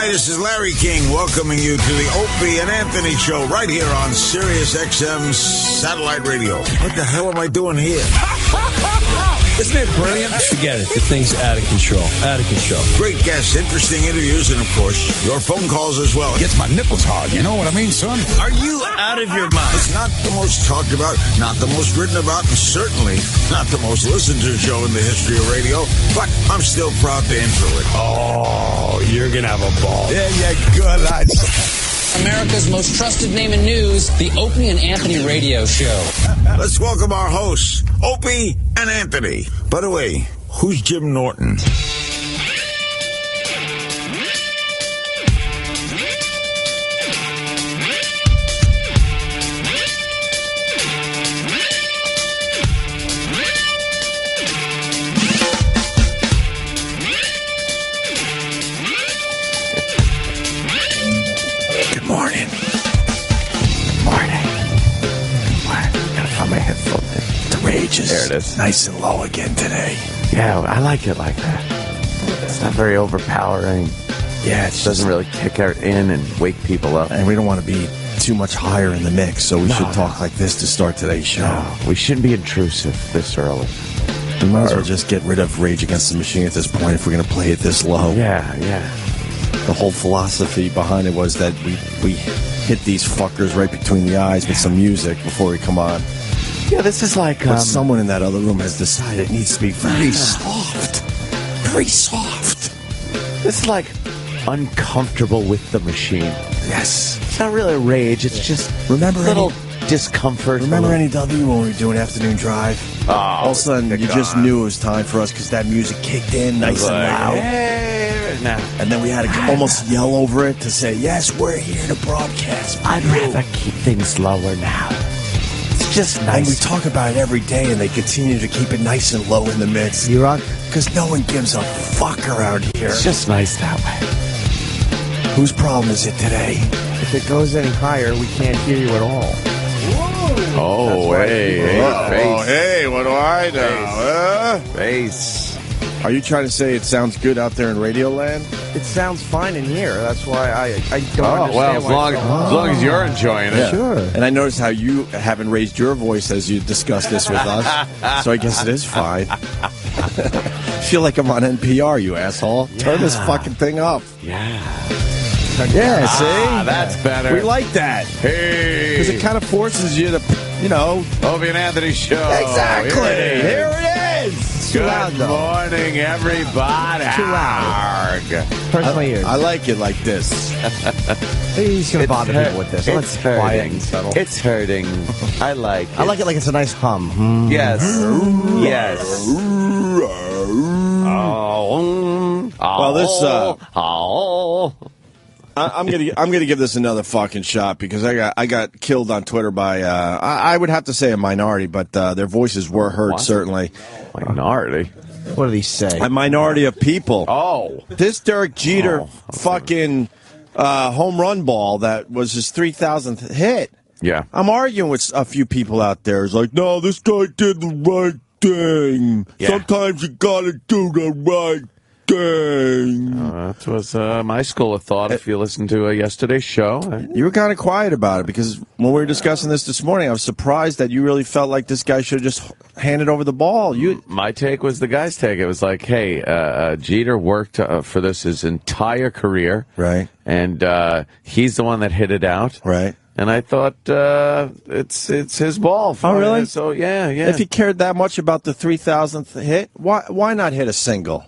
Hi, this is Larry King welcoming you to the Opie and Anthony Show right here on Sirius XM Satellite Radio. What the hell am I doing here? Isn't it brilliant? Forget it. The thing's out of control. Out of control. Great guests, interesting interviews, and, of course, your phone calls as well. Gets my nipples hard, you know what I mean, son? Are you out of your mind? It's not the most talked about, not the most written about, and certainly not the most listened to show in the history of radio, but I'm still proud to intro it. Oh, you're going to have a ball. There you go, lads. America's most trusted name in news, the Opie and Anthony Radio Show. Let's welcome our hosts, Opie and Anthony. By the way, who's Jim Norton? Good morning. Morning. What? Gotta find my headphones in. The rage is There it is. nice and low again today. Yeah, I like it like that. It's not very overpowering. Yeah, It doesn't really kick her in and wake people up. And we don't want to be too much higher in the mix, so we should talk like this to start today's show. No, we shouldn't be intrusive this early. We might as well just get rid of Rage Against the Machine at this point if we're going to play it this low. Yeah. The whole philosophy behind it was that we hit these fuckers right between the eyes with some music before we come on. Yeah, this is like... But someone in that other room has decided it needs to be very soft. Very soft. This is like uncomfortable with the machine. Yes. It's not really a rage. It's just Remember a little discomfort. Remember NEW when we were doing afternoon drive? All of a sudden, you just knew it was time for us because that music kicked in nice and loud. Hey, now. And then we had to almost yell over it to say, yes, we're here to broadcast. I'd rather keep things lower now. It's just And nice. we talk about it every day, and they continue to keep it nice and low in the mix. You're on. Because no one gives a fuck around here. It's just nice that way. Whose problem is it today? If it goes any higher, we can't hear you at all. Oh, hey, Oh, hey, what do I know? Bass. Are you trying to say it sounds good out there in Radio Land? It sounds fine in here. That's why I don't Oh, well, as long as you're enjoying it. Sure. And I noticed how you haven't raised your voice as you discussed this with us, so I guess it is fine. I feel like I'm on NPR, you asshole. Turn this fucking thing up. Yeah. Yeah, see? That's better. We like that. Hey. Because it kind of forces you to, Opie and Anthony Show. Exactly. Here Here it is. Good morning, everybody. Too loud. Hurts my ears. I like it like this. He's going to bother people with this. It's Let's quiet hurting. and settle. It's hurting. I like it. I like it like it's a nice hum. Yes. Yes. Well, this, Oh. I'm gonna give this another fucking shot because I got killed on Twitter by I would have to say a minority, but their voices were heard certainly. Minority. What did he say? A minority of people. Oh. This Derek Jeter fucking home run ball that was his 3,000th hit. Yeah. I'm arguing with a few people out there. It's like, no, this guy did the right thing. Yeah. Sometimes you gotta do the right thing. That was my school of thought if you listened to yesterday's show. You were kind of quiet about it because when we were discussing this morning, I was surprised that you really felt like this guy should have just handed over the ball. My take was the guy's take. It was like, hey, Jeter worked for this his entire career. Right. And he's the one that hit it out. Right. And I thought it's his ball. Oh, really? So, yeah. If he cared that much about the 3,000th hit, why not hit a single?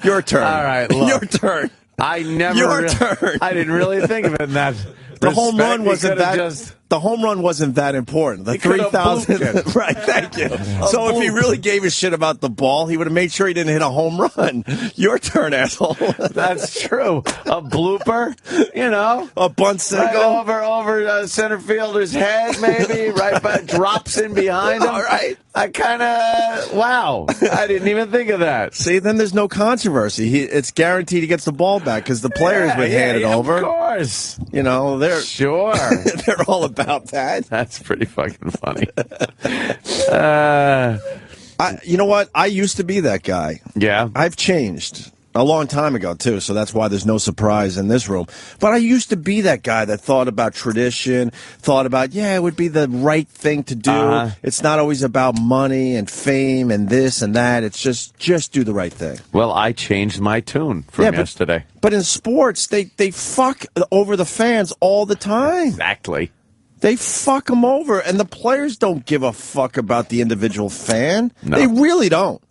Your turn. All right, look. Your turn. I never. Your turn. I didn't really think of it in that. The home run wasn't that. Just, The home run wasn't that important. The He could have 3,000. booped it. Right, thank you. So if he really gave a shit about the ball, he would have made sure he didn't hit a home run. Your turn, asshole. That's true. A blooper, A bunt single. right over center fielder's head, maybe. Right, but drops in behind him. All right. I kind of wow. I didn't even think of that. See, then there's no controversy. It's guaranteed he gets the ball back because the players would hand it over. Of course. They're Sure. they're all about that. That's pretty fucking funny. You know what? I used to be that guy. Yeah. I've changed a long time ago, too, so that's why there's no surprise in this room. But I used to be that guy that thought about tradition, thought about, it would be the right thing to do. It's not always about money and fame and this and that. It's just do the right thing. Well, I changed my tune from yesterday. But in sports, they fuck over the fans all the time. Exactly. They fuck them over, and the players don't give a fuck about the individual fan. No. They really don't.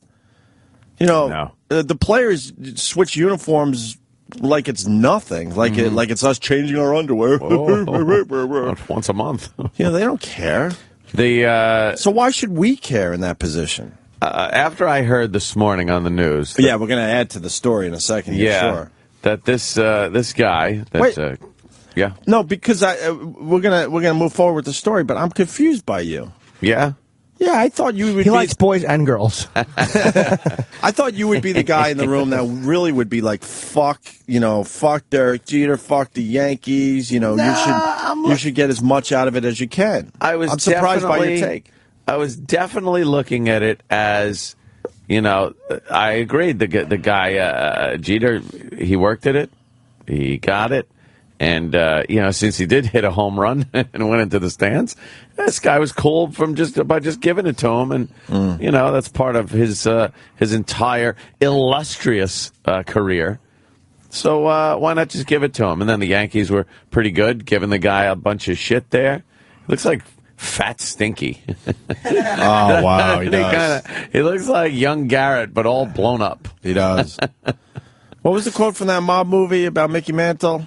You know, No. The players switch uniforms like it's nothing, like it's us changing our underwear. Once a month. They don't care. So why should we care in that position? After I heard this morning on the news. We're going to add to the story in a second. Sure. That this guy. That, Wait. No, because we're gonna move forward with the story, but I'm confused by you. Yeah. Yeah, I thought you would. He likes boys and girls. I thought you would be the guy in the room that really would be like, fuck Derek Jeter, fuck the Yankees. You should get as much out of it as you can. I'm surprised by your take. I was definitely looking at it as, I agreed. The guy Jeter, he worked at it, he got it. And, since he did hit a home run and went into the stands, this guy was cool by just giving it to him. And, that's part of his entire illustrious career. So why not just give it to him? And then the Yankees were pretty good, giving the guy a bunch of shit there. Looks like Fat Stinky. Oh, wow, he does. He looks like young Garrett, but all blown up. He does. What was the quote from that mob movie about Mickey Mantle?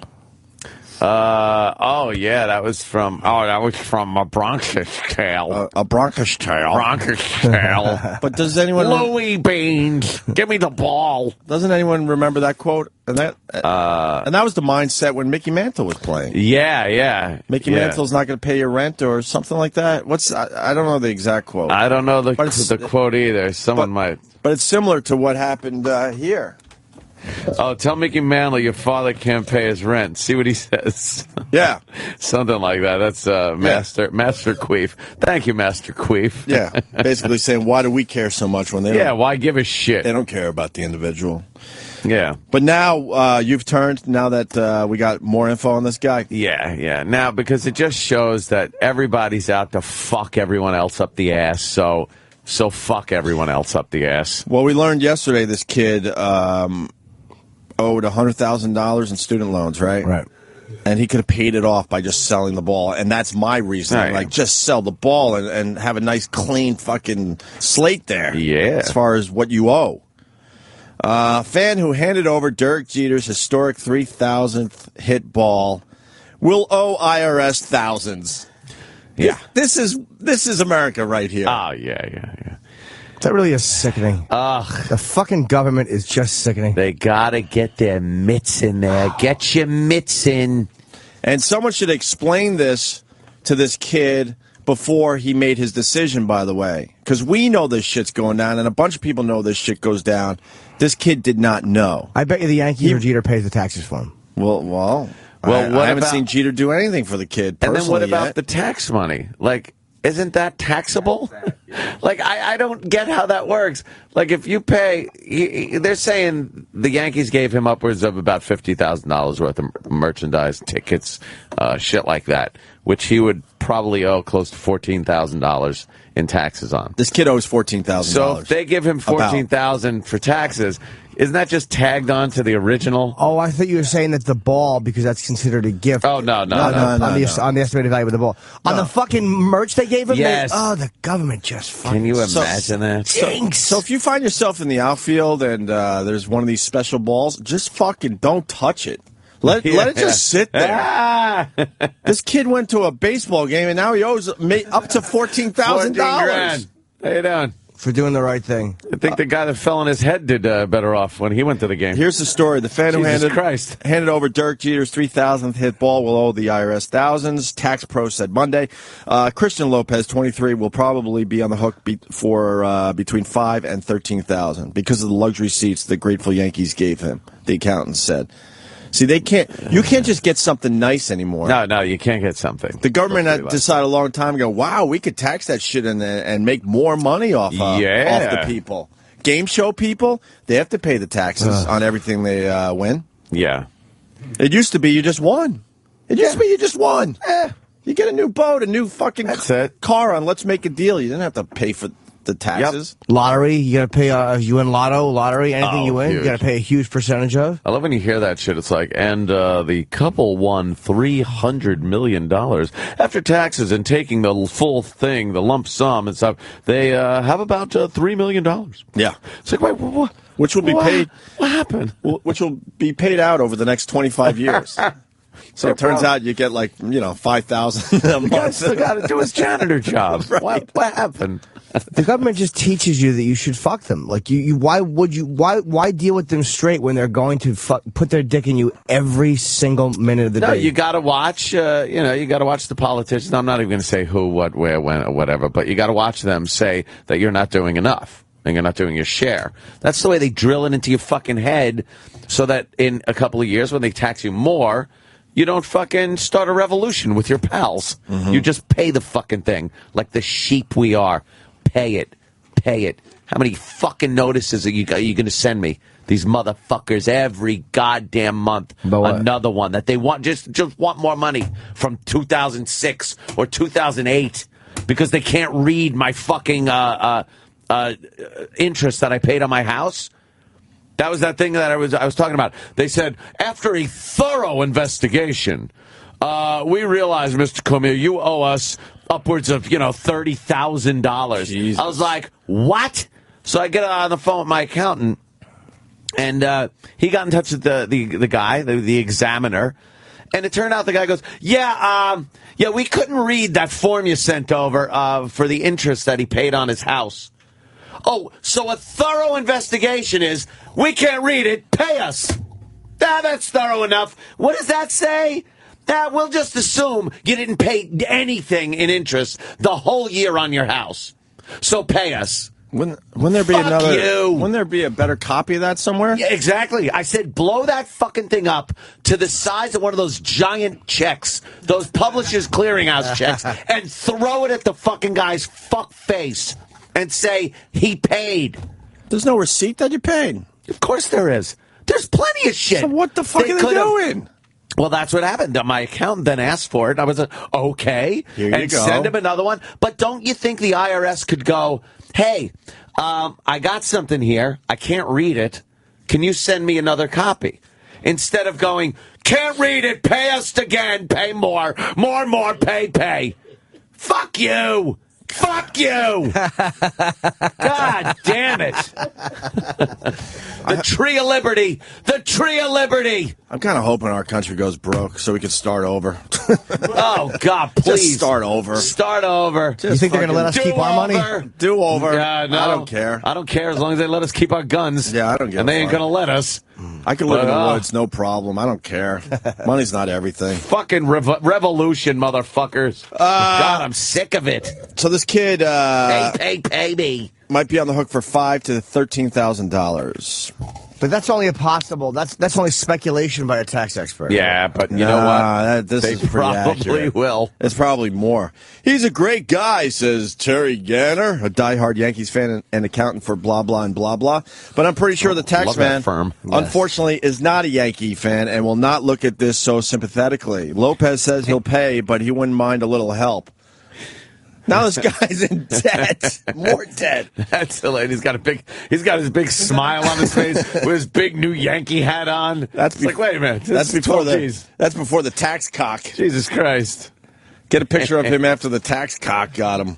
That was from A Bronx's Tale. A Bronx's Tale. Bronx's Tale. But does anyone... Louis Beans, give me the ball. Doesn't anyone remember that quote? And that was the mindset when Mickey Mantle was playing. Yeah. Mickey Mantle's not going to pay your rent or something like that. I don't know the exact quote. I don't know the quote either. Someone might. But it's similar to what happened here. Oh, tell Mickey Mantle your father can't pay his rent. See what he says. Yeah. Something like that. That's Master Queef. Thank you, Master Queef. Yeah. Basically saying, why do we care so much when they don't? Why give a shit? They don't care about the individual. Yeah. But now you've turned, now that we got more info on this guy. Yeah. Now, because it just shows that everybody's out to fuck everyone else up the ass, so fuck everyone else up the ass. Well, we learned yesterday this kid owed $100,000 in student loans, right? Right. And he could have paid it off by just selling the ball. And that's my reasoning. Right. Like, just sell the ball and have a nice, clean fucking slate there. Yeah. As far as what you owe. Fan who handed over Derek Jeter's historic 3,000th hit ball will owe IRS thousands. Yeah. This is America right here. Oh, yeah. That really is sickening. Ugh. The fucking government is just sickening. They gotta get their mitts in there. Get your mitts in. And someone should explain this to this kid before he made his decision, by the way. Because we know this shit's going down, and a bunch of people know this shit goes down. This kid did not know. I bet you the Yankees or Jeter pays the taxes for him. Well, I haven't seen Jeter do anything for the kid personally. And then what about yet. the tax money? Like, isn't that taxable? Like, I don't get how that works. Like, if you pay, they're saying the Yankees gave him upwards of about $50,000 worth of merchandise, tickets, shit like that, which he would probably owe close to $14,000 in taxes on. This kid owes $14,000. So if they give him $14,000 for taxes, isn't that just tagged on to the original? Oh, I thought you were saying that the ball, because that's considered a gift. Oh, no. On the estimated value of the ball. On the fucking merch they gave him? Yes. The government just fucking... Can you imagine that? So if you find yourself in the outfield and there's one of these special balls, just fucking don't touch it. Let it just sit there. This kid went to a baseball game and now he owes up to $14,000. $14,000. How you doing? For doing the right thing. I think the guy that fell on his head did better off when he went to the game. Here's the story. The fan who handed over Derek Jeter's 3,000th hit ball will owe the IRS thousands. Tax Pro said Monday. Christian Lopez, 23, will probably be on the hook for between $5,000 and $13,000 because of the luxury seats the Grateful Yankees gave him, the accountant said. See, they can't. You can't just get something nice anymore. No, you can't get something. The government Hopefully had like- decided a long time ago, wow, we could tax that shit and make more money off the people. Game show people, they have to pay the taxes on everything they win. Yeah. It used to be you just won. It used to be you just won. You get a new boat, a new fucking That's it. car on Let's Make a Deal. You didn't have to pay for the taxes. Lottery, you got to pay. If you win lottery, anything you win, huge. you got to pay a huge percentage of. I love when you hear that shit. It's like, and the couple won $300 million after taxes and taking the full thing, the lump sum and stuff. They have about $3 million. Yeah. It's like, wait, what? Which will be paid. What happened? Which will be paid out over the next 25 years. So it turns out you get like, $5,000 a The guy month. still got to do his janitor job. Right. What happened? The government just teaches you that you should fuck them. Like why deal with them straight when they're going to put their dick in you every single minute of the No, day? you got to watch. You got to watch the politicians. I'm not even going to say who, what, where, when, or whatever. But you got to watch them say that you're not doing enough and you're not doing your share. That's the way they drill it into your fucking head, so that in a couple of years, when they tax you more, you don't fucking start a revolution with your pals. Mm-hmm. You just pay the fucking thing like the sheep we are. Pay it. Pay it. How many fucking notices are you going to send me? These motherfuckers every goddamn month. But what? Another one that they want, just want more money from 2006 or 2008 because they can't read my fucking interest that I paid on my house. That was that thing that I was talking about. They said, after a thorough investigation, we realized, Mr. Comey, you owe us upwards of, $30,000. I was like, what? So I get on the phone with my accountant, and he got in touch with the guy, the examiner, and it turned out the guy goes, yeah, we couldn't read that form you sent over for the interest that he paid on his house. Oh, so a thorough investigation is, we can't read it, pay us. That's thorough enough. What does that say? We'll just assume you didn't pay anything in interest the whole year on your house. So pay us. Wouldn't there be Fuck you. Wouldn't there be a better copy of that somewhere? Yeah, exactly. I said, blow that fucking thing up to the size of one of those giant checks, those Publishers Clearinghouse checks, and throw it at the fucking guy's fuck face and say he paid. There's no receipt that you paid. Of course there is. There's plenty of shit. So what the fuck are they could've- doing? Well, that's what happened. My accountant then asked for it. I was like, okay. Here you and go. send him another one. But don't you think the IRS could go, hey, I got something here. I can't read it. Can you send me another copy? Instead of going, can't read it, pay us again, pay more, pay. Fuck you. Fuck you! God damn it! The tree of liberty! The tree of liberty! I'm kind of hoping our country goes broke so we can start over. Oh, God, please. Just start over. Start over. You think they're going to let us keep our money? Do over. Yeah, no. I don't care. I don't care as long as they let us keep our guns. Yeah, I don't give And a they ain't fuck. going to let us. I can live in the But, woods, no problem. I don't care. Money's not everything. Fucking revolution, motherfuckers. God, I'm sick of it. So this kid Pay me. might be on the hook for $5,000 to $13,000. But that's only a possible. That's only speculation by a tax expert. Yeah, but you know what? This They is pretty probably accurate. will. It's probably more. He's a great guy, says Terry Ganner, a diehard Yankees fan and accountant for blah, blah, and blah, blah. But I'm pretty sure the tax Love that man, firm. unfortunately, is not a Yankee fan and will not look at this so sympathetically. Lopez says he'll pay, but he wouldn't mind a little help. Now this guy's in debt. More debt. That's hilarious. He's got his big smile on his face with his big new Yankee hat on. That's like, wait a minute. That's before the tax cock. Jesus Christ. Get a picture of him after the tax cock got him.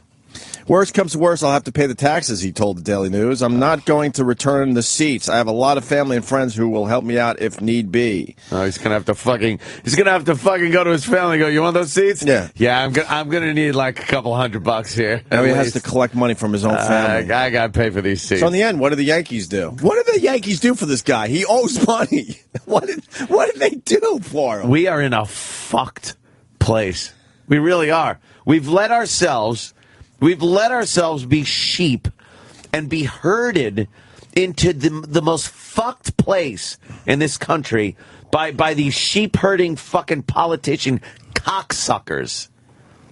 Worst comes to worst, I'll have to pay the taxes, he told the Daily News. I'm not going to return the seats. I have a lot of family and friends who will help me out if need be. Oh, he's gonna have to fucking go to his family and go, you want those seats? Yeah. Yeah, I'm gonna need like a couple $100 here. Now at he has least. to collect money from his own family. I gotta pay for these seats. So in the end, what do the Yankees do? What did the Yankees do for this guy? He owes money. What did they do for him? We are in a fucked place. We really are. We've let ourselves be sheep and be herded into the most fucked place in this country by these sheep herding fucking politician cocksuckers.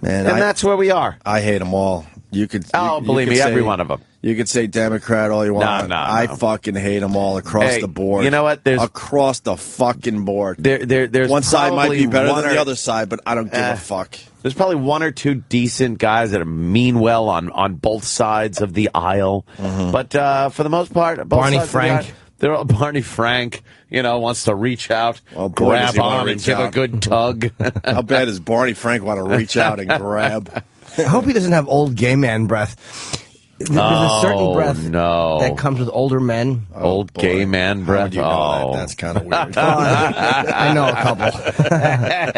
Man, And that's where we are. I hate them all. Believe me, every one of them. You could say Democrat all you want. No. I fucking hate them all across the board. You know what? There's across the fucking board. There's one side might be better than or, the other side, but I don't give a fuck. There's probably one or two decent guys that mean well on both sides of the aisle. Mm-hmm. But for the most part, both Barney sides Frank. They're all Barney Frank, wants to reach out, Oh, boy, does grab he wanna on, and reach give a out. good tug. How bad does Barney Frank want to reach out and grab? I hope he doesn't have old gay man breath. There's a certain breath that comes with older men. Old gay man breath. How would you know that? That's kind of weird. I know a couple.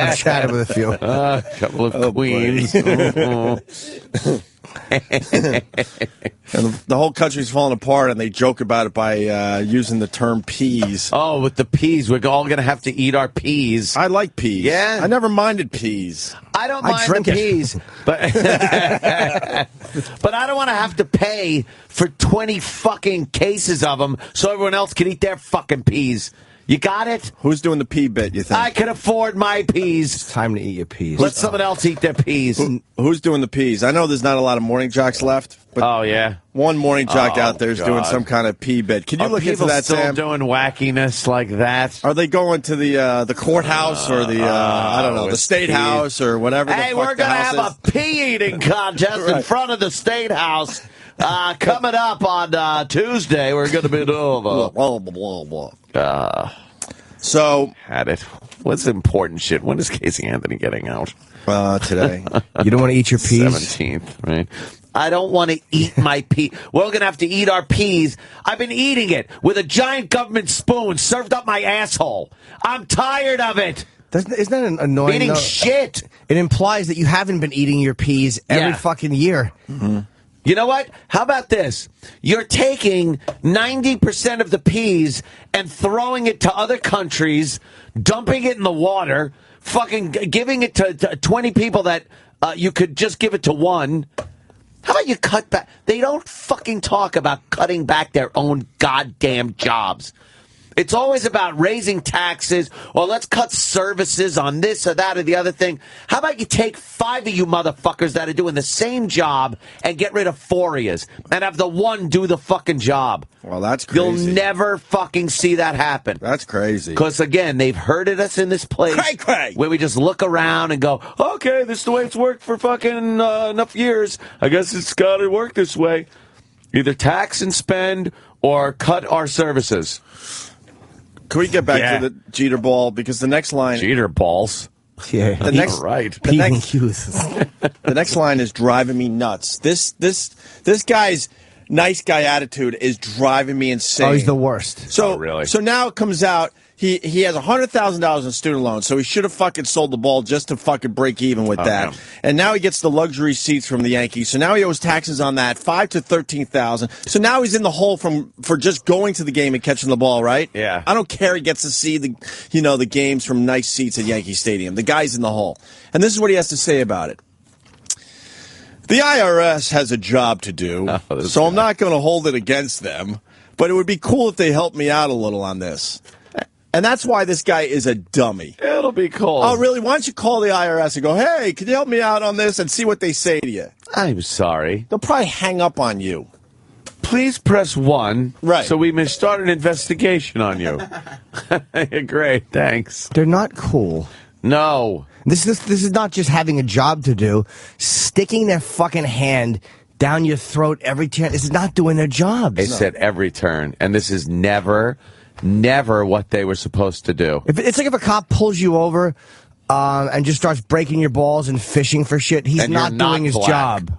I've chatted with a few. A couple of queens. And the whole country's falling apart, and they joke about it by using the term peas. Oh, with the peas. We're all going to have to eat our peas. I like peas. Yeah? I never minded peas. I don't I mind drink the it. peas, but but I don't want to have to pay for 20 fucking cases of them so everyone else can eat their fucking peas. You got it? Who's doing the pea bit, you think? I can afford my peas. It's time to eat your peas. Let someone else eat their peas. Who's doing the peas? I know there's not a lot of morning jocks left, but Oh, yeah. one morning jock Oh, out there is doing God. some kind of pea bit. Can you Are look into people that, still Sam? doing wackiness like that? Are they going to the courthouse or the I don't know, the it's state pea. house or whatever? Hey, the fuck we're the going to house have a pea eating contest in Right. front of the State House. Coming up on Tuesday, we're going to be doing blah, blah, blah, blah. So Had it. What's important shit? When is Casey Anthony getting out? today, You don't want to eat your peas? 17th, right? I don't want to eat my pea. We're going to have to eat our peas. I've been eating it with a giant government spoon served up my asshole. I'm tired of it. Isn't that an annoying? Eating though? shit. It implies that you haven't been eating your peas every Yeah. fucking year. You know what? How about this? You're taking 90% of the peas and throwing it to other countries, dumping it in the water, fucking giving it to 20 people that you could just give it to one. How about you cut back? They don't fucking talk about cutting back their own goddamn jobs. It's always about raising taxes or let's cut services on this or that or the other thing. How about you take 5 of you motherfuckers that are doing the same job and get rid of 4 of yous and have the one do the fucking job? well, that's crazy. You'll never fucking see that happen. That's crazy. Because, again, they've herded us in this place Cray. where we just look around and go, okay, this is the way it's worked for fucking enough years. I guess it's got to work this way. Either tax and spend or cut our services. Can we get back Yeah. to the Jeter ball? Because the next line, Jeter balls. Yeah. the next, right. the Pea next, and Q's. the next line is driving me nuts. This guy's nice guy attitude is driving me insane. Oh, he's the worst. So Oh, really? So now it comes out he has $100,000 in student loans, so he should have fucking sold the ball just to fucking break even with that. yeah. And now he gets the luxury seats from the Yankees, so now he owes taxes on that, $5,000 to $13,000. So now he's in the hole for just going to the game and catching the ball, right? Yeah. I don't care. He gets to see the games from nice seats at Yankee Stadium. The guy's in the hole, and this is what he has to say about it. The IRS has a job to do, so I'm not going to hold it against them. But it would be cool if they helped me out a little on this. And that's why this guy is a dummy. It'll be cool. Oh, really? Why don't you call the IRS and go, hey, can you help me out on this and see what they say to you? I'm sorry. They'll probably hang up on you. Please press 1 Right. so we may start an investigation on you. Great, thanks. They're not cool. No. This is not just having a job to do. Sticking their fucking hand down your throat every time. This is not doing their jobs. They said every turn, and this is never what they were supposed to do. It's like if a cop pulls you over and just starts breaking your balls and fishing for shit, he's And you're not not doing his black. job.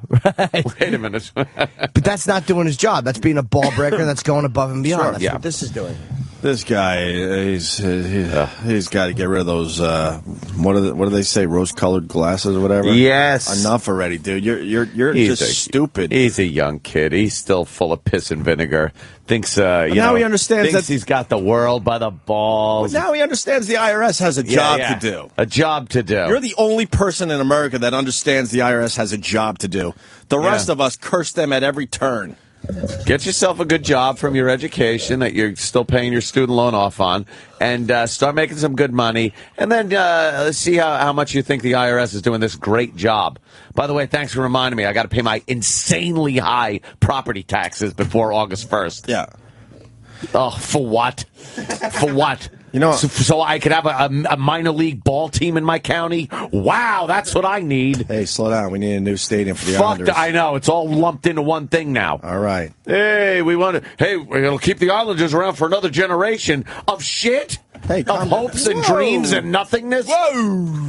Right? Wait a minute. But that's not doing his job. That's being a ball breaker. That's going above and beyond. Sure, That's yeah. what this is doing. This guy, he's got to get rid of those. What do they say? Rose-colored glasses or whatever. Yes. Enough already, dude. You're just stupid. He's a young kid. He's still full of piss and vinegar. Thinks now he understands thinks that- he's got the world by the balls. Now he understands the IRS has a job to do. A job to do. You're the only person in America that understands the IRS has a job to do. The rest of us curse them at every turn. Get yourself a good job from your education that you're still paying your student loan off on, and start making some good money. And then let's see how much you think the IRS is doing this great job. By the way, thanks for reminding me. I got to pay my insanely high property taxes before August 1st. Yeah. Oh, for what? For what? You know, so I could have a minor league ball team in my county? Wow, that's what I need. Hey, slow down. We need a new stadium for the Fuck, Islanders. I know. It's all lumped into one thing now. All right. Hey, it'll keep the Islanders around for another generation of shit? Hey, of hopes and dreams and nothingness? Whoa!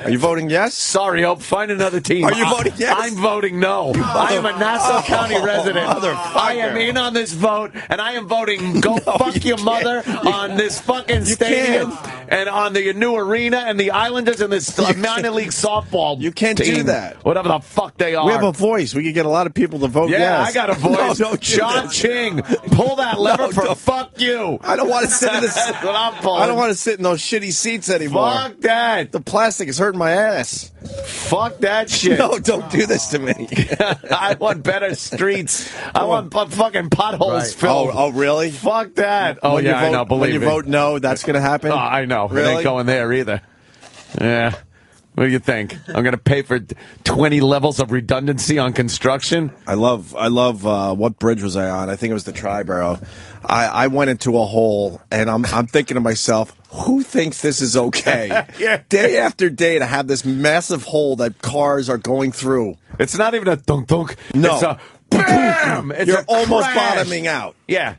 Are you voting yes? Sorry, Hope. Find another team. Are you voting yes? I'm voting no. I am a Nassau County resident. Motherfucker. I am in on this vote, and I am voting go fuck your mother on this fucking stadium and on the new arena and the Islanders and this minor league softball You can't team, do that. Whatever the fuck they are. We have a voice. We could get a lot of people to vote yeah, yes. I got a voice. No, don't do John that. Ching, pull that lever for don't. fuck you. I don't want to sit in this. That's what I'm pulling. I don't want to sit in those shitty seats anymore. Fuck that. The plastic is hurting my ass. Fuck that shit. No, don't do this to me. I want better streets. I want fucking potholes filled. Oh, really? Fuck that. Oh, When yeah, you vote, I know. Believe when you me. vote no, that's going to happen? Oh, I know. It Really? ain't going there either. Yeah. What do you think? I'm going to pay for 20 levels of redundancy on construction? I love what bridge was I on? I think it was the Triborough. I went into a hole, and I'm thinking to myself, who thinks this is okay? Yeah. Day after day to have this massive hole that cars are going through. It's not even a dunk-dunk. No. It's a bam! It's You're a almost crash. bottoming out. Yeah.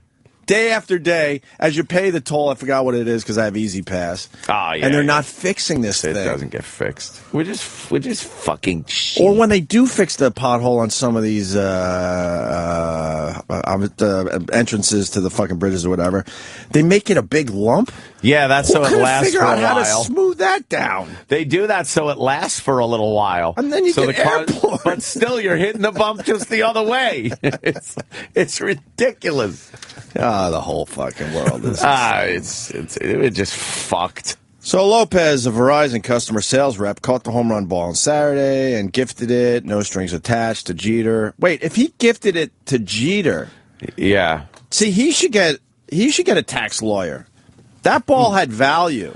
Day after day, as you pay the toll, I forgot what it is because I have Easy Pass. Oh, yeah, and they're yeah. not fixing this It thing. doesn't get fixed. We're just fucking shit. Or when they do fix the pothole on some of these entrances to the fucking bridges or whatever, they make it a big lump. Yeah, that's so Who it couldn't lasts figure for a out how to while. smooth that down? They do that so it lasts for a little while. And then you so get the car, airborne. but still you're hitting the bump just the other way. It's ridiculous. The whole fucking world is. It just fucked. So Lopez, a Verizon customer sales rep, caught the home run ball on Saturday and gifted it, no strings attached, to Jeter. Wait, if he gifted it to Jeter, Yeah. see, he should get a tax lawyer. That ball had value.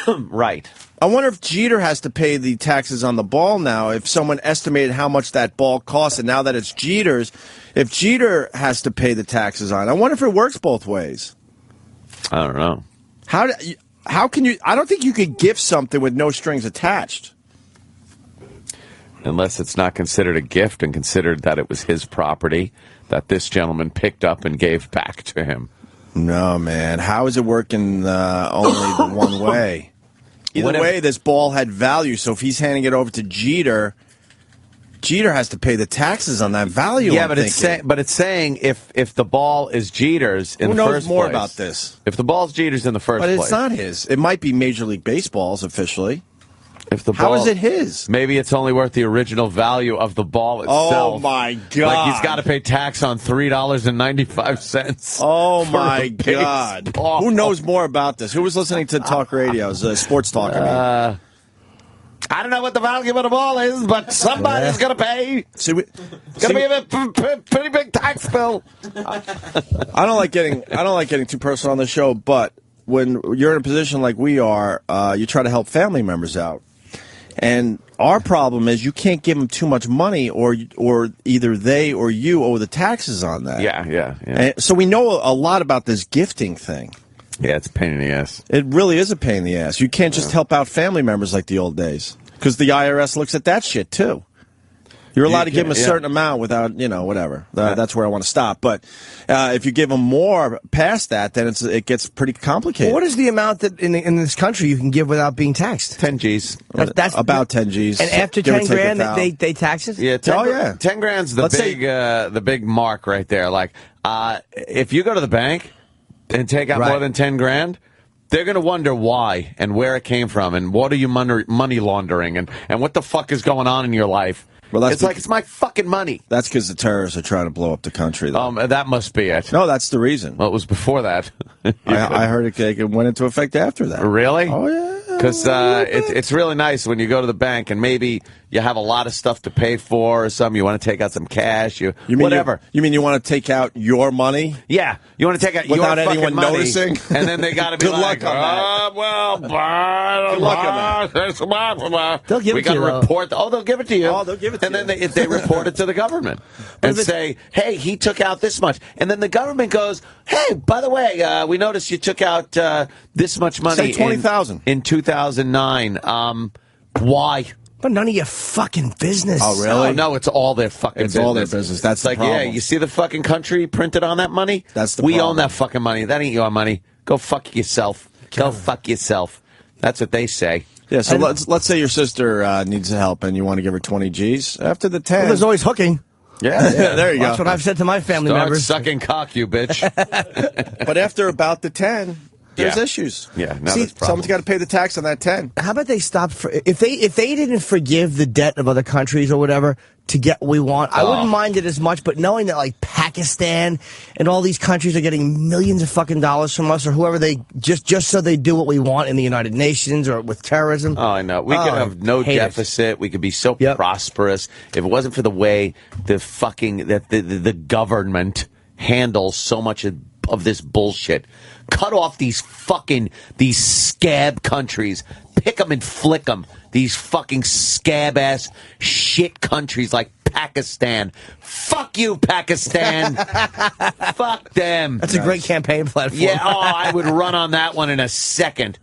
Right. I wonder if Jeter has to pay the taxes on the ball now, if someone estimated how much that ball cost, and now that it's Jeter's, if Jeter has to pay the taxes on it. I wonder if it works both ways. I don't know. How can you? I don't think you could gift something with no strings attached. Unless it's not considered a gift and considered that it was his property that this gentleman picked up and gave back to him. No, man. How is it working only the one way? Either way, this ball had value. So if he's handing it over to Jeter, Jeter has to pay the taxes on that value. Yeah, I'm but thinking. it's saying if the ball is Jeter's in Who the knows first more place. about this? If the ball's Jeter's in the first But place. it's not his. It might be Major League Baseball's officially. If the How ball, is it his? Maybe it's only worth the original value of the ball itself. Oh my God! Like he's got to pay tax on $3.95. Oh for my a God! baseball. Who knows more about this? Who was listening to talk radios, sports talk? I mean. I don't know what the value of the ball is, but somebody's going to pay. See, It's going to be a pretty big tax bill. I don't like getting too personal on the show, but when you're in a position like we are, you try to help family members out. And our problem is you can't give them too much money, or either they or you owe the taxes on that. Yeah. And so we know a lot about this gifting thing. Yeah, it's a pain in the ass. It really is a pain in the ass. You can't just help out family members like the old days, because the IRS looks at that shit too. You're allowed to give them a certain amount without, whatever. That's where I want to stop. But if you give them more past that, then it gets pretty complicated. What is the amount that in this country you can give without being taxed? 10 G's. That's about 10 G's. And after Give or 10 take grand, $1,000. they tax it? Yeah, 10, Oh, yeah. 10 grand's the Let's the big mark right there. Like, if you go to the bank and take out Right. more than 10 grand, they're going to wonder why and where it came from and what are you money laundering and what the fuck is going on in your life. Well, that's it's my fucking money. That's because the terrorists are trying to blow up the country, though. That must be it. No, that's the reason. Well, it was before that. I heard it went into effect after that. Really? Oh, yeah. Because it's really nice when you go to the bank and maybe you have a lot of stuff to pay for or something. You want to take out some cash. You mean whatever. You mean you want to take out your money? Yeah, you want to take out without your anyone money, noticing, and then they got to be Good like, luck on that. well, Good luck on They'll give it we to got you, to though. report. They'll give it to you. Oh, they'll give it to and you. And then they report it to the government and say, hey, he took out this much. And then the government goes, hey, by the way, we noticed you took out this much money. Say $20,000 in 2009. Why? But none of your fucking business. Oh, really? Oh, no, it's all their fucking It's business. all their business. That's it's the like, problem. yeah, you see the fucking country printed on that money? That's the We problem. own that fucking money. That ain't your money. Go fuck yourself. Go fuck yourself. That's what they say. Yeah, so let's say your sister needs help and you want to give her 20 G's. After the 10. Well, there's always hooking. Yeah, there you go. That's what I've said to my family Start members. sucking cock, you bitch. But after about the 10, there's Yeah. issues. Yeah, no, See, that's problems. someone's got to pay the tax on that 10. How about they stop if they didn't forgive the debt of other countries or whatever to get what we want? I wouldn't mind it as much, but knowing that like Pakistan and all these countries are getting millions of fucking dollars from us or whoever they just so they do what we want in the United Nations or with terrorism. Oh, I know. We could have no hate it. deficit. We could be so Yep. prosperous if it wasn't for the way the government handles so much of this bullshit. Cut off these scab countries. Pick them and flick them. These fucking scab ass shit countries like Pakistan. Fuck you, Pakistan. Fuck them. That's a great campaign platform. Yeah, I would run on that one in a second.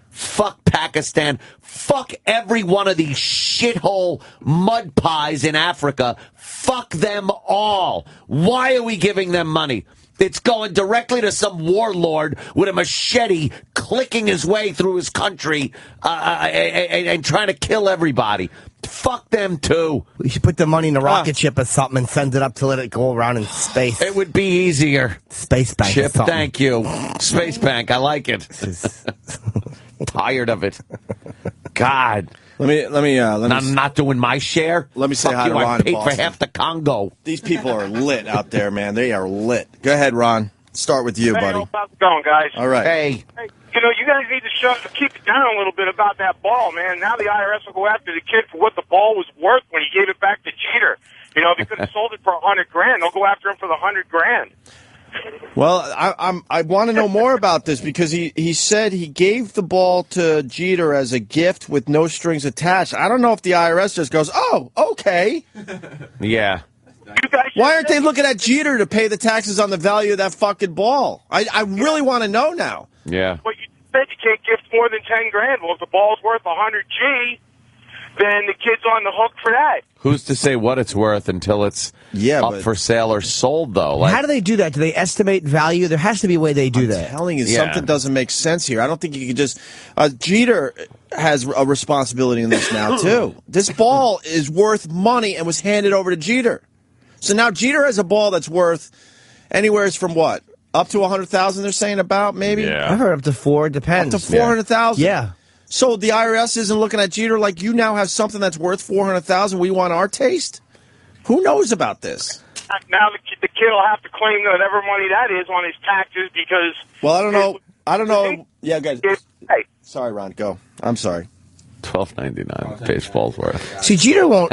Fuck Pakistan. Fuck every one of these shithole mud pies in Africa. Fuck them all. Why are we giving them money? It's going directly to some warlord with a machete clicking his way through his country and trying to kill everybody. Fuck them, too. You should put the money in a rocket ship or something and send it up to let it go around in space. It would be easier. Space Bank. or Chip, something. thank you. Space Bank, I like it. Tired of it. God. I'm not doing my share. Let me say Fuck hi to you, Ron I in paid for Boston. half the Congo. These people are lit out there, man. They are lit. Go ahead, Ron. Start with you, buddy. How's it going, guys? All right. Hey. Hey, you guys need to keep it down a little bit about that ball, man. Now the IRS will go after the kid for what the ball was worth when he gave it back to Jeter. They could have sold it for $100,000. They'll go after him for the $100,000. Well, I want to know more about this because he said he gave the ball to Jeter as a gift with no strings attached. I don't know if the IRS just goes, oh, okay. Yeah. You guys Why aren't they looking at Jeter to pay the taxes on the value of that fucking ball? I really want to know now. Yeah. But you said you can't gift more than $10,000. Well, if the ball's worth $100,000, then the kid's on the hook for that. Who's to say what it's worth until it's up for sale or sold, though? Like, How do they do that? Do they estimate value? There has to be a way they do that. I'm telling you, Yeah. something doesn't make sense here. I don't think you can just... Jeter has a responsibility in this now, too. This ball is worth money and was handed over to Jeter. So now Jeter has a ball that's worth anywhere from what? Up to $100,000, they're saying about, maybe? I've heard up to 4. It depends. Up to $400,000? Yeah. So the IRS isn't looking at Jeter like, you now have something that's worth $400,000. We want our taste? Who knows about this? Now the kid will have to claim whatever money that is on his taxes because... Well, I don't know. Yeah, guys. Hey. Sorry, Ron. Go. I'm sorry. $12.99 baseball's worth. See, Jeter will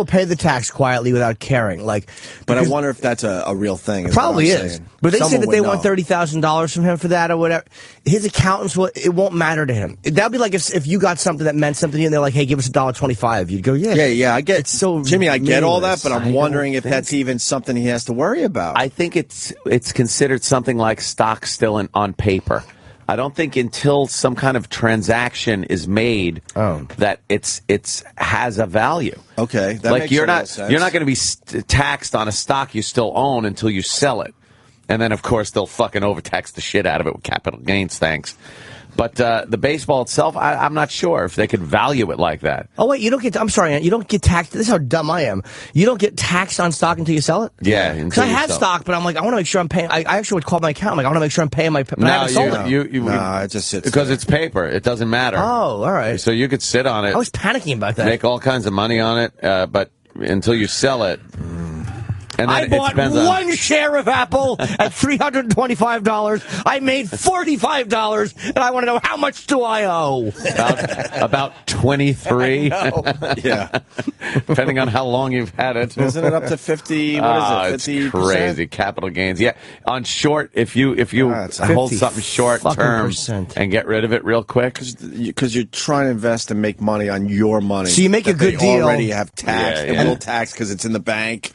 pay the tax quietly without caring. But I wonder if that's a real thing. Probably what I'm is. saying. But they say Someone that they would want know. $30,000 from him for that or whatever. His accountants it won't matter to him. That'd be like if you got something that meant something to you and they're like, hey, give us $1.25. You'd go, yeah. Yeah, I get. It's so Jimmy, I get all that, meaningless. but I'm wondering if that's even something he has to worry about. I think it's considered something like stock still on paper. I don't think until some kind of transaction is made that it's has a value. Okay, that like makes you're a little not sense. you're not going to be taxed on a stock you still own until you sell it, and then of course they'll fucking overtax the shit out of it with capital gains. Thanks. But the baseball itself, I'm not sure if they could value it like that. Oh, wait, I'm sorry, Aunt, you don't get taxed. This is how dumb I am. You don't get taxed on stock until you sell it? Yeah. Because I have stock, but I'm like, I want to make sure I'm paying. I actually would call my account. I'm like, I want to make sure I'm paying my. But I haven't sold it. No, it just sits because there. it's paper. It doesn't matter. Oh, all right. So you could sit on it. I was panicking about that. Make all kinds of money on it, but until you sell it. And then I it bought depends on- one share of Apple at $325. I made $45, and I want to know how much do I owe? About 23. Yeah. Depending on how long you've had it. Isn't it up to 50? What is it? 50%? It's crazy. Capital gains. Yeah. On short, if you it's hold 50 something short term % and get rid of it real quick. Because you're trying to invest and make money on your money. So you make a that good they deal. already have tax. Yeah, They yeah. will tax because it's in the bank.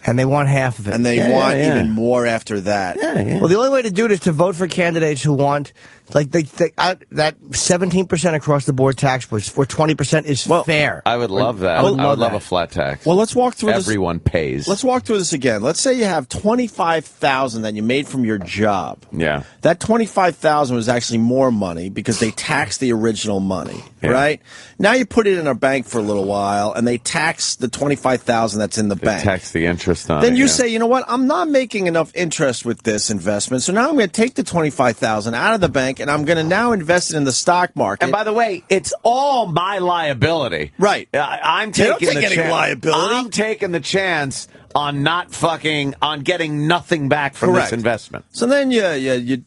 And they want half of it. And they want even more after that. Well, the only way to do it is to vote for candidates who want, like, that 17% across the board tax, where 20% is fair. I would love that. I would I would love love a flat tax. Well, let's walk through Everyone pays. Let's walk through this again. Let's say you have $25,000 that you made from your job. Yeah. That $25,000 was actually more money because they taxed the original money, right? Now you put it in a bank for a little while, and they tax the $25,000 that's in the bank. Tax the interest on Then it. you yeah. say, you know what? I'm not making enough interest with this investment, so now I'm going to take the $25,000 out of the bank, and I'm going to now invest it in the stock market. And by the way, it's all my liability. Right. I'm They don't taking take the any chance. liability. I'm taking the chance on on getting nothing back from Correct. this investment. So then you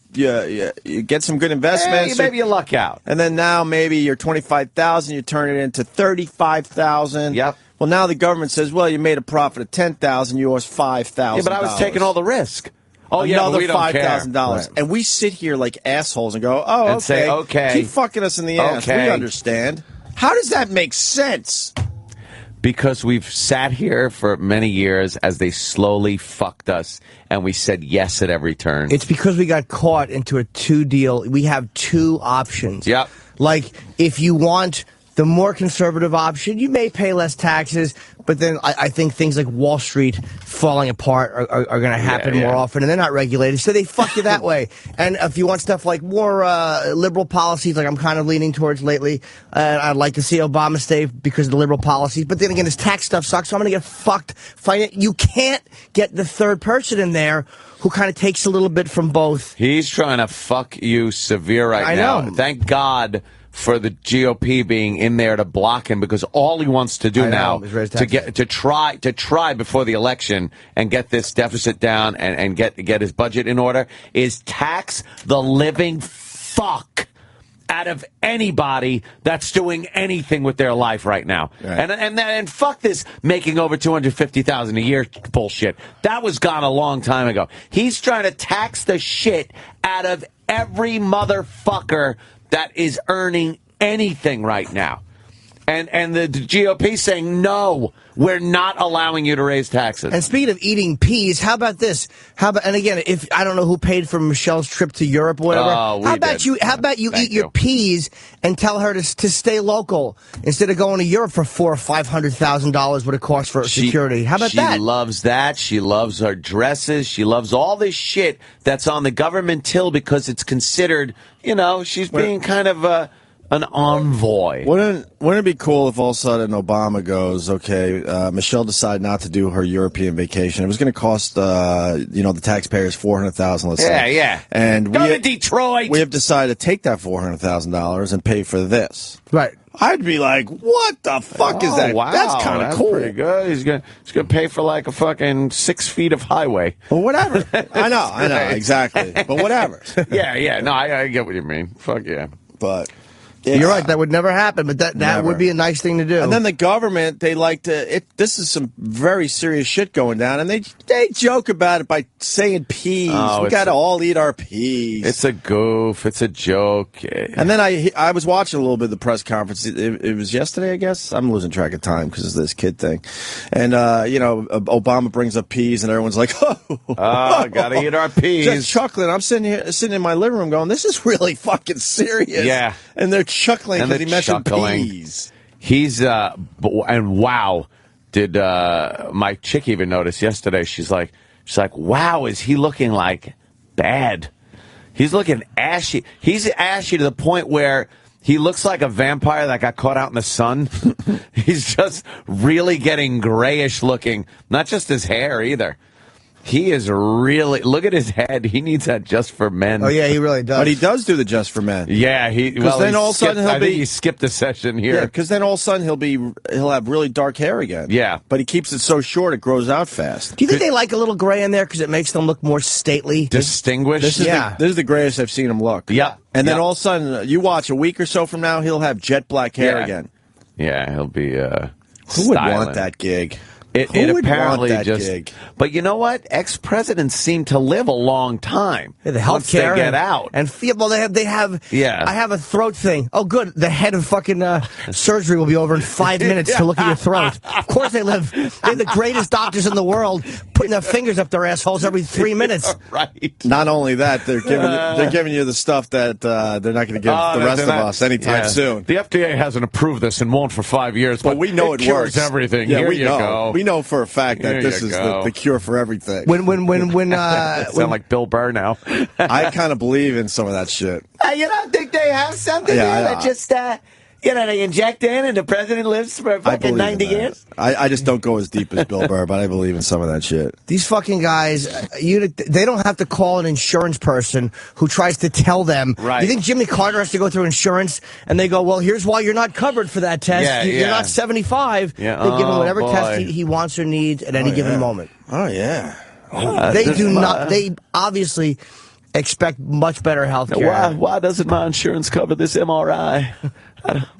get some good investments. Maybe you luck out. And then now maybe your $25,000, you turn it into $35,000. Yep. Well, now the government says, well, you made a profit of $10,000, you owe us $5,000. Yeah, but I was taking all the risk. Oh, yeah, another but we don't care. $5,000, Right. and we sit here like assholes and go, "Oh, And okay, say, okay. keep fucking us in the ass. Okay. We understand." How does that make sense? Because we've sat here for many years as they slowly fucked us, and we said yes at every turn. It's because we got caught into a two deal. We have two options. Yep. Like, if you want the more conservative option, you may pay less taxes, but then I think things like Wall Street falling apart are going to happen more often, and they're not regulated, so they fuck you that way. And if you want stuff like more liberal policies, like I'm kind of leaning towards lately, I'd like to see Obama stay because of the liberal policies, but then again, his tax stuff sucks, so I'm going to get fucked. You can't get the third person in there who kind of takes a little bit from both. He's trying to fuck you severe right now. I know. Thank God for the GOP being in there to block him, because all he wants to do now is raise to taxes. try before the election and get this deficit down and get his budget in order is tax the living fuck out of anybody that's doing anything with their life right now. Right. And fuck this making over $250,000 a year bullshit. That was gone a long time ago. He's trying to tax the shit out of every motherfucker that is earning anything right now. And the GOP saying, no, we're not allowing you to raise taxes. And speaking of eating peas, how about this? And again, if I don't know who paid for Michelle's trip to Europe or whatever. Oh, we how about did. you? How about you Thank eat your you. peas and tell her to stay local instead of going to Europe for $400,000 or $500,000 what it costs for security? How about that? She loves that. She loves her dresses. She loves all this shit that's on the government till because it's considered, she's being kind of an envoy. Wouldn't it be cool if all of a sudden Obama goes, okay, Michelle decided not to do her European vacation. It was going to cost, the taxpayers $400,000, let's say. Yeah. And Go to Detroit. We have decided to take that $400,000 and pay for this. Right. I'd be like, what the fuck is that? Wow, That's kind of cool. Pretty good. He's gonna pay for like a fucking 6 feet of highway. Well, whatever. I know, exactly. But whatever. Yeah. No, I get what you mean. Fuck yeah. But You're right. That would never happen, but that Never. would be a nice thing to do. And then the government, they like to. This is some very serious shit going down, and they joke about it by saying peas. Oh, We got to all eat our peas. It's a goof. It's a joke. And then I was watching a little bit of the press conference. It was yesterday, I guess. I'm losing track of time because of this kid thing. And Obama brings up peas, and everyone's like, "Oh, gotta eat our peas." Just chuckling. I'm sitting in my living room, going, "This is really fucking serious." Yeah. And they're chuckling And because they're he mentioned chuckling. peas. He's and wow, did my chick even notice yesterday? She's like, wow, is he looking like bad? He's looking ashy. He's ashy to the point where he looks like a vampire that got caught out in the sun. He's just really getting grayish looking. Not just his hair either. He is really, look at his head. He needs that Just for Men. Oh, yeah, he really does. But he does do the Just for Men. Yeah, then all of a sudden I think he skipped a session here. Yeah, because then all of a sudden he'll have really dark hair again. Yeah. But he keeps it so short it grows out fast. Do you think they like a little gray in there because it makes them look more stately? Distinguished. This is the grayest I've seen him look. Yeah. And then Yeah. all of a sudden, you watch a week or so from now, he'll have jet black hair Yeah. again. Yeah, he'll be Who would want that gig? It Who would apparently want that just. gig? But you know what? Ex-presidents seem to live a long time. Yeah, the once healthcare they get out. and well, they have. Yeah. I have a throat thing. Oh, good. The head of fucking surgery will be over in 5 minutes to look at your throat. Of course, they're the greatest doctors in the world, putting their fingers up their assholes every 3 minutes. Right. Not only that, they're giving you the stuff that they're not going to give the rest of us anytime soon. The FDA hasn't approved this and won't for 5 years, But we know it cures works. everything. Yeah, Here we you know. go. We know for a fact that Here this you is go. the cure for everything. Sound like Bill Burr now. I kind of believe in some of that shit. You don't think they have something Yeah, there that just, they inject in and the president lives for I fucking believe 90 in that. years? I just don't go as deep as Bill Burr, but I believe in some of that shit. These fucking guys, they don't have to call an insurance person who tries to tell them. Right. You think Jimmy Carter has to go through insurance and they go, well, here's why you're not covered for that test. Yeah, You're yeah. not 75. Yeah. They give him Oh, whatever boy. test he wants or needs at any given moment. Oh, yeah. They do not. They obviously expect much better health care. Why doesn't my insurance cover this MRI?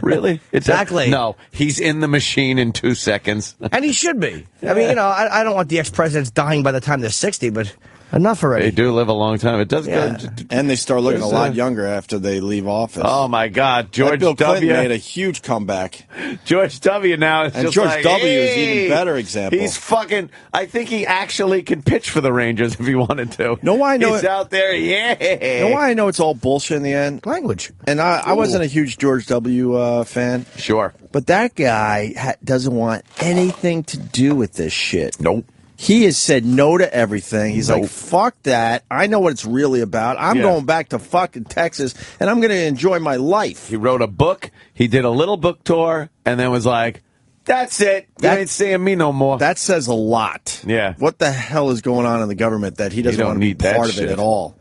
Really? Exactly. No, he's in the machine in 2 seconds. And he should be. I mean, I don't want the ex-presidents dying by the time they're 60, but enough already. They do live a long time. It does Yeah. good. And they start looking a There's lot younger after they leave office. Oh my God, That George Bill Clinton W. made a huge comeback. George W. now is And just George like, W. is hey, even better example. He's fucking. I think he actually can pitch for the Rangers if he wanted to. Know why I know he's it- out there. Yeah. You know why I know it's all bullshit in the end? Language. And I wasn't a huge George W. Fan, Sure. but that guy doesn't want anything to do with this shit. Nope. He has said no to everything. He's like, Nope. fuck that. I know what it's really about. I'm Yeah. going back to fucking Texas, and I'm going to enjoy my life. He wrote a book. He did a little book tour, and then was like, "That's it. You That- ain't seeing me no more." That says a lot. Yeah. What the hell is going on in the government that he doesn't don't want to be need that part of shit. it at all?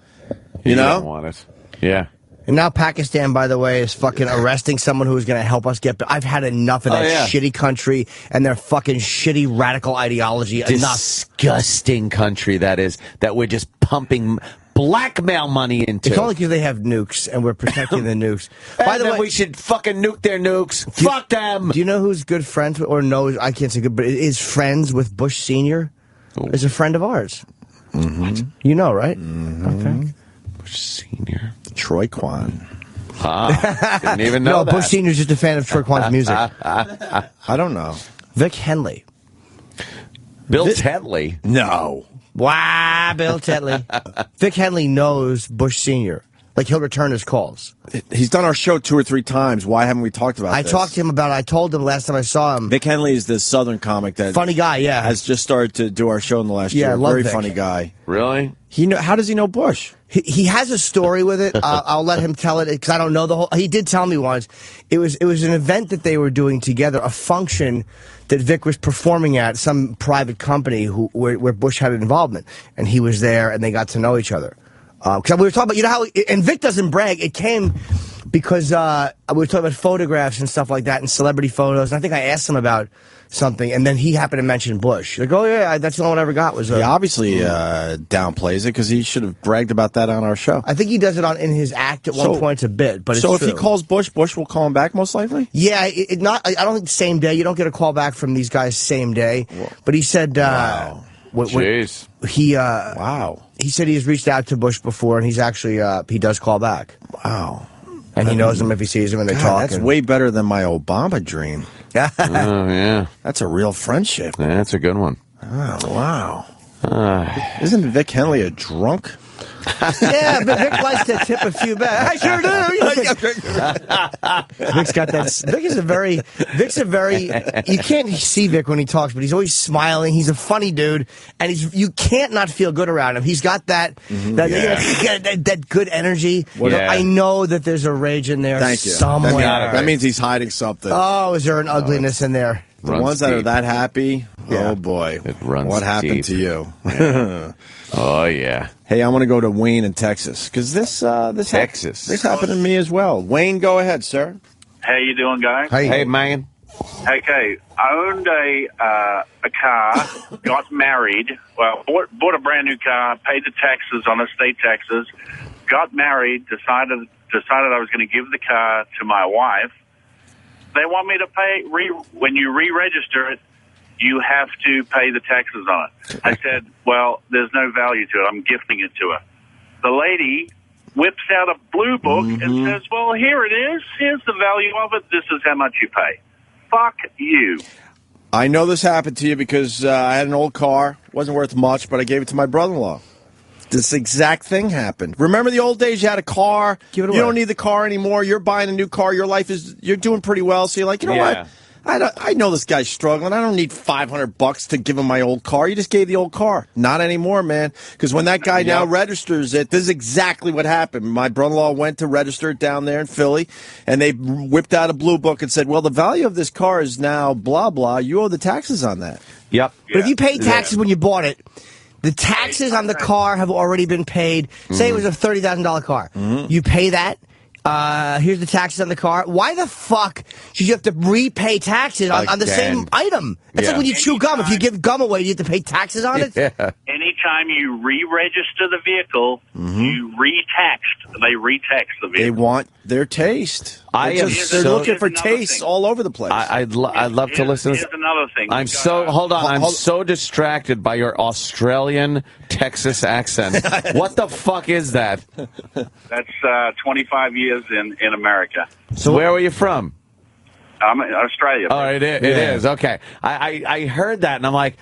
You You don't know? want it. Yeah. And now Pakistan, by the way, is fucking arresting someone who's going to help us get. I've had enough of that yeah. shitty country and their fucking shitty radical ideology. Enough. Disgusting country that is, that we're just pumping blackmail money into. It's only because they have nukes and we're protecting the nukes. By the way, we should fucking nuke their nukes. Fuck them. do you know who's good friends with, or knows? I can't say good, but is friends with Bush Senior? Is a friend of ours. Mm-hmm. You know, right? Mm-hmm. Okay. Bush Senior. Troy Kwan. Didn't even know No, that. Bush Senior's just a fan of Troy Kwan's music. I don't know. Vic Henley. Bill Tetley. No. Wow, Bill Tetley. Vic Henley knows Bush Senior. Like, he'll return his calls. He's done our show 2 or 3 times. Why haven't we talked about I this? talked to him about it. I told him last time I saw him. Vic Henley is this Southern comic that Funny guy, yeah. has just started to do our show in the last Yeah, year. I love Very Vic. funny guy. Really? How does he know Bush? He has a story with it. I'll let him tell it because I don't know the whole. He did tell me once. It was an event that they were doing together, a function that Vic was performing at, some private company where Bush had an involvement, and he was there, and they got to know each other. Because we were talking about, you know how, and Vic doesn't brag. It came because we were talking about photographs and stuff like that, and celebrity photos. And I think I asked him about something, and then he happened to mention Bush. Like, oh yeah, that's the only one I ever got was. He obviously downplays it because he should have bragged about that on our show. I think he does it in his act at one point a bit, but it's so if true. he calls Bush, Bush will call him back most likely. Yeah, I don't think same day. You don't get a call back from these guys same day. But he said, Wow. Jeez. Wow. He said he has reached out to Bush before, and he's actually he does call back, Wow. and he knows him if he sees him, and they God, talk. that's and- way better than my Obama dream. Oh, yeah. That's a real friendship. That's a good one. Oh, wow. Isn't Vic Henley a drunk? Yeah, but Vic likes to tip a few back. I sure do. Vic's got that. Vic's a very. You can't see Vic when he talks, but he's always smiling. He's a funny dude, and you can't not feel good around him. He's got that that good energy. Yeah. I know that there's a rage in there Thank you. somewhere. That means he's hiding something. Oh, is there an ugliness in there? The ones that are that happy, Yeah. oh boy, It runs what happened deep. to you? Yeah. Oh, yeah. Hey, I want to go to Wayne in Texas because this Texas. this happened to me as well. Wayne, go ahead, sir. How you doing, guys? Hey, man. Okay, I owned a car, got married, well, bought a brand new car, paid the taxes on estate taxes, got married, decided I was going to give the car to my wife. They want me to pay, when you re-register it, you have to pay the taxes on it. I said, well, there's no value to it. I'm gifting it to her. The lady whips out a blue book and says, well, here it is. Here's the value of it. This is how much you pay. Fuck you. I know this happened to you because I had an old car. Wasn't worth much, but I gave it to my brother-in-law. This exact thing happened. Remember the old days? You had a car. Give it away. You don't need the car anymore. You're buying a new car. Your life you're doing pretty well. So you're like, you know what? I know this guy's struggling. I don't need $500 to give him my old car. You just gave the old car. Not anymore, man. Because when that guy now registers it, this is exactly what happened. My brother-in-law went to register it down there in Philly, and they whipped out a blue book and said, well, the value of this car is now blah, blah. You owe the taxes on that. Yep. But if you paid taxes when you bought it, the taxes on the car have already been paid. Say it was a $30,000 car. You pay that. Here's the taxes on the car. Why the fuck should you have to repay taxes on the same item? It's like when you chew gum. If you give gum away, you have to pay taxes on it? Yeah. Anytime you re-register the vehicle, you re-taxed. They re-tax the vehicle. They want their taste. They're looking for tastes all over the place. I'd love to listen. Here's another thing. I'm so distracted by your Australian Texas accent. What the fuck is that? That's 25 years in America. So where were you from? I'm in Australia. Oh, it is. Okay. I heard that, and I'm like,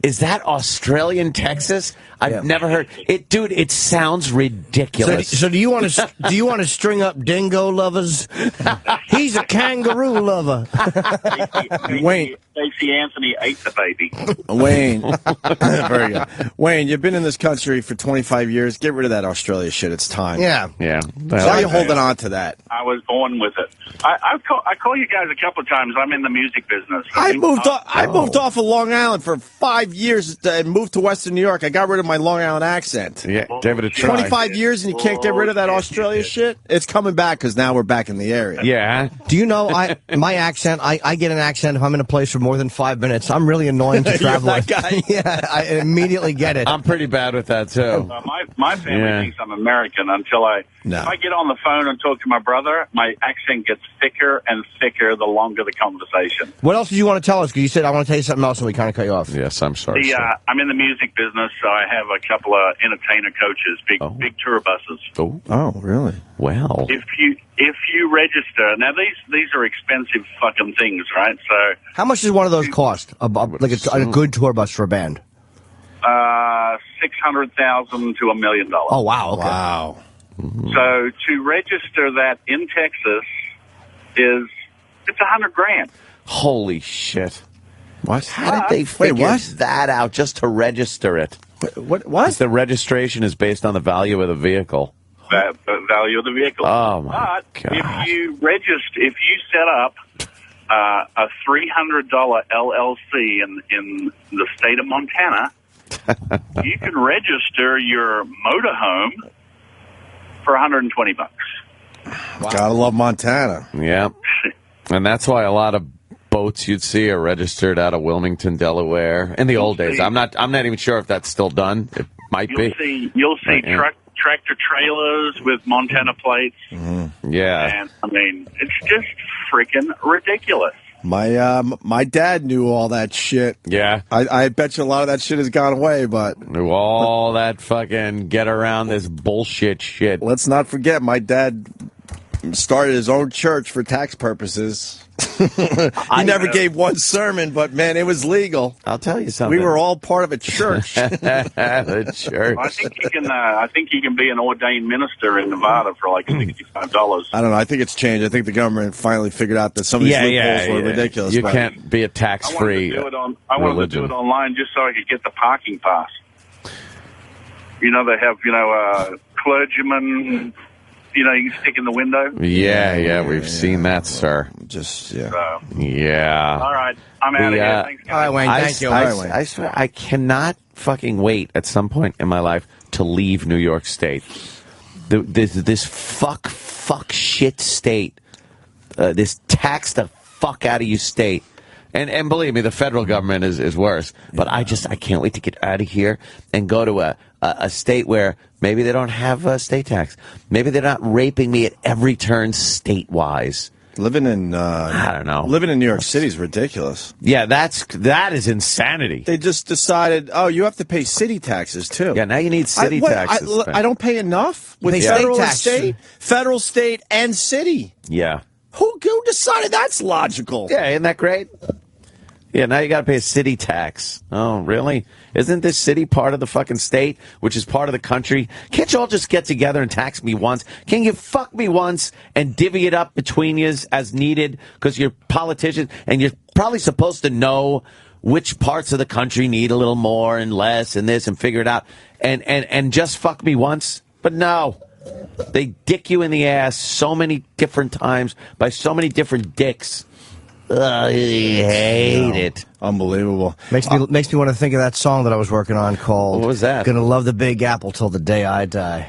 is that Australian Texas? I've never heard it, dude. It sounds ridiculous. So do you want to string up dingo lovers? He's a kangaroo lover. Wayne. Stacey Anthony ate the baby. Wayne. Very good. Wayne, you've been in this country for 25 years. Get rid of that Australia shit. It's time. Yeah. Why are you holding on to that? I was born with it. I call you guys a couple of times. I'm in the music business. I moved off of Long Island for 5 years and moved to Western New York. I got rid of my Long Island accent. Yeah, give it a try. 25 years and you can't get rid of that Australia shit? It's coming back because now we're back in the area. Yeah. Do you know my accent? I get an accent if I'm in a place for more than 5 minutes. I'm really annoying to travel You're that with. guy? Yeah, I immediately get it. I'm pretty bad with that too. My family thinks I'm American until if I get on the phone and talk to my brother, my accent gets thicker and thicker the longer the conversation. What else did you want to tell us? Because you said I want to tell you something else, and we kind of cut you off. Yes, I'm sorry. I'm in the music business, so I have a couple of entertainer coaches, big tour buses. Oh, really? Well, If you register, now these are expensive fucking things, right? So how much does one of those cost? Like a good tour bus for a band? $600,000 to $1 million. Oh wow! Okay. Wow. So to register that in Texas it's $100,000. holy shit! What? How did they figure that out just to register it? What? The registration is based on the value of the vehicle. The value of the vehicle. Oh my but God! if you set up a $300 LLC in the state of Montana, you can register your motorhome for $120. Gotta love Montana. Yeah, and that's why a lot of boats you'd see are registered out of Wilmington, Delaware. In the old days, I'm not even sure if that's still done. It might be. You'll see tractor trailers with Montana plates. Yeah, And I mean, it's just freaking ridiculous. My dad knew all that shit. Yeah. I bet you a lot of that shit has gone away, but all that fucking get around this bullshit shit. Let's not forget, my dad started his own church for tax purposes. He never gave one sermon, but man, it was legal. I'll tell you something. We were all part of a church. The church. I think you can be an ordained minister in Nevada for like $65. I don't know. I think it's changed. I think the government finally figured out that some of these loopholes were ridiculous. You can't be a tax-free religion. I wanted to do it online just so I could get the parking pass. You know, they have, clergymen, you can stick in the window. Yeah, we've seen that, sir. Just, So, Yeah. all right, I'm out of here. Thanks, guys. All right, Wayne, thank you. I swear, I cannot fucking wait at some point in my life to leave New York State. This fuck shit state. This tax the fuck out of you state. And believe me, the federal government is worse. But I can't wait to get out of here and go to a state where maybe they don't have a state tax. Maybe they're not raping me at every turn state-wise. Living in I don't know. Living in New York City is ridiculous. Yeah, that is insanity. They just decided, you have to pay city taxes too. Yeah, now you need city taxes. I don't pay enough with federal state, and city. Yeah. Who decided that's logical? Yeah, isn't that great? Yeah, now you got to pay a city tax. Oh, really? Isn't this city part of the fucking state, which is part of the country? Can't you all just get together and tax me once? Can you fuck me once and divvy it up between you as needed? Because you're politicians, and you're probably supposed to know which parts of the country need a little more and less and this and figure it out. And just fuck me once? But no. They dick you in the ass so many different times by so many different dicks. I hate it. Unbelievable. Makes me want to think of that song that I was working on called What was that? Gonna Love the Big Apple Till the Day I Die.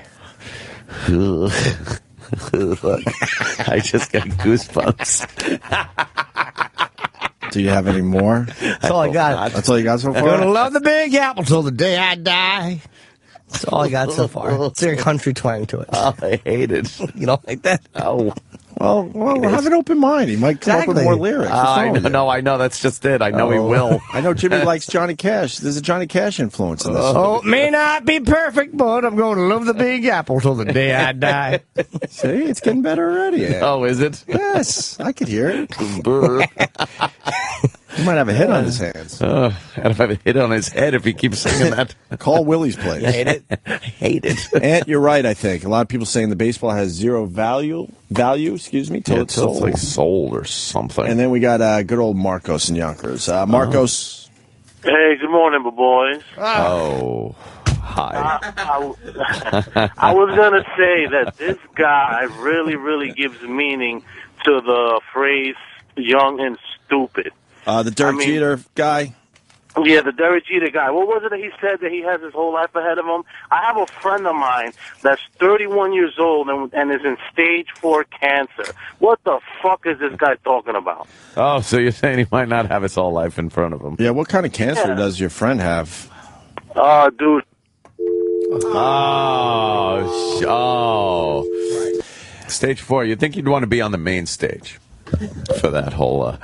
I just got goosebumps. Do you have any more? That's all I got. That's all you got so far? Gonna love the Big Apple till the day I die. That's all I got so far. It's a country twang to it. Oh, I hate it. You don't like that? Oh. Well, have an open mind. He might come up with more lyrics. I know. That's just it. I know he will. I know Jimmy likes Johnny Cash. There's a Johnny Cash influence in this. Oh, it may not be perfect, but I'm going to love the Big Apple till the day I die. See, it's getting better already. Oh, is it? Yes, I could hear it. He might have a hit on his hands. I'd have a hit on his head if he keeps singing that. Call Willie's place. You hate it? I hate it. Ant, you're right, I think. A lot of people saying the baseball has zero value, till it's sold. Like sold or something. And then we got good old Marcos and Yonkers. Marcos. Hey, good morning, my boys. Oh, hi. I was going to say that this guy really, really gives meaning to the phrase young and stupid. The Derek Jeter guy? Yeah, the Derek Jeter guy. What was it that he said that he has his whole life ahead of him? I have a friend of mine that's 31 years old and is in stage 4 cancer. What the fuck is this guy talking about? Oh, so you're saying he might not have his whole life in front of him? Yeah, what kind of cancer does your friend have? Dude. Oh. Stage 4. You'd think you'd want to be on the main stage for that whole...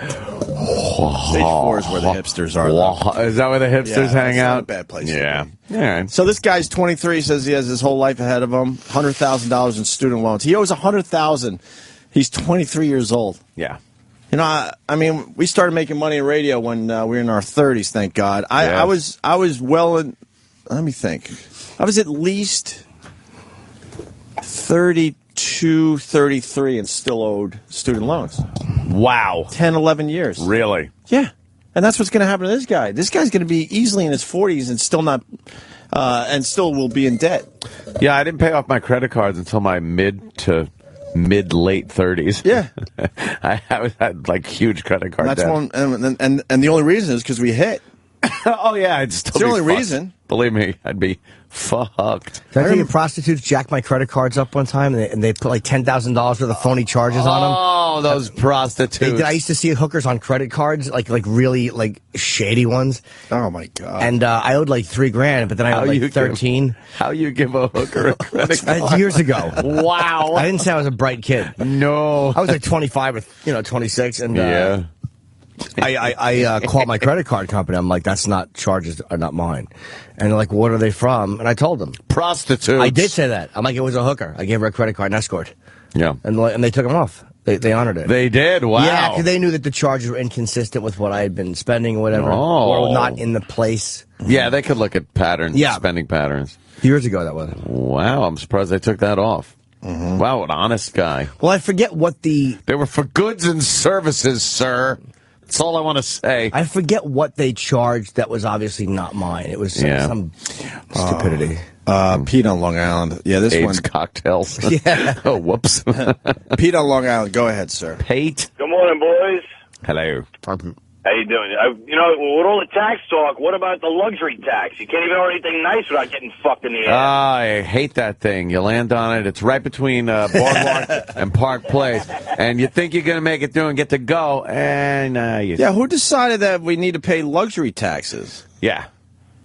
Stage 4 is where the hipsters are, though. Is that where the hipsters hang out? Not a bad place. Yeah. Yeah. So this guy's 23, says he has his whole life ahead of him, $100,000 in student loans. He owes $100,000. He's 23 years old. Yeah. You know, I mean, we started making money in radio when we were in our 30s, thank God. I was well in, let me think. I was at least 32, 33 and still owed student loans. Wow. 10, 11 years. Really? Yeah. And that's what's going to happen to this guy. This guy's going to be easily in his 40s and still not, and still will be in debt. Yeah, I didn't pay off my credit cards until my mid to late 30s. Yeah. I had like huge credit card That's debt. one, and the only reason is because we hit. Oh, yeah, I'd still It's the be only fucked. reason. Believe me, I'd be fucked. Did I tell you prostitutes jacked my credit cards up one time and they put like $10,000 worth of phony charges on them? Oh, those prostitutes. I used to see hookers on credit cards, like really like shady ones. Oh my God. And I owed like $3,000, but then I owed like 13. How you give a hooker a credit card? Years ago. Wow. I didn't say I was a bright kid. No. I was like 25 or 26, and Yeah. I called my credit card company. I'm like, that's not charges, are not mine. And they're like, what are they from? And I told them. Prostitutes. I did say that. I'm like, it was a hooker. I gave her a credit card and escort. Yeah. And they took them off. They honored it. They did? Wow. Yeah, because they knew that the charges were inconsistent with what I had been spending or whatever. Oh. Or not in the place. Yeah, they could look at patterns, Yeah. spending patterns. Years ago, that was. Wow, I'm surprised they took that off. Mm-hmm. Wow, what an honest guy. Well, I forget what the... They were for goods and services, sir. That's all I want to say. I forget what they charged that was obviously not mine. It was some stupidity. Pete on Long Island. Yeah, this AIDS one. cocktails. Yeah. Oh, whoops. Pete on Long Island. Go ahead, sir. Pete. Good morning, boys. Hello. How you doing? With all the tax talk, what about the luxury tax? You can't even order anything nice without getting fucked in the ass. I hate that thing. You land on it. It's right between Boardwalk and Park Place. And you think you're going to make it through and get to go. And Yeah, who decided that we need to pay luxury taxes? Yeah.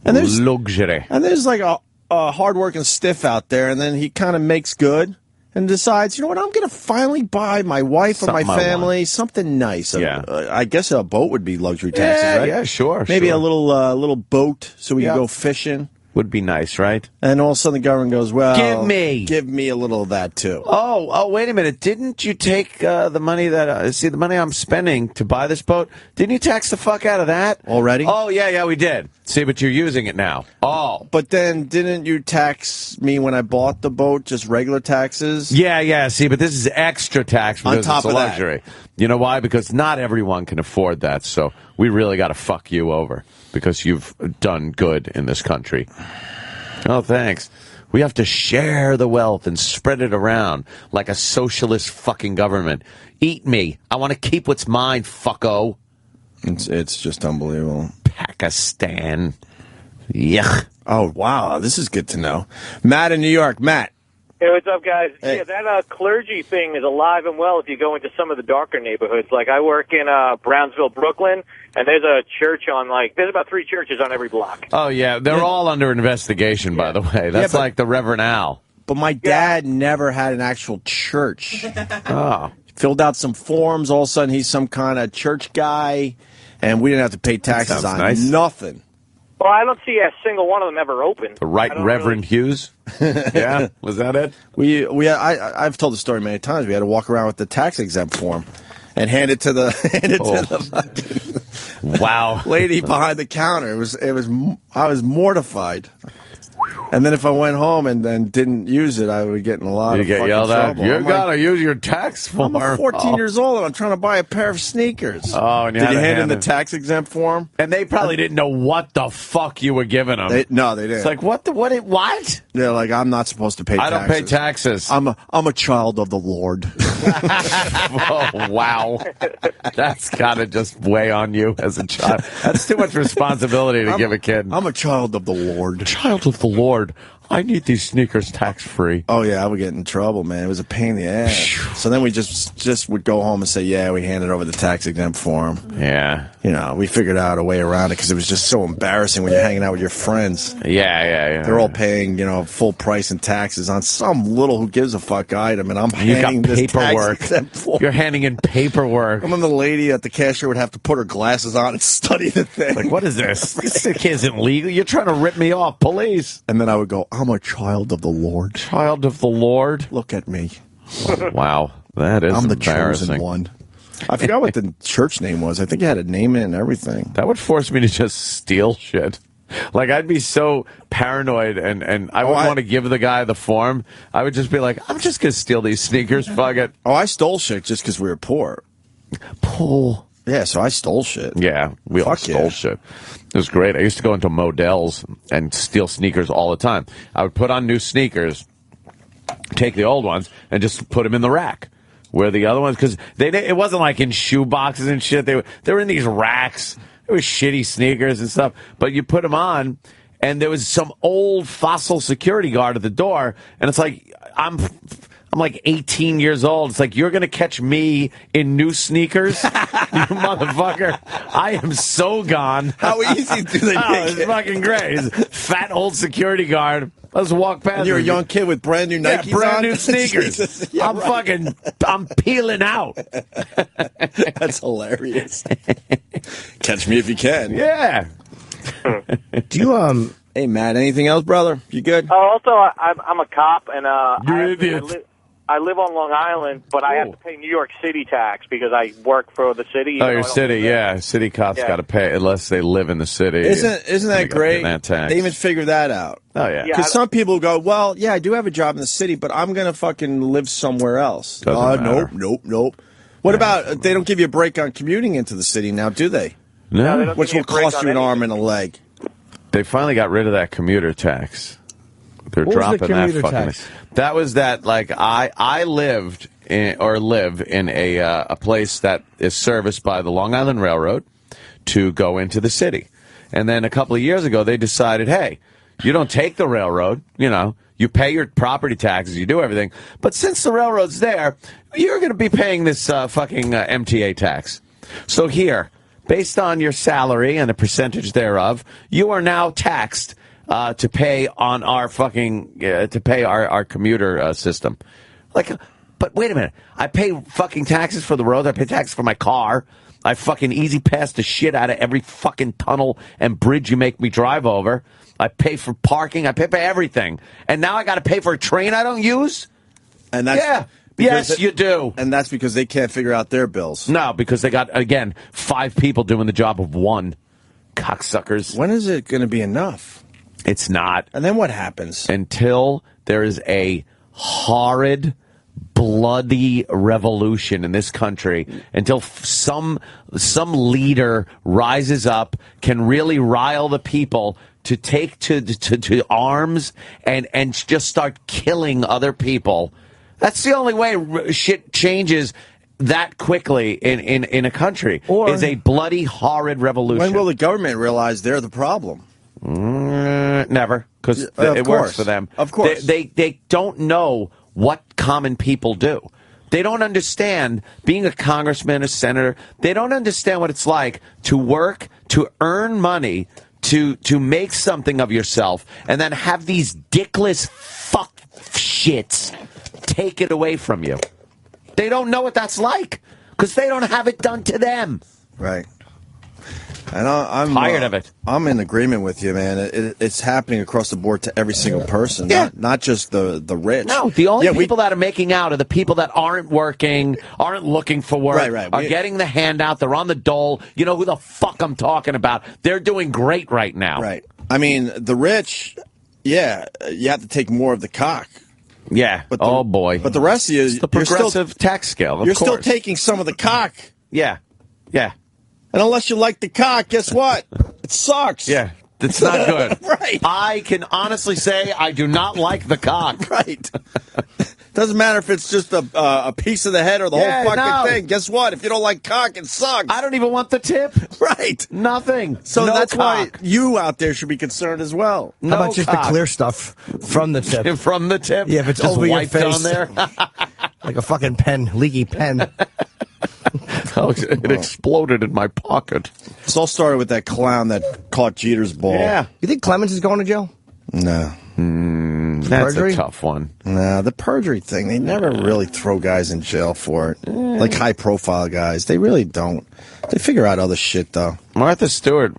And there's luxury. And there's like a hardworking stiff out there, and then he kind of makes good and decides, you know what, I'm going to finally buy my wife or my family something nice. Yeah. I guess a boat would be luxury taxes, right? Yeah, sure. Maybe sure. a little boat so we can go fishing. Would be nice, right? And all of a sudden the government goes, well, Give me a little of that too. Oh, wait a minute. Didn't you take the money that, the money I'm spending to buy this boat, didn't you tax the fuck out of that? Already? Oh, yeah, we did. See, but you're using it now. Oh. But then didn't you tax me when I bought the boat, just regular taxes? Yeah, see, but this is extra tax because On top it's a of that. luxury. You know why? Because not everyone can afford that, so we really got to fuck you over because you've done good in this country. Oh, thanks. We have to share the wealth and spread it around like a socialist fucking government. Eat me. I want to keep what's mine, fucko. It's just unbelievable. Pakistan. Yuck. Oh, wow. This is good to know. Matt in New York. Matt. Hey, what's up, guys? Hey. Yeah, that clergy thing is alive and well if you go into some of the darker neighborhoods. Like, I work in Brownsville, Brooklyn, and there's a church on, there's about 3 churches on every block. Oh, yeah. They're all under investigation, by the way. That's but- like the Reverend Al. But my dad never had an actual church. Oh. Filled out some forms. All of a sudden, he's some kind of church guy, and we didn't have to pay taxes on nothing. Well, I don't see a single one of them ever open. The Right Reverend Hughes? Yeah? Was that it? I've told the story many times. We had to walk around with the tax exempt form and hand it to the fucking wow lady behind the counter. I was mortified. And then if I went home and then didn't use it, I would get in a lot of fucking yelled at. trouble. You gotta use your tax form. I'm 14 years old and I'm trying to buy a pair of sneakers. Oh, and did you hand in the tax exempt form? And they probably didn't know what the fuck you were giving them. No, they didn't. It's like what? They're like, I'm not supposed to pay taxes. I don't pay taxes. I'm a child of the Lord. Oh, wow. That's gotta just weigh on you as a child. That's too much responsibility to give a kid. I'm a child of the Lord. Child of the Lord. I need these sneakers tax-free. Oh, yeah, I would get in trouble, man. It was a pain in the ass. So then we just would go home and say, yeah, we handed over the tax-exempt form. Yeah. You know, we figured out a way around it because it was just so embarrassing when you're hanging out with your friends. Yeah. They're all paying, full price in taxes on some little who gives a fuck item, and I'm handing this tax-exempt form. You're handing in paperwork. And then the lady at the cashier would have to put her glasses on and study the thing. Like, what is this? This isn't legal. You're trying to rip me off. Police. And then I would go, I'm a child of the Lord. Child of the Lord? Look at me. Wow. That is I'm the embarrassing. chosen one. I forgot what the church name was. I think you had to name it and everything. That would force me to just steal shit. Like, I'd be so paranoid, and I wouldn't want to give the guy the form. I would just be like, I'm just going to steal these sneakers. Fuck it. Oh, I stole shit just because we were poor. Poor. Yeah, so I stole shit. Yeah, we all stole shit. It was great. I used to go into Modell's and steal sneakers all the time. I would put on new sneakers, take the old ones, and just put them in the rack. Where the other ones, because it wasn't like in shoe boxes and shit. They were in these racks. It was shitty sneakers and stuff. But you put them on, and there was some old fossil security guard at the door, and it's like, I'm like 18 years old. It's like, you're going to catch me in new sneakers? You motherfucker. I am so gone. How easy do they make It's it? fucking great. He's a fat old security guard. Let's walk past. And you're a young kid with brand new Nikes brand on? new sneakers. Jesus. Yeah, I'm peeling out. That's hilarious. Catch me if you can. Yeah. Do you, hey, Matt, anything else, brother? You good? Also, I'm a cop, and I live on Long Island, but I have to pay New York City tax because I work for the city. Oh, your city, yeah. City cops got to pay unless they live in the city. Isn't that great? That tax. They even figured that out. Oh, yeah. Because some people go, well, yeah, I do have a job in the city, but I'm going to fucking live somewhere else. Doesn't matter. Nope. What about, they don't give you a break on commuting into the city now, do they? No. they don't Which give you will a break cost on you an anything. arm and a leg. They finally got rid of that commuter tax. They're What was the dropping that commuter fucking. tax? That was that. Like I lived live in a place that is serviced by the Long Island Railroad to go into the city, and then a couple of years ago they decided, hey, you don't take the railroad, you pay your property taxes, you do everything, but since the railroad's there, you're going to be paying this fucking MTA tax. So here, based on your salary and a percentage thereof, you are now taxed to pay on our fucking to pay our commuter system. Like, but wait a minute, I pay fucking taxes for the road. I pay taxes for my car. I fucking easy pass the shit out of every fucking tunnel and bridge you make me drive over. I pay for parking. I pay for everything, and now I got to pay for a train I don't use. And that's yes, you do. And that's because they can't figure out their bills. No, because they got, again, 5 people doing the job of 1. Cocksuckers. When is it going to be enough? It's not. And then what happens? Until there is a horrid, bloody revolution in this country, until some leader rises up, can really rile the people to take to arms and just start killing other people. That's the only way shit changes that quickly in a country, is a bloody, horrid revolution. When will the government realize they're the problem? Never, because it works for them. Of course. They don't know what common people do. They don't understand, being a congressman, a senator, they don't understand what it's like to work, to earn money, to make something of yourself, and then have these dickless fuck shits take it away from you. They don't know what that's like because they don't have it done to them. Right. And I'm tired of it. I'm in agreement with you, man. It's happening across the board to every single person, not just the rich. No, the only people that are making out are the people that aren't working, aren't looking for work, are getting the handout, they're on the dole. You know who the fuck I'm talking about. They're doing great right now. Right. I mean, the rich, you have to take more of the cock. Yeah. But oh, boy. But the rest of you, it's the progressive tax scale, you're still taking some of the cock. Yeah. Yeah. And unless you like the cock, guess what? It sucks. Yeah. It's not good. Right. I can honestly say I do not like the cock. Right. Doesn't matter if it's just a piece of the head or the whole fucking thing. Guess what? If you don't like cock, it sucks. I don't even want the tip. Right. Nothing. So that's cock. why you out there should be concerned as well. How about just the clear stuff from the tip? From the tip? Yeah, if it's just over your wiped face. on there. Like a fucking pen, leaky pen. Oh, it exploded in my pocket. This all started with that clown that caught Jeter's ball. Yeah. You think Clemens is going to jail? No. That's Perjury? a tough one. No, the perjury thing, they never really throw guys in jail for it. Like high-profile guys. They really don't. They figure out other shit, though. Martha Stewart,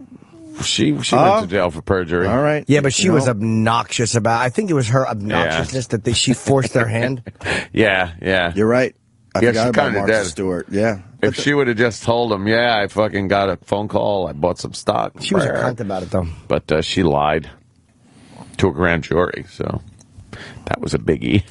she went to jail for perjury. All right. Yeah, but she was obnoxious about I think it was her obnoxiousness that she forced their hand. Yeah. You're right. I Yeah, forgot she about kinda Martha did. Stewart. Yeah. If she would have just told him, I fucking got a phone call, I bought some stock. She was a cunt about it, though. But she lied to a grand jury, so that was a biggie.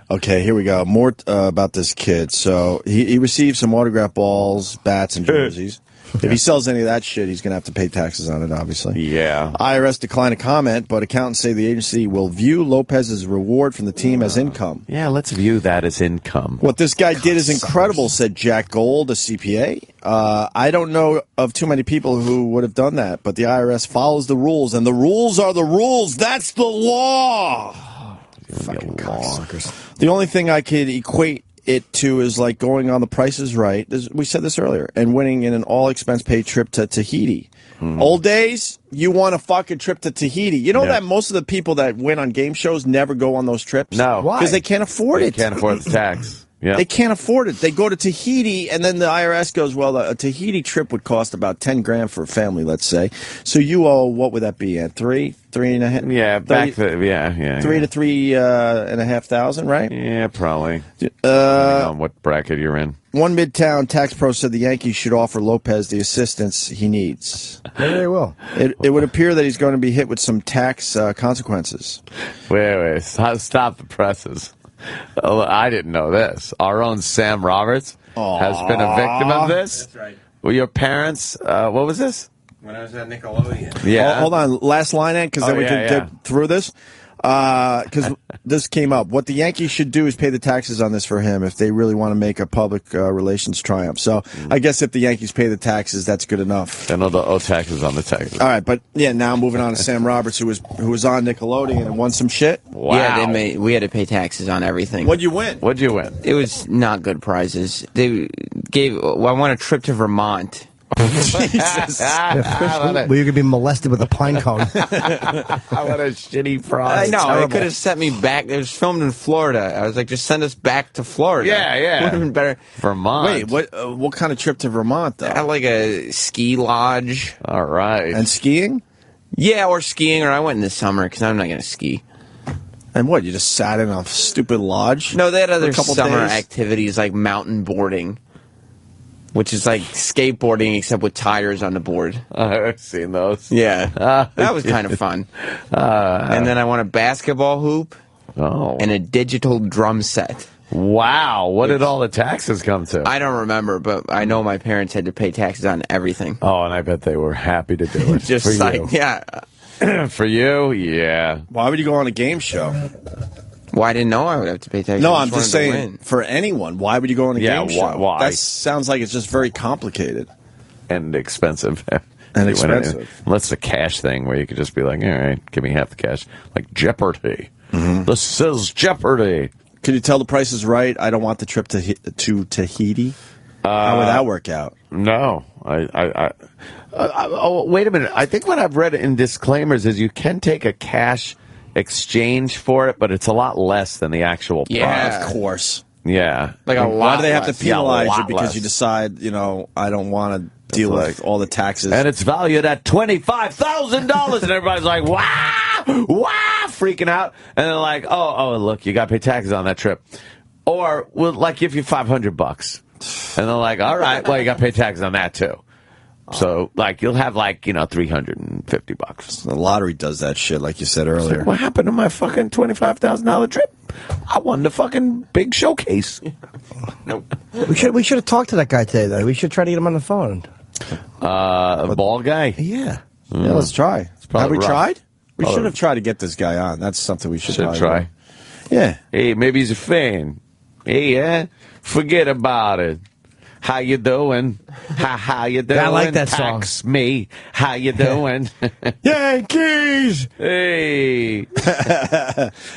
Okay, here we go. More about this kid. So he received some autograph balls, bats, and jerseys. If he sells any of that shit, he's going to have to pay taxes on it, obviously. Yeah. IRS declined to comment, but accountants say the agency will view Lopez's reward from the team as income. Yeah, let's view that as income. What this guy did is incredible, said Jack Gold, a CPA. I don't know of too many people who would have done that, but the IRS follows the rules, and the rules are the rules. That's the law. Fucking cocksuckers. The only thing I could equate it to is like going on The Price is Right. We said this earlier, and winning in an all-expense-paid trip to Tahiti. Old days, you want a fucking trip to Tahiti. You know that most of the people that win on game shows never go on those trips? No. Why? Because they can't afford it. They can't afford the tax. Yeah. They can't afford it. They go to Tahiti, and then the IRS goes, well, a Tahiti trip would cost about $10,000 for a family, let's say. So you owe, what would that be, at three and a half? Yeah, 30, to $3,000 to $3,500, right? Yeah, probably. Depending on what bracket you're in. One Midtown tax pro said the Yankees should offer Lopez the assistance he needs. Maybe they will. It would appear that he's going to be hit with some tax consequences. Wait. Stop the presses. I didn't know this. Our own Sam Roberts has been a victim of this. That's right. Were your parents, what was this? When I was at Nickelodeon. Yeah. Hold on, last line, Ed, because then we can yeah. get through this. Because this came up. What the Yankees should do is pay the taxes on this for him if they really want to make a public relations triumph. So I guess if the Yankees pay the taxes, that's good enough. And the taxes on the taxes. All right, but yeah, now moving on to Sam Roberts, who was on Nickelodeon and won some shit. Wow. Yeah, we had to pay taxes on everything. What'd you win? It was not good prizes. They gave. Well, I won a trip to Vermont. Jesus. Well, you could be molested with a pine cone. What a shitty prize. I know. Terrible. It could have sent me back. It was filmed in Florida. I was like, just send us back to Florida. Yeah. Would have been better. Vermont. Wait, what kind of trip to Vermont, though? I had like a ski lodge. All right. And skiing? Yeah, or skiing, or I went in the summer because I'm not going to ski. And what, you just sat in a stupid lodge? No, they had other for a couple summer days? activities like mountain boarding, which is like skateboarding except with tires on the board. I've seen those. Yeah, that was kind of fun. And then I won a basketball hoop and a digital drum set. Wow, what did all the taxes come to? I don't remember, but I know my parents had to pay taxes on everything. Oh, and I bet they were happy to do it. Just for like, you. yeah. For you, yeah. Why would you go on a game show? Well, I didn't know I would have to pay taxes. No, I I'm just wanted to saying, win. for anyone, why would you go on a game show? Why? That sounds like it's just very complicated. And expensive. And expensive. Unless it's a cash thing where you could just be like, all right, give me half the cash. Like Jeopardy. This is Jeopardy. Could you tell the price is right? I don't want the trip to Tahiti. How would that work out? No. Oh, wait a minute. I think what I've read in disclaimers is you can take a cash exchange for it, but it's a lot less than the actual price. Yeah. Of course. Yeah. Like a lot Why do they have less. to penalize Yeah, a you lot because less. you decide, I don't want to deal with all the taxes? And it's valued at $25,000, and everybody's like, wow, freaking out. And they're like, oh, look, you got to pay taxes on that trip. Or we'll like give you $500. And they're like, all right, well, you got to pay taxes on that too. So, like, you'll have, like, $350. The lottery does that shit, like you said earlier. What happened to my fucking $25,000 trip? I won the fucking big showcase. Nope. We should have talked to that guy today, though. We should try to get him on the phone. The ball guy? Yeah. Yeah, let's try. probably Have we rough. tried? We Probably. should have tried to get this guy on. That's something we should Should probably try. do. Yeah. Hey, maybe he's a fan. Hey, forget about it. How you doing? How you doing? I like that song. Tax me. How you doing? Yankees! Hey.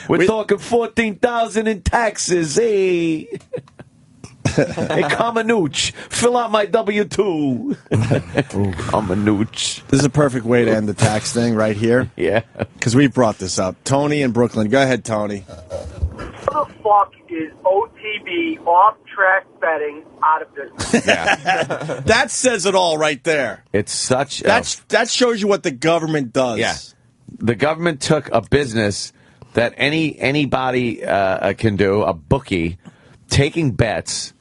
We're talking $14,000 in taxes. Hey. Hey, Kamenuch, fill out my W-2. Kamenuch. This is a perfect way to end the tax thing right here. Yeah. Because we brought this up. Tony in Brooklyn. Go ahead, Tony. How the fuck is OTB off-track betting out of business? That says it all right there. It's such That shows you what the government does. Yeah. The government took a business that anybody can do, a bookie, taking bets,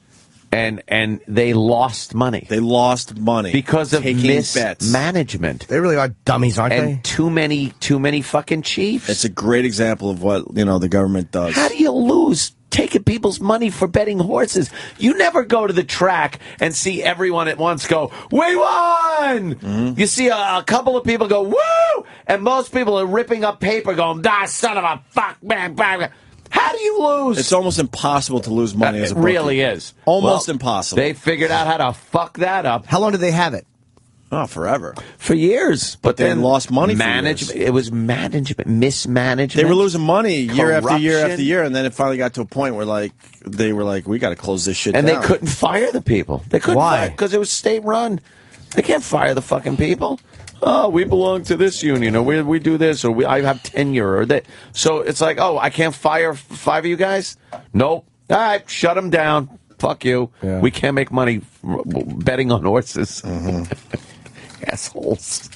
and they lost money. They lost money because of taking bets. mismanagement. They really are dummies, aren't And they? too many fucking chiefs. It's a great example of what the government does. How do you lose taking people's money for betting horses? You never go to the track and see everyone at once go, we won! Mm-hmm. You see a couple of people go, woo! And most people are ripping up paper going, son of a fuck, bang, bang. How do you lose? It's almost impossible to lose money as a It bookie. really is. Almost Well, impossible. They figured out how to fuck that up. How long did they have it? Oh, forever. For years. But they then lost money for management. years. It was management, mismanagement. They were losing money year after year corruption. after year, and then it finally got to a point where they were like, we got to close this shit And down. they couldn't fire the people. They couldn't Why? Because it was state run. They can't fire the fucking people. Oh, we belong to this union, or we do this, or I have tenure, or that. So it's like, oh, I can't fire 5 of you guys? Nope. All right, shut them down. Fuck you. Yeah. We can't make money betting on horses. Assholes.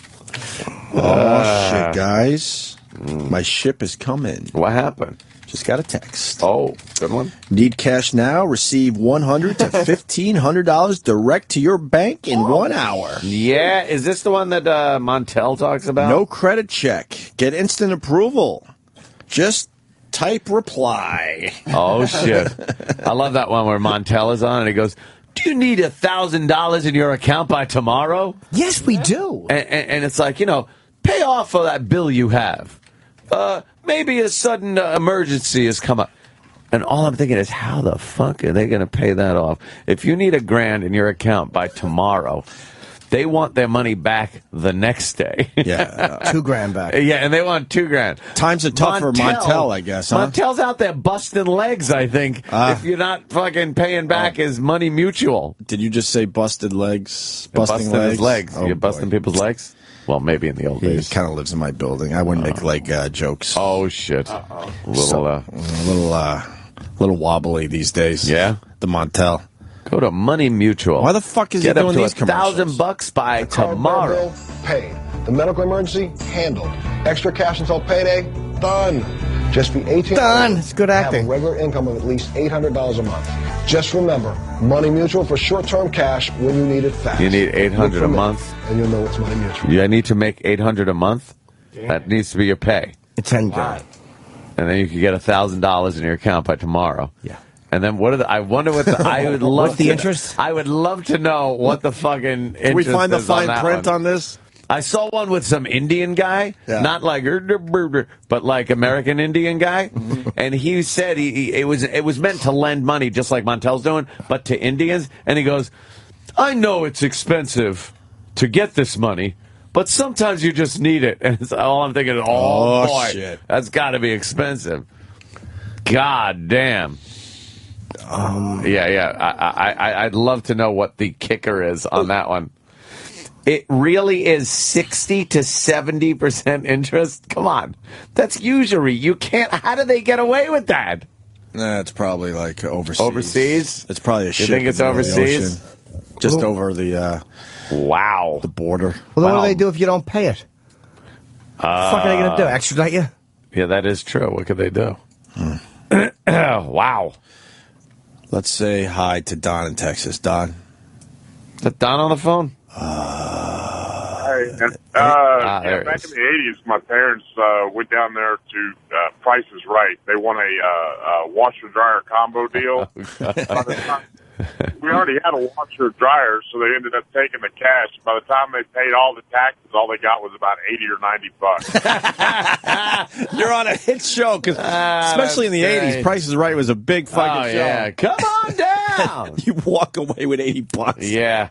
Oh, shit, guys. My ship is coming. What happened? Just got a text. Oh, good one. Need cash now? Receive $100 to $1,500 direct to your bank in 1 hour. Yeah, is this the one that Montel talks about? No credit check. Get instant approval. Just type reply. Oh, shit. I love that one where Montel is on and he goes, do you need $1,000 in your account by tomorrow? Yes, we do. And it's like, pay off for that bill you have. maybe a sudden emergency has come up. And all I'm thinking is, how the fuck are they going to pay that off? If you need $1,000 in your account by tomorrow, they want their money back the next day. Yeah, $2,000 back. Yeah, and they want $2,000. Times are tough for Montel, I guess. Huh? Montel's out there busting legs, I think. If you're not fucking paying back his Money Mutual. Did you just say busted legs? Busting his legs. Oh, You're busting people's legs? Well, maybe in the old days. He kind of lives in my building. I wouldn't make leg jokes. Oh, shit. Little wobbly these days. Yeah? The Montel. Go to Money Mutual. Why the fuck is he doing these commercials? $1,000 by tomorrow. Bill paid. The medical emergency handled. Extra cash until payday done. Just be 18. Done. It's good acting. Have a regular income of at least $800 a month. Just remember, Money Mutual for short-term cash when you need it fast. You need $800 a month, and you'll know it's Money Mutual. Yeah, I need to make $800 a month. Damn. That needs to be your pay. It's $10,000. And then you can get $1,000 in your account by tomorrow. Yeah. And then what are the? I wonder what the. I would love What's the interest. I would love to know what the fucking interest is. Can we find the fine print one. on this? I saw one with some Indian guy, not like, but like American Indian guy, and he said it was meant to lend money just like Montel's doing, but to Indians. And he goes, "I know it's expensive to get this money, but sometimes you just need it." And it's all I'm thinking, oh boy, shit. That's got to be expensive. God damn. I'd love to know what the kicker is on that one. It really is 60 to 70% interest. Come on, that's usury. You can't. How do they get away with that? Nah, it's probably like overseas. Overseas? It's probably a ship. You think it's in the overseas? ocean. Just over the the border. Well, then what do they do if you don't pay it? What the fuck are they going to do? Extradite you? Yeah, that is true. What could they do? Wow. Let's say hi to Don in Texas. Don. Is that Don on the phone? Back in the 80s, my parents went down there to Price is Right. They won a washer-dryer combo deal. We already had a washer-dryer, so they ended up taking the cash. By the time they paid all the taxes, all they got was about $80 or $90. You're on a hit show, because especially in the 80s, Price is Right was a big fucking show. Yeah, come on down. You walk away with $80. Yeah.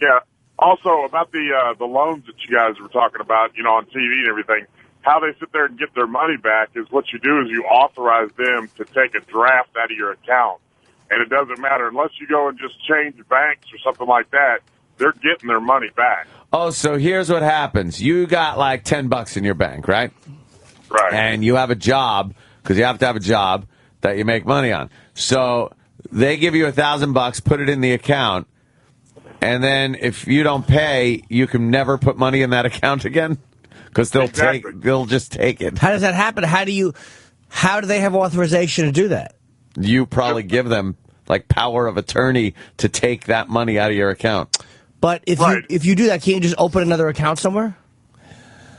Yeah. Also, about the loans that you guys were talking about, on TV and everything, how they sit there and get their money back is what you do is you authorize them to take a draft out of your account. And it doesn't matter unless you go and just change banks or something like that. They're getting their money back. Oh, so here's what happens. You got like $10 in your bank, right? Right. And you have a job, because you have to have a job that you make money on. So they give you $1,000, put it in the account, and then if you don't pay, you can never put money in that account again, because they'll just take it. How does that happen? How do they have authorization to do that? You probably give them like power of attorney to take that money out of your account. But if you do that, can't you just open another account somewhere?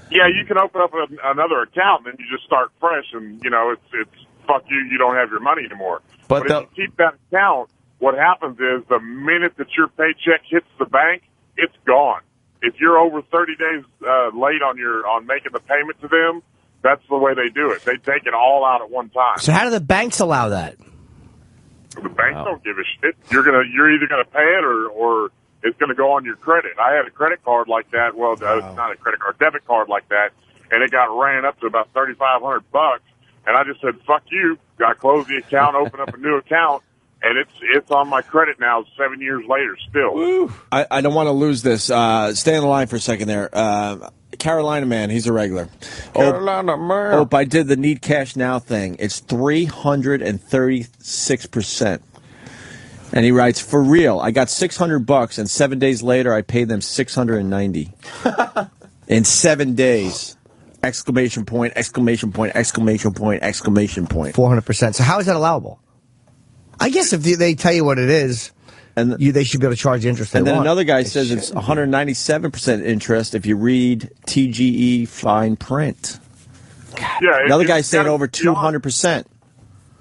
Yeah, you can open up another account, and then you just start fresh, and it's fuck you. You don't have your money anymore. But if you keep that account, what happens is the minute that your paycheck hits the bank, it's gone. If you're over 30 days late on making the payment to them, that's the way they do it. They take it all out at one time. So how do the banks allow that? The banks don't give a shit. You're either gonna pay it or it's gonna go on your credit. I had a credit card like that. Well, not a credit card, debit card like that, and it got ran up to about $3,500. And I just said, "Fuck you!" I closed the account, opened up a new account, and it's on my credit now. 7 years later, still. Woo. I don't want to lose this. Stay on the line for a second there. Carolina man, he's a regular. Carolina man. Oh, I did the need cash now thing. It's 336%. And he writes, for real, I got $600, and 7 days later I paid them $690. In 7 days. Exclamation point, exclamation point, exclamation point, exclamation point. 400%. So how is that allowable? I guess if they tell you what it is, and they should be able to charge the interest they want. And then another guy they says it's 197% interest if you read TGE fine print. Yeah, another guy saying over 200%.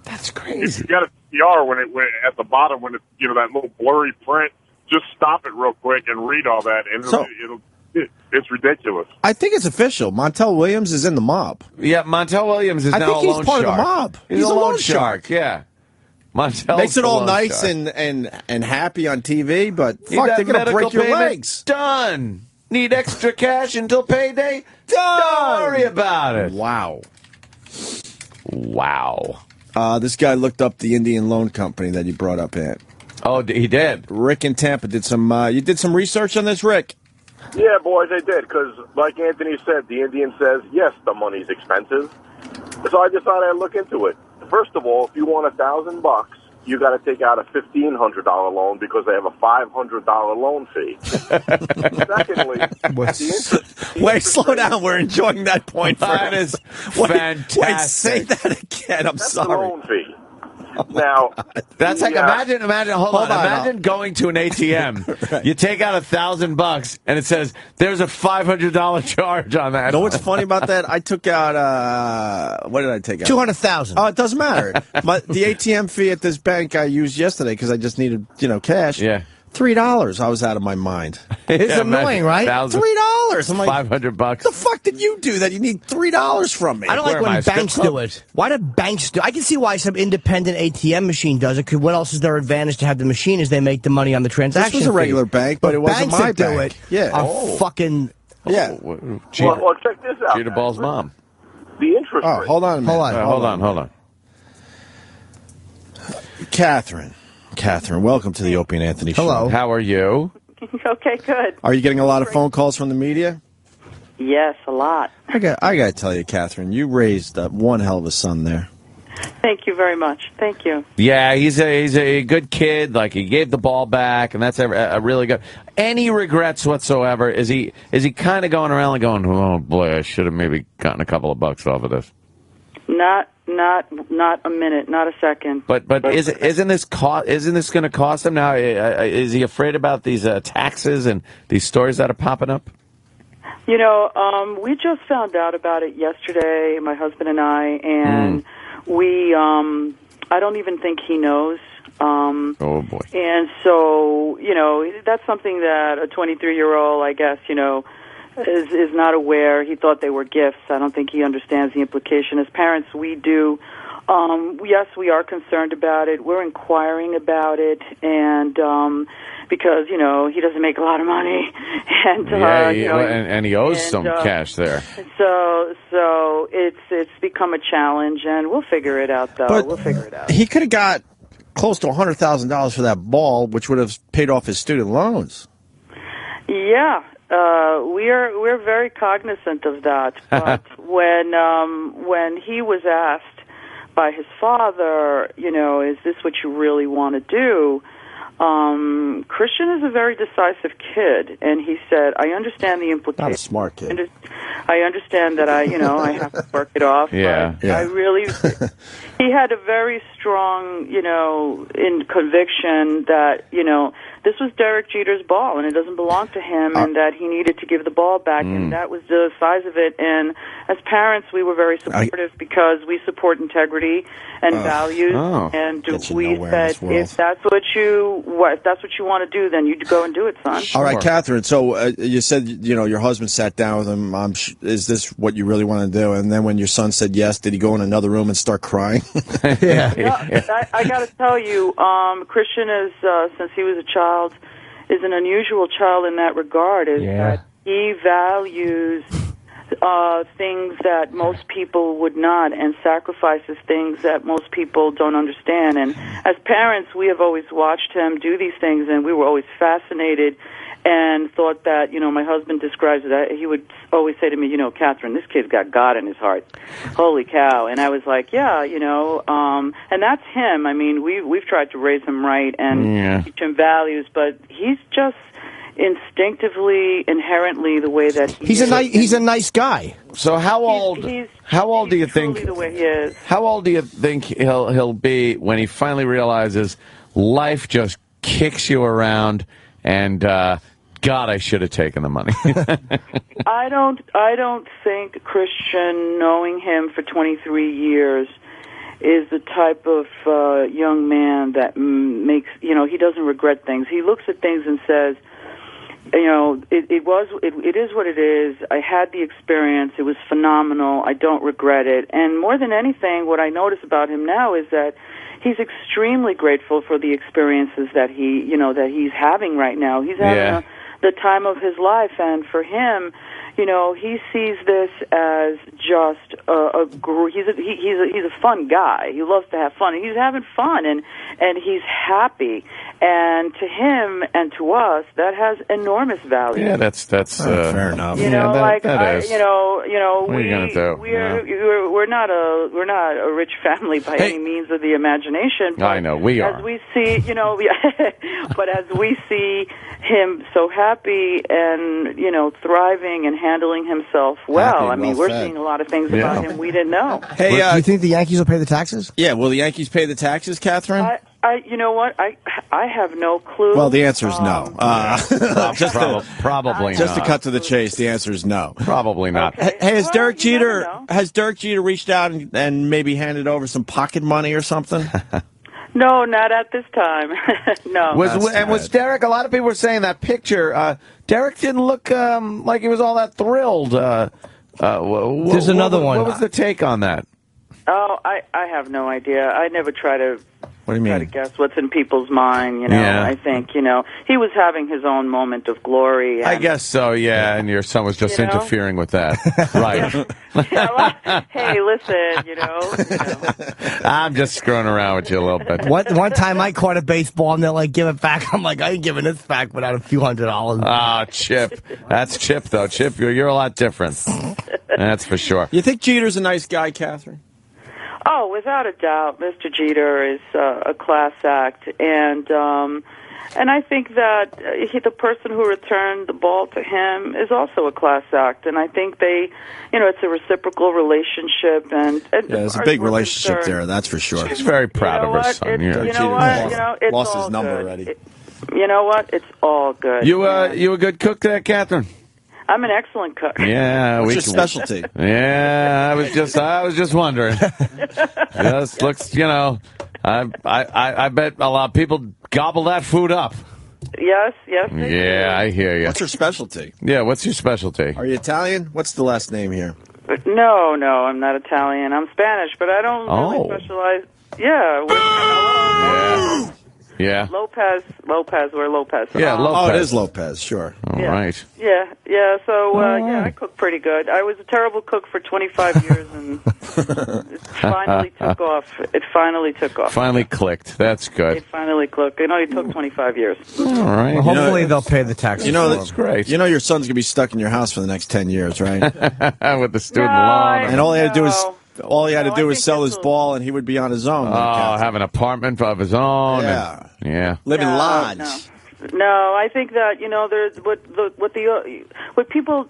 That's crazy. If you got a PR when at the bottom when it's that little blurry print, just stop it real quick and read all that, and It's ridiculous. I think it's official. Montel Williams is in the mob. Yeah, Montel Williams is I now think a he's loan part shark. of the mob. He's a loan shark. Yeah. Montel makes it all nice and happy on TV, but fuck, they're gonna break your legs. Done. Need extra cash until payday? Done. Don't worry about it. Wow. Wow. This guy looked up the Indian Loan Company that you brought up, Ant. Oh, he did. Rick in Tampa did some. You did some research on this, Rick. Yeah, boys, I did, because like Anthony said, the Indian says, yes, the money's expensive. So I decided I'd look into it. First of all, if you want $1,000, you got to take out a $1,500 loan because they have a $500 loan fee. Secondly, wait, slow down. We're enjoying that point. That is fantastic. Wait, say that again. I'm That's sorry. the loan fee. Now, that's like imagine. Hold on. Imagine going to an ATM. Right. You take out $1,000 and it says there's a $500 charge on that. You know what's funny about that? I took out what did I take out? 200,000. Oh, it doesn't matter. The ATM fee at this bank I used yesterday because I just needed cash. Yeah. $3. I was out of my mind. It's annoying, right? $3. I'm like, $500. the fuck did you do that? You need $3 from me. I don't like when banks do it. Why do banks do it? I can see why some independent ATM machine does it, because what else is their advantage to have the machine is they make the money on the transaction This was a fee. regular bank, but it wasn't banks my that do bank. it Yeah. are fucking... Yeah. well, check this out. Cheetah Ball's mom. The interest Oh, rate. hold on a minute. Hold on. Catherine, welcome to the Opie and Anthony Show. Hello. How are you? Okay, good. Are you getting a lot of phone calls from the media? Yes, a lot. I got to tell you, Catherine, you raised one hell of a son there. Thank you very much. Thank you. Yeah, he's a good kid. Like, he gave the ball back, and that's a really good. Any regrets whatsoever? Is he kind of going around and going, oh boy, I should have maybe gotten a couple of bucks off of this? Not a minute, not a second. But isn't this going to cost him now? Is he afraid about these taxes and these stories that are popping up? You know, we just found out about it yesterday, my husband and I, and we, I don't even think he knows. Oh, boy. And so, you know, that's something that a 23-year-old, I guess, you know, is not aware. He thought they were gifts. I don't think he understands the implication. As parents, we do. Yes, we are concerned about it. We're inquiring about it, and because, you know, he doesn't make a lot of money, and and he owes some cash there. So it's become a challenge, and we'll figure it out, though. But we'll figure it out. He could have got close to $100,000 for that ball, which would have paid off his student loans. Yeah. We're very cognizant of that. But when he was asked by his father, you know, is this what you really want to do? Christian is a very decisive kid, and he said, I understand the implications. Not a smart kid. I understand that I have to work it off. Yeah. But I really, he had a very strong, you know, conviction that, you know, this was Derek Jeter's ball, and it doesn't belong to him, and that he needed to give the ball back, and that was the size of it. And as parents, we were very supportive because we support integrity and values, and we said, if that's what you want to do, then you go and do it, son. All right, Catherine. So you said, you know, your husband sat down with him. Is this what you really want to do? And then when your son said yes, did he go in another room and start crying? I got to tell you, Christian is, since he was a child, is an unusual child in that regard, is that he values things that most people would not, and sacrifices things that most people don't understand. And as parents, we have always watched him do these things, and we were always fascinated and thought that, you know, my husband describes it, he would always say to me, you know, Catherine, this kid's got God in his heart. Holy cow. And I was like, yeah, you know, and that's him. I mean, we've tried to raise him right and teach him values, but he's just instinctively, inherently the way that he is. He's a nice guy. So how old do you think the way he is. How old do you think he'll be when he finally realizes life just kicks you around and God, I should have taken the money. I don't think Christian, knowing him for 23 years, is the type of young man that makes, you know, he doesn't regret things. He looks at things and says, it is what it is. I had the experience. It was phenomenal. I don't regret it. And more than anything, what I notice about him now is that he's extremely grateful for the experiences that he's having right now. He's having the time of his life, and for him, he sees this as just he's a fun guy. He loves to have fun. He's having fun, and he's happy. And to him and to us, that has enormous value. Yeah, that's fair enough. That is. What are you gonna do? We're not a rich family by any means of the imagination. But I know we are. As we see, but as we see him so happy and thriving and handling himself well, we're seeing a lot of things about him we didn't know. Hey, do you think the Yankees will pay the taxes? Yeah, will the Yankees pay the taxes, Catherine? You know what? I have no clue. Well, the answer is no. Probably not. Just to cut to the chase, the answer is no. Probably not. Okay. Hey, has Derek Jeter reached out and maybe handed over some pocket money or something? No, not at this time. No. Was Derek? A lot of people were saying that picture. Derek didn't look like he was all that thrilled. There's another one. What was the take on that? Oh, I have no idea. I never try to. What do you mean? Try to guess what's in people's mind, Yeah. I think, he was having his own moment of glory. And, I guess so, yeah, and your son was just interfering with that. Right. Hey, listen, I'm just screwing around with you a little bit. One time I caught a baseball and they're like, give it back. I'm like, I ain't giving this back without a few $100. Ah, Chip. That's Chip, though. Chip, you're a lot different. That's for sure. You think Jeter's a nice guy, Catherine? Oh, without a doubt, Mr. Jeter is a class act, and I think that the person who returned the ball to him is also a class act, and I think it's a reciprocal relationship, and there's a big relationship there, that's for sure. He's very proud of her son. It's lost all his number good. already. You know what? It's all good. You a good cook there, Catherine? I'm an excellent cook. Yeah, what's your specialty? Yeah, I was just wondering. Just looks, I bet a lot of people gobble that food up. Yes. They do. I hear you. What's your specialty? Yeah, what's your specialty? Are you Italian? What's the last name here? No, I'm not Italian. I'm Spanish, but I don't really specialize. Yeah. Yeah. Lopez, we're Lopez. Yeah, Lopez. Oh, it is Lopez, sure. All right. Yeah, so, I cook pretty good. I was a terrible cook for 25 years, and it finally took off. Finally clicked. That's good. It finally clicked. It took 25 years. All right. Well, hopefully they'll pay the taxes. That's great. You know your son's going to be stuck in your house for the next 10 years, right? With the student loan. And all he had to do is... All he had to do was sell his ball, and he would be on his own. Have an apartment of his own. Yeah. Living large. No, I think that there's what people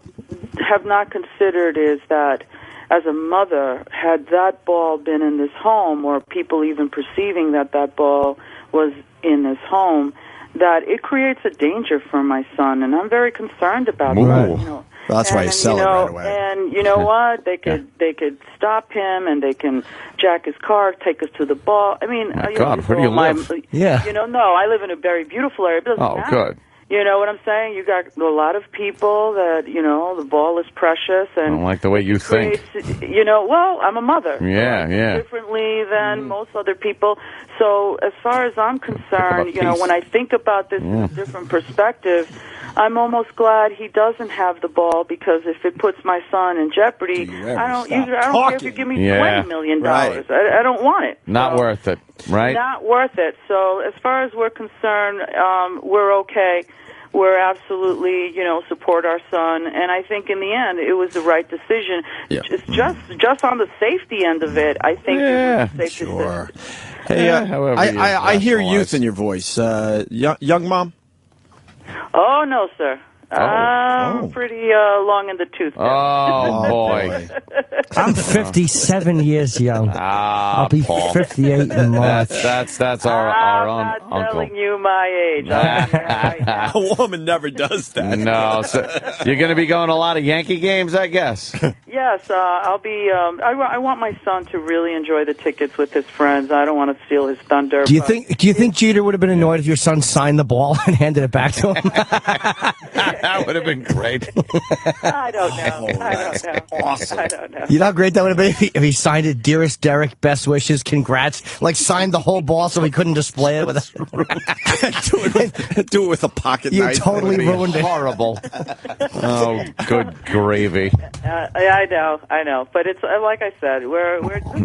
have not considered is that as a mother, had that ball been in this home, or people even perceiving that ball was in this home, that it creates a danger for my son, and I'm very concerned about that. Well, that's why you sell it right away. And you know what? They could stop him, and they can jack his car, take us to the ball. I mean, God, where do you live? No, I live in a very beautiful area. It doesn't matter. Good. You know what I'm saying? You got a lot of people that, the ball is precious. And I don't like the way you think. Well, I'm a mother. Yeah. Differently than most other people. So as far as I'm concerned, when I think about this from a different perspective, I'm almost glad he doesn't have the ball, because if it puts my son in jeopardy, I don't care if you give me $20 million. Right. I don't want it. Not worth it, right? Not worth it. So as far as we're concerned, we're okay. We're absolutely, support our son, and I think in the end it was the right decision. Yeah. Just on the safety end of it, I think it was a safe decision. Hey, I hear youth in your voice. Young mom? Oh, no, sir. I'm pretty long in the tooth. Oh, boy. I'm 57 years young. I'll be 58 in March. That's our own uncle. I'm not uncle. telling you my age. A woman never does that. No. So you're going to be going to a lot of Yankee games, I guess. yes, I'll be. I want my son to really enjoy the tickets with his friends. I don't want to steal his thunder. Do you think Jeter would have been annoyed if your son signed the ball and handed it back to him? That would have been great. I don't know. I don't know. Awesome. I don't know. You know how great that would have been if he signed it, "Dearest Derek, best wishes, congrats." Like signed the whole ball so he couldn't display it with do it with a pocket You knife. totally ruined it. Horrible. Oh, good gravy. I know. But it's like I said, we're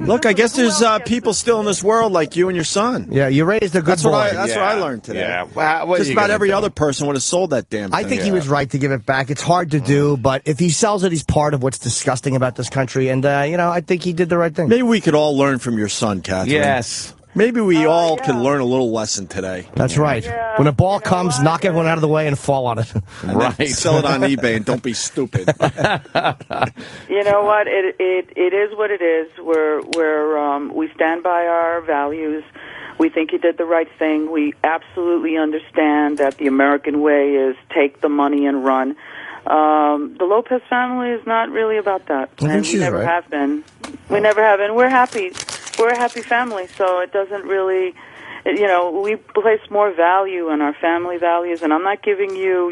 Look, I guess there's people still in this world like you and your son. Yeah, you raised a good That's boy. what I learned today. Yeah. Well, what are Just you about gonna every do? other person would have sold that damn thing. I think he was right to give it back. It's hard to do, but if he sells it, he's part of what's disgusting about this country. And, I think he did the right thing. Maybe we could all learn from your son, Catherine. Yes. Maybe we all could learn a little lesson today. That's right. When a ball comes, knock everyone out of the way and fall on it. And then sell it on eBay and don't be stupid. You know what? It is what it is. We stand by our values. We think he did the right thing. We absolutely understand that the American way is take the money and run. The Lopez family is not really about that. I think And she's we never right. have been. We never have been. We're happy. We're a happy family, so it doesn't really, we place more value on our family values, and I'm not giving you,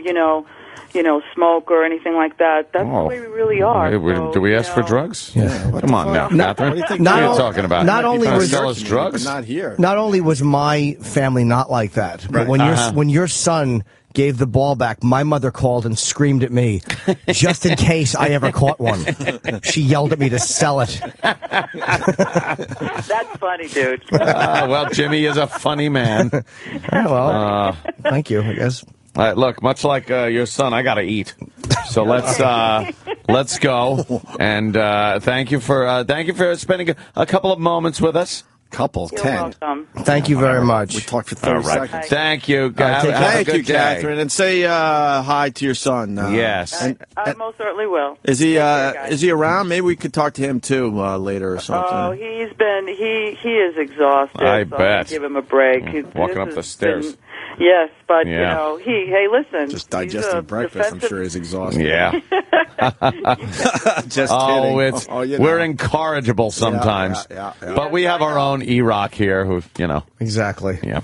smoke or anything like that. That's the way we really are. Do we ask for drugs? Yeah. Come on now, Catherine. What are you talking about? Not only you trying to was sell us drugs? But not here. Not only was my family not like that, but when your son gave the ball back, my mother called and screamed at me, just in case I ever caught one. She yelled at me to sell it. That's funny, dude. Well, Jimmy is a funny man. Thank you, I guess. All right, look, much like your son, I got to eat. So let's go. And thank you for spending a couple of moments with us. Couple, You're 10. welcome. Thank you very much. We talked for 30 seconds. Thank you. Have a Thank good you, day. Catherine. And say hi to your son. Yes. I most certainly will. Is he around? Maybe we could talk to him too later or something. Oh, he is exhausted. I so bet. Give him a break. Walking up the stairs. Yes, but Yeah. hey, listen. Just digesting breakfast, I'm sure he's exhausted. Yeah. Just kidding. We're incorrigible sometimes. Yeah. But we have our own E-Rock here who, Exactly. Yeah.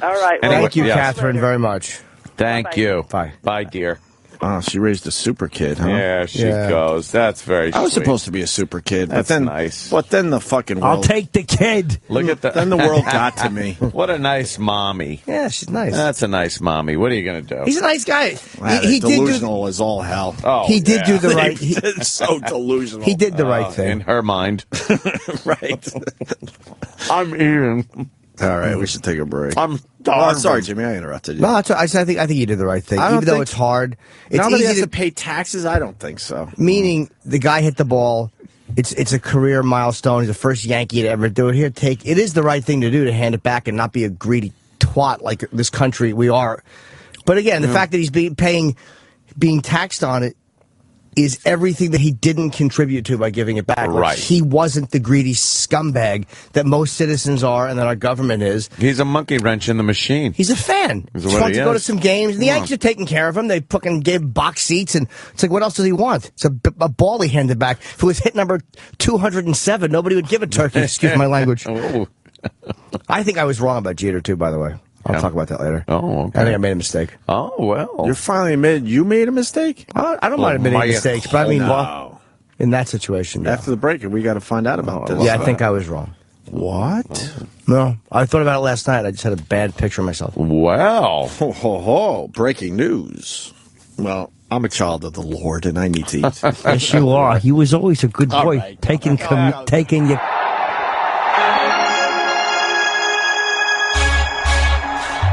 All right. Anyway, Thank you, yes. Catherine, very much. Thank you. Bye. Bye, dear. Oh, she raised a super kid, huh? Yeah, she goes. That's very I was sweet. supposed to be a super kid, That's but then nice. But then the fucking world. I'll take the kid. Look at Then the world got to me. What a nice mommy. Yeah, she's nice. That's a nice mommy. What are you going to do? He's a nice guy. Wow, He did delusional as all hell. Oh, He did do the right. It's so delusional. He did the right thing. In her mind. right. I'm eating. All right, we should take a break. I'm Oh, sorry, Jimmy, I interrupted you. No, I think you did the right thing. I don't Even though think- it's hard, it's now that he easy has to to pay taxes, I don't think so. Meaning the guy hit the ball. It's a career milestone. He's the first Yankee to ever do it. It is the right thing to do to hand it back and not be a greedy twat like this country we are. But again, the fact that he's being taxed on it is everything that he didn't contribute to by giving it back. Like, Right. he wasn't the greedy scumbag that most citizens are and that our government is. He's a monkey wrench in the machine. He's a fan. Is He's what fun he to go to is. some games. The Yankees are taking care of him. They fucking gave box seats, and it's like, what else does he want? It's a ball he handed back. If it was hit number 207, nobody would give a turkey. Excuse my language. Oh. I think I was wrong about Jeter, too, by the way. I'll talk about that later. Oh, okay. I think I made a mistake. Oh, well. You're finally admitted you made a mistake? I don't mind admitting mistakes, but I mean, in that situation, yeah. After the break, we got to find out about this. Yeah, I think I was wrong. What? No, I thought about it last night. I just had a bad picture of myself. Wow. Ho, ho, ho. Breaking news. Well, I'm a child of the Lord, and I need to eat. Yes, you are. He was always a good boy, right. taking your...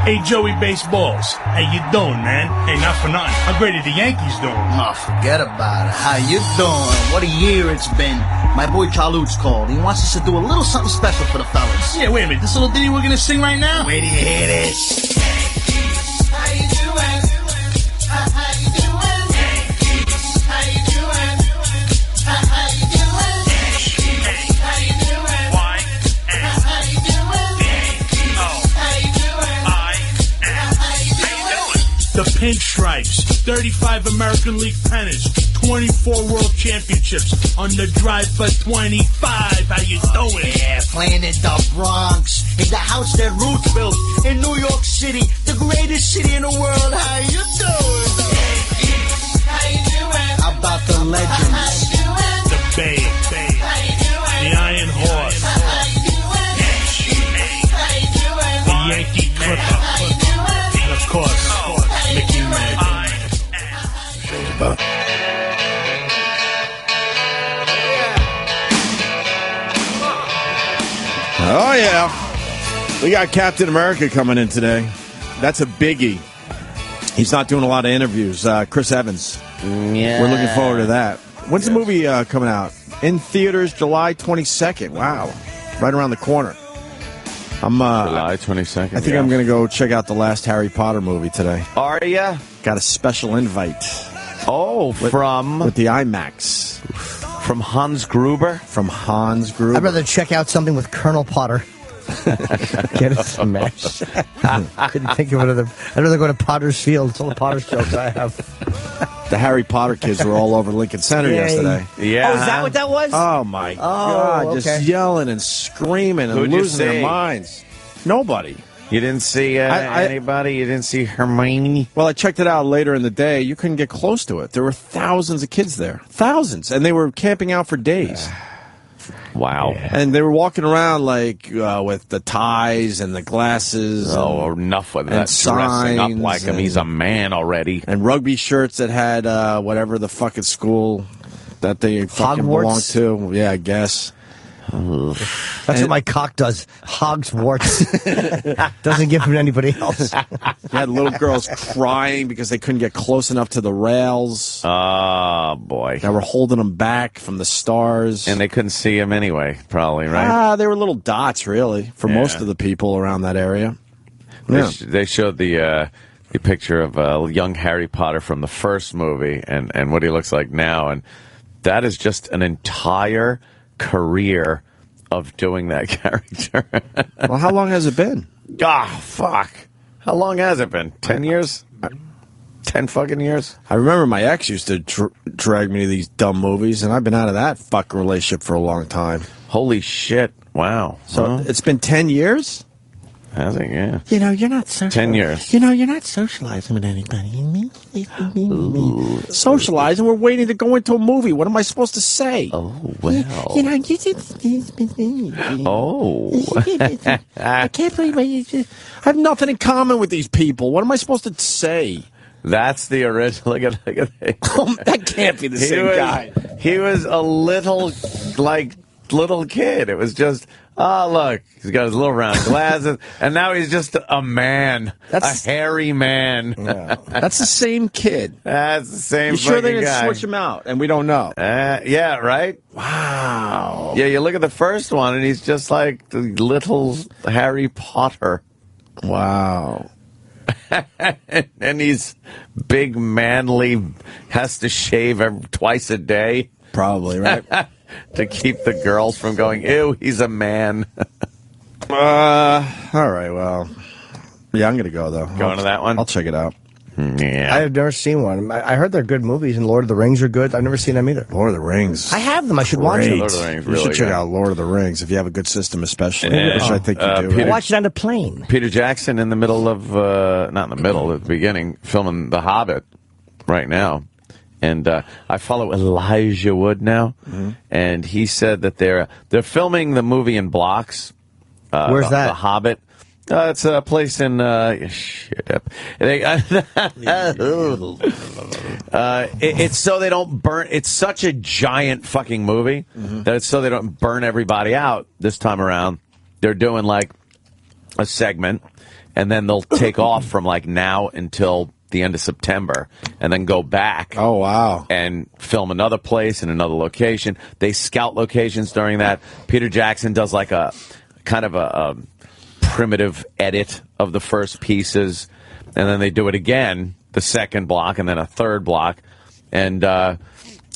Hey, Joey Baseballs. How you doing, man? Hey, not for nothing. How great are the Yankees doing? Oh, forget about it. How you doing? What a year it's been. My boy Chalute's called. He wants us to do a little something special for the fellas. Yeah, wait a minute. This little ditty we're gonna sing right now? Wait till you hear this. How you doing? How you doing? How you doing? How you doing? How you doing? Why? How you doing? How you doing? How you doing? the pinstripes, 35 American League pennants, 24 World Championships on the drive for 25. How you doing? Yeah, playing in the Bronx, in the house that Ruth built, in New York City, the greatest city in the world. How you doing? How you doing? How about the legends? The Babe, the Iron Horse, the Yankee Clipper, and of course, Mickey Mantle. Show's about. Oh, yeah. We got Captain America coming in today. That's a biggie. He's not doing a lot of interviews. Chris Evans. Yeah. We're looking forward to that. When's the movie coming out? In theaters, July 22nd. Wow. Right around the corner. July 22nd. I think I'm going to go check out the last Harry Potter movie today. Are ya? Got a special invite. Oh, with the IMAX. From Hans Gruber? From Hans Gruber. I'd rather check out something with Colonel Potter. Get it smashed. Couldn't think of another. I'd rather go to Potter's Field. It's all the Potter's jokes I have. The Harry Potter kids were all over Lincoln Center yesterday. Yeah. Oh, is that what that was? Oh, my God. okay. Just yelling and screaming and Who'd you losing their see? minds. Nobody. You didn't see anybody? You didn't see Hermione? Well, I checked it out later in the day. You couldn't get close to it. There were thousands of kids there. Thousands. And they were camping out for days. Wow. And they were walking around like with the ties and the glasses. Oh, enough with that. Dressing up like him. He's a man already. And rugby shirts that had whatever the fucking school that they fucking belong to. Yeah, I guess. That's what my cock does. Hogs warts. Doesn't give it to anybody else. You had little girls crying because they couldn't get close enough to the rails. Oh, boy. That were holding them back from the stars. And they couldn't see him anyway, probably, right? They were little dots, really, for most of the people around that area. Yeah. They showed the picture of young Harry Potter from the first movie and what he looks like now. And that is just an entire career of doing that character. Well, how long has it been? Fuck. How long has it been? 10 years? 10 fucking years? I remember my ex used to drag me to these dumb movies, and I've been out of that fucking relationship for a long time. Holy shit. Wow. So it's been 10 years? Has it? Yeah. You know, you're not socializing. 10 years. You know, you're not socializing with anybody. Socializing? We're waiting to go into a movie. What am I supposed to say? Oh, well. You know, you just... Oh. I can't believe I have nothing in common with these people. What am I supposed to say? That's the original. Look at that can't be the same guy. He was a little kid. It was just, oh, look, he's got his little round glasses, and now he's just a man, a hairy man. Yeah. That's the same kid. That's the same You sure they fucking didn't guy. switch him out, and we don't know? Yeah, right? Wow. Yeah, you look at the first one, and he's just like the little Harry Potter. Wow. And he's big, manly, has to shave twice a day. Probably, right? To keep the girls from going, ew, he's a man. All right, well. Yeah, I'm going to go, though. Going to that one? I'll check it out. Yeah. I've never seen one. I heard they're good movies, and Lord of the Rings are good. I've never seen them either. Lord of the Rings. I have them. I should watch them. Lord of the Rings, You really should check good. out Lord of the Rings if you have a good system, especially. Yeah. Which I think you do. Peter- I'll watch it on the plane. Peter Jackson in the middle of, not in the middle, at the beginning, filming The Hobbit right now. And I follow Elijah Wood now, and he said that they're filming the movie in blocks. Where's that? The Hobbit. It's a place in shut up. It's so they don't burn. It's such a giant fucking movie that it's so they don't burn everybody out this time around. They're doing like a segment, and then they'll take off from like now until the end of September, and then go back. Oh, wow. And film another place in another location. They scout locations during that. Peter Jackson does like a kind of a primitive edit of the first pieces, and then they do it again, the second block, and then a third block. And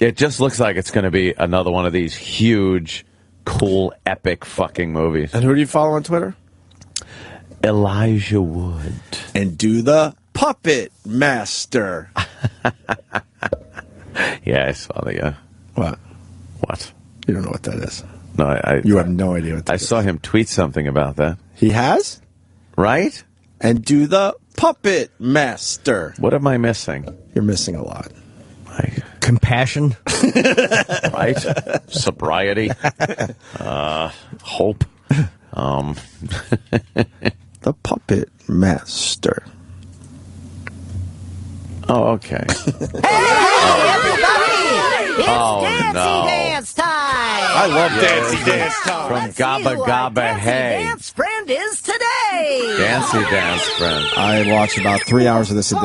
it just looks like it's going to be another one of these huge, cool, epic fucking movies. And who do you follow on Twitter? Elijah Wood. And do the Puppet Master. Yeah, I saw the. What? What? You don't know what that is. No, you have no idea what that I is. saw him tweet something about that. He has? Right? And do the Puppet Master. What am I missing? You're missing a lot. Compassion. Right? Sobriety. Hope. The Puppet Master. Oh, okay. Hey, everybody! It's Oh, Dancy no. Dance time! I love Dancy Dance time. From Gabba Gabba Hey. Dance friend is today! Dancy Dance friend. I watch about 3 hours of this a day.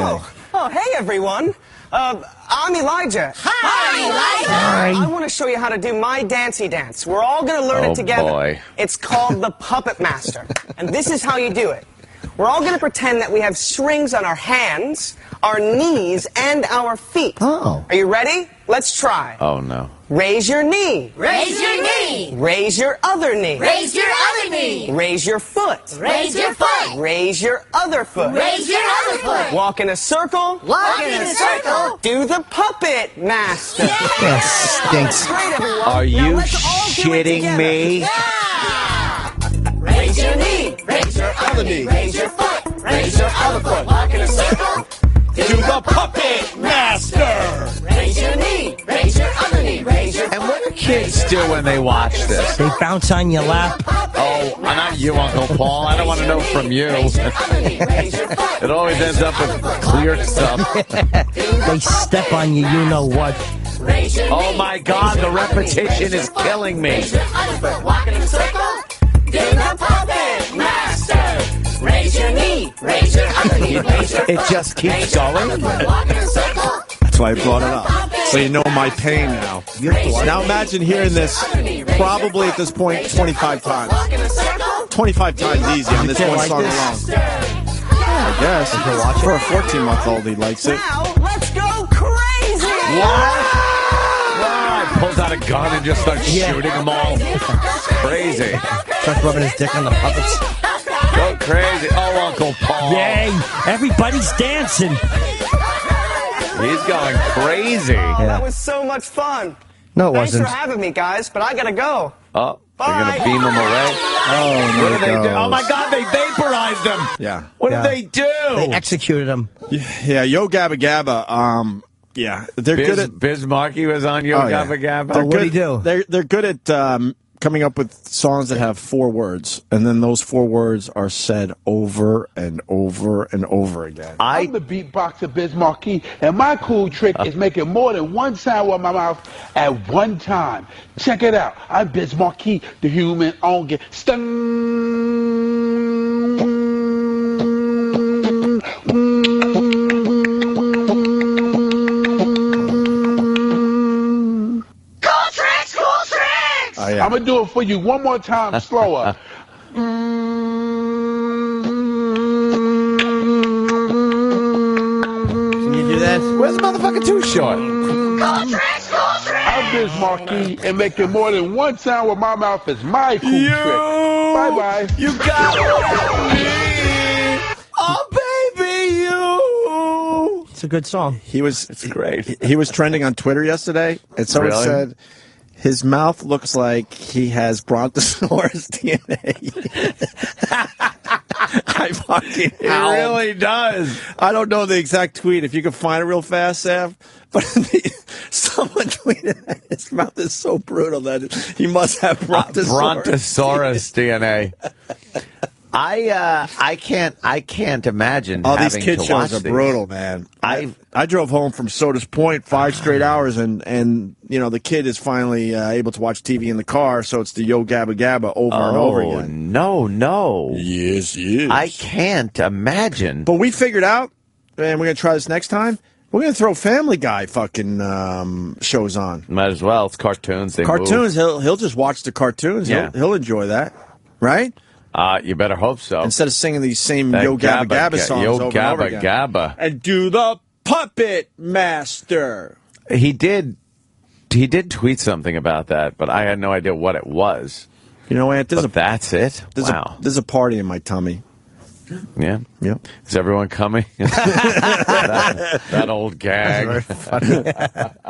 Oh, hey, everyone. I'm Elijah. Hi, Elijah! I want to show you how to do my Dancy Dance. We're all going to learn Oh, it together. boy. It's called the Puppet Master. And this is how you do it. We're all going to pretend that we have strings on our hands, our knees, and our feet. Oh. Are you ready? Let's try. Oh, no. Raise your knee. Raise your knee! Raise your other knee. Raise your other knee! Raise your foot. Raise your foot! Raise your other foot. Raise your other foot! Walk in a circle. Walk in a circle! Do the Puppet Master. That stinks. Great, everyone. Are Now you let's all do it shitting together. me? Raise your knee! Raise your other knee! Raise your foot! Raise your other foot! Walk in a circle! Do the Puppet Master! Raise your knee! Raise your other knee! Raise your And what do kids do when they watch this? They bounce on your lap. Oh, not you, Uncle Paul. I don't want to know from you. It always ends up with clear stuff. They step on you, you know what. Oh, my God, the repetition is killing me. Walk in a circle! Do the Puppet Master! Raise your knee! Raise your other knee! Raise your It just keeps going. Walk in a circle! That's why I brought it up. So you know my pain now. Now imagine hearing this probably at this point 25 times. 25 times easy on this kid one like song this? alone. I guess. For a 14-month-old, he likes it. Now, let's go crazy! Wow, pulls out a gun and just starts shooting them all. Crazy. Starts rubbing his dick on the puppets. Go crazy. Oh, Uncle Paul. Yay! Everybody's dancing. He's going crazy. Oh, that was so much fun. No, it Thanks wasn't. for having me, guys, but I gotta go. Oh, they're going Bye. to beam him away. Oh, What did they do? Oh, my God, they vaporized him. Yeah. What Yeah. did they do? They executed him. Yeah, Yo Gabba Gabba. Yeah, they're good at. Biz Markie was on Yo Oh, yeah. Gabba Gabba. They're what'd he good- do? They're good at coming up with songs that have 4 words, and then those 4 words are said over and over and over again. I'm the beatboxer Biz Markie, and my cool trick is making more than one sound with my mouth at one time. Check it out. I'm Biz Markie, the human organ. Cool tricks! Cool tricks! Oh, yeah. I'm gonna do it for you one more time, slower. Can you do that? Where's the motherfucker Too Short? Cool tricks! Cool tricks! I'm Biz Markie, and making more than one sound with my mouth is my cool trick. Bye bye. You got me. Oh, baby, you. It's a good song. It's great. He was trending on Twitter yesterday, and someone Really? said his mouth looks like he has Brontosaurus DNA. I fucking It howled. really does. I don't know the exact tweet. If you can find it real fast, Sav. But someone tweeted that his mouth is so brutal that he must have Brontosaurus. Brontosaurus DNA. I can't imagine. Oh, these having kid to shows watch are these. brutal, man. I drove home from Sodas Point 5 straight hours, and you know the kid is finally able to watch TV in the car, so it's the Yo Gabba Gabba over and over again. No. Yes, yes. I can't imagine. But we figured out, and we're gonna try this next time. We're gonna throw Family Guy fucking shows on. Might as well. It's cartoons. They Cartoons. He'll just watch the cartoons. Yeah. He'll enjoy that, right? You better hope so. Instead of singing these same That Yo Gabba Gabba songs Yo over and Gabba over again. Gabba. And do the Puppet Master. He did tweet something about that, but I had no idea what it was. You know, Aunt, But that's it. There's Wow. there's a party in my tummy. Yeah. Yep. Is everyone coming? that old gag.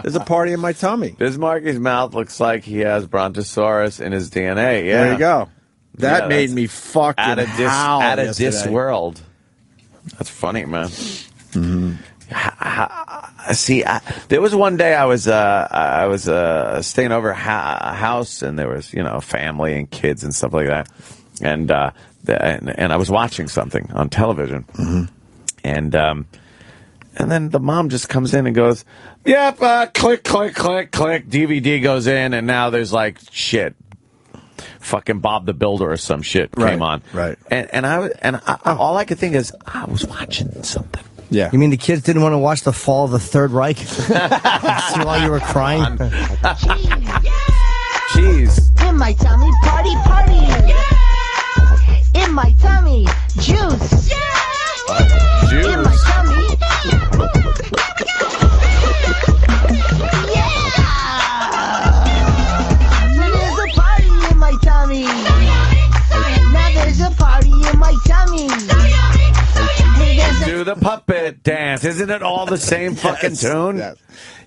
There's a party in my tummy. Bismarcky's mouth looks like he has Brontosaurus in his DNA. Yeah. There you go. That Yeah, made that's me fucking howl out of yesterday. this world. That's funny, man. Mm-hmm. See, there was one day I was staying over a house, and there was family and kids and stuff like that, and I was watching something on television, and then the mom just comes in and goes, "Yep, click, click, click, click." DVD goes in, and now there's like shit. Fucking Bob the Builder or some shit came on, right? And all I could think is I was watching something. Yeah. You mean the kids didn't want to watch the fall of the Third Reich? See while you were crying? Cheese. In my tummy, party, party. In my tummy, juice. In my tummy. There's a party in my tummy. Now there's a party in my tummy. Do the puppet dance. Isn't it all the same fucking tune? Yes.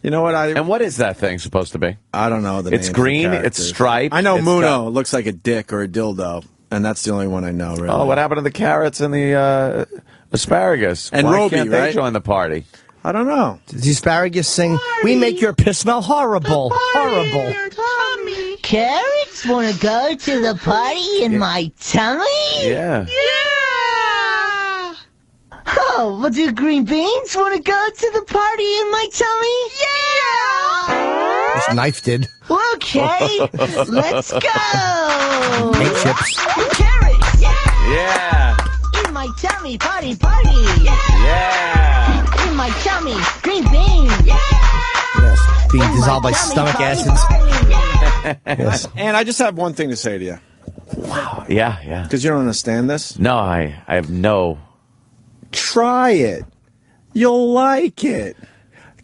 You know what? And what is that thing supposed to be? I don't know. It's green. It's striped. I know it's Muno looks like a dick or a dildo, and that's the only one I know, really. Oh, what happened to the carrots and the asparagus? And Why Roby, can't they right? join the party? I don't know. Does the asparagus sing, "We make your piss smell horrible, horrible"? Carrots want to go to the party in my tummy? Yeah. Oh, well, do green beans want to go to the party in my tummy? Yeah! This knife did. Okay, let's go! Hey, chips. Carrots! Yeah. In my tummy, party, party! Yeah! In my tummy, green beans! Yes, being dissolved by stomach acids. Yes. And I just have one thing to say to you. Wow. Yeah. Because you don't understand this. No, I have no. Try it. You'll like it.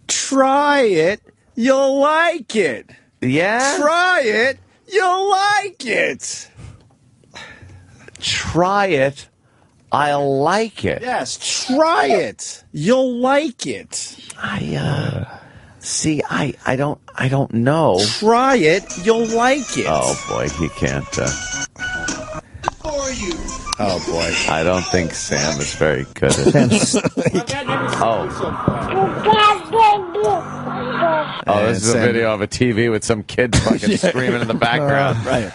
Try it. You'll like it. Yeah? Try it. You'll like it. Try it. I'll like it. Yes, try it. You'll like it. See, I don't know. Try it. You'll like it. Oh boy, he can't. Oh boy, I don't think Sam is very good at this. Oh, this is a Sam- video of a TV with some kid fucking screaming in the background. Right.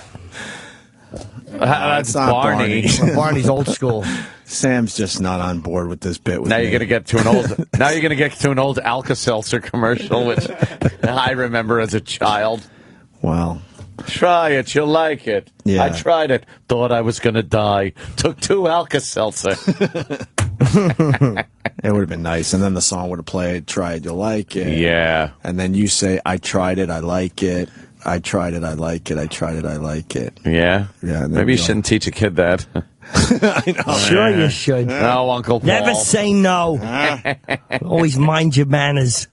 That's It's not Barney. Barney's old school. Sam's just not on board with this bit. With Now me. you're gonna get to an old. Now you're gonna get to an old Alka-Seltzer commercial, which I remember as a child. Well, try it, you'll like it. Yeah. I tried it, thought I was gonna die. Took 2 Alka-Seltzer. It would have been nice, and then the song would have played. Try it, you'll like it. Yeah. And then you say, "I tried it, I like it. I tried it, I like it. I tried it, I like it." Yeah. Yeah. and then Maybe you go- shouldn't teach a kid that. I know. Sure you should. No, Uncle Paul. Never say no. Always mind your manners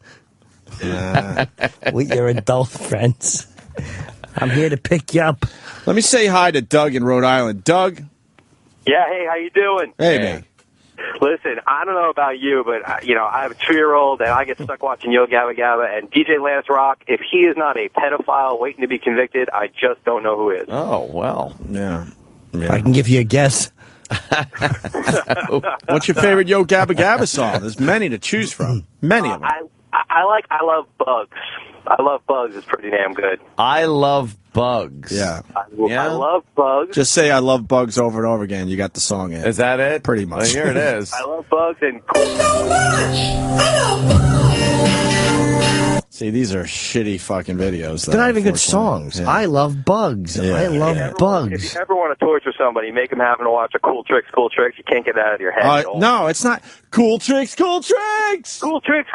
with your adult friends. I'm here to pick you up. Let me say hi to Doug in Rhode Island. Doug. Yeah, hey, how you doing? Hey, man. Listen, I don't know about you, but I have a 2-year-old, and I get stuck watching Yo Gabba Gabba and DJ Lance Rock. If he is not a pedophile waiting to be convicted, I just don't know who is. Oh well. Yeah. I can give you a guess. What's your favorite Yo Gabba Gabba song? There's many to choose from. Many of them. I love Bugs. I love Bugs. It's pretty damn good. I love Bugs. Yeah. I love Bugs. Just say I love Bugs over and over again. You got the song in. Is that it? Pretty much. Well, here it is. I love Bugs and. See, these are shitty fucking videos. They're not even good songs. Yeah. I love Bugs. Yeah. I love If Bugs. you ever want to torture somebody, make them having to watch a Cool Tricks. You can't get that out of your head. Joel. No, it's not. Cool Tricks, Cool Tricks! Cool Tricks.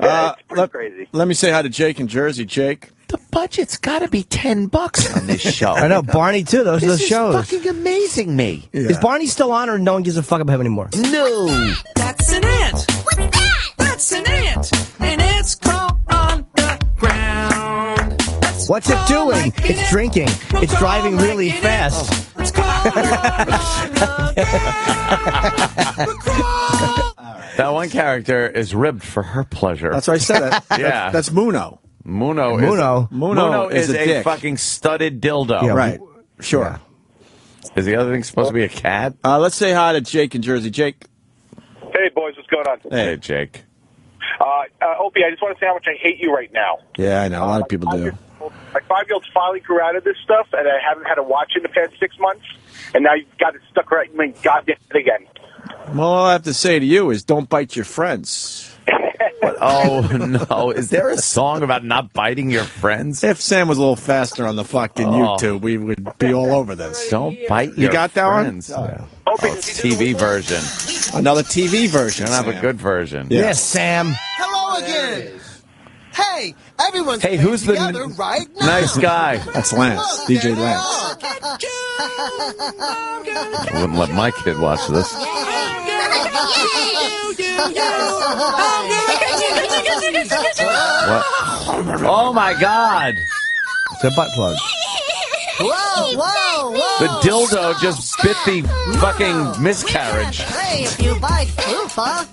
Yeah, it's pretty crazy. Let me say hi to Jake in Jersey. Jake. The budget's got to be $10 on this show. I know, Barney too. Those are the This is shows. fucking amazing me. Is Barney still on, or no one gives a fuck about him anymore? No. That's an ant. What's that? That's an ant. And it's crawled on the ground. What's it doing? It's drinking. It's driving really fast. It's crawled That one character is ribbed for her pleasure. That's why I said it. Yeah. That's Muno. Muno is a dick. fucking studded dildo. Yeah, right. Sure. Is the other thing supposed to be a cat? Let's say hi to Jake in Jersey. Jake. Hey, boys, what's going on? Hey, Jake. Opie, I just want to say how much I hate you right now. Yeah, I know. A lot of people do. My 5-year-old finally grew out of this stuff, and I haven't had to watch it in the past 6 months, and now you've got it stuck right in my goddamn head again. Well, all I have to say to you is don't bite your friends. Oh, no. Is there a song about not biting your friends? If Sam was a little faster on the fucking YouTube, we would be all over this. Don't bite You your got that friends. one? Oh, TV version. Another TV version. You don't have Sam. a good version. Yes, Sam. Hello again. Hey, everyone's Hey, who's the together right now. nice guy? That's Lance. DJ Lance. I wouldn't let my kid watch this. What? Oh, my God. It's a butt plug. Whoa, whoa, whoa. The dildo just bit the fucking miscarriage. Hey, if you bite Fufa,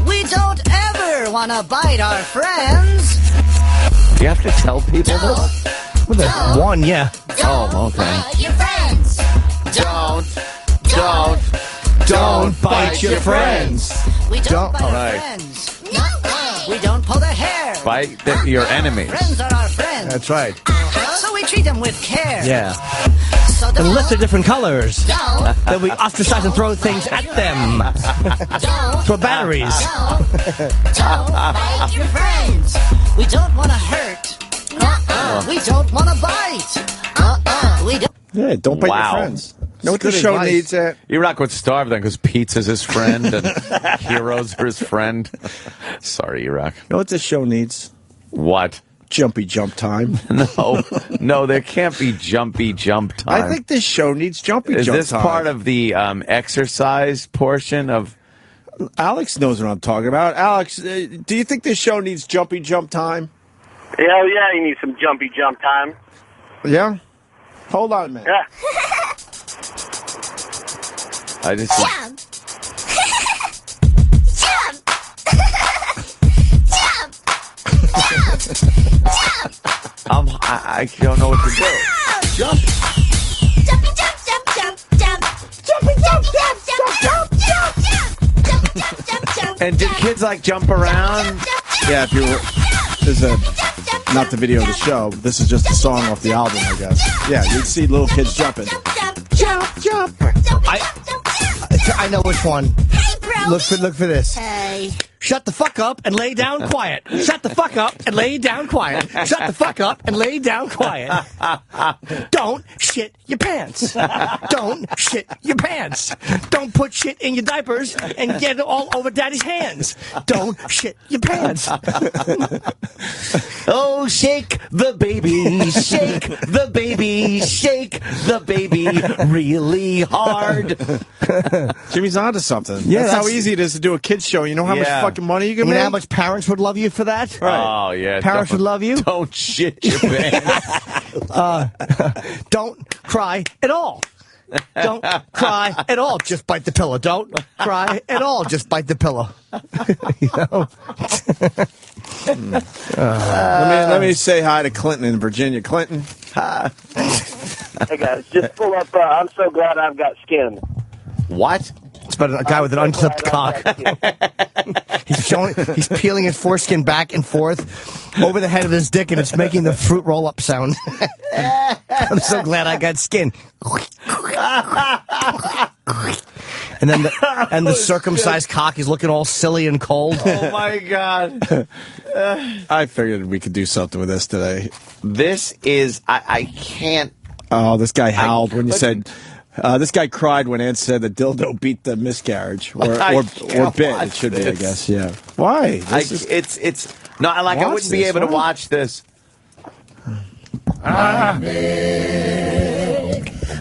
we don't ever want to bite our friends. You have to tell people this? With a one, yeah. Oh, okay. Bite your friends. Don't bite your friends. We don't bite All our right. friends. We don't pull their hair. Bite your enemies. Friends are our friends. That's right. So we treat them with care. Yeah. So don't, Unless they're different colors. don't, Then we ostracize and throw things at them. Throw batteries. don't bite your friends. We don't want to hurt. We don't want to bite. We don't. Yeah, don't bite Wow. your friends. Know what the good show advice. needs? Iraq would starve then because Pizza's his friend and Heroes are his friend. Sorry, Iraq. Know what this show needs? What? Jumpy jump time. No, there can't be jumpy jump time. I think this show needs jumpy Is jump this time. part of the exercise portion of... Alex knows what I'm talking about. Alex, do you think this show needs jumpy jump time? Hell yeah, you need some jumpy jump time. Yeah? Hold on a minute. Yeah. I just... I don't know what to do. Jump. Jumpy jump, jump, jump, jump. Jumpy jump, jump, jump, jump, jump, jump. Jumpy jump, jump, jump. And did kids like jump around? Yeah, if you were... There's a... Not the video of the show. But this is just a song off the album, I guess. Yeah, you'd see little kids jumping. Jump. I know which one. Look for this. Hey. Shut the fuck up and lay down quiet. Shut the fuck up and lay down quiet. Shut the fuck up and lay down quiet. Don't shit your pants. Don't shit your pants. Don't put shit in your diapers and get it all over daddy's hands. Don't shit your pants. Oh, shake the baby, shake the baby, shake the baby really hard. Jimmy's onto something. Yeah, that's how that's- easy it is to do a kids show. You know how much Yeah. fucking money you can You know make? how much parents would love you for that? Oh, yeah. Parents would love you. Don't shit your pants. Don't cry at all. Don't cry at all. Just bite the pillow. Don't cry at all. Just bite the pillow. You know? Let me say hi to Clinton in Virginia. Clinton. Hi. Hey guys, just pull up. I'm so glad I've got skin. What? It's about a guy with an unclipped cock. He's peeling his foreskin back and forth over the head of his dick, and it's making the fruit roll-up sound. I'm so glad I got skin. And then the circumcised cock is looking all silly and cold. Oh, my God. I figured we could do something with this today. This is... I can't... Oh, this guy howled when you said... this guy cried when Aunt said the dildo beat the miscarriage. Or bit, it should be, I guess, yeah. Why? It's... No, I wouldn't be able to watch this.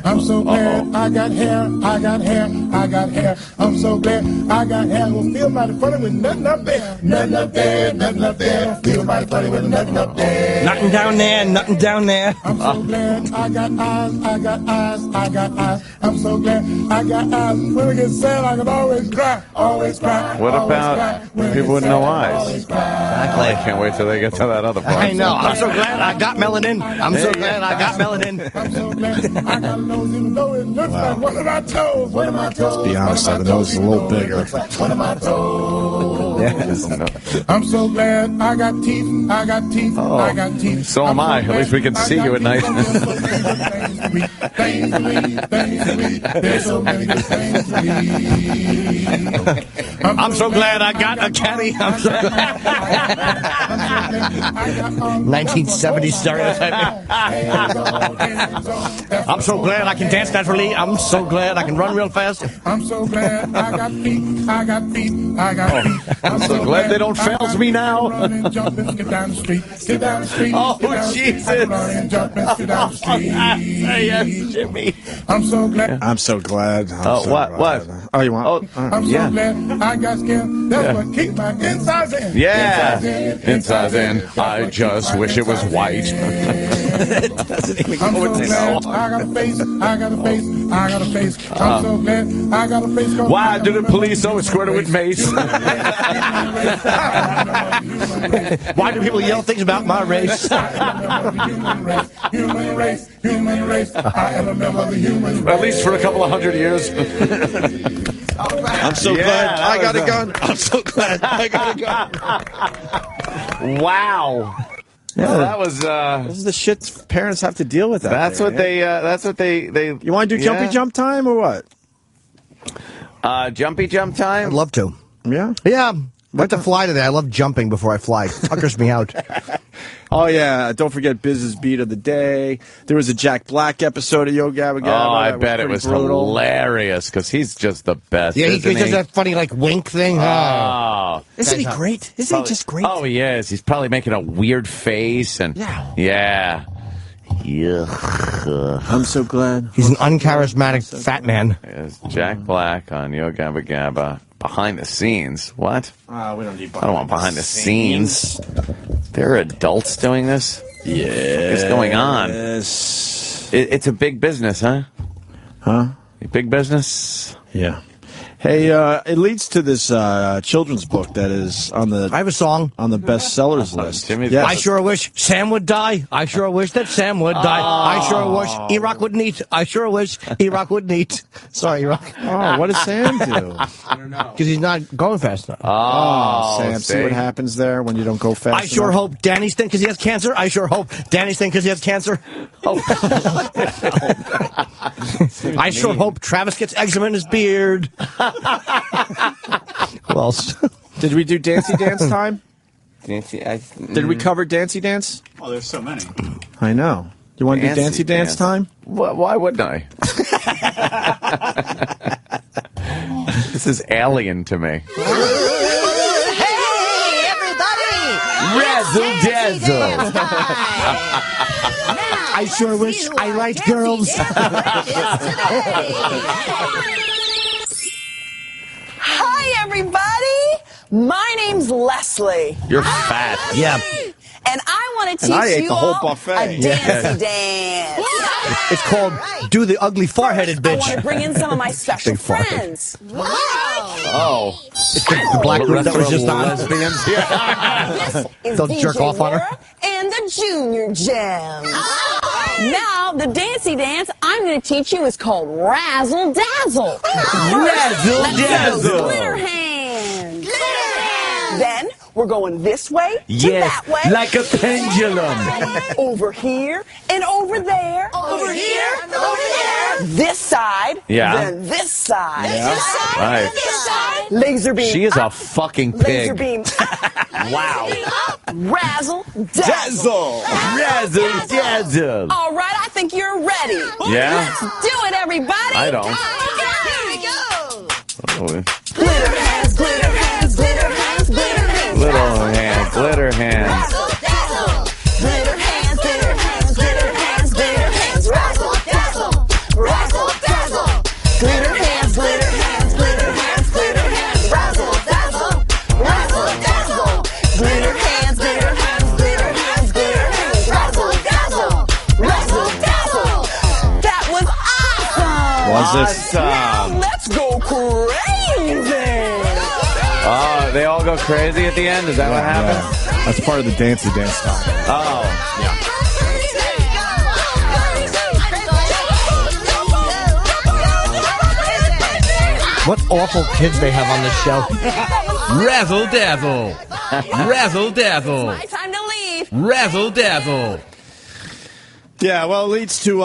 A I'm so glad I got hair. I got hair. I got hair. I'm so glad I got hair. Will feel mighty funny with nothing up there. Nothing up there. Nothing up there. Feel mighty funny with nothing up there. Nothing down there. Nothing down there. I'm so glad I got eyes. I got eyes. I got eyes. I'm so glad I got eyes. When I get sad, I can always cry. Always cry. What about people with no eyes? Exactly. I can't wait till they get to that other part. I know. I'm so glad I got melanin. I'm so glad I got melanin. I'm so glad I got a nose, even though it looks like one of my toes. One of my toes. Let's be honest, the nose is a little bigger. One of my toes. Yes. I'm so glad I got teeth. I got teeth. I got teeth. So am I. At least we can see you at night. There's so many good things to be. I'm so glad I got a caddy. I'm so glad. 1970s stereotyping. I'm so glad I can dance naturally. I'm so glad I can run real fast. I'm so glad I got feet. I got feet. I got feet. I'm so glad they don't fail me now. Get down the street. Get down the street. Oh, Jesus. Get down the street. Yes, Jimmy. I'm so glad. I'm so glad. What? Oh, you want? I'm so glad I got skin. That's what keeps my insides in. Yeah. Insides in. I just wish it was white. I'm so glad I got a face. I got a face. I got a face. I'm so glad I got a face. Why do the police always squirt it with mace? Why do people yell things about my race? Human race. I am a member of the human race. At least for a couple of 100 years. I'm so glad I got a gun. I'm so glad I got a gun. Wow. Yeah, that was. This is the shit parents have to deal with. That's what they. You want to do jumpy jump time or what? Jumpy jump time. I'd love to. Yeah. Yeah. I like to fly today. I love jumping before I fly. It tuckers me out. Oh, yeah. Don't forget Biz's Beat of the Day. There was a Jack Black episode of Yo Gabba Gabba. Oh, I bet it was brutal. Hilarious because he's just the best. Yeah, he does that funny, like, wink thing. Oh. Isn't he great? Isn't he just great? Oh, he is. He's probably making a weird face. And yeah. I'm so glad. He's an uncharismatic fat man. It's Jack Black on Yo Gabba Gabba. Behind the scenes. What? We don't need I don't want behind the scenes. There are adults doing this? Yeah. What's going on? It's a big business, huh? Huh? Big business? Yeah. Hey, it leads to this children's book that is on the. I have a song on the bestsellers list. Jimmy's I sure wish Sam would die. I sure wish that Sam would die. I sure wish E-Rock wouldn't eat. I sure wish E-Rock wouldn't eat. Sorry, E-Rock. Oh, what does Sam do? I don't know. Because he's not going fast enough. Oh, Sam, see what happens there when you don't go fast I sure enough? hope Danny's thin because he has cancer. I sure hope Danny's thin because he has cancer. I sure hope Travis gets eczema in his beard. Who else? Did we do Dancy Dance time? Did we cover Dancy Dance? Oh, there's so many. I know. You want to do Dancy Dance time? Why wouldn't I? This is alien to me. Hey, everybody! Razzle dazzle. I sure wish I liked girls. Hi, everybody. My name's Leslie. You're fat. Yeah. And I want to And I teach ate you the whole all buffet. a dancey dance. It's called Do the Ugly Foreheaded I want Bitch. to bring in some of my special Big forehead. friends. Oh. The black group that was just on. Lesbians. This is They'll DJ jerk off on her. Laura and the Junior Jam. Now, the dancey dance I'm going to teach you is called Razzle Dazzle. Razzle Dazzle. Glitter hands. Then we're going this way to that way. Like a pendulum. Over here and over there. Over here and over there. This side. Yeah. Then this side. Yeah. This side. Right. This side. Laser beam. She is up. a fucking Laser pig. beam. Wow. Razzle Dazzle. Razzle dazzle. All right, I think you're ready. Yeah? Let's do it, everybody. I don't. Here we go. Oh, Glitter hands, glitter hands, glitter hands, glitter hands. little hands, glitter hands. Razzle dazzle. Glitter hands, glitter hands, glitter hands, glitter hands. Razzle dazzle. Razzle this? Now let's go crazy. Oh, they all go crazy at the end? Is that what happens? Yeah. That's part of the dancey dance style. Oh, yeah. What awful kids they have on this show. Razzle dazzle. Razzle dazzle. My time to leave. Razzle dazzle. Yeah, well, it leads to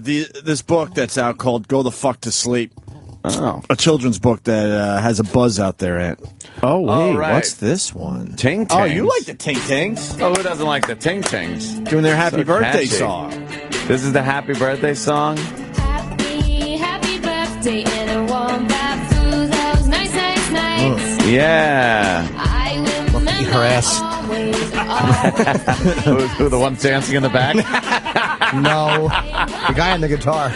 this book that's out called Go the Fuck to Sleep. Oh. A children's book that has a buzz out there, Ant. Oh, wait, right. what's this one? Ting Tings. Oh, you like the Ting Tings? Oh, who doesn't like the Ting Tings? Doing their happy birthday catchy. song. This is the happy birthday song? Happy birthday in a warm bath through those nice nights. Yeah. I will Eat her ass. who, the ones dancing in the back? No. The guy on the guitar.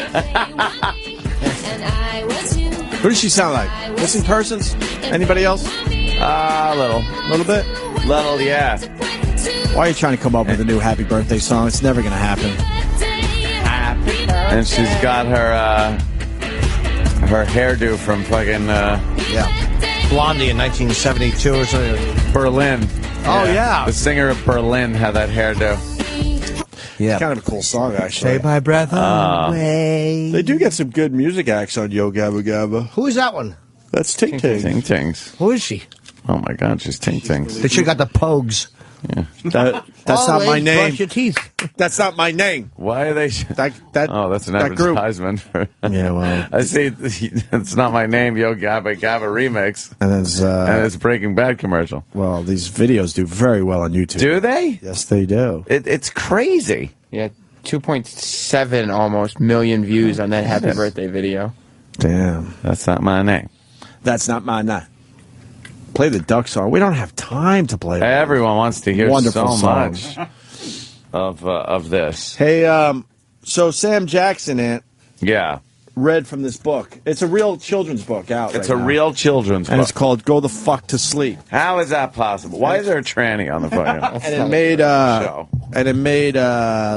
Who does she sound like? Missing persons? Anybody else? A little. A little bit? Little, yeah. Why are you trying to come up with a new happy birthday song? It's never going to happen. And she's got her hairdo from fucking Blondie in 1972 or something. Berlin. Oh, yeah. The singer of Berlin had that hairdo. Yeah. Kind of a cool song, actually. Take my breath away. They do get some good music acts on Yo Gabba Gabba. Who is that one? That's Ting Ting. Ting Tings. Who is she? Oh, my God, she's Ting Tings. They should have got the Pogues. Yeah. That's not my name. Brush your teeth. That's not my name. Why are they... Oh, that's an that group. advertisement. For Yeah, well... I see. It's not my name, Yo Gabba Gabba remix. And there's, and it's Breaking Bad commercial. well, these videos do very well on YouTube. Do they? Yes, they do. It's crazy. Yeah, 2.7 almost million views on that happy birthday video. Damn. That's not my name. That's not my name. Play the Duck song. We don't have time to play that. Everyone wants to hear Wonderful so song. much of this. Hey, so Sam Jackson, Ant, Yeah. read from this book. It's a real children's book out It's right a now. real children's And book. it's called Go the Fuck to Sleep. How is that possible? Why is there a tranny on the fucking And it made show?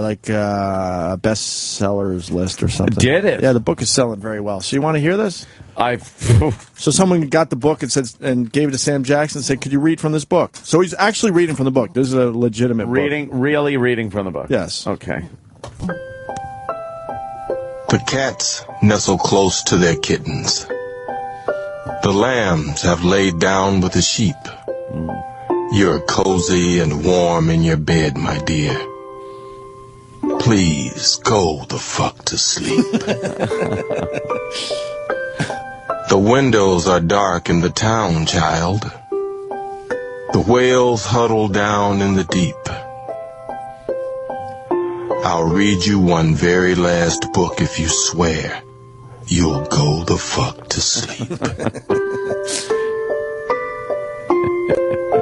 like a bestsellers list or something. Did it? Yeah, the book is selling very well. So you want to hear this? So someone got the book and said and gave it to Sam Jackson and said, "Could you read from this book?" So he's actually reading from the book. This is a legitimate really reading from the book. Yes. Okay. The cats nestle close to their kittens. The lambs have laid down with the sheep. You're cozy and warm in your bed, my dear. Please go the fuck to sleep. The windows are dark in the town, child. The whales huddle down in the deep. I'll read you one very last book if you swear you'll go the fuck to sleep.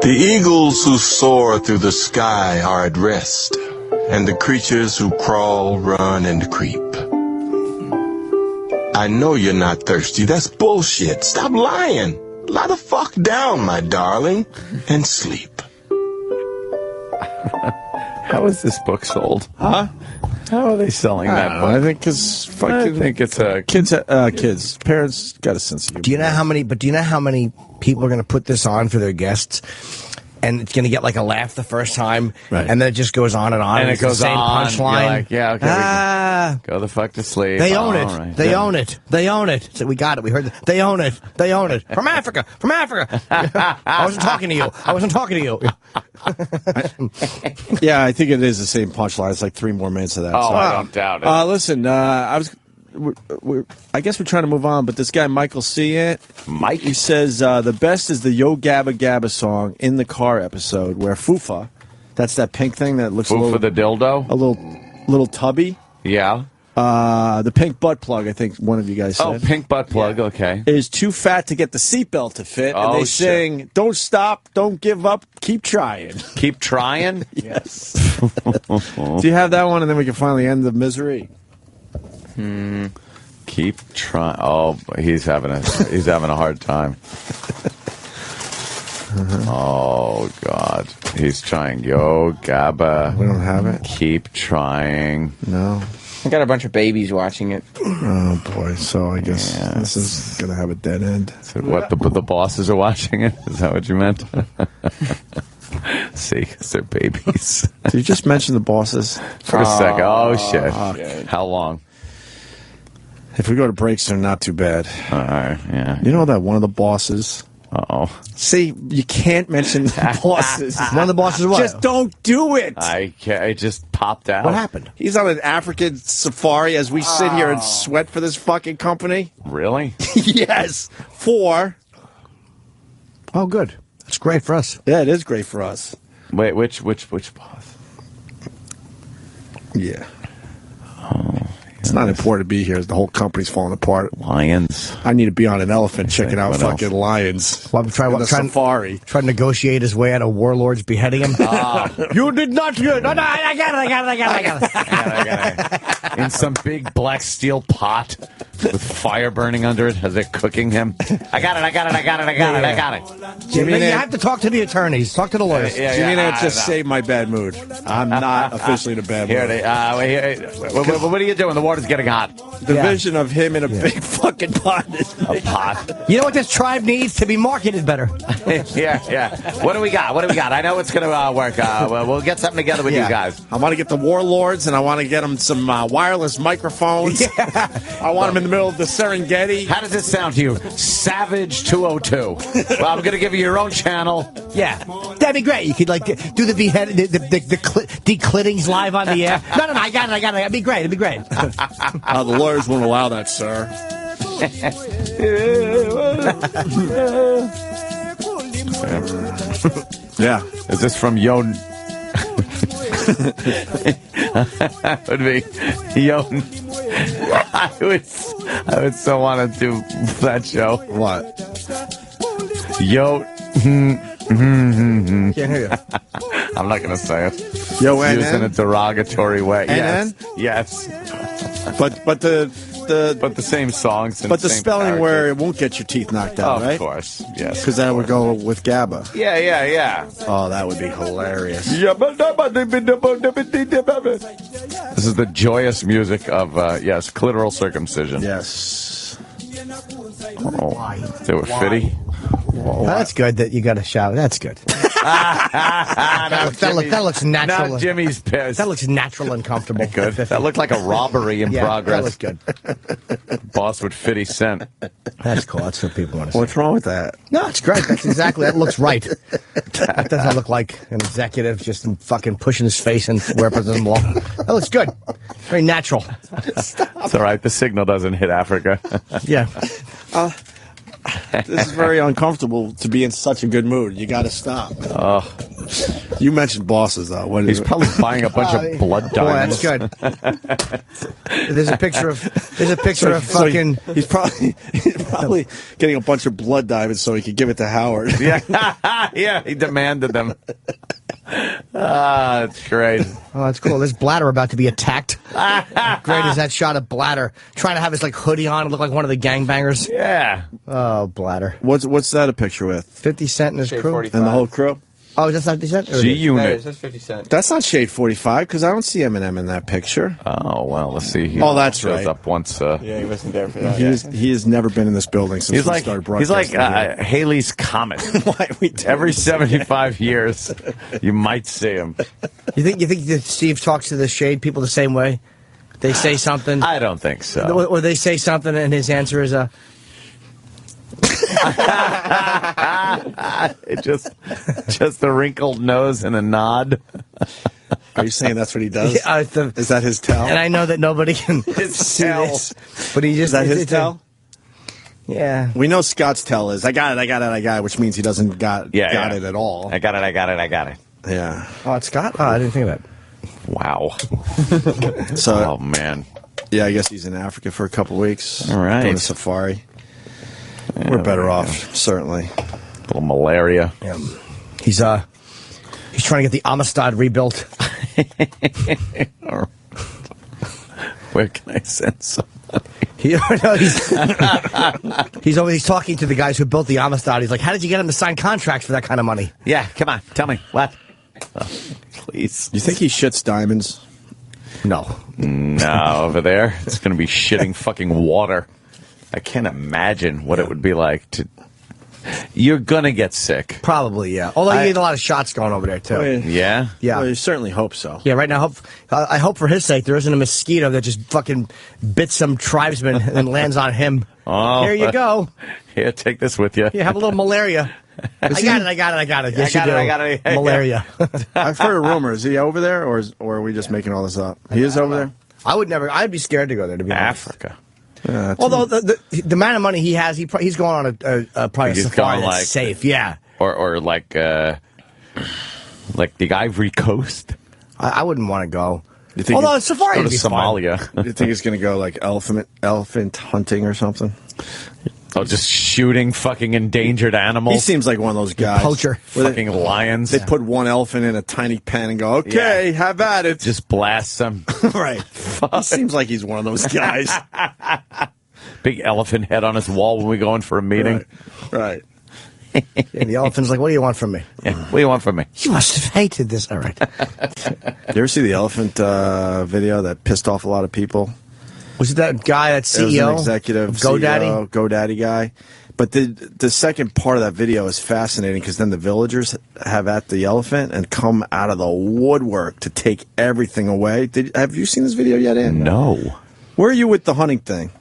The eagles who soar through the sky are at rest, and the creatures who crawl, run, and creep. I know you're not thirsty. That's bullshit. Stop lying. Lie the fuck down, my darling, and sleep. How is this book sold? Huh? How are they selling I that don't book? know. I think because I think it's a kids. Parents got a sense of humor. Do you know how many? But do you know how many people are going to put this on for their guests? And it's going to get like a laugh the first time, Right. and then it just goes on and on. And it it's the goes same on. punchline. You're like, yeah, okay. Ah, Go the fuck to sleep. they own it. All right. They own it. They own it. So we got it. We heard it. They own it. They own it. From Africa. From Africa. I wasn't talking to you. I wasn't talking to you. Yeah, I think it is the same punchline. It's like 3 more minutes of that. Oh, So- I don't doubt it. Listen, I guess we're trying to move on, but this guy Michael C. Mike, he says the best is the Yo Gabba Gabba song in the car episode where Fufa, that's that pink thing that looks a Food little for the dildo? a little tubby. Yeah. The pink butt plug, I think one of you guys said. Oh, pink butt plug, okay. Is too fat to get the seatbelt to fit, and Oh, they shit. sing, "Don't stop, don't give up, keep trying." Keep trying? Yes. Do you have that one, and then we can finally end the misery? Keep trying. Oh, he's having a hard time. Oh God, he's trying. Yo Gabba. We don't have it. Keep trying. No. I got a bunch of babies watching it. Oh boy! So I guess this is gonna have a dead end. So what? The bosses are watching it? Is that what you meant? See, 'cause they're babies. Did you just mention the bosses for a second? Oh shit! How long? If we go to breaks, they're not too bad. All right. Yeah. You know that one of the bosses. Uh-oh. See, you can't mention the bosses. One of the bosses what? Just don't do it. I can't, it just popped out. What happened? He's on an African safari as we sit here and sweat for this fucking company. Really? Yes. 4. Oh, good. That's great for us. Yeah, it is great for us. Wait, which boss? Yeah. It's not important to be here. The whole company's falling apart. Lions. I need to be on an elephant checking out what fucking else? lions. Well, trying safari. Trying to negotiate his way out of warlords beheading him. You did not do it. No, I got it. In some big black steel pot with fire burning under it as they're cooking him. I got it. Jimmy, you have to talk to the attorneys. Talk to the lawyers. Jimmy just saved my bad mood. I'm not officially in a bad mood. What are you doing? The water's getting hot. The vision of him in a big fucking pot. A pot. You know what this tribe needs? To be marketed better. Yeah. What do we got? I know it's going to work. We'll get something together with you guys. I want to get the warlords, and I want to get them some wireless microphones. I want them in the middle of the Serengeti. How does this sound to you? Savage 202. Well, I'm going to give you your own channel. Yeah. That'd be great. You could, like, do the declittings live on the air. No, I got it. It'd be great. The lawyers won't allow that, sir. Yeah. Is this from Yo? Would be Yo. I would so want to do that show. What? Yo. Can't hear you. I'm not going to say it. Yo, it's used in a derogatory way. Yes. But the same songs. And but the same spelling character. where it won't get your teeth knocked out, right? Of course, yes. Because that would go with GABA. Yeah. Oh, that would be hilarious. This is the joyous music of clitoral circumcision. Yes. Oh, they were fitty. Oh, that's good that you got a shower. That's good. that looks natural. Now Jimmy's pissed. That looks natural and comfortable. Good. That looked like a robbery in progress. That looks good. Boss with fitty scent. That's cool. That's what people want to see. What's wrong with that? No, it's great. That's exactly. That looks right. That doesn't look like an executive just fucking pushing his face in where it doesn't belong. That looks good. Very natural. It's all right. The signal doesn't hit Africa. Yeah. This is very uncomfortable to be in such a good mood. You got to stop. You mentioned bosses, though. He's probably buying a bunch of blood diamonds. Boy, that's good. There's a picture of fucking. He's probably getting a bunch of blood diamonds so he could give it to Howard. Yeah, he demanded them. That's great. Oh, that's cool. There's Bladder about to be attacked. Great is that shot of Bladder trying to have his hoodie on and look like one of the gangbangers. Yeah. Oh, Bladder. What's that a picture with? 50 Cent and his crew. 45. And the whole crew? Oh, that's not 50 Cent? G-Unit. That's 50 Cent. That's not Shade 45 because I don't see Eminem in that picture. Oh, well, let's see. Oh, that's shows right. up once. Yeah, he wasn't there for that. He has never been in this building since we started broadcasting. He's like Haley's Comet. Every 75 years, you might see him. You think that Steve talks to the Shade people the same way? They say something. I don't think so. Or they say something and his answer is just a wrinkled nose and a nod. Are you saying that's what he does? Yeah, is that his tell? And I know that nobody can see tell. this, but he just Is that his tell? Yeah. We know Scott's tell is I got it, which means he doesn't got it at all. I got it. Yeah. Oh, it's Scott? Oh, I didn't think of that. Wow. So, oh, man. Yeah, I guess he's in Africa for a couple weeks. All right. Doing a safari. Yeah, we're better off, certainly. A little malaria. Yeah. He's trying to get the Amistad rebuilt. Where can I send some? He's talking to the guys who built the Amistad. He's like, how did you get him to sign contracts for that kind of money? Yeah, come on, tell me. What? Oh, please. You think he shits diamonds? No. No, over there, it's going to be shitting fucking water. I can't imagine what it would be like to... You're going to get sick. Probably, yeah. Although you get a lot of shots going over there, too. Yeah? Yeah. Well, you certainly hope so. Yeah, right now, I hope for his sake there isn't a mosquito that just fucking bit some tribesman and lands on him. Oh, Here you go. Here, take this with you. You have a little malaria. I got it. Yes, I got it. Malaria. I've heard a rumor. Is he over there, or are we just making all this up? He is over there? I'd be scared to go there, to be honest. Africa. Yeah, although the amount of money he has, he's going on probably a safari that's safe. Yeah. Or like the Ivory Coast. I wouldn't want to go. You think although safari go would to be Somalia. You think he's going to go like elephant hunting or something? Oh, just shooting fucking endangered animals. He seems like one of those guys. Poacher. Fucking lions. They put one elephant in a tiny pen and go, okay, have at it. Just blast them. Right. He seems like he's one of those guys. Big elephant head on his wall when we go in for a meeting. Right. And the elephant's like, what do you want from me? Yeah, what do you want from me? You must have hated this. All right. You ever see the elephant video that pissed off a lot of people? Was it that guy, that CEO? It was an executive GoDaddy? CEO, GoDaddy guy. But the second part of that video is fascinating because then the villagers have at the elephant and come out of the woodwork to take everything away. Have you seen this video yet, Ann? No. Where are you with the hunting thing?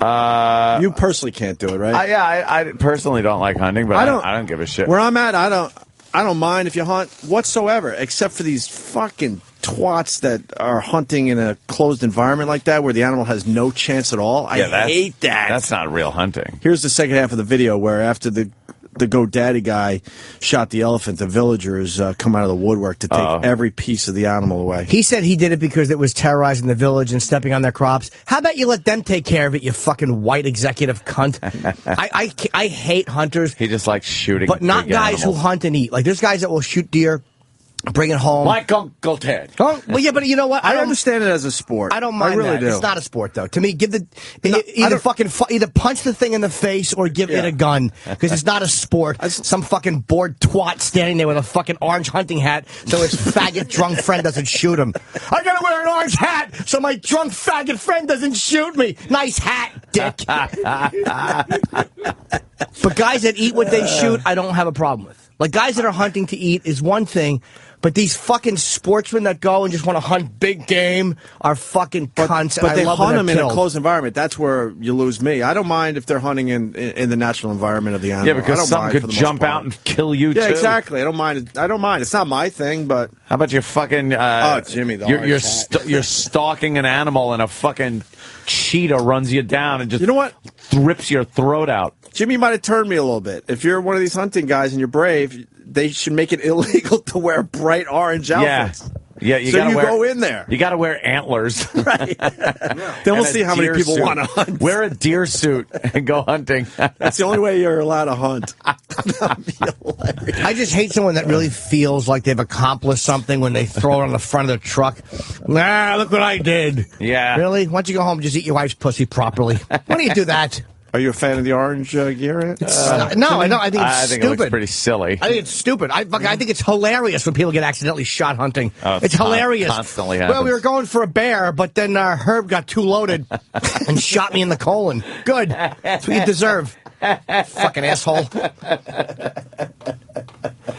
You personally can't do it, right? I personally don't like hunting, but I don't give a shit. Where I'm at, I don't mind if you hunt whatsoever, except for these fucking twats that are hunting in a closed environment like that where the animal has no chance at all. I hate that. That's not real hunting. Here's the second half of the video where after the GoDaddy guy shot the elephant, the villagers come out of the woodwork to take every piece of the animal away. He said he did it because it was terrorizing the village and stepping on their crops. How about you let them take care of it, you fucking white executive cunt? I hate hunters. He just likes shooting, but not big guys animals. who hunt and eat. Like there's guys that will shoot deer, bring it home. Like Uncle Ted. Oh, well, yeah, but you know what? I understand it as a sport. I don't mind I really that. do. It's not a sport, though. To me, either punch the thing in the face or give it a gun because it's not a sport. Some fucking bored twat standing there with a fucking orange hunting hat so his faggot drunk friend doesn't shoot him. I gotta wear an orange hat so my drunk faggot friend doesn't shoot me. Nice hat, dick. But guys that eat what they shoot, I don't have a problem with. Like guys that are hunting to eat is one thing. But these fucking sportsmen that go and just want to hunt big game are fucking cunts. But they hunt them in a killed. closed environment. That's where you lose me. I don't mind if they're hunting in the natural environment of the animal. Yeah, because some could jump out and kill you, too. Yeah, exactly. I don't mind. It's not my thing, but... How about your fucking... Jimmy, you're stalking an animal and a fucking cheetah runs you down and just... You know what? Rips your throat out. Jimmy might have turned me a little bit. If you're one of these hunting guys and you're brave, they should make it illegal to wear bright orange outfits. Yeah, you go in there. You got to wear antlers. Right. Then we'll see how many people want to hunt. Wear a deer suit and go hunting. That's the only way you're allowed to hunt. I just hate someone that really feels like they've accomplished something when they throw it on the front of their truck. Nah, look what I did. Yeah. Really? Why don't you go home and just eat your wife's pussy properly? Why do you do that? Are you a fan of the orange gear? No, I think it's stupid. It looks pretty silly. I think it's stupid. I think it's hilarious when people get accidentally shot hunting. It's hilarious. Constantly happens. Well, we were going for a bear, but then Herb got too loaded and shot me in the colon. Good. That's what you deserve. Fucking asshole.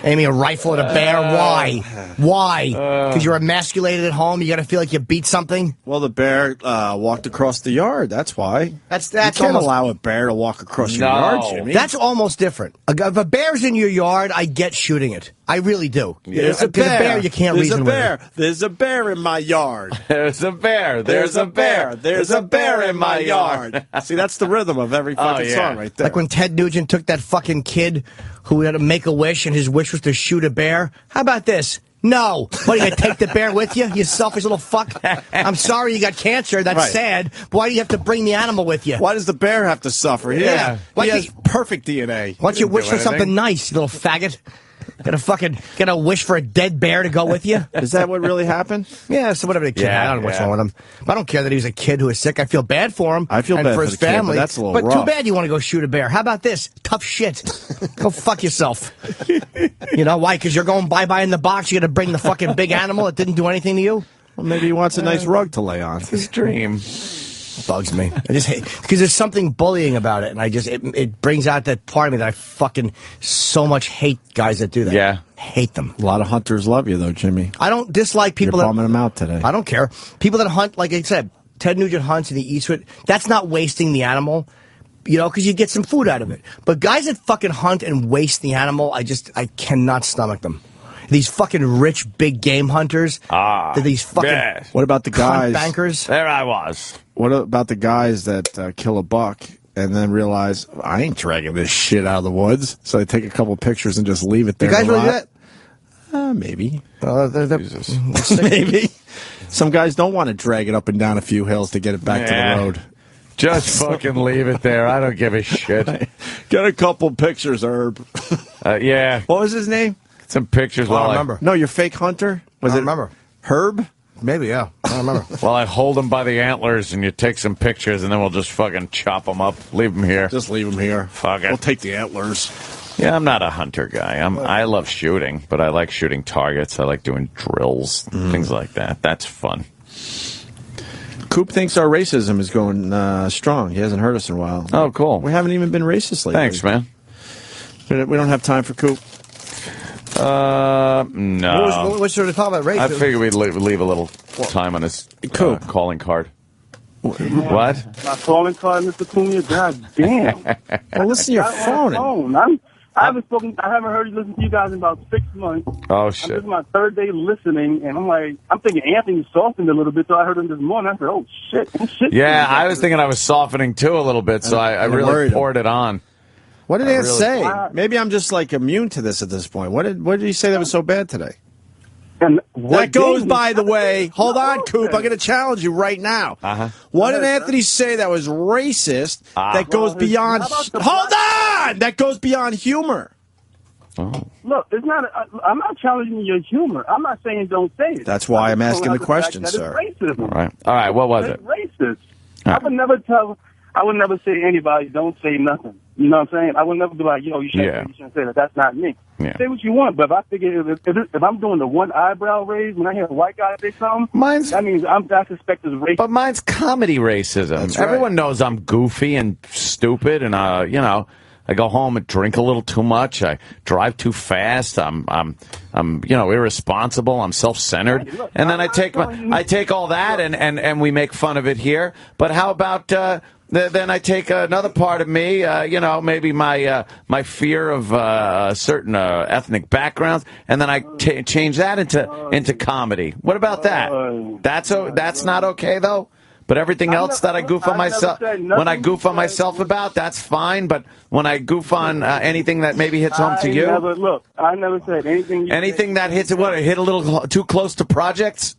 Aiming a rifle at a bear. Why? Why? Because you're emasculated at home. You got to feel like you beat something. Well, the bear walked across the yard. That's why. That's you can't allow a bear to walk across your yard, Jimmy. That's almost different. If a bear's in your yard, I get shooting it. I really do. There's a bear. You can't reason with it. There's a bear in my yard. There's a bear. There's a bear. There's a bear in my yard. See, that's the rhythm of every fucking song right there. Like when Ted Nugent took that fucking kid who had to make a wish and his wish was to shoot a bear. How about this? No. What, you gonna take the bear with you, you selfish little fuck? I'm sorry you got cancer. That's sad. But why do you have to bring the animal with you? Why does the bear have to suffer? He has perfect DNA. Why don't you wish for something nice, you little faggot? Get a wish for a dead bear to go with you? Is that what really happened? Yeah, so whatever the kid had. I don't know what's wrong with him. I don't care that he was a kid who was sick. I feel bad for him. I feel bad for his his family. Kid, but that's a little rough. Too bad you want to go shoot a bear. How about this? Tough shit. Go fuck yourself. You know why? Because you're going bye-bye in the box. You got to bring the fucking big animal that didn't do anything to you? Well, maybe he wants a nice rug to lay on. His dream. Bugs me. I just hate because there's something bullying about it, and I just it brings out that part of me that I fucking so much hate guys that do that. Yeah, hate them. A lot of hunters love you though, Jimmy. I don't dislike people You're that bombing them out today. I don't care. People that hunt, like I said, Ted Nugent hunts and he eats it. That's not wasting the animal, you know, because you get some food out of it. But guys that fucking hunt and waste the animal, I cannot stomach them. These fucking rich big game hunters. These fucking What about the guys? bankers? There I was. What about the guys that kill a buck and then realize I ain't dragging this shit out of the woods? So they take a couple pictures and just leave it there. You guys really do that? Maybe. Jesus. Maybe. Some guys don't want to drag it up and down a few hills to get it back to the road. Just fucking leave it there. I don't give a shit. Get a couple pictures, Herb. Yeah. What was his name? Some pictures. I don't remember. No, your fake hunter? Was I it don't remember. Herb? Maybe, yeah. I don't remember. Well, I hold them by the antlers, and you take some pictures, and then we'll just fucking chop them up. Leave them here. Just leave them here. Fuck it. We'll take the antlers. Yeah, I'm not a hunter guy. I love shooting, but I like shooting targets. I like doing drills, things like that. That's fun. Coop thinks our racism is going strong. He hasn't heard us in a while. Oh, cool. We haven't even been racist lately. Thanks, man. We don't have time for Coop. No. What sort of talk about race? I figured we'd leave a little time on his calling card. What? My calling card, Mr. Cunha. God damn. Well, listen to your phone. I haven't heard you listen to you guys in about 6 months. Oh, shit. This is my third day listening, and I'm thinking Anthony softened a little bit, so I heard him this morning. I said, oh, shit. Yeah, I was thinking I was softening, too, a little bit, so I really poured it on. What did Ant say? Maybe I'm just like immune to this at this point. What did he say that was so bad today? That goes, by the way. Hold on, Coop. I'm going to challenge you right now. What did Anthony say that was racist? That goes beyond. Hold on. That goes beyond humor. Oh. Look, it's not. I'm not challenging your humor. I'm not saying don't say it. That's why I'm asking the question, sir. Racism. All right. What was it? Racist. I would never say to anybody, don't say nothing. You know what I'm saying? I would never be like, yo, you shouldn't say that. That's not me. Yeah. Say what you want, but if I figure if I'm doing the one eyebrow raise when I hear a white guy say something, that means I suspect it's racist. But mine's comedy racism. That's right. Everyone knows I'm goofy and stupid, and I go home and drink a little too much. I drive too fast. I'm irresponsible. I'm self-centered, and then I take all that and we make fun of it here. But how about then I take another part of me, maybe my fear of certain ethnic backgrounds, and then I change that into comedy. What about that? That's not okay though. But everything else that I goof on myself, when I goof on myself about, that's fine. But when I goof on anything that maybe hits home to you, I never said anything. Anything that hits hit a little too close to projects.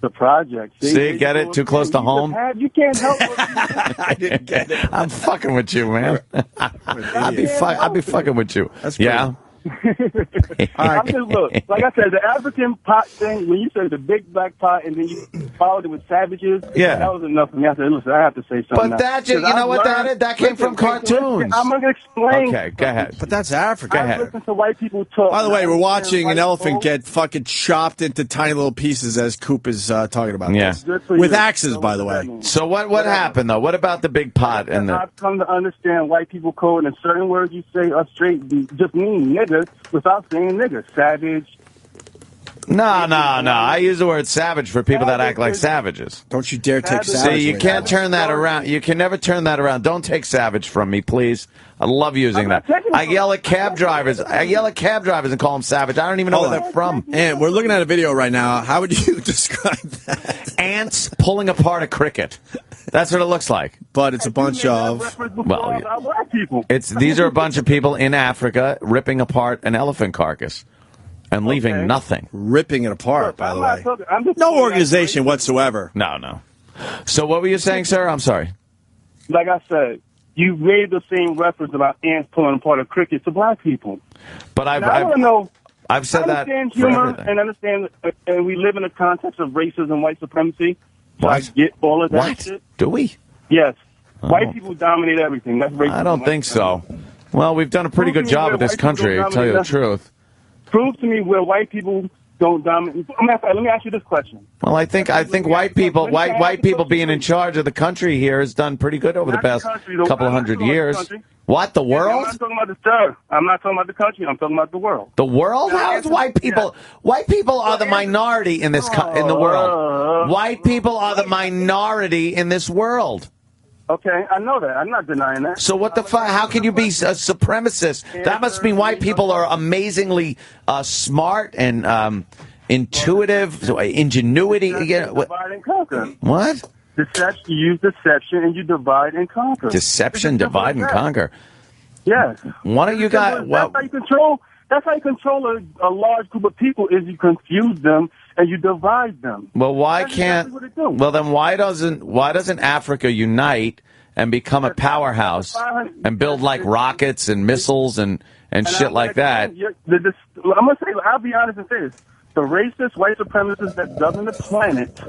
The project. See, get it? Too close to home? You can't help it. I didn't get it. I'm fucking with you, man. I'll be fucking with you. That's great. Yeah. I'm just, look, like I said, the African pot thing, when you said the big black pot and then you followed it with savages, that was enough for me. I said, listen, I have to say something. But that, you know what that came from cartoons. I'm going to explain. Okay, go ahead. But that's Africa. Go ahead. I listen to white people talk. By the way, we're watching an elephant get fucking chopped into tiny little pieces as Coop is talking about this. With axes, by the way. So what happened, though? What about the big pot? I've come to understand white people code, and certain words you say are straight just mean nigga without saying nigga. Savage. No. I use the word savage for people that act like savages. Don't you dare take savage. See, you can't turn that around. You can never turn that around. Don't take savage from me, please. I love using that. I yell at cab drivers. And call them savage. I don't even know where they're from. And we're looking at a video right now. How would you describe that? Ants pulling apart a cricket. That's what it looks like. But it's a bunch of black people. These are a bunch of people in Africa ripping apart an elephant carcass and leaving nothing. Ripping it apart, by the way. No organization whatsoever. No. So what were you saying, sir? I'm sorry. Like I said, you made the same reference about ants pulling apart a cricket to black people. But I want to know. I've said that for humor everything. and understand, and we live in a context of racism and white supremacy. So I get all of that shit. Do we? Yes. White people dominate everything. That's racism. I don't think so. Well, we've done a pretty good job in this country, to tell you the truth. Prove to me where white people don't dominate. Let me ask you this question. Well, I think white people being in charge of the country here has done pretty good over the past couple of hundred years. What, the world? I'm not talking about the sir. I'm not talking about the country. I'm talking about the world. The world? How is white people? White people are the minority in this in the world. White people are the minority in this world. Okay, I know that. I'm not denying that. So what the fuck? How can you be a supremacist? That must mean white people are amazingly smart and intuitive, ingenuity. Divide and conquer. What? Deception. You use deception and you divide and conquer. Deception, divide and conquer. Yes. Why don't you guys? That's how you control. That's how you control a large group of people. Is you confuse them and you divide them. Well, why That's can't? exactly what they do. Well, then why doesn't Africa unite and become a powerhouse and build like rockets and missiles and shit like that? I'm gonna say. I'll be honest and say this. The racist white supremacists that govern the planet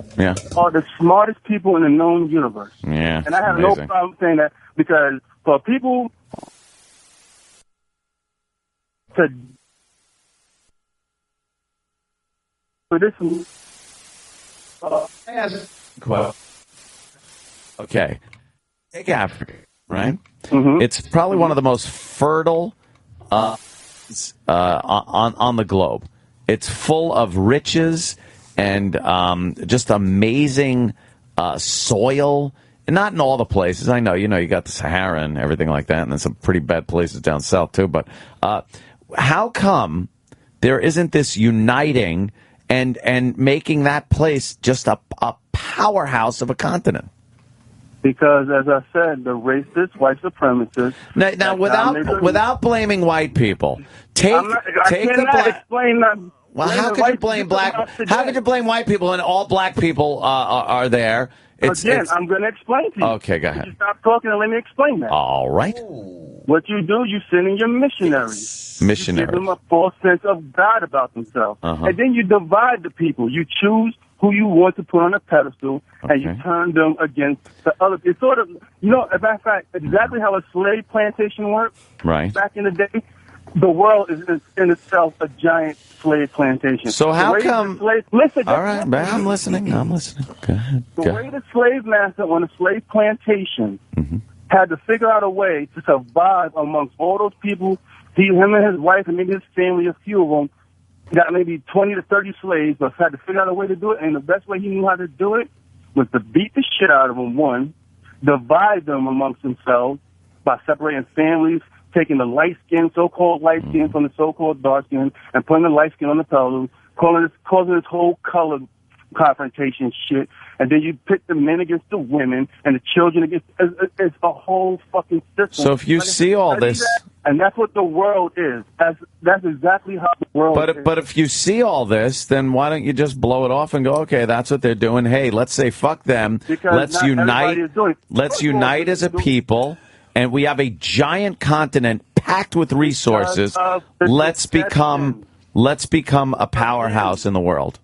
are the smartest people in the known universe. Yeah. And I have amazing. no problem saying that because for people to Okay. Take Africa, right? Mm-hmm. It's probably one of the most fertile on the globe. It's full of riches and just amazing soil. And not in all the places. I know, you got the Sahara and everything like that, and then some pretty bad places down south, too. But how come there isn't this uniting and making that place just a powerhouse of a continent? Because, as I said, the racist white supremacists... Now without blaming white people, take the black... explain that... Well, how could you blame black? How could you blame white people when all black people are there? I'm going to explain to you. Okay, go ahead. You stop talking and let me explain that. All right. What you do, you send in your missionaries. You give them a false sense of God about themselves. And then you divide the people. You choose who you want to put on a pedestal, and you turn them against the other. It's sort of, as a matter of fact, exactly how a slave plantation worked. Right. Back in the day. The world is in itself a giant slave plantation. So how come? Listen. All right, I'm listening. Go ahead. The way the slave master on a slave plantation had to figure out a way to survive amongst all those people. Him and his wife and maybe his family, a few of them, got maybe 20 to 30 slaves, but had to figure out a way to do it. And the best way he knew how to do it was to beat the shit out of them, one, divide them amongst themselves by separating families, taking the light skin, so-called light skin from the so-called dark skin, and putting the light skin on the pedestal, causing this whole color confrontation shit. And then you pit the men against the women and the children against. It's a whole fucking system. So if you see all this, and that's what the world is. That's exactly how the world is. But if you see all this, then why don't you just blow it off and go, okay, that's what they're doing. Hey, let's say fuck them. Because let's unite. Let's unite as a people. And we have a giant continent packed with resources. Let's become a powerhouse in the world.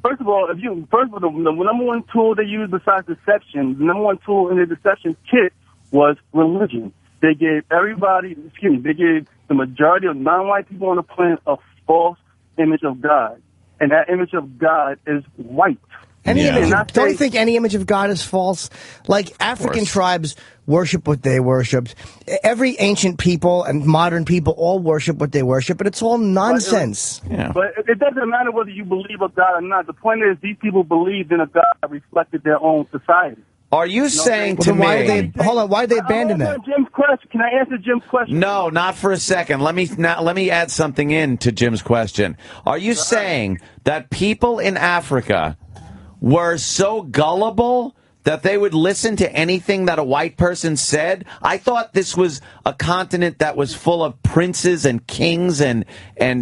First of all, the number one tool they use besides deception, the number one tool in the deception kit was religion. They gave they gave the majority of non-white people on the planet a false image of God. And that image of God is white. Don't you think any image of God is false? Like, African tribes worship what they worshipped. Every ancient people and modern people all worship what they worship, but it's all nonsense. But it doesn't matter whether you believe a God or not. The point is, these people believed in a God that reflected their own society. Are you saying to me... why did they abandon that? Jim's question. Can I answer Jim's question? No, not for a second. Let me add something in to Jim's question. Are you saying that people in Africa were so gullible that they would listen to anything that a white person said? I thought this was a continent that was full of princes and kings and I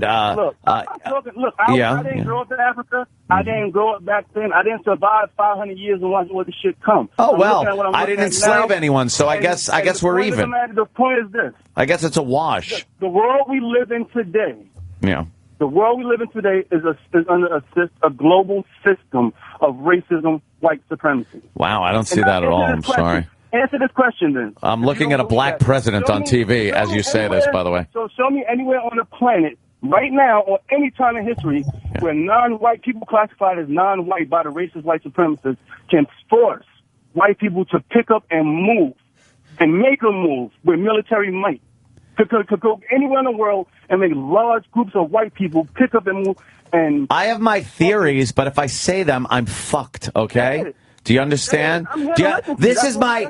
didn't grow up in Africa. I didn't grow up back then. I didn't survive 500 years and watch where the shit come. Oh, well, I didn't enslave anyone, so I guess we're even. The point is this. I guess it's a wash. The world we live in today. Yeah. The world we live in today is under a global system of racism, white supremacy. Wow, I don't see that at all. I'm sorry. Answer this question, then. I'm looking at a black president on TV as you say this, by the way. So show me anywhere on the planet right now or any time in history where non-white people classified as non-white by the racist white supremacists can force white people to pick up and move and make a move with military might. Could go anywhere in the world and make large groups of white people pick up and move. And I have my theories, but if I say them, I'm fucked. Okay? Do you understand? This is my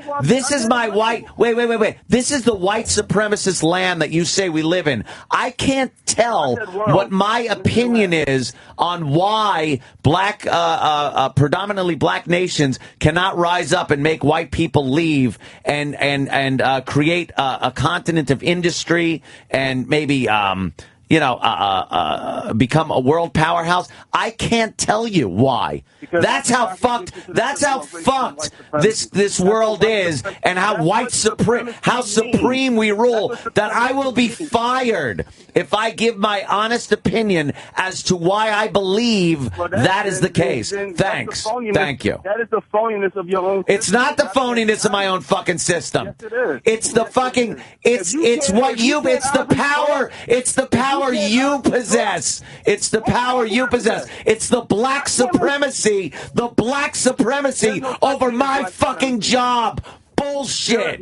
white. Wait. This is the white supremacist land that you say we live in. I can't tell what my opinion is on why predominantly black nations cannot rise up and make white people leave and create a continent of industry and maybe become a world powerhouse. I can't tell you why. That's how fucked this world is, and how supreme we rule, that I will be fired if I give my honest opinion as to why I believe that is the case. Thanks. Thank you. That is the phoniness of your own system. It's not the phoniness of my own fucking system. Yes, it is. It's the fucking, it's the power you possess. It's the power you possess. It's the black supremacy over my fucking job. Bullshit.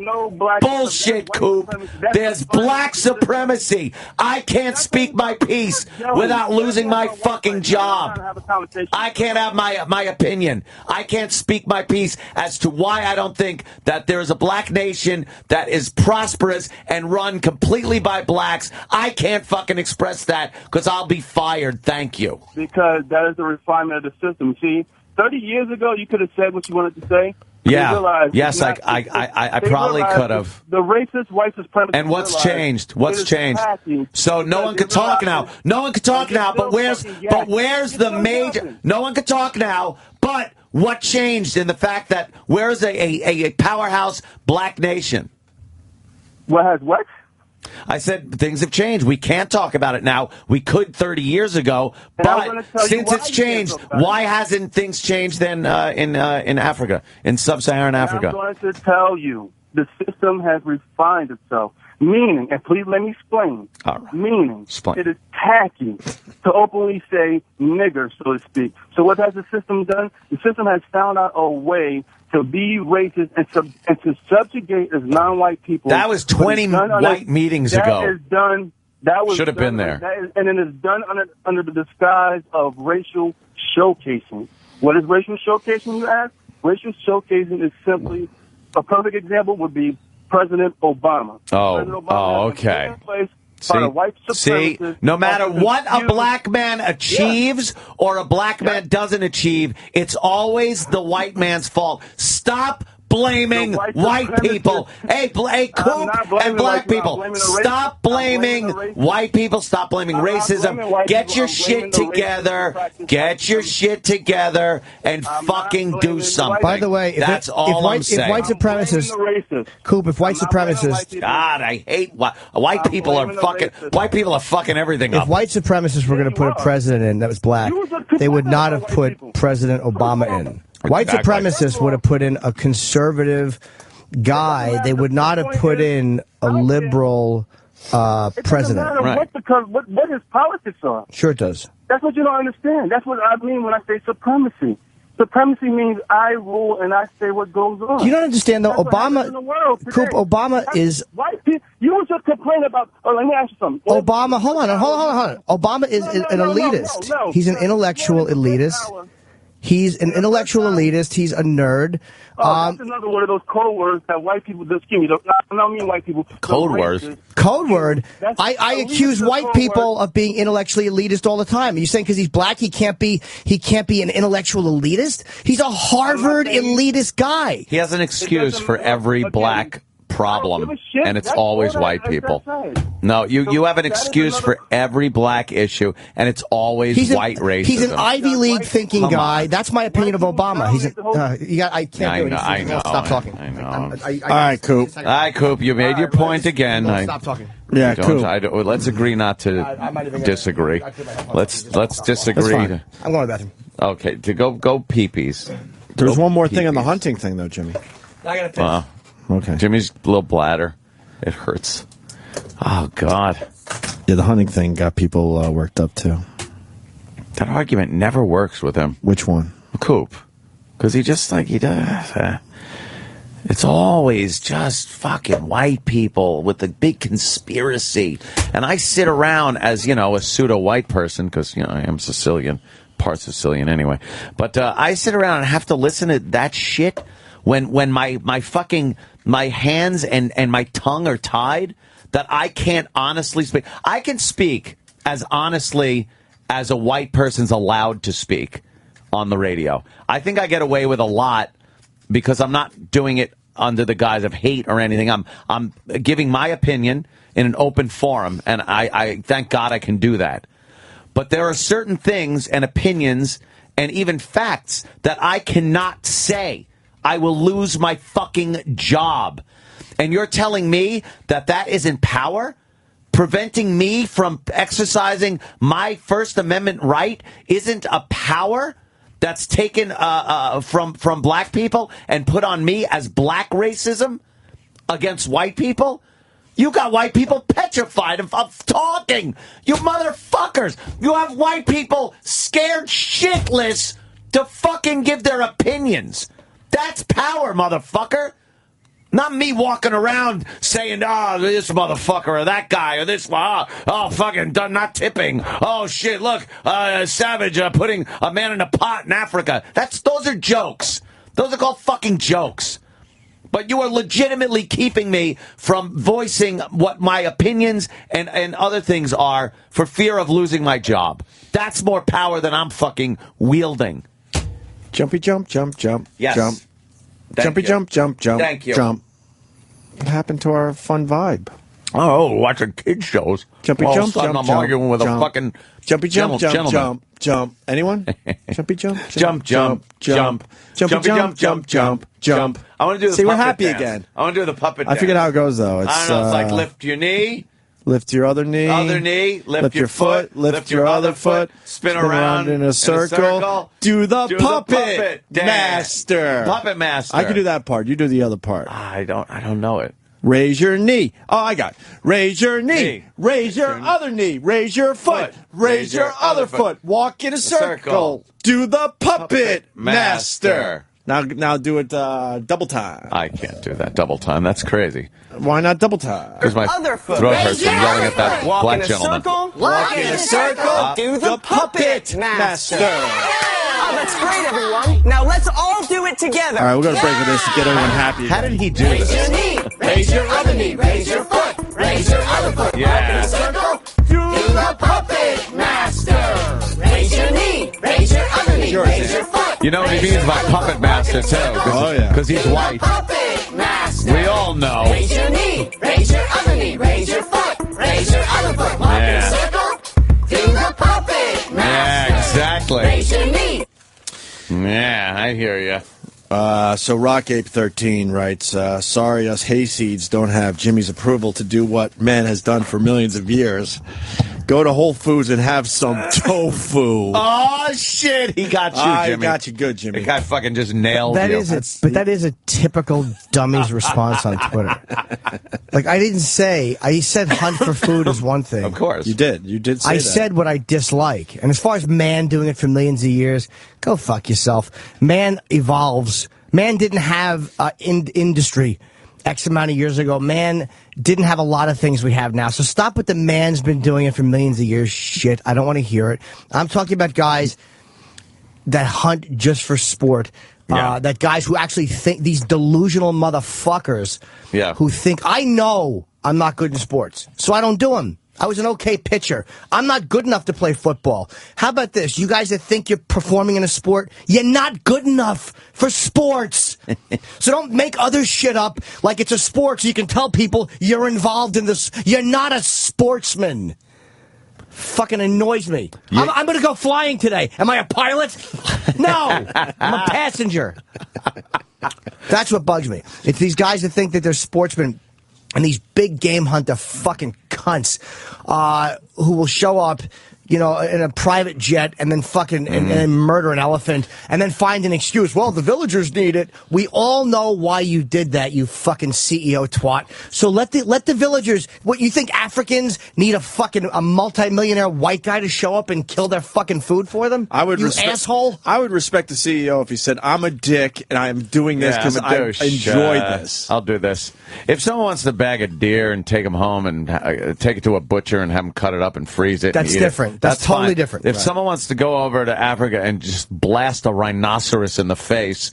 Bullshit, Coop. There's black supremacy. I can't speak my piece without losing my fucking job. I can't have my opinion. I can't speak my piece as to why I don't think that there is a black nation that is prosperous and run completely by blacks. I can't fucking express that because I'll be fired. Thank you. Because that is the refinement of the system. See, 30 years ago, you could have said what you wanted to say. Yeah. Yes, I probably could have. The racist white supremacists. And what's changed? What's changed? So no one can talk now. No one can talk now. But where's the major? No one can talk now. But what changed in the fact that where's a powerhouse black nation? What has what? I said things have changed. We can't talk about it now. We could 30 years ago, but since it's changed, why hasn't things changed then in Africa, in sub-Saharan Africa? I'm going to tell you, the system has refined itself. Meaning, and please let me explain. Right. Meaning, it is tacky to openly say nigger, so to speak. So what has the system done? The system has found out a way to be racist and to subjugate as non-white people. That was 20 white meetings ago. That was should have been there. And it is done under the disguise of racial showcasing. What is racial showcasing, you ask? Racial showcasing is simply, a perfect example would be President Obama. Okay. See, no matter what a black man achieves or a black man doesn't achieve, it's always the white man's fault. Stop blaming white people. Hey, Coop and black people, stop blaming white people. Stop blaming racism. Get your shit together. Get your shit together and fucking do something. By the way, that's all I'm saying. If white supremacists, Coop, if white supremacists, God, I hate white people are fucking. White people are fucking everything up. If white supremacists were going to put a president in that was black, they would not have put President Obama in. White supremacists would have put in a conservative guy. They would not have put in a liberal president. It doesn't matter what his politics are. Sure it does. That's what you don't understand. That's what I mean when I say supremacy. Supremacy means I rule and I say what goes on. You don't understand, though. Obama, Coop, Obama is... White people, you were just complaining about... Oh, let me ask you something. Obama, hold on. Obama is an elitist. He's an intellectual elitist. He's an intellectual elitist. He's a nerd. That's another one of those code words that white people just give me. I don't mean white people. Code words. Code word. I accuse white people of being intellectually elitist all the time. Are you saying because he's black he can't be an intellectual elitist? He's a Harvard elitist guy. He has an excuse for every black problem, and it's always white people. No, you have an excuse for every black issue, and it's always white racism. He's an Ivy League thinking guy. That's my opinion of Obama. He's I can't do it. I know. Stop talking. I know. All right, Coop. All right, Coop. You made your point again. Stop talking. Yeah, Coop. Let's agree not to disagree. Let's disagree. I'm going to the bathroom. Okay, to go pee-pees. There's one more thing on the hunting thing, though, Jimmy. I got to piss. Okay. Jimmy's little bladder. It hurts. Oh, God. Yeah, the hunting thing got people worked up too. That argument never works with him. Which one? Coop. Because he just he does. It's always just fucking white people with the big conspiracy. And I sit around as, a pseudo-white person, because, I am Sicilian, part Sicilian anyway. But I sit around and have to listen to that shit when my hands and my tongue are tied, that I can't honestly speak. I can speak as honestly as a white person's allowed to speak on the radio. I think I get away with a lot because I'm not doing it under the guise of hate or anything. I'm giving my opinion in an open forum, and I thank God I can do that. But there are certain things and opinions and even facts that I cannot say. I will lose my fucking job. And you're telling me that isn't power? Preventing me from exercising my First Amendment right isn't a power that's taken from black people and put on me as black racism against white people? You got white people petrified of talking. You motherfuckers. You have white people scared shitless to fucking give their opinions. That's power, motherfucker. Not me walking around saying, this motherfucker or that guy or this, fucking not tipping. Oh, shit, look, Savage putting a man in a pot in Africa. Those are jokes. Those are called fucking jokes. But you are legitimately keeping me from voicing what my opinions and other things are for fear of losing my job. That's more power than I'm fucking wielding. Jumpy jump, jump, jump, yes. jump. Thank Jumpy you. jump, jump, jump, Thank you. jump. What happened to our fun vibe? Oh, watching kid shows. Jumpy All of a jump, sudden jump, I'm jump, arguing with jump. a fucking Jumpy jump, jump, gentleman. jump, jump. Anyone? Jumpy jump, Jump, jump, jump. Jumpy jump, jump, jump, jump. I want to do the See, we're puppet happy dance. again. I want to do the puppet I dance. forget how it goes, though. It's, I don't know. It's like lift your knee. Lift your other knee. Other knee. Lift your foot. Lift your other foot. Spin around in a circle. Do the puppet master. Puppet master. I can do that part. You do the other part. I don't know it. Raise your knee. Oh, I got it. Raise your knee. Raise your other knee. Raise your foot. Raise your other foot. Walk in a circle. Do the puppet master. Now do it double time. I can't do that double time. That's crazy. Why not double time? Because my Other foot. throat hurts from yelling at that Walk black in a gentleman. circle. Walk in a circle. Do the puppet master. Oh, that's great, everyone. Now let's all do it together. All right, we're going to break with this to get everyone happy. How did he do Raise your this? knee. Raise your other knee. Raise your foot. Raise your other foot. Yeah. Walk in a circle. Do the puppet master. Raise your knee. Raise your other knee. Sure, Raise your foot. You know what he means by puppet master, too. Oh, yeah. Because he's white. Puppet master. We all know. Raise your knee. Raise your other knee. Raise your foot. Raise your other foot. Walk in a circle. Do the puppet master. Yeah, exactly. Raise your knee. Yeah, I hear you. So Rockape13 writes, sorry us hayseeds don't have Jimmy's approval to do what man has done for millions of years. Go to Whole Foods and have some tofu. Oh, shit. He got you, I Jimmy. got you good, Jimmy. The guy fucking just nailed That you. that is a typical dummy's response on Twitter. Like, I didn't say, I said hunt for food is one thing. Of course. You did say I that. said what I dislike. And as far as man doing it for millions of years, go fuck yourself. Man evolves. Man didn't have industry X amount of years ago. Man didn't have a lot of things we have now. So stop with the man's been doing it for millions of years shit. I don't want to hear it. I'm talking about guys that hunt just for sport. That guys who actually think, these delusional motherfuckers who think, I know I'm not good in sports, so I don't do them. I was an okay pitcher. I'm not good enough to play football. How about this? You guys that think you're performing in a sport, you're not good enough for sports. So don't make other shit up like it's a sport so you can tell people you're involved in this. You're not a sportsman. Fucking annoys me. I'm going to go flying today. Am I a pilot? No. I'm a passenger. That's what bugs me. It's these guys that think that they're sportsmen and these big game hunter fucking cunts who will show up, in a private jet and then fucking and then murder an elephant and then find an excuse. Well, the villagers need it. We all know why you did that, you fucking CEO twat. So let the villagers. What you think Africans need a multi-millionaire white guy to show up and kill their fucking food for them? Asshole. I would respect the CEO if he said, "I'm a dick and I'm doing this because I enjoy this. I'll do this." If someone wants to bag a deer and take him home and take it to a butcher and have him cut it up and freeze it, that's and eat different. It, That's totally fine. different. If Right. someone wants to go over to Africa and just blast a rhinoceros in the face,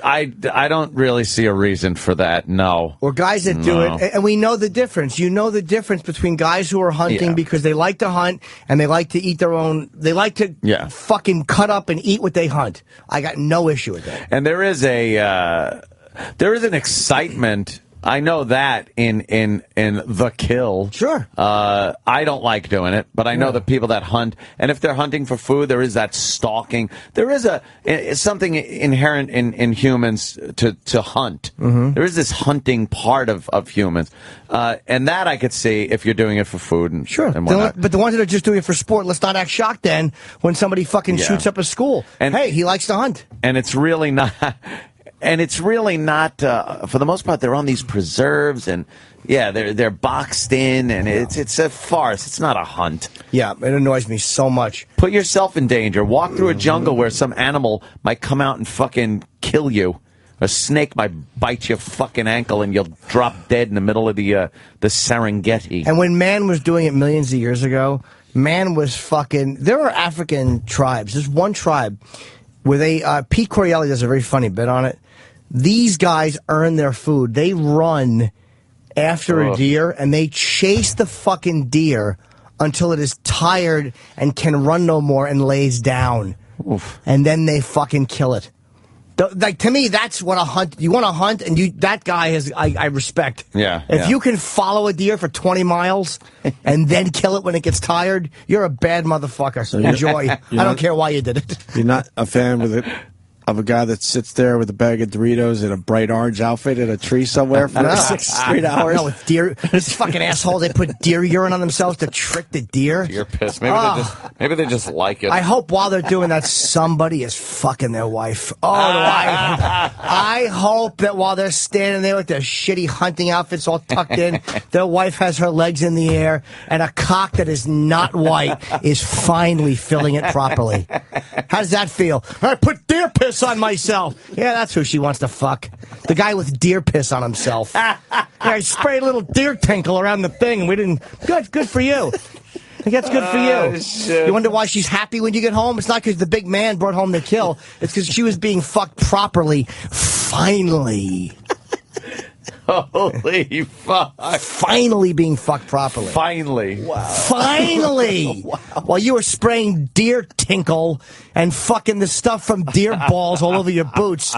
I don't really see a reason for that. No. Or guys that do it, and we know the difference. You know the difference between guys who are hunting because they like to hunt and they like to eat their own. They like to fucking cut up and eat what they hunt. I got no issue with that. And there is an excitement. I know that in the kill. Sure. I don't like doing it, but I know the people that hunt, and if they're hunting for food, there is that stalking. There is something inherent in humans to hunt. There is this hunting part of humans, and that I could see if you're doing it for food and and whatnot. But the ones that are just doing it for sport, let's not act shocked then when somebody fucking shoots up a school. And hey, he likes to hunt. And it's really not. And it's really not, for the most part, they're on these preserves, and they're boxed in, and it's a farce. It's not a hunt. Yeah, it annoys me so much. Put yourself in danger. Walk through a jungle where some animal might come out and fucking kill you. A snake might bite your fucking ankle, and you'll drop dead in the middle of the Serengeti. And when man was doing it millions of years ago, man was fucking. There are African tribes. There's one tribe where they. Pete Corielli does a very funny bit on it. These guys earn their food. They run after a deer, and they chase the fucking deer until it is tired and can run no more and lays down. Oof. And then they fucking kill it. Like, to me, that's what a hunt. You want to hunt, and that guy is. I respect. Yeah. If you can follow a deer for 20 miles and then kill it when it gets tired, you're a bad motherfucker. So enjoy. I don't care why you did it. You're not a fan of a guy that sits there with a bag of Doritos in a bright orange outfit in a tree somewhere for 6 straight hours? No, with deer. These fucking assholes, they put deer urine on themselves to trick the deer. Deer piss. Maybe they just like it. I hope while they're doing that, somebody is fucking their wife. I hope that while they're standing there with their shitty hunting outfits all tucked in, their wife has her legs in the air and a cock that is not white is finally filling it properly. How does that feel? I put deer piss on myself. Yeah, that's who she wants to fuck. The guy with deer piss on himself. Yeah, I sprayed a little deer tinkle around the thing, and we didn't. Good for you. I think that's good for you. Shit. You wonder why she's happy when you get home? It's not because the big man brought home the kill. It's because she was being fucked properly. Finally. Holy fuck. Finally being fucked properly. Finally. Wow. Finally. Wow. While you were spraying deer tinkle and fucking the stuff from deer balls all over your boots.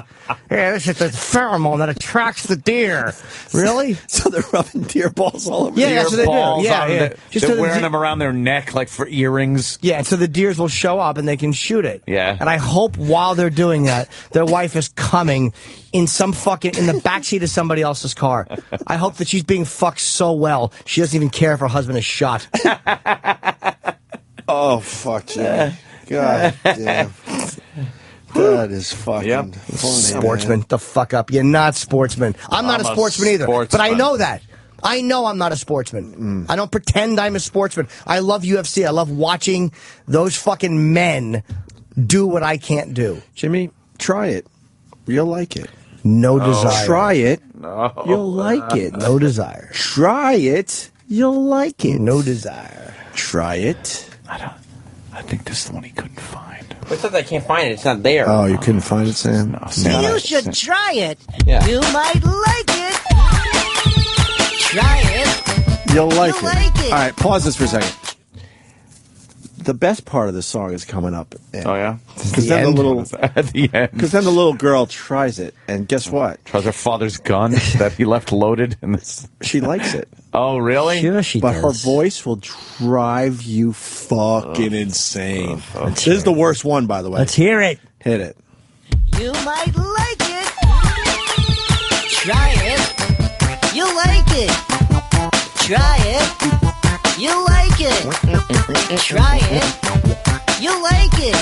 Yeah, this is the pheromone that attracts the deer. Really? So they're rubbing deer balls all over Yeah, that's what they do. Yeah. They're wearing them around their neck like for earrings. Yeah, so the deers will show up and they can shoot it. Yeah. And I hope while they're doing that, their wife is coming in the backseat of somebody else's car. I hope that she's being fucked so well, she doesn't even care if her husband is shot. Oh, fuck, Jimmy. God damn. That is fucking funny, Sportsman, man. the fuck up. You're not sportsman. I'm not a sportsman either. But I know that. I know I'm not a sportsman. I don't pretend I'm a sportsman. I love UFC. I love watching those fucking men do what I can't do. Jimmy, try it. You'll like it. No desire. Try it. No. You'll like it. No desire. Try it. You'll like it. No desire. Try it. I think this is the one he couldn't find. What's that? I can't find it. It's not there. Oh, you couldn't find it, Sam? No, You should try it. Yeah. You might like it. Try it. You'll like You'll it. like it. All right, pause this for a second. The best part of the song is coming up. Oh, yeah? Because then the little at the end. Because then the little girl tries it, and guess what? Tries her father's gun that he left loaded. She likes it. Oh, really? Sure she But does. her voice will drive you fucking insane. This is the worst one, by the way. Let's hear it. Hit it. You might like it. Try it. You'll like it. Try it. You like it. Try it. You like it.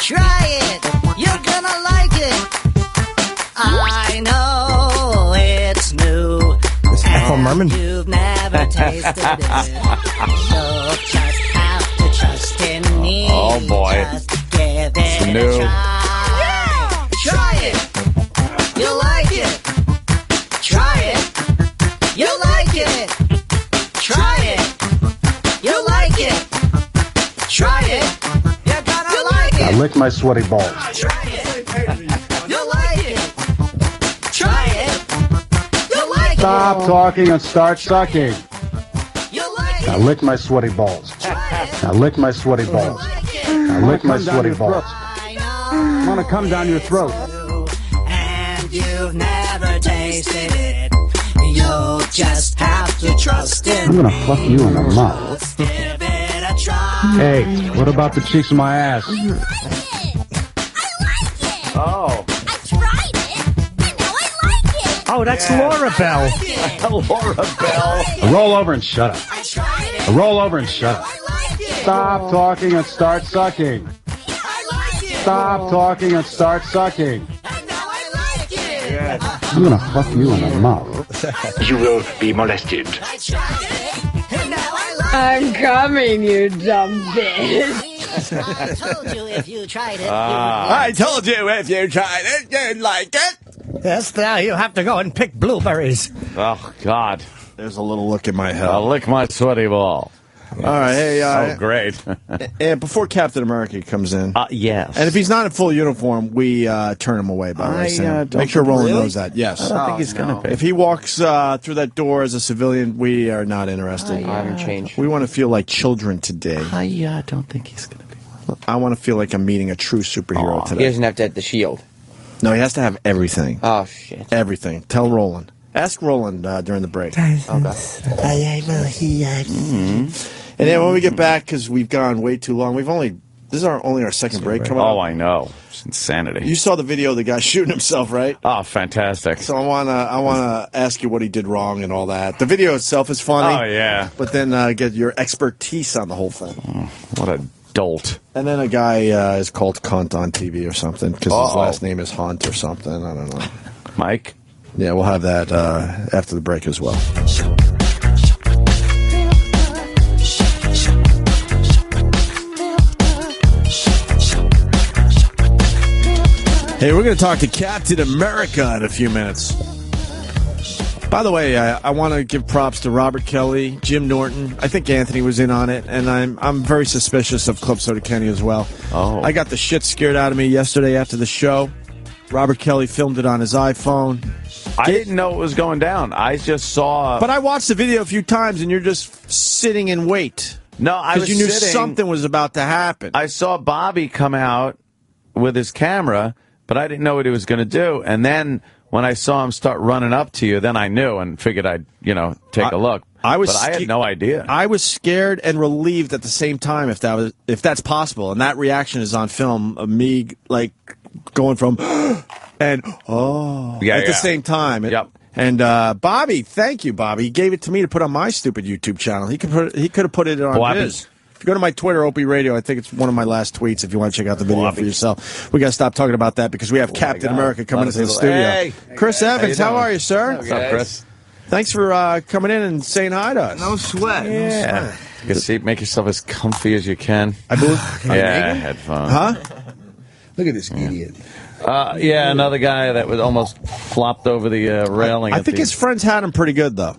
Try it. You're gonna like it. I know it's new. This Ethel Merman. You've never tasted it. You'll just have to trust in me. Oh, boy. Just give it new. a try. Try it. You like it. Try it. You like it. Try it. You like it. Try it. You're gonna like I it. lick my sweaty balls. Try it. You like it. Try it. You like Stop it. talking and start sucking. You like I it. lick my sweaty balls. I lick my sweaty balls. I lick my sweaty balls. I want to come down your throat. And you've never tasted it. You'll just have to trust in I'm gonna fuck you in the mouth. Give it a try. Hey, what about the cheeks of my ass? Oh. Oh, that's Laura Bell. Laura Bell. Roll over and shut up. Roll over and shut up. Stop talking and start sucking. Stop talking and start sucking. I'm gonna fuck you in the mouth. You will be molested. I'm coming, you dumb bitch. I told you if you tried it. I told you if you tried it, you'd like it. Yes, now you have to go and pick blueberries. Oh, God. There's a little look in my head. I'll lick my sweaty ball. All right, hey, So great. and before Captain America comes in, yes. and if he's not in full uniform, we turn him away. By the way, Sam. don't Make sure think- Roland Really? knows that. Yes, I don't think he's gonna be. If he walks through that door as a civilian, we are not interested. I haven't changed. We want to feel like children today. I don't think he's going to be. I want to feel like I'm meeting a true superhero He today. doesn't have to have the shield. No, he has to have everything. Oh, shit. Everything. Tell Roland. Ask Roland during the break. And then when we get back, because we've gone way too long, this is only our second break coming up. Oh, I know. It's insanity. You saw the video of the guy shooting himself, right? Oh, fantastic. So I wanna ask you what he did wrong and all that. The video itself is funny. Oh, yeah. But then get your expertise on the whole thing. What a dolt. And then a guy is called Cunt on TV or something because his last name is Hunt or something. I don't know. Mike? Yeah, we'll have that after the break as well. Hey, we're going to talk to Captain America in a few minutes. By the way, I want to give props to Robert Kelly, Jim Norton. I think Anthony was in on it, and I'm very suspicious of Club Soda Kenny as well. Oh. I got the shit scared out of me yesterday after the show. Robert Kelly filmed it on his iPhone. I didn't know it was going down. I just saw... But I watched the video a few times, and you're just sitting in wait. No, I was because you knew sitting- something was about to happen. I saw Bobby come out with his camera, but I didn't know what he was going to do. And then when I saw him start running up to you, then I knew and figured I'd, take a look. But I had no idea. I was scared and relieved at the same time if that's possible. And that reaction is on film of me like going from and at the same time. Yep. And Bobby, thank you, Bobby. He gave it to me to put on my stupid YouTube channel. He could have put it on Bobby. his. If you go to my Twitter, Opie Radio, I think it's one of my last tweets if you want to check out the video for yourself. We got to stop talking about that because we have Captain America coming into the studio. Hey. Chris Evans, how are you, sir? What's up, Chris? Thanks for coming in and saying hi to us. No sweat. Yeah. Good seat. Make yourself as comfy as you can. I believe. Yeah, headphones. Huh? Look at this idiot. Yeah, another guy that was almost flopped over the railing. I think his friends had him pretty good, though.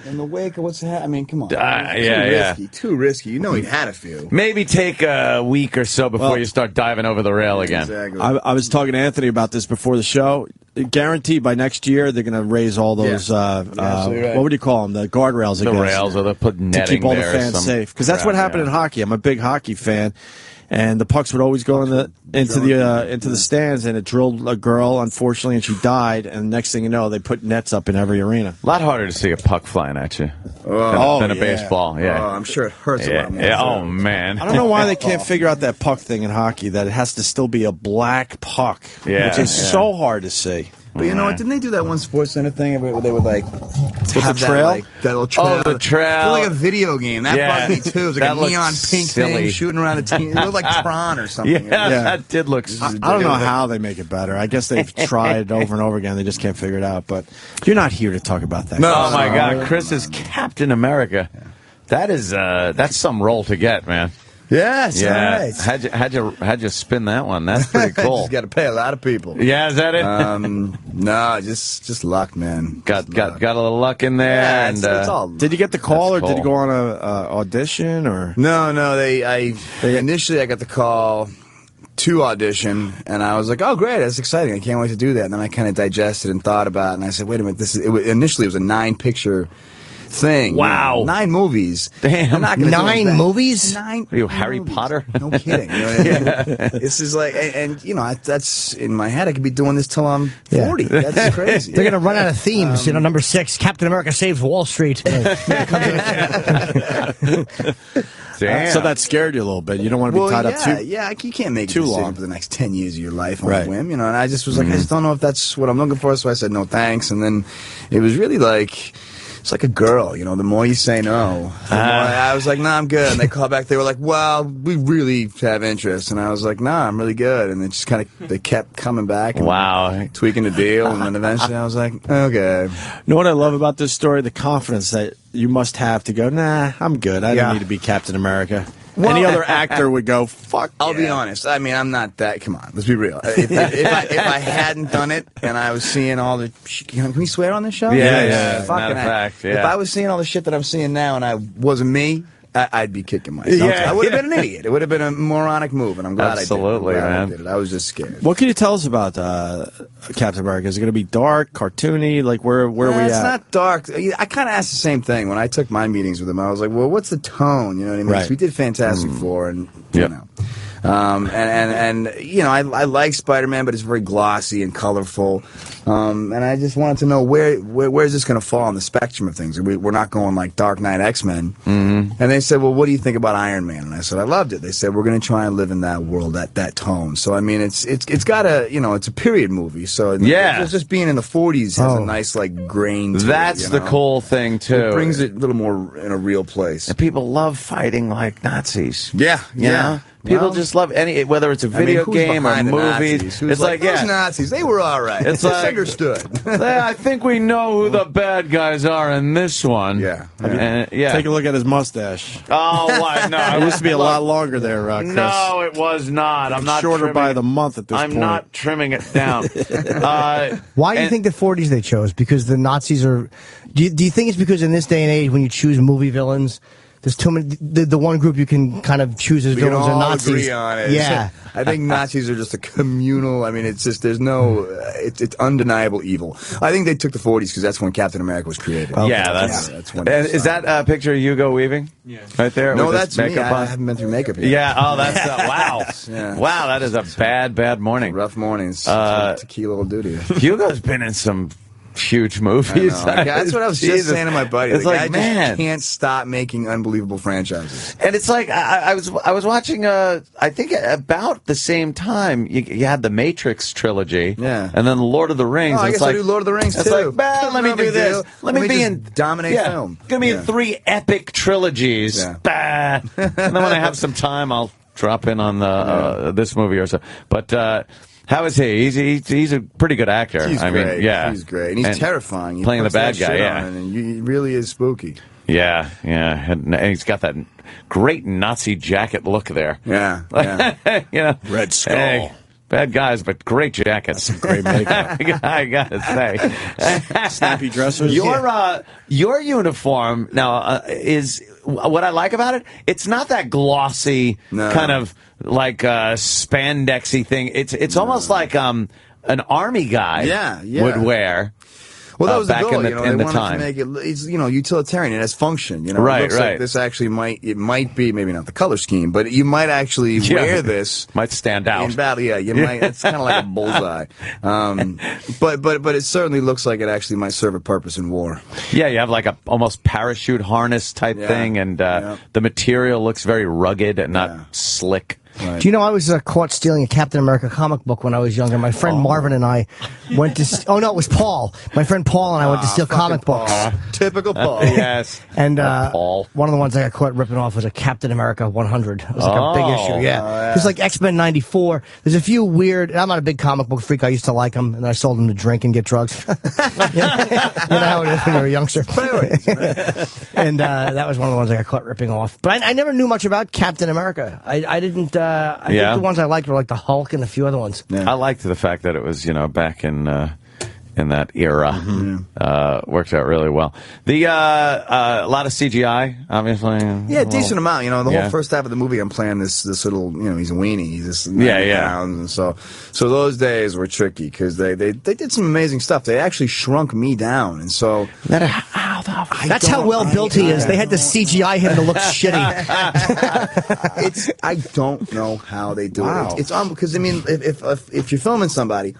In the wake of what's happening, I mean, come on. yeah. Too risky. You know he had a few. Maybe take a week or so before you start diving over the rail again. Exactly. I was talking to Anthony about this before the show. Guaranteed by next year they're going to raise all those. absolutely right. What would you call them? The guardrails. The against, rails, or they'll put to netting keep all the there, fans some safe. Because that's what crap, happened in hockey. I'm a big hockey fan. And the pucks would always go into the stands, and it drilled a girl, unfortunately, and she died. And next thing you know, they put nets up in every arena. A lot harder to see a puck flying at you than a baseball. Yeah, I'm sure it hurts a lot more. Yeah. Oh man, I don't know why they can't figure out that puck thing in hockey. That it has to still be a black puck, Yeah. which is so hard to see. But you know what? Didn't they do that one Sports Center thing where they would like have the trail? that little trail? Oh, the trail. It looked like a video game. That bugged me too. It was like a neon pink thing shooting around a team. It looked like Tron or something. Yeah, that did look. I don't know how they make it better. I guess they've tried over and over again. They just can't figure it out. But you're not here to talk about that. No, oh my God, Chris is Captain America. That is that's some role to get, man. Yes, yeah. Right. How'd you spin that one? That's pretty cool. Just got to pay a lot of people. Yeah, is that it? No, just luck, man. Got a little luck in there. Yeah, and it's all. Did you get the call, or did you go on a audition, or? No. They initially I got the call to audition, and I was like, oh great, that's exciting. I can't wait to do that. And then I kind of digested and thought about it, and I said, wait a minute, initially it was a 9-picture thing. Wow. 9 movies. Damn. 9 movies? 9 Are you Harry Potter? No kidding. You know what I mean? This is like, and you know, that's in my head. I could be doing this till I'm 40. Yeah. That's crazy. They're going to run out of themes. Number 6, Captain America Saves Wall Street. Damn. So that scared you a little bit. You don't want to be tied up too. Yeah, you can't make too a decision long for the next 10 years of your life on a whim, you know. And I just was like, I just don't know if that's what I'm looking for. So I said no thanks. And then it was really like. It's like a girl, you know, the more you say no, the more I was like, nah, I'm good. And they called back, they were like, well, we really have interest. And I was like, nah, I'm really good. And they kept coming back and tweaking the deal. And then eventually I was like, okay. You know what I love about this story? The confidence that you must have to go, nah, I'm good. I don't need to be Captain America. Well, any other actor would go, fuck. I'll be honest. I mean, I'm not that. Come on, let's be real. If I hadn't done it and I was seeing all the, can we swear on this show? Yeah. Matter of fact, If I was seeing all the shit that I'm seeing now and I wasn't me, I'd be kicking myself. Yeah. I would have been an idiot. It would have been a moronic move, and I'm glad Absolutely, I man. did it. I was just scared. What can you tell us about Captain America? Is it going to be dark, cartoony? Like where are we at? It's not dark. I kind of asked the same thing when I took my meetings with him. I was like, well, what's the tone? You know what I mean? Right. 'Cause we did Fantastic Four, and you know. And you know, I like Spider-Man, but it's very glossy and colorful. And I just wanted to know where is this going to fall on the spectrum of things? We're not going like Dark Knight X-Men. And they said, well, what do you think about Iron Man? And I said, I loved it. They said, we're going to try and live in that world, that tone. So I mean, it's got it's a period movie. So just being in the 40s has a nice like grain. To That's it, the cool thing too. It brings it a little more in a real place. And people love fighting like Nazis. Yeah, you know? People just love whether it's a video game or movies. It's like those Nazis, they were all right. It's like understood. I think we know who the bad guys are in this one. Yeah. Take a look at his mustache. Oh, what? No, it used to be a lot longer there, Chris. No, it was not. I'm not shorter by the month at this point. I'm not trimming it down. Why do you think the 40s they chose? Because the Nazis are. Do you think it's because in this day and age, when you choose movie villains, there's too many. The one group you can kind of choose as villains are Nazis. Agree on it. Yeah, I think Nazis are just a communal. I mean, it's just there's no. It's undeniable evil. I think they took the 40s because that's when Captain America was created. Okay. Yeah, that's when. And is that a picture of Hugo Weaving? Yeah, right there. No, that's me. I haven't been through makeup yet. Yeah. Oh, that's wow. Wow, that is a bad morning. Rough mornings. Tequila will do to you. Hugo's been in some huge movies. That's what I was just saying to my buddy. It's like, man, just can't stop making unbelievable franchises. And it's like I was watching. I think about the same time you had the Matrix trilogy, and then Lord of the Rings. Oh, I guess I do Lord of the Rings too. It's like, let me do this. Let me be in dominate film. Gonna be in 3 epic trilogies. And then when I have some time, I'll drop in on this movie or so. But. How is he? He's a pretty good actor. He's great. Yeah, he's great, and he's terrifying. He playing the bad guy. Yeah, and he really is spooky. Yeah, and he's got that great Nazi jacket look there. Yeah, Red Skull. Hey, bad guys, but great jackets. Some great makeup. I gotta say, snappy dressers. Your uniform now is what I like about it. It's not that glossy kind of like spandexy thing. It's almost like an army guy would wear. Well, that was the back goal. in the wanted time. To make it's utilitarian. It has function. It looks like this actually might be maybe not the color scheme, but you might actually wear this. Might stand out in battle. Yeah, you might. It's kind of like a bullseye. But it certainly looks like it actually might serve a purpose in war. Yeah, you have like a almost parachute harness type thing, and the material looks very rugged and not slick. Do you know I was caught stealing a Captain America comic book when I was younger? My friend Marvin and I went to... Oh, no, it was Paul. My friend Paul and I went to steal comic books. Typical Paul. Yes. And Paul. one of the ones I got caught ripping off was a Captain America 100. It was like a big issue, yeah. It was like X-Men 94. There's a few weird... I'm not a big comic book freak. I used to like them, and I sold them to drink and get drugs. You know how it is when you're a youngster. And that was one of the ones I got caught ripping off. But I never knew much about Captain America. I didn't... I think the ones I liked were like the Hulk and a few other ones. I liked the fact that it was, back in that era. Worked out really well. The a lot of CGI, obviously. Yeah, decent amount. The whole first half of the movie, I'm playing this little, he's a weenie. He's just 90 pounds, and so those days were tricky because they did some amazing stuff. They actually shrunk me down, and so that's how well built he is. They had to CGI him to look shitty. I don't know how they do it. It's because if you're filming somebody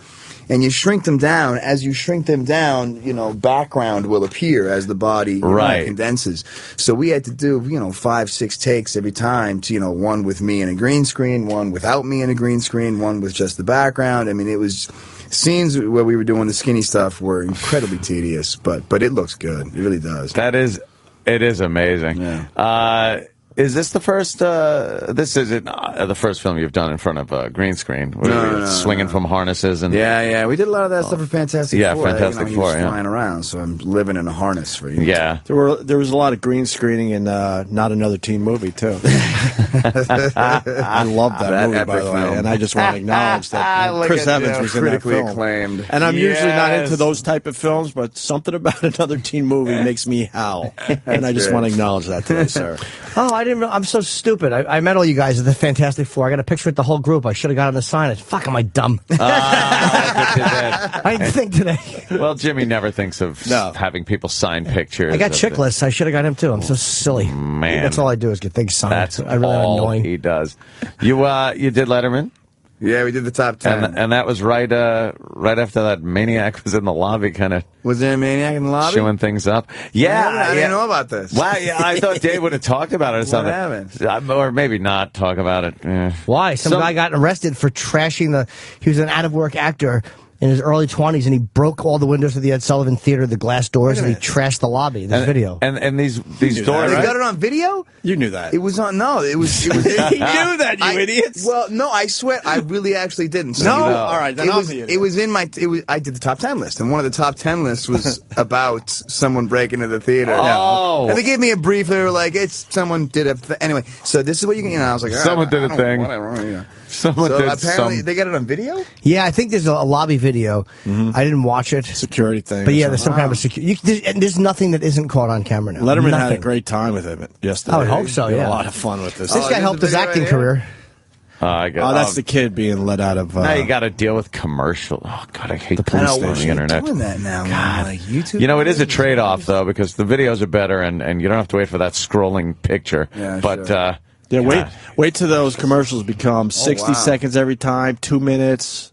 and you shrink them down, as you shrink them down, background will appear as the body condenses. So we had to do 5-6 takes every time to one with me in a green screen, one without me in a green screen, one with just the background. I mean, it was scenes where we were doing the skinny stuff were incredibly tedious, but it looks good. It really does. It is amazing. Yeah. Is this the first? This isn't the first film you've done in front of a green screen. No, swinging from harnesses and we did a lot of that stuff for Fantastic Four. Yeah, Fantastic Four. He was flying around, so I'm living in a harness for you. Yeah, there was a lot of green screening in Not Another Teen Movie too. I love that movie, by the way, and I just want to acknowledge that Chris Evans was in that film. Acclaimed. And I'm usually not into those type of films, but something about Another Teen Movie makes me howl, and I just want to acknowledge that today, sir. Oh, I didn't. I'm so stupid. I met all you guys at the Fantastic Four. I got a picture with the whole group. I should have got on the sign. Fuck, am I dumb? I didn't think today. Well, Jimmy never thinks of having people sign pictures. I got chick lists. I should have got him too. I'm so silly. Man, that's all I do is get things signed. That's I really all annoying. he does. You did Letterman. Yeah, we did the top 10. And that was right after that maniac was in the lobby, kind of. Was there a maniac in the lobby? Chewing things up. Yeah. I didn't know about this. Wow, I thought Dave would have talked about it or something. What happened? Or maybe not talk about it. Why? Some guy got arrested for trashing he was an out-of-work actor in his early 20s, and he broke all the windows of the Ed Sullivan Theater, the glass doors, and he trashed the lobby. There's video. And these doors. They got it on video? You knew that. It was on. No, it was. He knew that, you idiots. Well, no, I swear, I really actually didn't. So all right, then it was in my. I did the top 10 list, and one of the top 10 lists was about someone breaking into the theater. Oh, and they gave me a brief. They were like, "It's someone did a anyway." So this is what you can. I was like, someone did a thing. Whatever. Someone did apparently they got it on video. Yeah, I think there's a lobby video. I didn't watch it. Security thing. But yeah, there's some kind of security. There's nothing that isn't caught on camera now. Letterman had a great time with it yesterday. I would hope so. He had Yeah, a lot of fun with this. This guy helped his acting career. That's the kid being let out of. Now you got to deal with commercial. Oh God, I hate the police on the internet. Doing that now, God. Like YouTube. It is a trade-off though, because the videos are better, and you don't have to wait for that scrolling picture. Yeah, but. Sure. Wait till those commercials become 60 seconds every time, 2 minutes,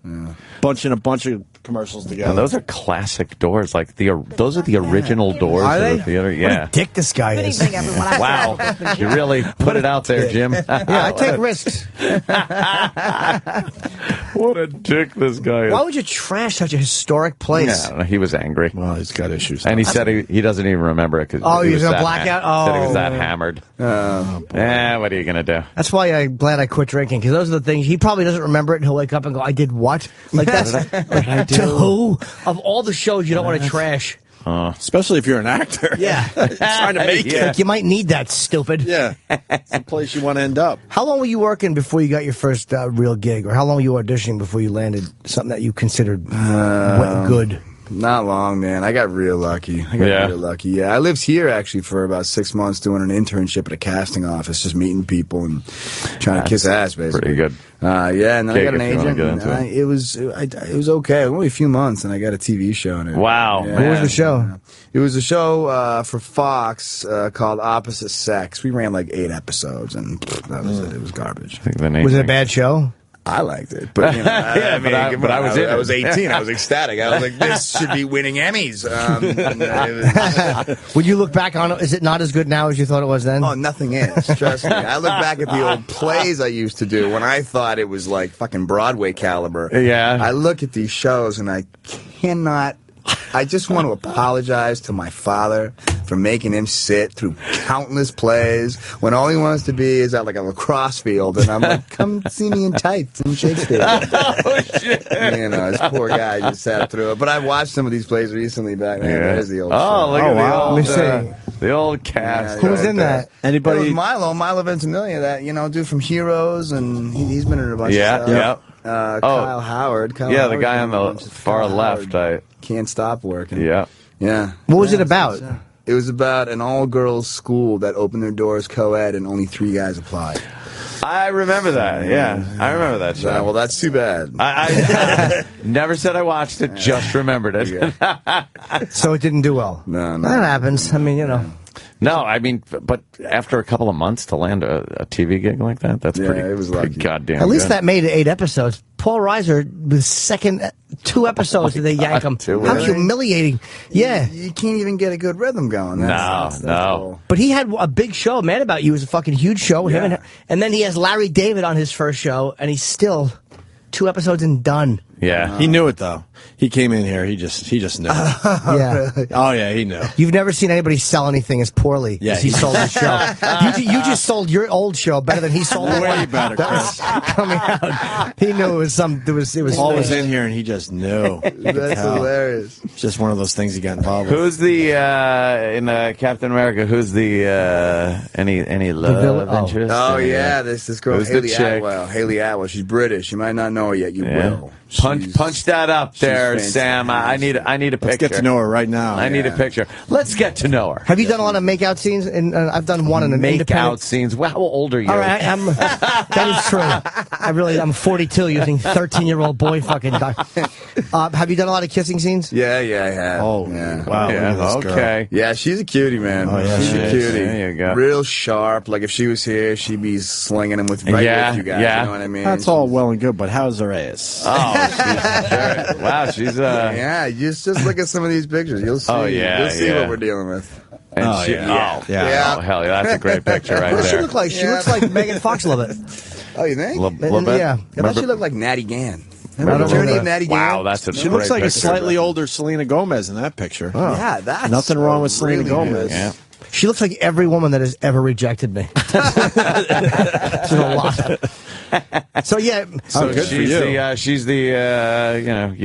bunching a bunch of commercials together. And those are classic doors, like those are the original doors Are of they? the theater. What Yeah. a dick this guy is. Good evening, everyone. Wow, you really put it out there, Jim. Yeah, I take risks. What a dick this guy is. Why would you trash such a historic place? Yeah, he was angry. Well, he's got issues. And he said he doesn't even remember it because he was in a blackout? Said he was that Oh. hammered. What are you gonna do? That's why I'm glad I quit drinking, because those are the things he probably doesn't remember it, and he'll wake up and go, "I did what?" Like that's to who of all the shows you don't want to trash. Especially if you're an actor. Yeah, trying to make it. Like, you might need that, stupid. Yeah, it's the place you want to end up. How long were you working before you got your first real gig, or how long were you auditioning before you landed something that you considered good? Not long, man. I got real lucky. Yeah, I lived here actually for about 6 months doing an internship at a casting office, just meeting people and trying to kiss ass, basically. Pretty good. Yeah, and then I got an If you wanna agent. get into And it was okay. Only a few months, and I got a TV show in it. Wow. Yeah. What was the show? It was a show for Fox called Opposite Sex. We ran like 8 episodes, and that was it. It was garbage. Was it a bad show? I liked it, but you know, I mean, I was in it. I was 18. I was ecstatic. I was like, this should be winning Emmys. When you look back on it, is it not as good now as you thought it was then? Oh, nothing is. Trust me. I look back at the old plays I used to do when I thought it was like fucking Broadway caliber. Yeah. I look at these shows and I cannot. I just want to apologize to my father for making him sit through countless plays when all he wants to be is at like a lacrosse field, and I'm like, come see me in tights in Shakespeare. Oh, shit. You know, this poor guy just sat through it. But I watched some of these plays recently back then. There's the old show. Look at wow. Let me the old cast. Who was in that? Anybody? It was Milo Ventimiglia, that, you know, dude from Heroes, and he's been in a bunch of stuff. Yeah. Kyle Howard. The guy on the far left. Can't stop working. Yeah. What was it about? It was about an all-girls school that opened their doors co-ed and only 3 guys applied. I remember that. Yeah, I remember that show. Well, that's too bad. I never said I watched it. Just remembered it. So it didn't do well. No. That happens. I mean, you know. No, I mean, but after a couple of months to land a TV gig like that, that's pretty. It was pretty lucky. goddamn. At least good. that made it 8 episodes. Paul Reiser, the second 2 episodes, did they yank him? How humiliating! Yeah, you can't even get a good rhythm going. That's No. But he had a big show. Mad About You was a fucking huge show with him, and then he has Larry David on his first show, and he's still 2 episodes and done. Yeah, he knew it though. He came in here. He just knew. Yeah. Oh yeah, he knew. You've never seen anybody sell anything as poorly as he sold his show. You just sold your old show better than he sold it. Way better, Chris. Coming out, he knew it was some. It was. Paul was in here and he just knew. That's hilarious. It's just one of those things you got involved with. Who's the in Captain America? Who's the any love interest? Oh yeah, this girl Who's the Haley chick? Atwell. Haley Atwell. She's British. You might not know her yet. You will. Punch that up there, Sam. I need a picture. Let's get to know her right now. I need a picture. Let's get to know her. Have you done a lot of make-out scenes? And I've done one in an Make-out independent scenes. Well, how old are you? All right, that is true. I'm 42 using 13-year-old boy fucking. Have you done a lot of kissing scenes? Yeah, I have. Oh, yeah. Wow. Yeah, Look at this girl. okay. Yeah, she's a cutie, man. Oh, yeah, she's she a is. cutie. There you go. Real sharp. Like if she was here, she'd be slinging them with with you guys. Yeah. You know what I mean? That's all well and good, but how's her ass? Oh, wow, she's yeah. Just look at some of these pictures. You'll see. You'll see what we're dealing with. And Oh, she, yeah. Oh, hell yeah, that's a great picture right What does there. she look like? She looks like Megan Fox a little bit. Oh, you think? Little bit? Yeah. I thought she looked like Natty Gann. I Remember don't the journey know of Natty Gann? Wow, that's a She looks great like a picture. slightly older Selena Gomez in that picture. Yeah, that's Nothing wrong with Selena really Gomez. Yeah. She looks like every woman that has ever rejected me. She's a lot. So yeah, So good for she's you. you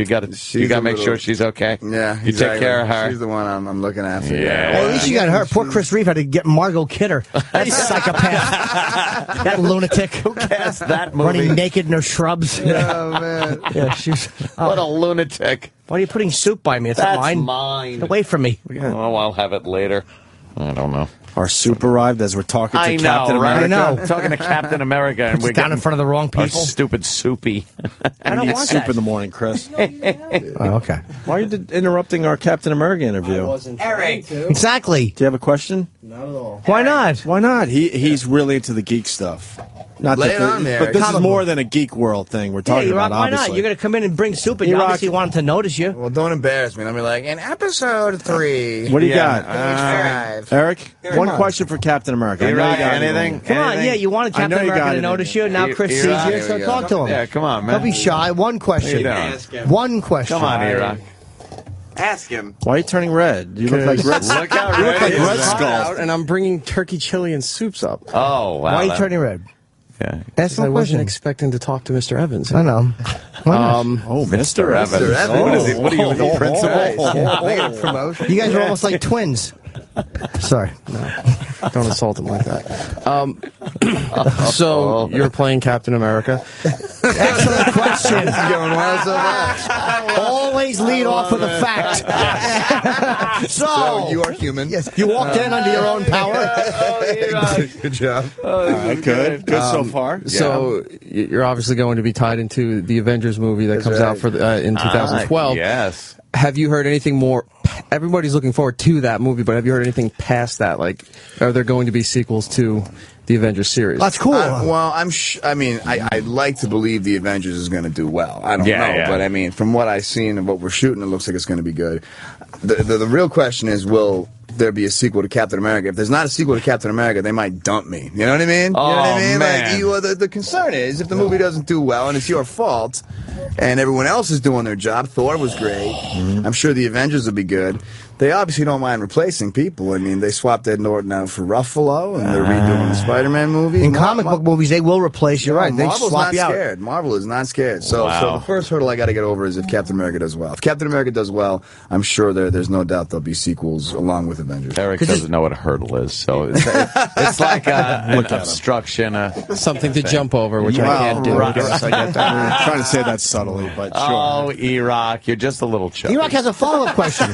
got to make sure she's okay. Yeah, You take care of her. She's the one I'm looking after. Yeah. Well, at least you got her. Poor Chris Reeve had to get Margot Kidder. That psychopath. That lunatic. Who cast that movie? Running naked in her shrubs. Oh, man. Yeah, she's. What a lunatic. Why are you putting soup by me? It's not That's mine. mine. Get away from me. Oh, I'll have it later. I don't know. Our soup arrived as we're talking to I know, Captain right? America. I know. I'm talking to Captain America, and It's we're down in front of the wrong our people. stupid soupy. I don't Eat want soup that. in the morning, Chris. Oh, okay. Why are you interrupting our Captain America interview? Eric. Exactly. Do you have a question? Not at all. Why not? Why not? He's really into the geek stuff. Not Lay that it on there. but this is Comic more book. than a geek world thing we're Yeah, talking you're about. right. Why Obviously, not? You're going to come in and bring soup, and you E-Rock- obviously want him to notice you. Well, don't embarrass me. I'll be like, in episode 3. What do you Yeah, got, Eric? One question for Captain America. I know you got anything? Come on, yeah, you wanted I know Captain you America got to it. notice you. Now Chris sees E-Rock. you, Here so we talk to him. Yeah, come on, man. Don't be shy. One question. What are you One question. Come on, E-Rock. Ask him. Why are you turning red? You look like Red. Look out, You look like Red. Red Skull. And I'm bringing turkey chili and soups up. Oh, wow. Why are you that- turning red? Yeah. Ask I him a wasn't question. expecting to talk to Mr. Evans. I know. Why not? Oh, Mr. Evans. Mr. Evans. What is he? What are you, the principal? They got promotion. You guys are almost like twins. Sorry. Don't insult him like that. So you're playing Captain America. Excellent question. This is going well so far. Always lead off with a fact. So you are human. Yes, you walked in under your own power. Good job. All right, good. Good so far. So you're obviously going to be tied into the Avengers movie that comes out for in 2012. Yes. Have you heard anything more? Everybody's looking forward to that movie, but have you heard anything past that? Like, are there going to be sequels to the Avengers series. That's cool. Well, I'd like to believe the Avengers is going to do well. I don't know, but I mean, from what I've seen and what we're shooting, it looks like it's going to be good. The real question is, will there be a sequel to Captain America? If there's not a sequel to Captain America, they might dump me. You know what I mean? Oh, you know what I mean? man. Like, the concern is, if the movie doesn't do well and it's your fault, and everyone else is doing their job, Thor was great. I'm sure the Avengers will be good. They obviously don't mind replacing people. I mean, they swapped Ed Norton out for Ruffalo, and they're redoing the Spider-Man movie. In comic book movies, they will replace. You're right. They Marvel's swap not you out. scared. Marvel is not scared. So the first hurdle I got to get over is if Captain America does well. If Captain America does well, I'm sure there's no doubt there'll be sequels along with Avengers. Eric doesn't know what a hurdle is, so it's like an obstruction. Something to jump over, which I can't do. I guess I get that. I'm trying to say that subtly, but sure. Oh, E-Rock, you're just a little chubby. E-Rock has a follow-up question.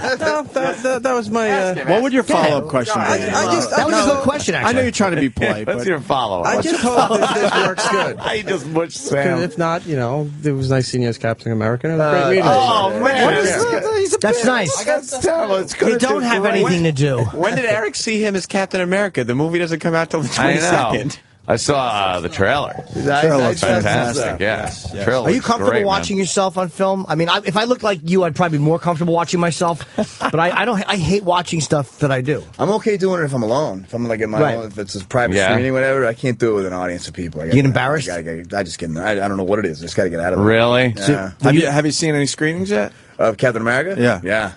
That was my. What would your follow-up question be? That was a good question, actually. I know you're trying to be polite, What's but your follow-up? I just hope that this works good. I just mushed Sam. If not, it was nice seeing you as Captain America. It was a great meeting. Oh, man. That's nice. That's terrible. It's good. You don't have anything to do. When did Eric see him as Captain America? The movie doesn't come out till the 22nd. I saw the trailer. Trailer looks Fantastic, Yes. Trailer Are you looks comfortable great, watching yourself on film? I mean, if I looked like you, I'd probably be more comfortable watching myself. But I don't. I hate watching stuff that I do. I'm okay doing it if I'm alone. If I'm like in my own, if it's a private screening, whatever. I can't do it with an audience of people. You get embarrassed? I just get. I don't know what it is. I just got to get out of it. Really? Yeah. Have you seen any screenings yet? Of Captain America? Yeah. Yeah.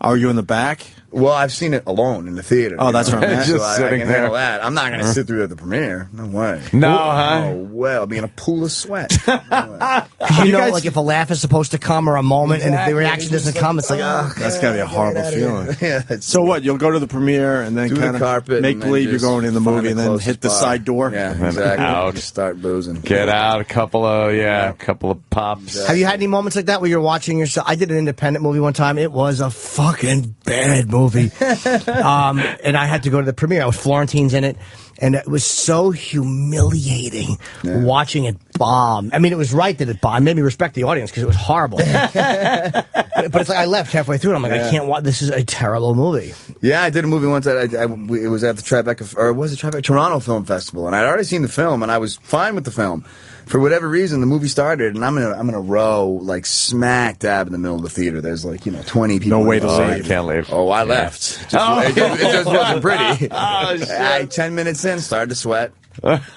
Are you in the back? Well, I've seen it alone in the theater. Oh, that's right. So Just I sitting can there. handle that. I'm not going to sit through at the premiere. No way. No, huh? No way. I'll be in a pool of sweat. You know, like if a laugh is supposed to come or a moment, and if the reaction doesn't come, it's like, ugh. That's got to be a horrible feeling. Yeah, So what? You'll go to the premiere and then do the kind carpet of make and then believe you're just going in the find movie and then closest hit the bar. side door? Yeah, exactly. out. Just start boozing. Get out, a couple of pops. Have you had any moments like that where you're watching yourself? I did an independent movie one time. It was a fucking bad movie. And I had to go to the premiere. I was Florentine's in it. And it was so humiliating watching it bomb. I mean, it was right that it bombed. It made me respect the audience because it was horrible. But it's like I left halfway through and I'm like, I can't watch. This is a terrible movie. Yeah, I did a movie once that it was at the Tribeca, or was it Tribeca? Toronto Film Festival, and I'd already seen the film, and I was fine with the film. For whatever reason, the movie started, and I'm in a row, like smack dab in the middle of the theater. There's like 20 people. No way to Oh, leave. you can't leave. Oh, I left. It just wasn't pretty. Oh, shit. 10 minutes in, started to sweat.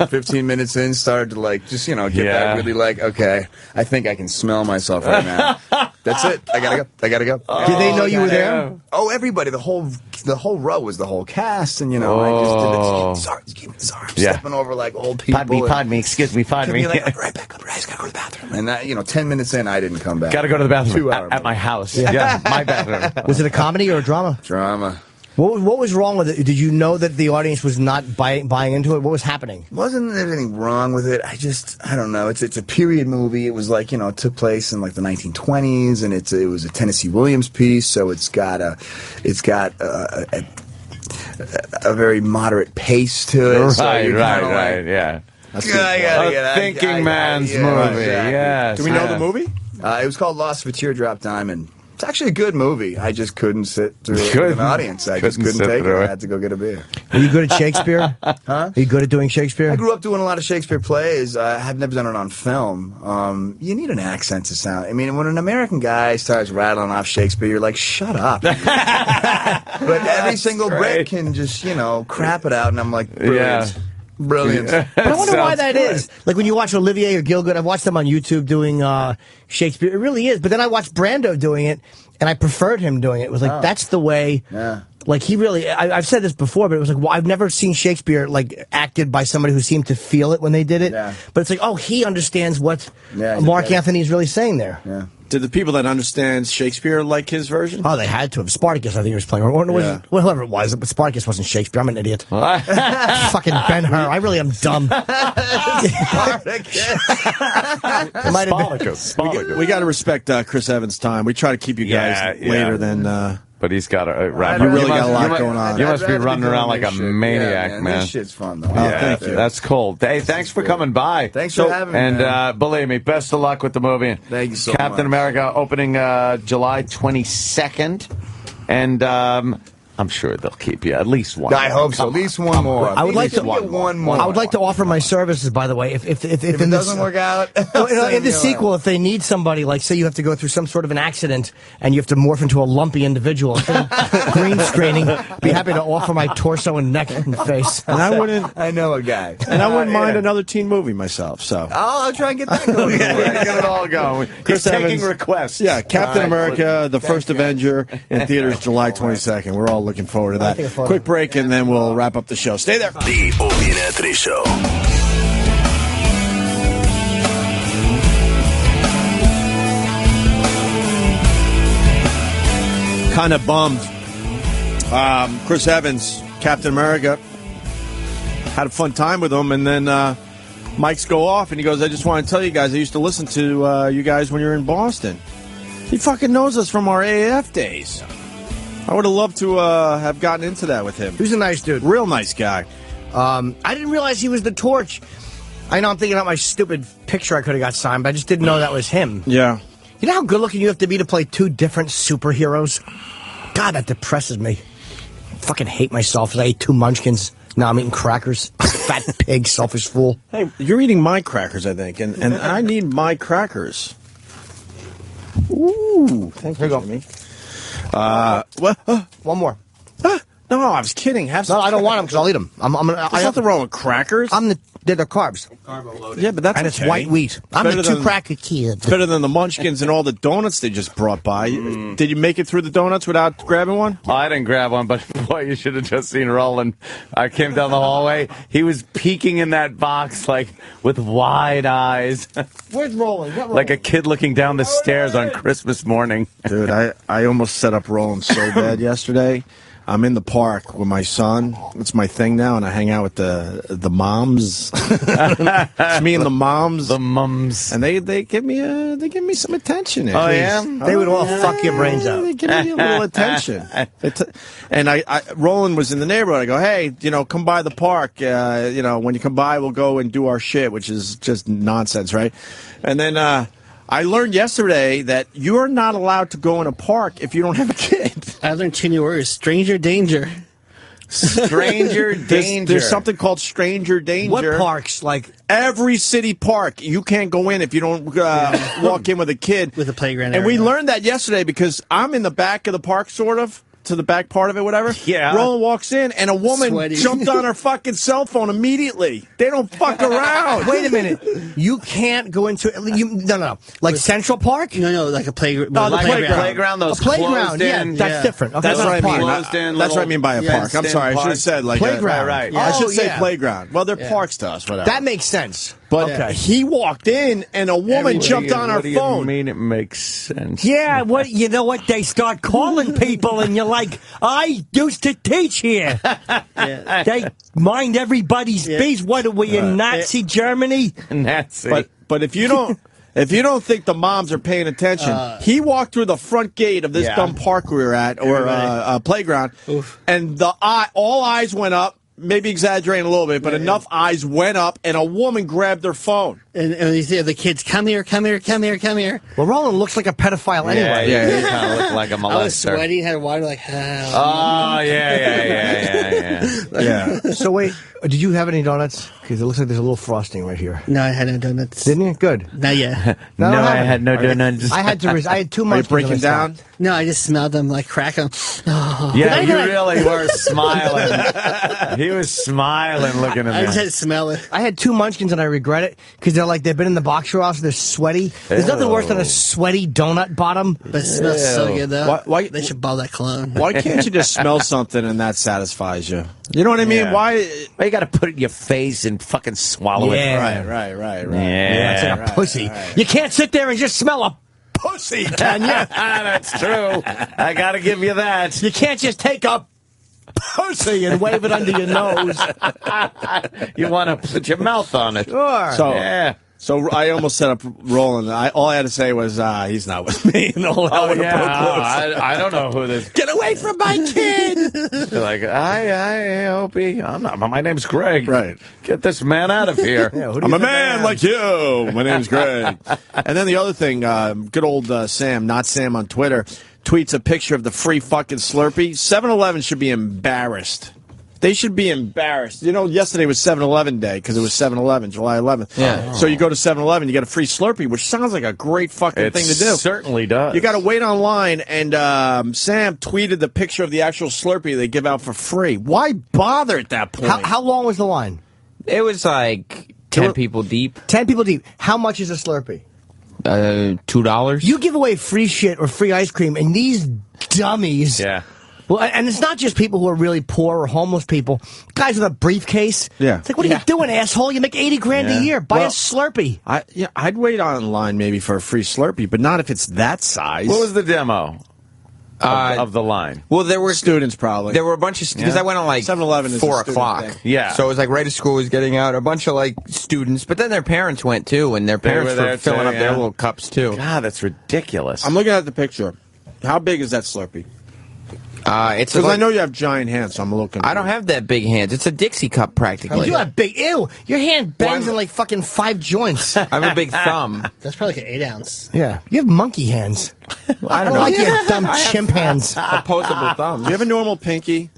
15 minutes in, started to get that really okay, I think I can smell myself right now. That's it. I gotta go. Did they know you were there? Oh, everybody. The whole row was the whole cast, and I just did it. Sorry, just give me this arm. Stepping over like old people. Pardon me, excuse me, pardon me. Like, right back up, right, gotta go to the bathroom. And that, 10 minutes in, I didn't come back. Got to go to the bathroom 2 hours at my house. Yeah, my bathroom. Was it a comedy or a drama? Drama. What was wrong with it? Did you know that the audience was not buying into it? What was happening? Wasn't there anything wrong with it? I don't know. It's a period movie. It was like, it took place in like the 1920s, and it was a Tennessee Williams piece, so it's got a very moderate pace to it. Right, yeah. A thinking man's movie. Yes. Do we know the movie? It was called Lost of a Teardrop Diamond. It's actually a good movie. I just couldn't sit through it with an audience. I just couldn't take it. I had to go get a beer. Are you good at Shakespeare? Huh? Are you good at doing Shakespeare? I grew up doing a lot of Shakespeare plays. I have never done it on film. You need an accent to sound. I mean, when an American guy starts rattling off Shakespeare, you're like, shut up. But every single Brit can just, crap it out, and I'm like, brilliant. Yeah. Brilliant. But I wonder why that is. Like when you watch Olivier or Gielgud, I've watched them on YouTube doing Shakespeare. It really is. But then I watched Brando doing it, and I preferred him doing it. It was like, that's the way. Yeah. Like he really, I've said this before, but it was like, well, I've never seen Shakespeare like acted by somebody who seemed to feel it when they did it. Yeah. But it's like, oh, he understands what Mark Anthony is really saying there. Yeah. Did the people that understand Shakespeare like his version? Oh, they had to have. Spartacus, I think he was playing. Or whoever it was. But Spartacus wasn't Shakespeare. I'm an idiot. Fucking Ben-Hur. I really am dumb. Spartacus. We got to respect Chris Evans' time. We try to keep you guys later than... But he's got a You really got a lot going on. You must be running around like a maniac, man. This shit's fun, though. Thank you. That's cool. Hey, thanks for coming by. Thanks for having me. And believe me, best of luck with the movie. Thank you so Captain much. America opening July 22nd. And I'm sure they'll keep you at least one. I hope so. At least one more. I would like to one more. I would like to offer my services, by the way, if it in doesn't work out. in the sequel, if they need somebody, like say you have to go through some sort of an accident and you have to morph into a lumpy individual, green screening, be happy to offer my torso and neck and face. And I wouldn't. I know a guy. And I wouldn't mind another teen movie myself. So. Oh, I'll try and get that going. Get it all going. Chris He's taking Evans. requests. Yeah, Captain America, the first Avenger, in theaters July 22nd. We're all looking forward to that. Quick break, and then we'll wrap up the show. Stay there. The Opie and Anthony Show. Kind of bummed. Chris Evans, Captain America, had a fun time with him, and then mics go off, and he goes, I just want to tell you guys, I used to listen to you guys when you were in Boston. He fucking knows us from our AAF days. I would have loved to have gotten into that with him. He was a nice dude. Real nice guy. I didn't realize he was the Torch. I know I'm thinking about my stupid picture I could have got signed, but I just didn't know that was him. Yeah. You know how good looking you have to be to play two different superheroes? God, that depresses me. I fucking hate myself. I ate 2 Munchkins. Now I'm eating crackers. Fat pig, selfish fool. Hey, you're eating my crackers, I think, and I need my crackers. Ooh, thank you, Jimmy. One more. No, I was kidding. Have some. No, I don't want them because I'll eat them. There's nothing wrong with crackers. They're the carbs. Yeah, but that's and okay. It's white wheat. I'm a 2-cracker kid. It's better than the Munchkins and all the donuts they just brought by. Did you make it through the donuts without grabbing one? Oh, I didn't grab one, but boy, you should have just seen Roland. I came down the hallway. He was peeking in that box like with wide eyes. Where's Roland? Like a kid looking down the stairs on Christmas morning. Dude, I almost set up Roland so bad yesterday. I'm in the park with my son. It's my thing now, and I hang out with the moms. It's me and the moms. The mums. And they give me some attention. Oh, yeah? They would all fuck your brains out. They give me a little attention. And Roland was in the neighborhood. I go, hey, come by the park. When you come by, we'll go and do our shit, which is just nonsense, right? And then I learned yesterday that you're not allowed to go in a park if you don't have a kid. I learned 2 new words: stranger danger. Stranger danger. There's something called stranger danger. What parks? Like every city park, you can't go in if you don't walk in with a kid. With a playground. And we learned that yesterday because I'm in the back of the park, sort of. To the back part of it, whatever. Yeah. Roland walks in, and a woman jumped on her fucking cell phone immediately. They don't fuck around. Wait a minute. You can't go into no. Like Central Park? No, like a playground. Oh, the playground. Those a playground. closed Yeah, in. that's different. Okay, That's what I mean. Closed in That's what I mean by a park. I'm sorry. I should have said like playground. Right. Yeah. I should say yeah. playground. Well, they're parks to us. Whatever. That makes sense. But he walked in, and a woman jumped on her phone. What do you mean it makes sense? Yeah, you know what? They start calling people, and you're like, I used to teach here. They mind everybody's business. What are we in Nazi Germany? Nazi. But if you don't think the moms are paying attention, he walked through the front gate of this dumb park we were at, or playground, and all eyes went up. Maybe exaggerating a little bit, but enough eyes went up, and a woman grabbed her phone. And you see the kids, come here. Well, Roland looks like a pedophile anyway. Yeah, he kind of looked like a molester. I was sweaty, had water like, oh, yeah. So wait, did you have any donuts? Because it looks like there's a little frosting right here. No, I had no donuts. Didn't you? Good. Not yet. No, I had no donuts. I had 2 months. Are you breaking down? No, I just smelled them like crack them. Oh. Yeah, you really were smiling. He was smiling looking at me. I just had to smell it. I had 2 Munchkins and I regret it because they've been in the boxer house. They're sweaty. There's nothing worse than a sweady donut bottom. But it smells so good though. Why they should buy that cologne. Why can't you just smell something and that satisfies you? You know what I mean? Yeah. Why you got to put it in your face and fucking swallow it? Right. Yeah, it's like a pussy. Right. You can't sit there and just smell a pussy, can you? That's true. I got to give you that. You can't just take a pussy and wave it under your nose. You want to put your mouth on it. Sure. So I almost set up Roland. All I had to say was, he's not with me. And I don't know who this. Get away from my kid! You're like, I Opie. I'm not. My name's Greg. Right. Get this man out of here. I'm a man like you. My name's Greg. And then the other thing, good old Sam, not Sam on Twitter, tweets a picture of the free fucking Slurpee. 7-Eleven should be embarrassed. They should be embarrassed. You know, yesterday was 7-Eleven day because it was 7-Eleven, July 11th. Yeah. So you go to 7-Eleven, you get a free Slurpee, which sounds like a great fucking thing to do. Certainly does. You got to wait online, and Sam tweeted the picture of the actual Slurpee they give out for free. Why bother at that point? How long was the line? It was like 10 people deep. 10 people deep. How much is a Slurpee? $2. You give away free shit or free ice cream, and these dummies. Yeah. Well, and it's not just people who are really poor or homeless people. Guys with a briefcase. Yeah. It's like, what are you doing, asshole? You make $80,000 a year. Buy a Slurpee. I'd wait online maybe for a free Slurpee, but not if it's that size. What was the demo of the line? Well, there were students probably. There were a bunch of because I went on like 7-Eleven is 4 a student o'clock. thing. Yeah. So it was like right as school was getting out, a bunch of like students, but then their parents went too, and their parents were there were filling too, up their yeah. little cups too. God, that's ridiculous. I'm looking at the picture. How big is that Slurpee? It's Because like, I know you have giant hands, so I'm looking. I don't have that big hands. It's a Dixie cup practically. You have big. Ew. Your hand bends in like fucking 5 joints. I have a big thumb. That's probably like an 8 ounce. Yeah. You have monkey hands. I don't know. Like your dumb chimp hands. Opposable thumbs. Do you have a normal pinky?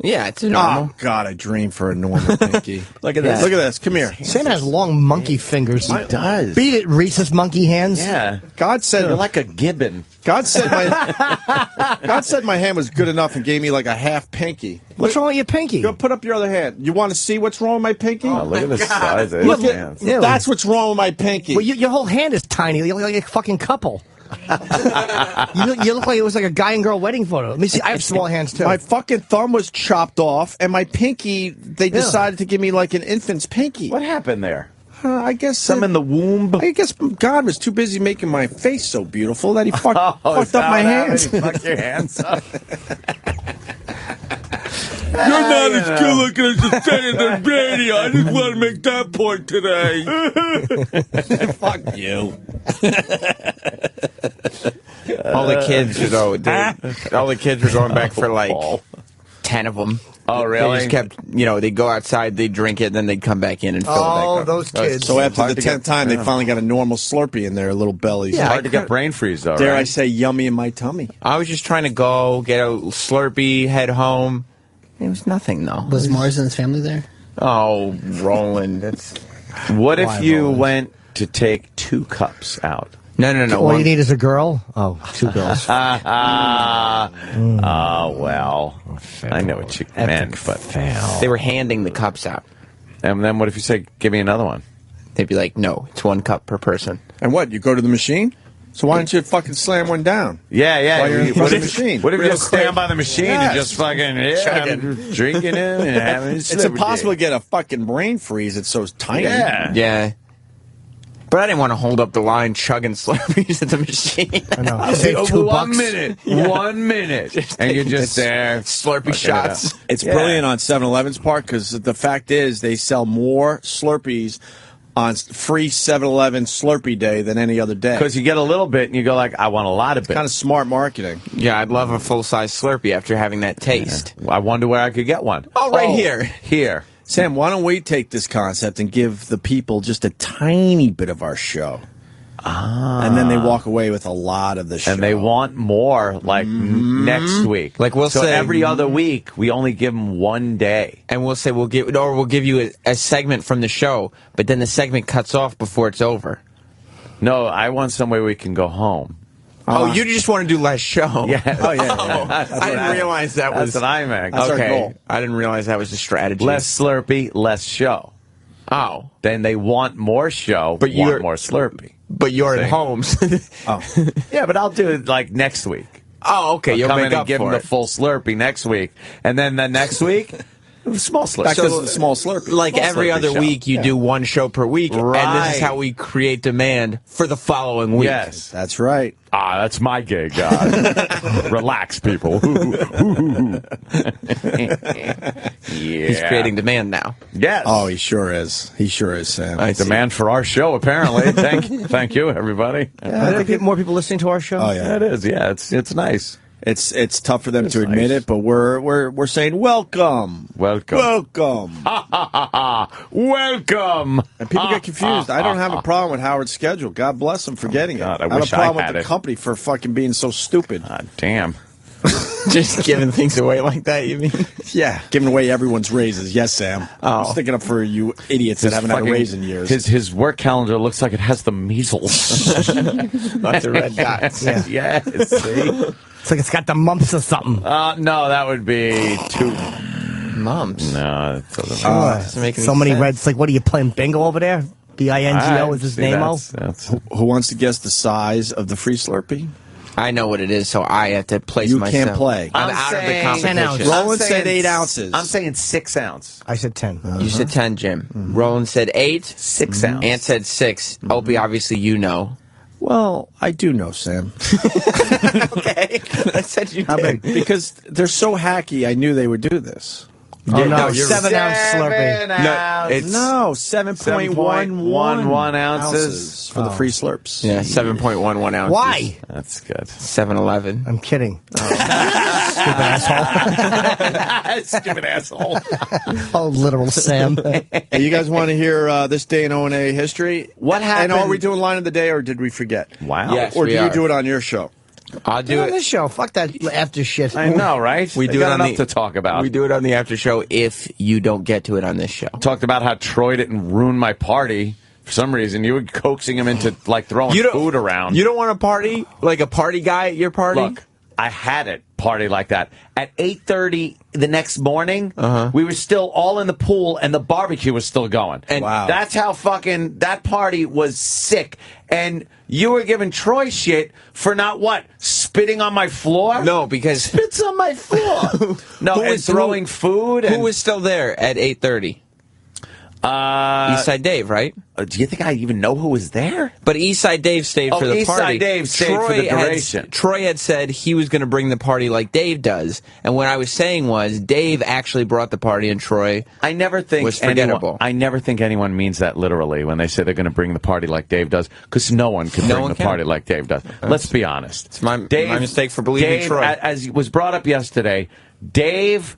Yeah, it's a normal. Oh, God, I dream for a normal pinky. Look at that. Look at this. Come here. Sam has long monkey fingers. He does. Beat it, Reese's monkey hands. Yeah. God said You're like a gibbon. God said my hand was good enough and gave me like a half pinky. What's wrong with your pinky? Go put up your other hand. You want to see what's wrong with my pinky? Oh, look at the size of Look his at, hands. that's what's wrong with my pinky. Well, your whole hand is tiny. You look like a fucking couple. you look like it was like a guy and girl wedding photo. Let me see. I have small hands too. My fucking thumb was chopped off, and my pinky, they decided to give me like an infant's pinky. What happened there? I guess Some in the womb. I guess God was too busy making my face so beautiful that he fucked up my hands. Fuck your hands up. You're not as good looking as you say in the radio. I just want to make that point today. Fuck you. All the kids, all the kids were going back for like 10 of them. Oh, really? They just kept, they'd go outside, they'd drink it, then they'd come back in and fill it back up. Those kids. So after the 10th time, they finally got a normal Slurpee in their little bellies. Yeah, Hard to get brain freeze, though, Dare right? I say yummy in my tummy. I was just trying to go, get a Slurpee, head home. It was nothing, though. Was Morrison's family there? Oh, Roland, that's... What if you went to take 2 cups out? No. All you need is a girl? Oh, 2 girls. Oh, well. I know what you meant, but... They were handing the cups out. And then what if you say, give me another one? They'd be like, no, it's 1 cup per person. And what, you go to the machine? So why don't you fucking slam one down? Yeah. While you're in front of the machine. What if you Real just stand quick. by the machine and just fucking drinking it and having It's impossible to get a fucking brain freeze. It's so tiny. Yeah. But I didn't want to hold up the line chugging Slurpees at the machine. I know. I'll Save say, $2. 1 minute. 1 minute. And you're just there. Slurpee shots. It's brilliant on 7-Eleven's part because the fact is they sell more Slurpees on free 7-Eleven Slurpee Day than any other day. Because you get a little bit and you go like, I want a lot of it. Kind of smart marketing. Yeah, I'd love a full-size Slurpee after having that taste. I wonder where I could get one. Oh, right here. Here. Sam, why don't we take this concept and give the people just a tiny bit of our show? And then they walk away with a lot of the show. And they want more, like next week. Like we'll so say every other week, we only give them 1 day. And we'll say we'll give you a segment from the show, but then the segment cuts off before it's over. No, I want somewhere we can go home. Oh, you just want to do less show? Yeah. Oh, yeah. I didn't realize that was... That's what I meant. That's our okay. goal. I didn't realize that was the strategy. Less Slurpee, less show. Oh. Then they want more show, But want you're- more Slurpee. But you're See? at home. Yeah, but I'll do it like next week. Oh, okay. I'll You'll come make in and up give for them it. the full Slurpee next week. And then the next week, small Slurpee. Back to the small Slurpee. Like Small every Slurpee other show. week, you do 1 show per week, and this Right. is how we create demand for the following week. Yes. That's right. That's my gig, guys. Relax, people. Yeah. He's creating demand now. Yes. Oh, he sure is. He sure is, Sam. Demand for our show, apparently. Thank you, everybody. I think more people listening to our show. Oh, yeah. It is. Yeah, it's nice. It's tough for them to admit it, but we're saying welcome. Welcome. Welcome. And people get confused. I don't have a problem with Howard's schedule. God bless him for getting God, it. I have wish a problem I had with the it. company for fucking being so stupid. God damn. Just giving things away like that, you mean? Yeah, giving away everyone's raises. Yes, Sam. I'm sticking up for you idiots that haven't had a raise in years. His work calendar looks like it has the measles. Lots of red dots. Yeah. Yes, see? It's like it's got the mumps or something. No, that would be too... Mumps. No, it doesn't Doesn't make any So many sense. reds. Like, what are you playing bingo over there? B-I-N-G-O is his name-o? Who wants to guess the size of the free Slurpee? I know what it is, so I have to place You myself. can't play. I'm out of the 10 ounces. competition. Roland said 8 ounces. I'm saying 6 ounce. I said 10. You said 10, Jim. Roland said 8. 6 ounce. Ant said 6. Opie, obviously you know. Well, I do know, Sam. Okay. I said you did. Because they're so hacky, I knew they would do this. Oh, no, you're 7-ounce Slurpee. No, it's No, 7.11 ounces for the free slurps. Yeah, 7.11 ounces. Why? That's good. 7-Eleven. I'm kidding. Stupid asshole. Stupid asshole. Oh, literal Sam. Hey, you guys want to hear this day in O&A history? What happened? And are we doing line of the day, or did we forget? Wow. Yes, Or we do you are. do it on your show? I'll Do do on it. this show. Fuck that after shit. I know, right? We They do it got on enough the to talk about. We do it on the after show if you don't get to it on this show. Talked about how Troy didn't ruin my party. For some reason, you were coaxing him into like throwing food around. You don't want a party like a party guy at your party? Look, I had it party like that. At 8:30 the next morning, we were still all in the pool and the barbecue was still going. And that's how fucking that party was sick. And you were giving Troy shit for not spitting on my floor? No, because spits on my floor. No, Who and was- throwing food. Who was still there at 8:30? Eastside Dave, right? Do you think I even know who was there? But Eastside Dave stayed for the Eastside party. Dave stayed for the duration. Troy had said he was going to bring the party like Dave does, and what I was saying was Dave actually brought the party, and Troy I never think was forgettable. I never think anyone means that literally when they say they're going to bring the party like Dave does, because no one can bring one the can. party like Dave does. Let's be honest. It's my mistake for believing Dave, Troy. As was brought up yesterday, Dave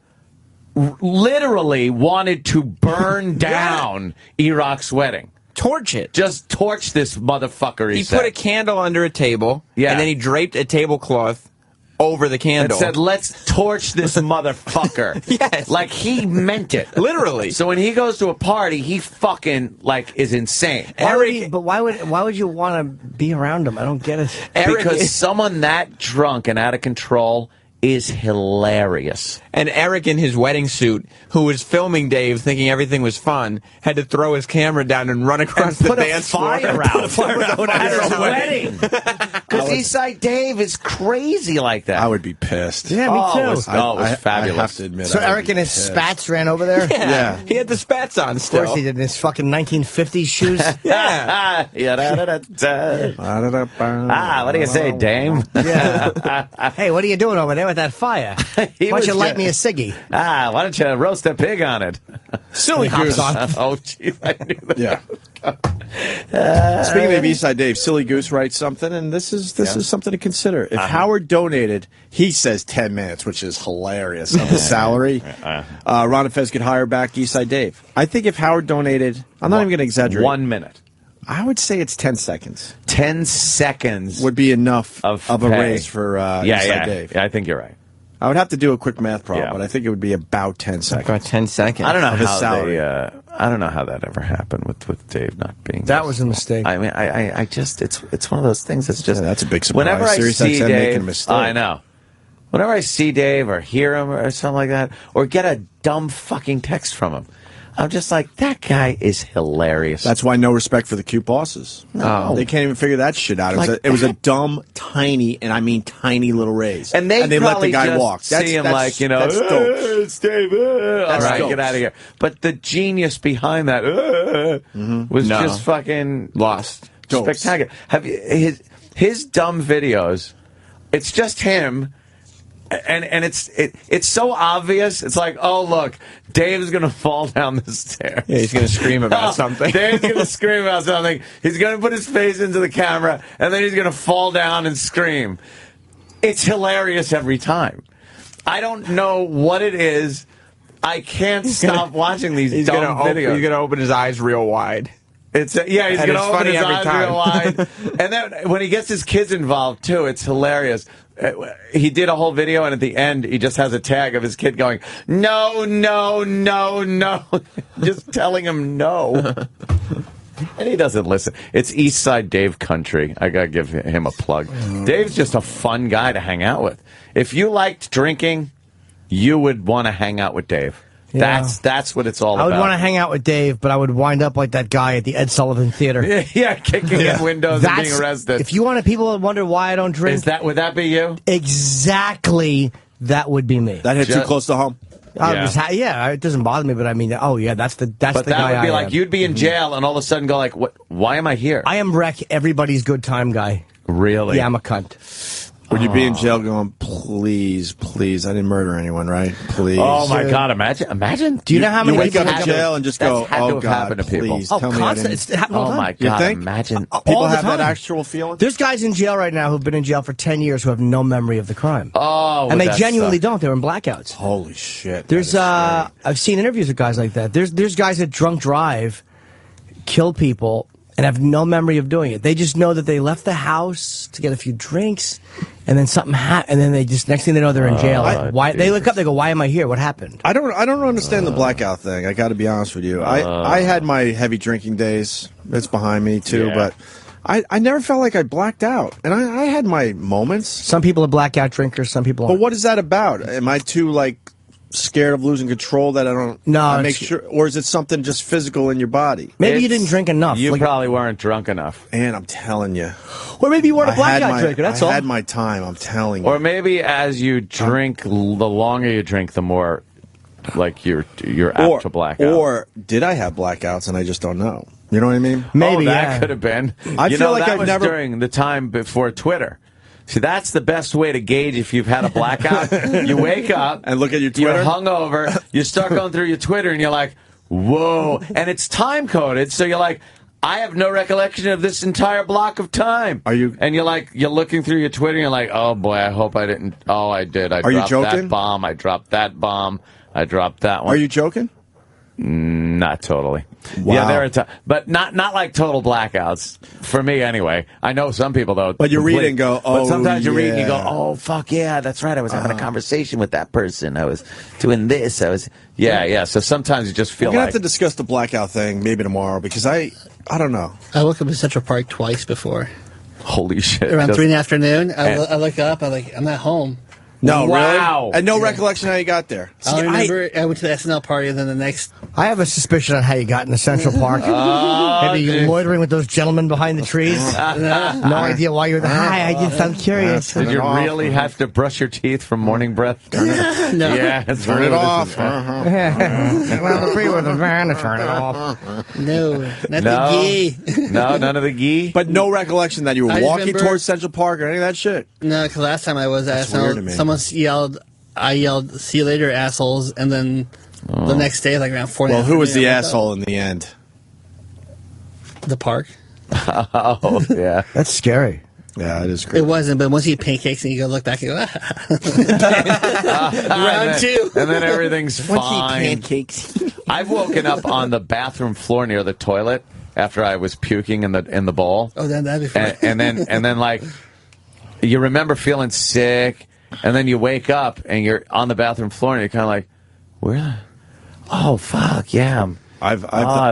literally wanted to burn down Iraq's wedding. Torch it. Just torch this motherfucker, He said. put a candle under a table, Yeah. and then he draped a tablecloth over the and candle. said, let's torch this motherfucker. Yes. Like, he meant it. Literally. So when he goes to a party, he fucking, is insane. But why would you want to be around him? I don't get it. Because someone that drunk and out of control is hilarious. And Eric in his wedding suit, who was filming Dave thinking everything was fun, had to throw his camera down and run across the Put a dance floor. fire Put a out. fire out At his his wedding. Because Eastside Dave is crazy like that. I would be pissed. Yeah, me too. It was fabulous. I have to admit. So I would Eric be and his pissed. spats ran over there? Yeah. He had the spats on Of still. course he did, in his fucking 1950s shoes. Yeah. What do you say, Dame? Yeah. Hey, what are you doing over there with that fire? Why don't you light me a ciggy? Why don't you roast a pig on it? Silly hops on. Oh, jeez, I knew that. Yeah. Speaking of Eastside Dave, Silly Goose writes something, and this is something to consider. If Howard donated, he says 10 minutes, which is hilarious, of his salary, Ron and Fez could hire back Eastside Dave. I think if Howard donated, I'm not even going to exaggerate. 1 minute. I would say it's 10 seconds. 10 seconds Would be enough of a pay. raise for Eastside Dave. Yeah, I think you're right. I would have to do a quick math problem, Yeah. but I think it would be about 10 seconds. About 10 seconds. I don't know Of his how salary. I don't know how that ever happened with Dave not being. That was a mistake. I mean, I just it's one of those things that's just. Yeah, that's a big surprise. Whenever I Sirius see XM Dave, making a mistake. I know. Whenever I see Dave or hear him or something like that, or get a dumb fucking text from him, I'm just like, that guy is hilarious. That's why no respect for the cute bosses. No. They can't even figure that shit out. It was a dumb, tiny, and I mean tiny little raise. And they let the probably guy just walk. see him like, you know, that's dope. it's Dave. All That's right, dope. get out of here. But the genius behind that was No. just fucking Lost. Dopes. spectacular. Have you, his dumb videos? It's just him. And it's so obvious. It's like, oh look, Dave's gonna fall down the stairs. Yeah, he's going to scream about something. Dave's gonna scream about something. He's gonna put his face into the camera, and then he's gonna fall down and scream. It's hilarious every time. I don't know what it is. I can't stop watching these dumb videos. He's going to open his eyes real wide. He's going to open his eyes real wide. And then when he gets his kids involved, too, it's hilarious. He did a whole video, and at the end, he just has a tag of his kid going, no, no, no, no. Just telling him no. And he doesn't listen. It's East Side Dave country. I got to give him a plug. Dave's just a fun guy to hang out with. If you liked drinking, you would want to hang out with Dave. Yeah. That's what it's all about. I would want to hang out with Dave, but I would wind up like that guy at the Ed Sullivan Theater. Yeah, kicking in windows and being arrested. If you wanted people to wonder why I don't drink, would that be you? Exactly, that would be me. That hit too close to home. It doesn't bother me, but I mean, that's the guy. But that would be like you'd be in Mm-hmm. jail and all of a sudden go like, "What? Why am I here?" I am wreck everybody's good time guy. Really? Yeah, I'm a cunt. Would you be in jail going, please, please, I didn't murder anyone, right? Please. Oh, my God, imagine. Do you know how many you wake people up in jail and just go, oh, God, please, tell me I didn't. It's happened all the time. Oh, my God, imagine. People have that actual feeling? There's guys in jail right now who've been in jail for 10 years who have no memory of the crime. Oh, and they genuinely don't. They're in blackouts. Holy shit. There's, I've seen interviews with guys like that. There's guys that drunk drive, kill people, and have no memory of doing it. They just know that they left the house to get a few drinks, and then something happened, and then they just, next thing they know, they're in jail. Why? They look up, they go, why am I here? What happened? I don't understand the blackout thing. I got to be honest with you. I had my heavy drinking days. It's behind me, too, but I never felt like I blacked out. And I had my moments. Some people are blackout drinkers, some people aren't. But what is that about? Am I too, scared of losing control that I don't make sure, or is it something just physical in your body? Maybe you didn't drink enough. You probably weren't drunk enough. And I'm telling you. Or maybe you weren't a blackout drinker, that's all. I had my time, I'm telling you. Or maybe as you drink, the longer you drink, the more you're apt to black out. Or did I have blackouts and I just don't know? You know what I mean? Maybe, that could have been. I feel like that I've was never during the time before Twitter. See, that's the best way to gauge if you've had a blackout. You wake up and look at your Twitter. You're hungover. You start going through your Twitter, and you're like, "Whoa!" And it's time coded, so you're like, "I have no recollection of this entire block of time." Are you? And you're looking through your Twitter, and you're like, "Oh boy, I hope I didn't." Oh, I did. I Are dropped you joking? that bomb. I dropped that bomb. I dropped that one. Are you joking? Not totally. Wow. Yeah, there are times, but not like total blackouts for me anyway. I know some people though. But you read and go, oh, but sometimes you read and you go, yeah. oh fuck yeah, that's right. I was having a conversation with that person. I was doing this. I was yeah. So sometimes you just feel We're gonna like have to discuss the blackout thing maybe tomorrow because I don't know. I woke up in Central Park twice before. Holy shit! Around Just- 3 in the afternoon, I look up. I'm not home. No, Wow. really? And no recollection how you got there. I remember I went to the SNL party, and then the next. I have a suspicion on how you got into Central Park. Maybe you loitering with those gentlemen behind the trees. No idea why you're there. Hi, I'm curious. Did you really have to brush your teeth from morning breath? No. Yeah, Turn it off. Well, the tree with a van to turn it off. No, not No. the gee. No, none of the gee. But no recollection that you were I just walking remember- towards Central Park or any of that shit. No, because last time I was at That's weird to SNL, me. someone I yelled, "See you later, assholes!" And then the next day, like around 4. Well, who was the I woke up. asshole in the end? The park. Oh yeah, that's scary. Yeah, it is great. It wasn't, but once you eat pancakes and you go look back and go, round two. and then everything's Once you eat fine. pancakes. I've woken up on the bathroom floor near the toilet after I was puking in the bowl. Oh, that'd be fun. And then like you remember feeling sick, and then you wake up and you're on the bathroom floor and you're kind of like, where? Oh fuck yeah! I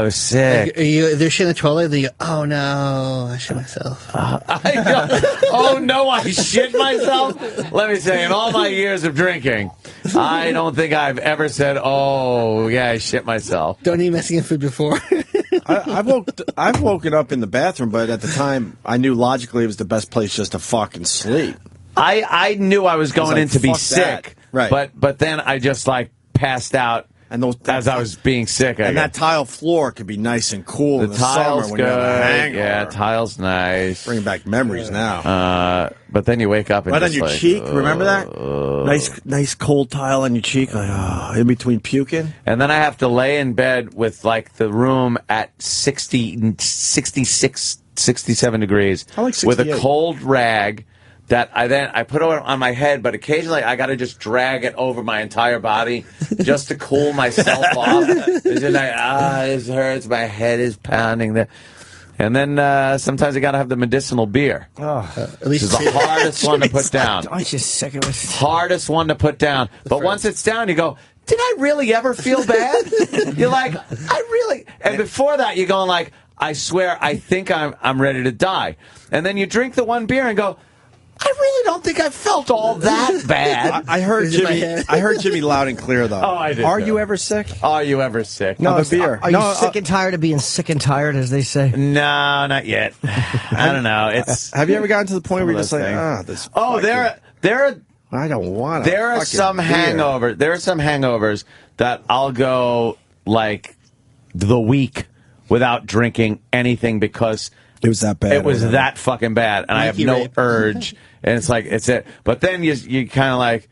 was sick. They're shit in the toilet, then you go, oh no, I shit myself. Oh no, I shit myself. Let me say, in all my years of drinking, I don't think I've ever said, "Oh yeah, I shit myself." Don't eat Mexican food before. I've woken up in the bathroom, but at the time I knew logically it was the best place just to fucking sleep. I knew I was going like, in to be fuck that. sick, Right. But then I just like passed out. And as I was being sick, And that tile floor could be nice and cool in the tile's summer when you have a good. hangover. Yeah, tile's nice. Bring back memories now. But then you wake up and Right on just your like, cheek, remember that? Nice cold tile on your cheek, like in between puking. And then I have to lay in bed with like the room at 60, 66, 67 degrees I like with a 68. cold rag that I put it on my head, but occasionally I got to just drag it over my entire body just to cool myself off. It's just like, this hurts, my head is pounding. And then sometimes you got to have the medicinal beer. At least it's the hardest one to put down. I'm just sick of it. Hardest one to put down. But once it's down, you go, did I really ever feel bad? You're like, I really. And before that, you're going like, I swear, I think I'm ready to die. And then you drink the one beer and go, I really don't think I felt all that bad. I heard Jimmy. I heard Jimmy loud and clear though. Oh, I did. Are you ever sick? Are you ever sick? No, Of a beer. Are you sick and tired of being sick and tired, as they say? No, not yet. I don't know. It's. Have you ever gotten to the point where you're just like, this? I don't want to. There are some hangovers. There are some hangovers that I'll go like the week without drinking anything because it was that bad. It was that fucking bad, and I have no urge. And it's like, it's it. But then you kind of like,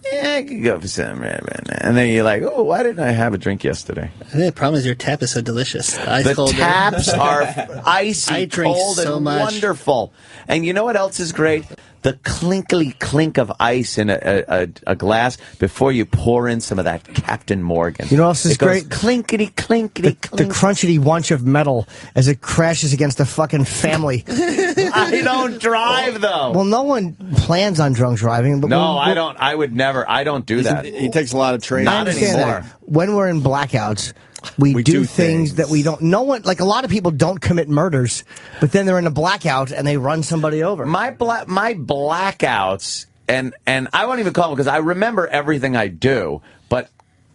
yeah, I could go for some. And then you're like, oh, why didn't I have a drink yesterday? I think the problem is your tap is so delicious. The taps are icy, cold, and wonderful. And you know what else is great? The clinkly clink of ice in a glass before you pour in some of that Captain Morgan. You know what else is great? Clinkety, clinkety, clink. The crunchety wunch of metal as it crashes against a fucking family. I don't drive, though. Well, no one plans on drunk driving. But I don't. I would never. I don't do that. He takes a lot of training. Not anymore. When we're in blackouts, we do things that we don't. No one, like a lot of people, don't commit murders, but then they're in a blackout and they run somebody over. My blackouts, and I won't even call them because I remember everything I do, but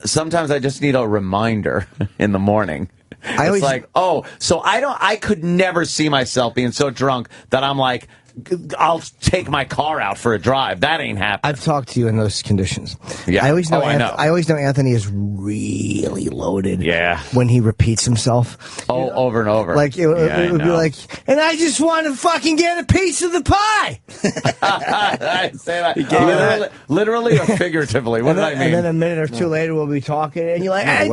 sometimes I just need a reminder in the morning. It's like, so I could never see myself being so drunk that I'm like, I'll take my car out for a drive. That ain't happening. I've talked to you in those conditions. Yeah. I always know. I know. I always know Anthony is really loaded. Yeah. When he repeats himself. Oh, over and over. Like it would be like, and I just want to fucking get a piece of the pie. I say that literally or figuratively. What did I mean? And then a minute or two later, we'll be talking, and you're like, I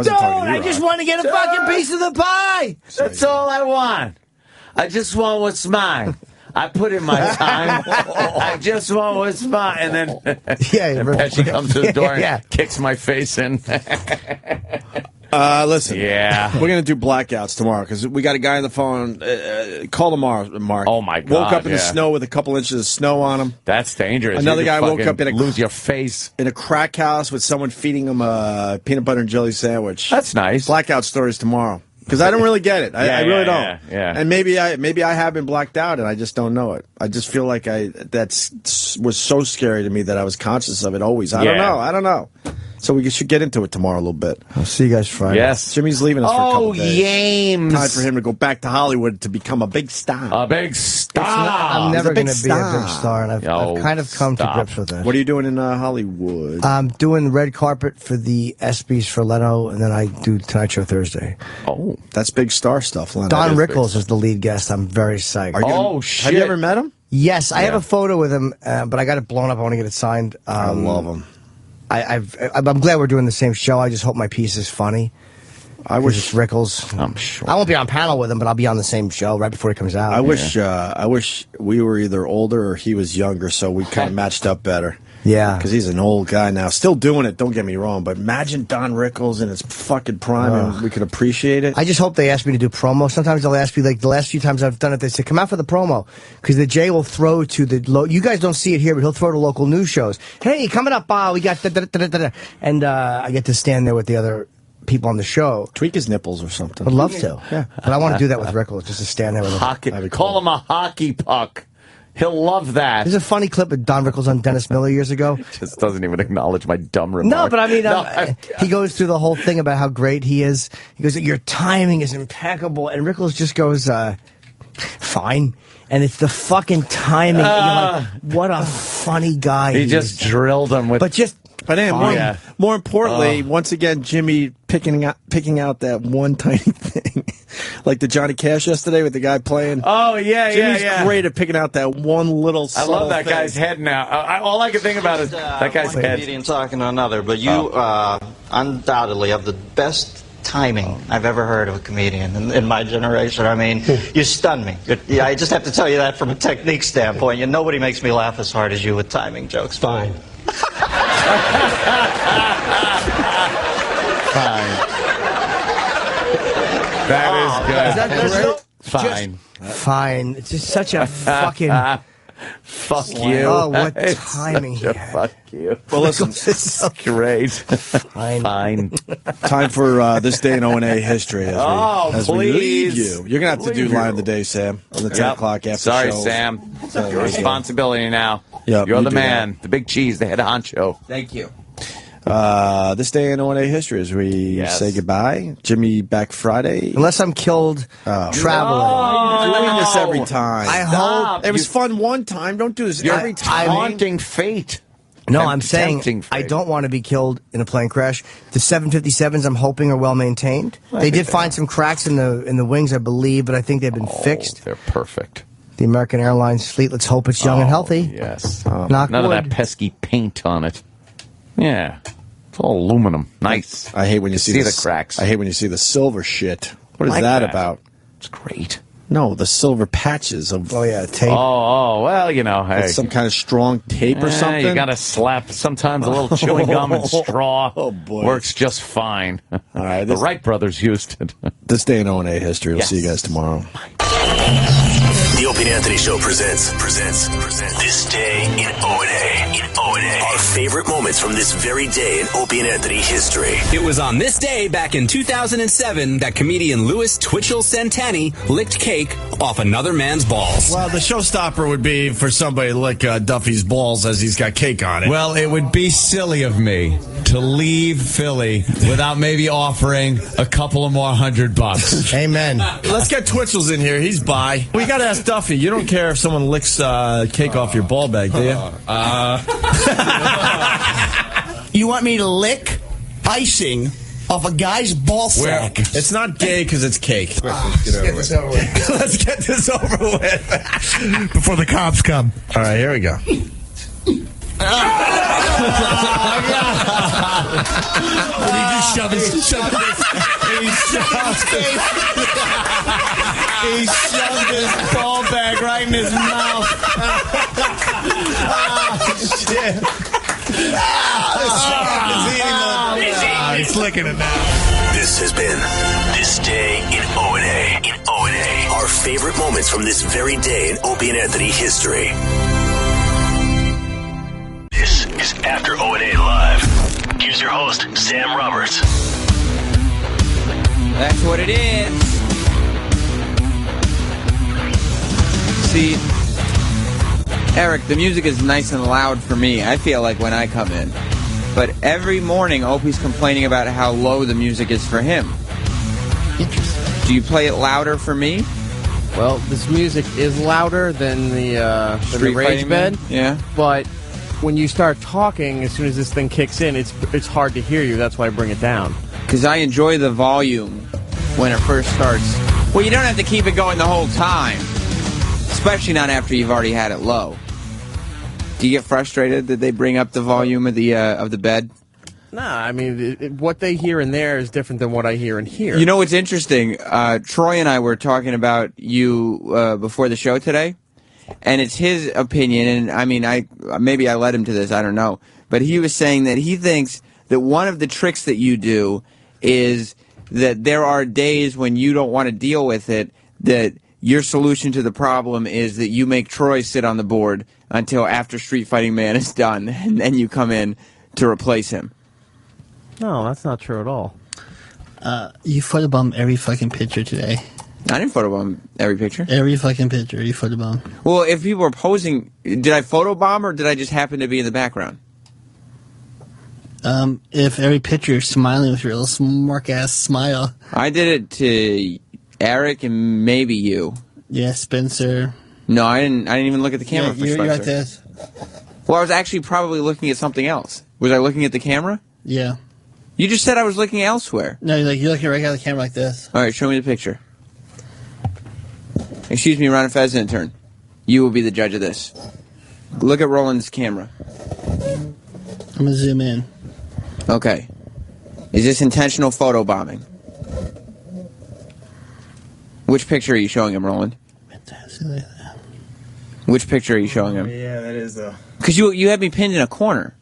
just want to get a fucking piece of the pie. That's all I want. I just want what's mine. I put in my time. I just want what's mine. And then Pesci comes to the door and kicks my face in. Listen. Yeah. We're going to do blackouts tomorrow because we got a guy on the phone. Call tomorrow, Mark. Oh, my God. Woke up in the snow with a couple inches of snow on him. That's dangerous. Another guy woke up in lose your face. In a crack house with someone feeding him a peanut butter and jelly sandwich. That's nice. Blackout stories tomorrow. Because I don't really get it. I really don't. Yeah. And maybe I have been blacked out and I just don't know it. I just feel like that was so scary to me that I was conscious of it always. I don't know. So we should get into it tomorrow a little bit. I'll see you guys Friday. Yes. Jimmy's leaving us for a couple of days. Yames. Time for him to go back to Hollywood to become a big star. A big star. I'm never going to be a big star, and I've kind of come to grips with that. What are you doing in Hollywood? I'm doing the red carpet for the ESPYs for Leno, and then I do Tonight Show Thursday. Oh, that's big star stuff, Leno. Don Rickles is the lead guest. I'm very psyched. Shit. Have you ever met him? Yes, I have a photo with him, but I got it blown up. I want to get it signed. I love him. I'm glad we're doing the same show. I just hope my piece is funny. I wish Rickles. I'm sure. I won't be on panel with him, but I'll be on the same show right before he comes out. I wish we were either older or he was younger, so we kind of matched up better. Yeah, because he's an old guy now, still doing it. Don't get me wrong, but imagine Don Rickles in his fucking prime, and we could appreciate it. I just hope they ask me to do promo. Sometimes they'll ask me, like the last few times I've done it, they say, "Come out for the promo," because the Jay will throw to the you guys don't see it here, but he'll throw to local news shows. Hey, coming up, we got and I get to stand there with the other people on the show. Tweak his nipples or something. I'd love to. Yeah, but I want to do that with Rickles, just to stand there with him. Call him a hockey puck. He'll love that. There's a funny clip of Don Rickles on Dennis Miller years ago. Just doesn't even acknowledge my dumb remark. No, but I mean, he goes through the whole thing about how great he is. He goes, your timing is impeccable. And Rickles just goes, fine. And it's the fucking timing. And you're like, what a funny guy he just drilled him with... But more importantly, once again, Jimmy picking out that one tiny thing. Like the Johnny Cash yesterday with the guy playing. Oh, Jimmy's great at picking out that one little I love that guy's head now. All I can think about is that guy's head. One comedian talking to another, but you undoubtedly have the best timing I've ever heard of a comedian in my generation. I mean, you stun me. I just have to tell you that from a technique standpoint. Nobody makes me laugh as hard as you with timing jokes. Fine. Fine. That is good. Fine. Fine. It's just such a fucking... Fuck you. Oh, what It's timing such a here. fuck you. Well, listen. It's great. Fine. Time for this day in O&A history as we leave please. you. You're going to have to do line of the day, Sam, on the 10 o'clock after Sorry, show. Sam. Your responsibility now. Yep, You're you the do man, the big cheese, the head honcho. Thank you. This day in O&A history as we say goodbye. Jimmy back Friday. Unless I'm killed traveling. You're doing this every time. I hope. It was fun one time. Don't do this every time. Haunting fate. No, And I'm saying tempting fate. I don't want to be killed in a plane crash. The 757s, I'm hoping, are well maintained. They did find some cracks in the wings, I believe, but I think they've been fixed. They're perfect. The American Airlines fleet, let's hope it's young and healthy. Yes. Knock None wood. of that pesky paint on it. Yeah. It's all aluminum. Nice. I hate when you see the cracks. I hate when you see the silver shit. What is Like that that. about? It's great. No, the silver patches of tape. Oh, well, you know, hey. It's some kind of strong tape or something. You got to slap sometimes a little chewing gum and straw. Oh, boy. Works just fine. All right, the Wright brothers used it. This day in O&A history. We'll Yes. see you guys tomorrow. The Opie and Anthony Show presents This Day in O&A. Our favorite moments from this very day in Opie and Anthony history. It was on this day back in 2007 that comedian Louis Twitchell Santani licked cake off another man's balls. Well, the showstopper would be for somebody to lick Duffy's balls as he's got cake on it. Well, it would be silly of me to leave Philly without maybe offering a couple of more $100. Amen. Let's get Twitchell's in here. He's by. We got to ask Duffy. You don't care if someone licks cake off your ball bag, do you? You want me to lick icing off a guy's ball sack? It's not gay because it's cake. Let's get this over with. Let's get this over with before the cops come. All right, here we go. Did he just shove his He shoved his ball bag right in his mouth. Shit. He's licking it now. This has been This Day in O&A. Our favorite moments from this very day in Opie and Anthony history. This is After O&A Live. Here's your host, Sam Roberts. That's what it is. See, Eric, the music is nice and loud for me. I feel like when I come in. But every morning, Opie's complaining about how low the music is for him. Interesting. Do you play it louder for me? Well, this music is louder than the Street Rage Fighting Bed. Man? Yeah. But when you start talking, as soon as this thing kicks in, it's hard to hear you. That's why I bring it down. Because I enjoy the volume when it first starts. Well, you don't have to keep it going the whole time. Especially not after you've already had it low. Do you get frustrated that they bring up the volume of the bed? Nah, I mean, what they hear in there is different than what I hear in here. You know what's interesting? Troy and I were talking about you before the show today, and it's his opinion, and I mean, maybe I led him to this, I don't know, but he was saying that he thinks that one of the tricks that you do is that there are days when you don't want to deal with it, that your solution to the problem is that you make Troy sit on the board until after Street Fighting Man is done, and then you come in to replace him. No, that's not true at all. You photobomb every fucking picture today. I didn't photobomb every picture. Every fucking picture you photobomb. Well, if people were posing, did I photobomb or did I just happen to be in the background? If every picture you're smiling with your little smirk ass smile. I did it to Eric and maybe you. Yeah, Spencer. No, I didn't even look at the camera for you're Spencer. like this. Well, I was actually probably looking at something else. Was I looking at the camera? Yeah. You just said I was looking elsewhere. No, you're looking right at the camera like this. All right, show me the picture. Excuse me, Ron Fez intern. You will be the judge of this. Look at Roland's camera. I'm gonna zoom in. Okay. Is this intentional photobombing? Which picture are you showing him, Roland? Which picture are you showing him? Yeah, that is Because you had me pinned in a corner.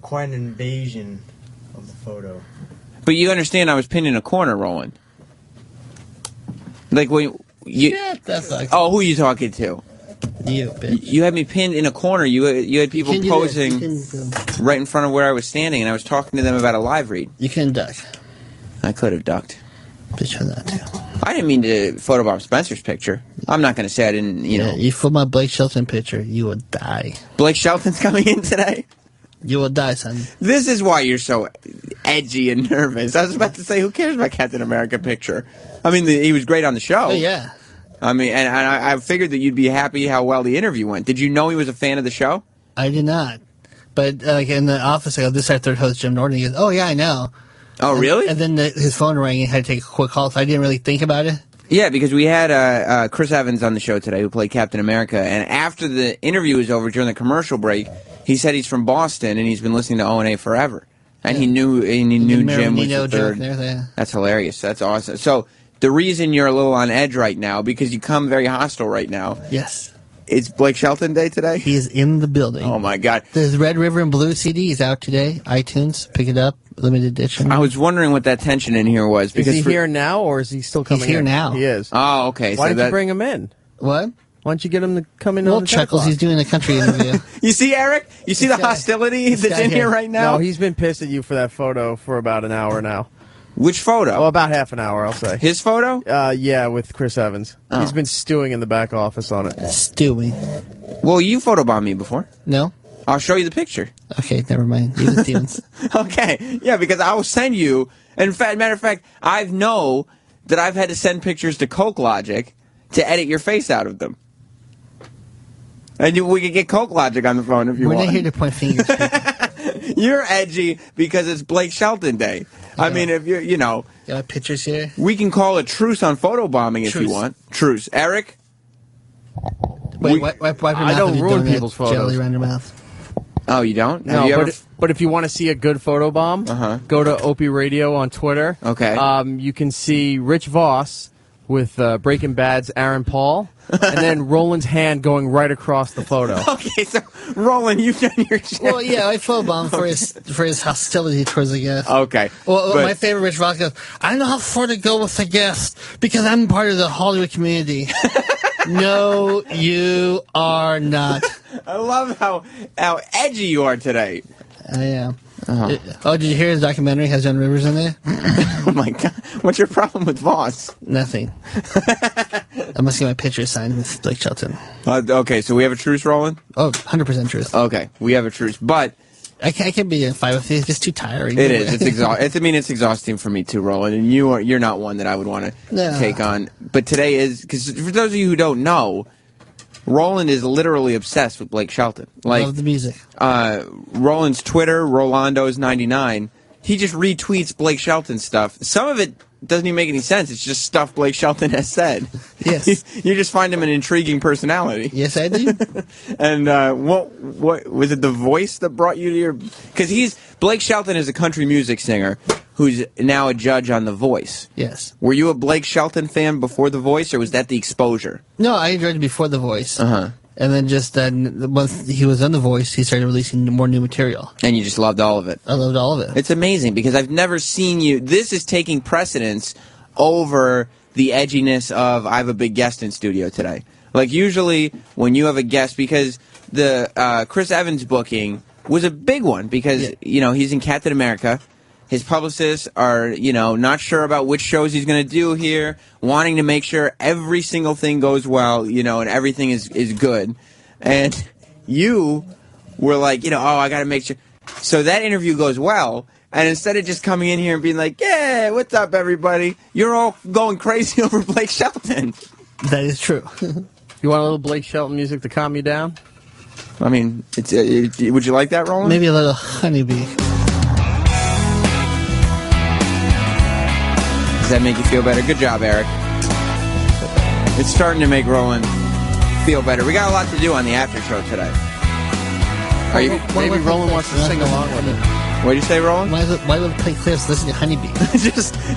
quite an invasion of the photo. But you understand I was pinned in a corner, Roland. Like when you. Yeah, that's like. Oh, who are you talking to? You, bitch. You had me pinned in a corner. You had people You can do posing this. You can, right in front of where I was standing, and I was talking to them about a live read. you can duck. I could have ducked. Bitch for that too. I didn't mean to photobomb Spencer's picture. I'm not going to say I didn't, you know. You put my Blake Shelton picture, you would die. Blake Shelton's coming in today? You will die, son. This is why you're so edgy and nervous. I was about to say, who cares about Captain America picture? I mean, he was great on the show. Oh, yeah. I mean, and I figured that you'd be happy how well the interview went. Did you know he was a fan of the show? I did not. But like in the office, I go, this is our third host, Jim Norton. He goes, oh, yeah, I know. Oh, really? And then his phone rang and he had to take a quick call, so I didn't really think about it. Yeah, because we had Chris Evans on the show today who played Captain America, and after the interview was over during the commercial break, he said he's from Boston and he's been listening to O&A forever. And he knew Jim was the third. That's hilarious. That's awesome. So the reason you're a little on edge right now, because you come very hostile right now. Yes. It's Blake Shelton Day today? He is in the building. Oh, my God. The Red River and Blue CD is out today. iTunes, pick it up, limited edition. I was wondering what that tension in here was. Because is he here now, or is he still coming in? He's here now. He is. Oh, okay. Why didn't you bring him in? What? Why don't you get him to come in Well, on the Chuckles, he's doing a country interview. You see, Eric? You see the hostility that's in here right now? No, he's been pissed at you for that photo for about an hour now. Which photo? Oh, about half an hour, I'll say. His photo? Yeah, with Chris Evans. Oh. He's been stewing in the back office on it. Stewing. Well, you photobombed me before. No. I'll show you the picture. Okay, never mind. Leave the Stevens. Okay, yeah, because I will send you. In fact, matter of fact, I know that I've had to send pictures to Coke Logic to edit your face out of them. And we could get Coke Logic on the phone if you We're want. not here to point fingers. You're edgy because it's Blake Shelton Day. I mean, if you're, you know. Got pictures here? We can call a truce on photobombing if you want. Truce. Eric? Wait, wipe your mouth. I don't if you ruin get people's photos. Jelly around your mouth. Oh, you don't? No, Have you but if you want to see a good photobomb, go to Opie Radio on Twitter. Okay. You can see Rich Voss with Breaking Bad's Aaron Paul, and then Roland's hand going right across the photo. Okay, so Roland, you've done your shit. Well, yeah, I photobomb for his hostility towards the guest. Okay. Well, but- my favorite Rich Voss goes, I don't know how far to go with the guest because I'm part of the Hollywood community. No, you are not. I love how edgy you are today. I am. Oh, did you hear his documentary has Joan Rivers in there? Oh, my God. What's your problem with Voss? Nothing. I must get my picture signed with Blake Shelton. Okay, so we have a truce, Roland? Oh, 100% truth. Okay, we have a truce, but... I can't be in fight with you. It's just too tiring. It is. It's exhausting. It's exhausting for me too, Roland. And you're not one that I would want to No. take on. But today is, because for those of you who don't know, Roland is literally obsessed with Blake Shelton. Like, Love the music. Roland's Twitter, Rolando's99, he just retweets Blake Shelton stuff. Some of it doesn't even make any sense. It's just stuff Blake Shelton has said. Yes. You just find him an intriguing personality. Yes, I do. And what was it? The Voice that brought you to your? Because Blake Shelton is a country music singer who's now a judge on The Voice. Yes. Were you a Blake Shelton fan before The Voice, or was that the exposure? No, I enjoyed it before The Voice. Uh-huh. And then just once he was on The Voice, he started releasing more new material. And you just loved all of it. I loved all of it. It's amazing because I've never seen you. This is taking precedence over the edginess of I have a big guest in studio today. Like usually when you have a guest, because the Chris Evans booking was a big one because he's in Captain America. His publicists are, not sure about which shows he's going to do here, wanting to make sure every single thing goes well, and everything is good. And you were like, I got to make sure. So that interview goes well. And instead of just coming in here and being like, yeah, what's up, everybody? You're all going crazy over Blake Shelton. That is true. You want a little Blake Shelton music to calm you down? I mean, would you like that, Roland? Maybe a little Honeybee. Does that make you feel better? Good job, Eric. It's starting to make Roland feel better. We got a lot to do on the after show today. Maybe Roland wants to sing along with it. What did you say, Roland? Why would Play Cliffs listen to Honeybee?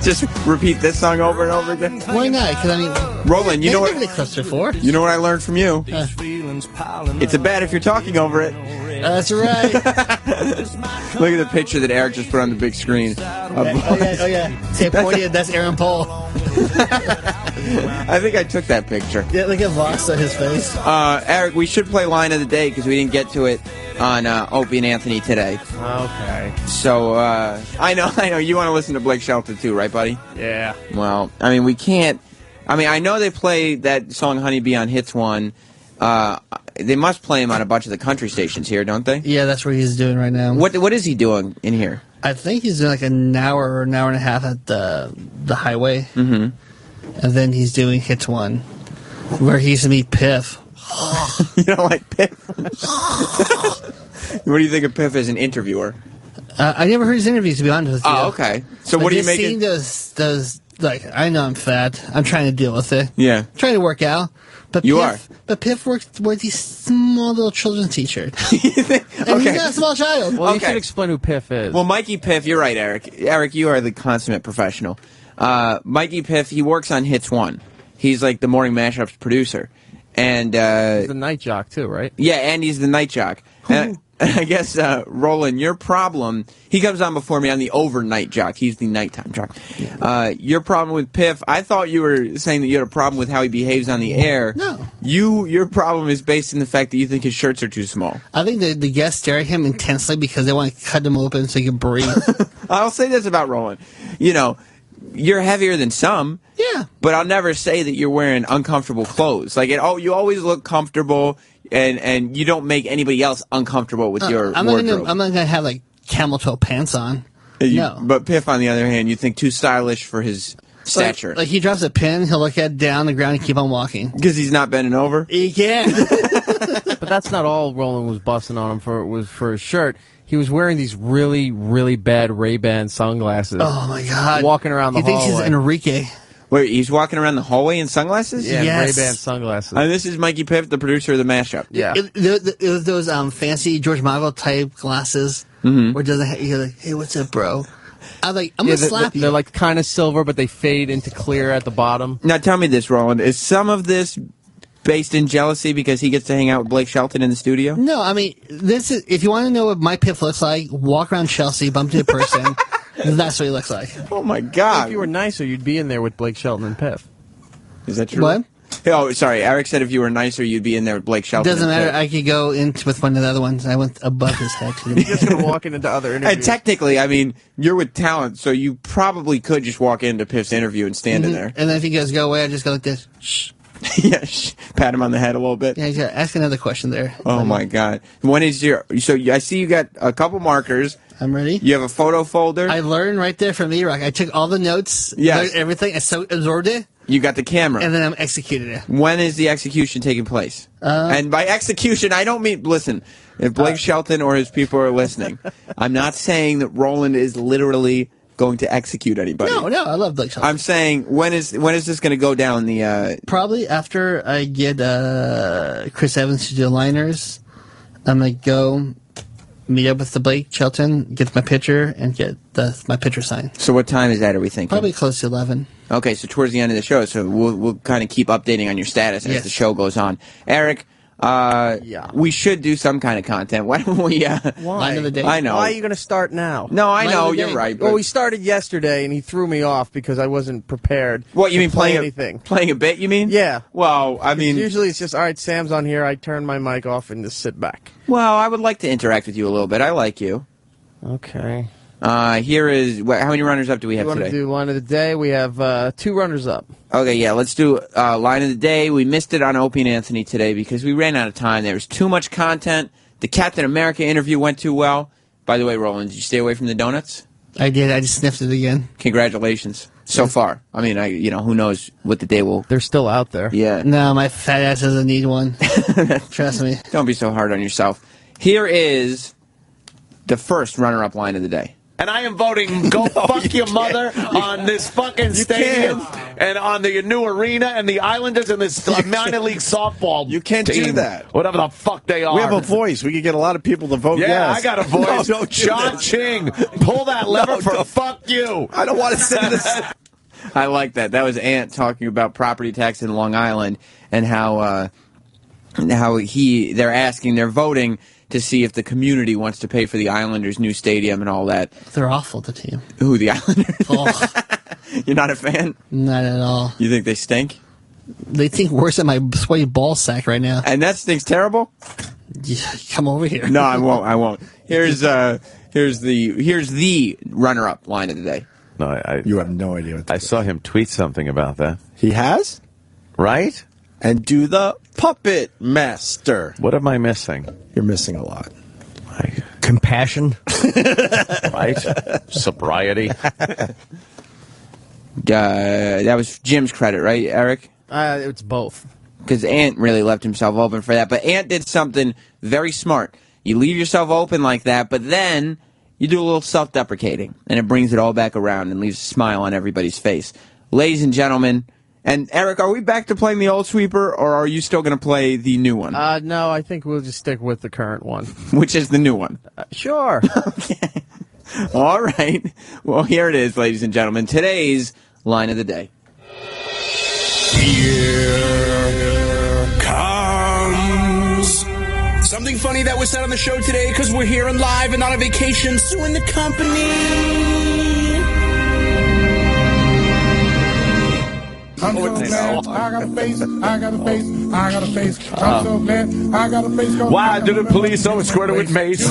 just repeat this song over and over again. Why not? Because I mean, Roland, you know what? The Cliffs before. You know what I learned from you? It's a bad if you're talking over it. That's right. Look at the picture that Eric just put on the big screen. Oh yeah. Say pointed. That's Aaron Paul. I think I took that picture. Yeah, look at Voss on his face. Eric, we should play Line of the Day because we didn't get to it on Opie and Anthony today. Okay. So, I know. You want to listen to Blake Shelton too, right, buddy? Yeah. Well, I mean, we can't. I mean, I know they play that song Honeybee on Hits One. They must play him on a bunch of the country stations here, don't they? Yeah, that's what he's doing right now. What is he doing in here? I think he's doing like an hour or an hour and a half at the highway. Mm-hmm. And then he's doing Hits One, where he used to meet Piff. You don't like Piff? What do you think of Piff as an interviewer? I never heard his interviews, to be honest with you. Oh, okay. So what do you make seeing those, like, I know I'm fat. I'm trying to deal with it. Yeah. I'm trying to work out. But You Piff, are. But Piff works with these small little children's t-shirts. And he's not a small child. Well, you should explain who Piff is. Well, Mikey Piff, you're right, Eric. Eric, you are the consummate professional. Mikey Piff, he works on Hits One. He's like the Morning Mashups producer. And he's the night jock, too, right? Yeah, and he's the night jock. And I guess, Roland, your problem, he comes on before me on the overnight jock. He's the nighttime jock. Your problem with Piff, I thought you were saying that you had a problem with how he behaves on the air. No. Your problem is based in the fact that you think his shirts are too small. I think the guests stare at him intensely because they want to cut him open so he can breathe. I'll say this about Roland. You know, you're heavier than some. Yeah. But I'll never say that you're wearing uncomfortable clothes. Like, you always look comfortable, and you don't make anybody else uncomfortable with your I'm wardrobe. not gonna have like camel toe pants on. No. But Piff, on the other hand, you think too stylish for his stature. Like he drops a pin, he'll look at it down the ground and keep on walking. Because he's not bending over? He can. But that's not all Roland was busting on him for. Was for his shirt. He was wearing these really, really bad Ray-Ban sunglasses. Oh my God! Walking around the hallway. He thinks he's Enrique. Wait, he's walking around the hallway in sunglasses? Yeah, Yes. Ray-Ban sunglasses. And this is Mikey Piff, the producer of the mashup. Yeah. It was those fancy George Michael type glasses Mm-hmm. where it doesn't. You're like, hey, what's up, bro? I'm like, I'm gonna slap you. They're like kind of silver, but they fade into clear at the bottom. Now tell me this, Roland. Is some of this based in jealousy because he gets to hang out with Blake Shelton in the studio? No, I mean, this is. If you want to know what my Piff looks like, walk around Chelsea, bump into a person. That's what he looks like. Oh my God! If you were nicer, you'd be in there with Blake Shelton and Piff. Is that true? What? Oh, sorry. Eric said if you were nicer, you'd be in there with Blake Shelton. Doesn't and matter. Piff. I could go in with one of the other ones. I went above his head. You're just gonna walk into other interviews. And technically, I mean, you're with talent, so you probably could just walk into Piff's interview and stand in there. And then if he goes, go away, I just go like this. Shh. Yeah, pat him on the head a little bit. Yeah, he's got ask another question there. Oh my God! When is your? So I see you got a couple markers. I'm ready. You have a photo folder. I learned right there from E-Rock. I took all the notes, Yes. learned everything, I so absorbed it, You got the camera. and then I'm executed it. When is the execution taking place? And by execution, I don't mean, listen, if Blake Shelton or his people are listening, I'm not saying that Roland is literally going to execute anybody. No, I love Blake Shelton. I'm saying, when is this going to go down the... Probably after I get Chris Evans to do liners, I'm going to go meet up with the Blake Shelton, get my picture, and get my picture signed. So what time is that, are we thinking? Probably close to 11. Okay, so towards the end of the show, so we'll kind of keep updating on your status as Yes. the show goes on. Eric, we should do some kind of content. Why don't we... Why? Line of the day. I know. Why are you going to start now? No, I Line know, of the you're day. right. But Well, we started yesterday, and he threw me off because I wasn't prepared. what, you to mean play playing anything? Playing a bit, you mean? Yeah. Well, I mean... Usually it's just, all right, Sam's on here, I turn my mic off and just sit back. Well, I would like to interact with you a little bit. I like you. Okay. Here is... How many runners up do we have You want to today? do line of the day? We have 2 runners up. Okay, yeah, let's do line of the day. We missed it on Opie and Anthony today because we ran out of time. There was too much content. The Captain America interview went too well. By the way, Roland, did you stay away from the donuts? I did. I just sniffed it again. Congratulations. So far. I mean, who knows what the day will... They're still out there. Yeah. No, my fat ass doesn't need one. Trust me. Don't be so hard on yourself. Here is the first runner-up line of the day. And I am voting go fuck your mother on this fucking stadium and on the new arena and the Islanders and this minor league softball You can't team, do that. whatever the fuck they are. We have a voice. We could get a lot of people to vote Yeah, yes. I got a voice. No, don't do John this. Ching, pull that lever No, for don't. fuck you. I don't want to say this. I like that. That was Ant talking about property tax in Long Island and how they're voting to see if the community wants to pay for the Islanders' new stadium and all that. They're awful, the team. Who, the Islanders? Oh, You're not a fan? not at all. You think they stink? They think worse than my sweaty ball sack right now. And that stinks terrible? Yeah, come over here. No, I won't. I won't. Here's the runner-up line of the day. No, You have no idea what I saw him tweet something about that. he has. Right? And do the puppet master. What am I missing? You're missing a lot. Compassion. Right? Sobriety. That was Jim's credit, right, Eric? It's both. Because Ant really left himself open for that. But Ant did something very smart. You leave yourself open like that, but then you do a little self-deprecating, and it brings it all back around and leaves a smile on everybody's face. Ladies and gentlemen, and Eric, are we back to playing the old sweeper, or are you still going to play the new one? No, I think we'll just stick with the current one. Which is the new one? Sure. Okay. All right. Well, here it is, ladies and gentlemen. Today's line of the day. Here comes something funny that was said on the show today because we're here and live and not on vacation suing the company. I'm so glad I got a face, I got a face, I got a face. I'm so glad I got a face. Why do the police always squirted with mace?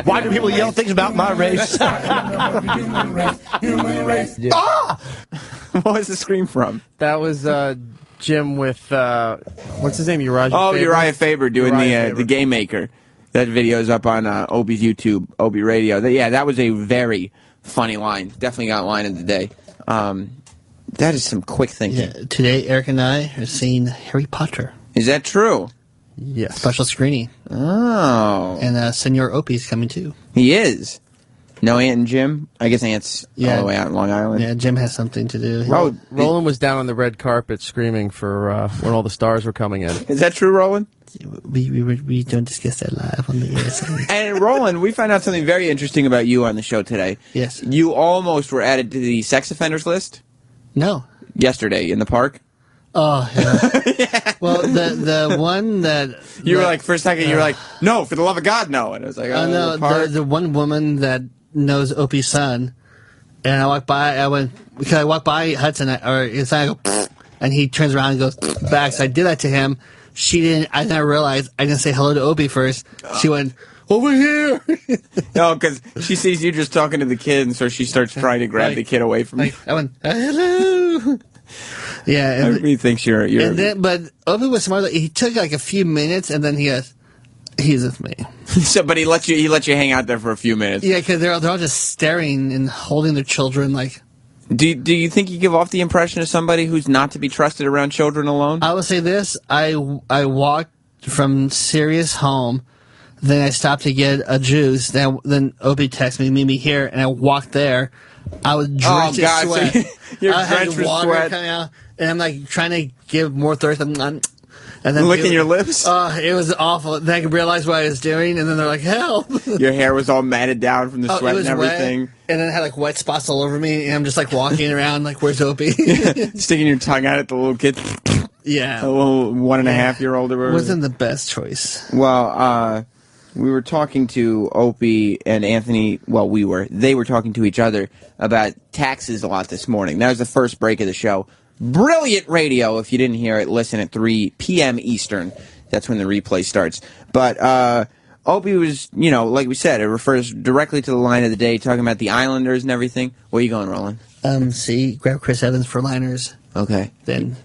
Why do people yell things about my race? Ah! What was the scream from? That was Jim with what's his name? Uriah. Oh, Faber? Uriah Faber doing the Game Maker. That video is up on Obi's YouTube, Obi Radio. Yeah, that was a very funny line. Definitely got line of the day. That is some quick thinking. Yeah, today, Eric and I are seeing Harry Potter. Is that true? Yes. Special screening. Oh. And Senor Opie's coming too. He is. No Ant and Jim? I guess Ant's all the way out in Long Island. Yeah, Jim has something to do. Roland was down on the red carpet screaming for when all the stars were coming in. Is that true, Roland? We don't discuss that live on the air. And Roland, we found out something very interesting about you on the show today. Yes. You almost were added to the sex offenders list? No. Yesterday in the park? Oh, yeah. Well, the one that... You were like, for a second, you were like, no, for the love of God, no. And I was like, oh, no, the one woman that knows Opie's son, and I walked by, because I walked by Hudson, or his son, I go, pfft, and he turns around and goes back, so I did that to him. She didn't, I didn't realize, I didn't say hello to Opie first. She went, over here! No, because she sees you just talking to the kid, and so she starts trying to grab the kid away from you. I went, hello! Yeah. Everybody thinks you're... And then, but Opie was smart. He took like a few minutes, and then he goes, he's with me. So, but he let you hang out there for a few minutes. Yeah, because they're all just staring and holding their children like... Do you think you give off the impression of somebody who's not to be trusted around children alone? I will say this. I walked from Sirius home, then I stopped to get a juice, then Opie texted me, meet me here, and I walked there. I was drenched in sweat. So you're I drenched had with water sweat. coming out, and I'm like trying to give more thirst. And then licking your lips? It was awful. Then I realized what I was doing, and then they're like, help. Your hair was all matted down from the sweat and everything. Wet, and then it had like wet spots all over me, and I'm just like walking around like, where's Opie? Sticking your tongue out at the little kid. Yeah. A little 1.5-year-old or whatever. Wasn't the best choice. Well, we were talking to Opie and Anthony. Well, they were talking to each other about taxes a lot this morning. That was the first break of the show. Brilliant radio. If you didn't hear it, listen at 3 p.m. Eastern. That's when the replay starts. But Opie was, like we said, it refers directly to the line of the day, talking about the Islanders and everything. Where are you going, Roland? Grab Chris Evans for liners. Okay. Then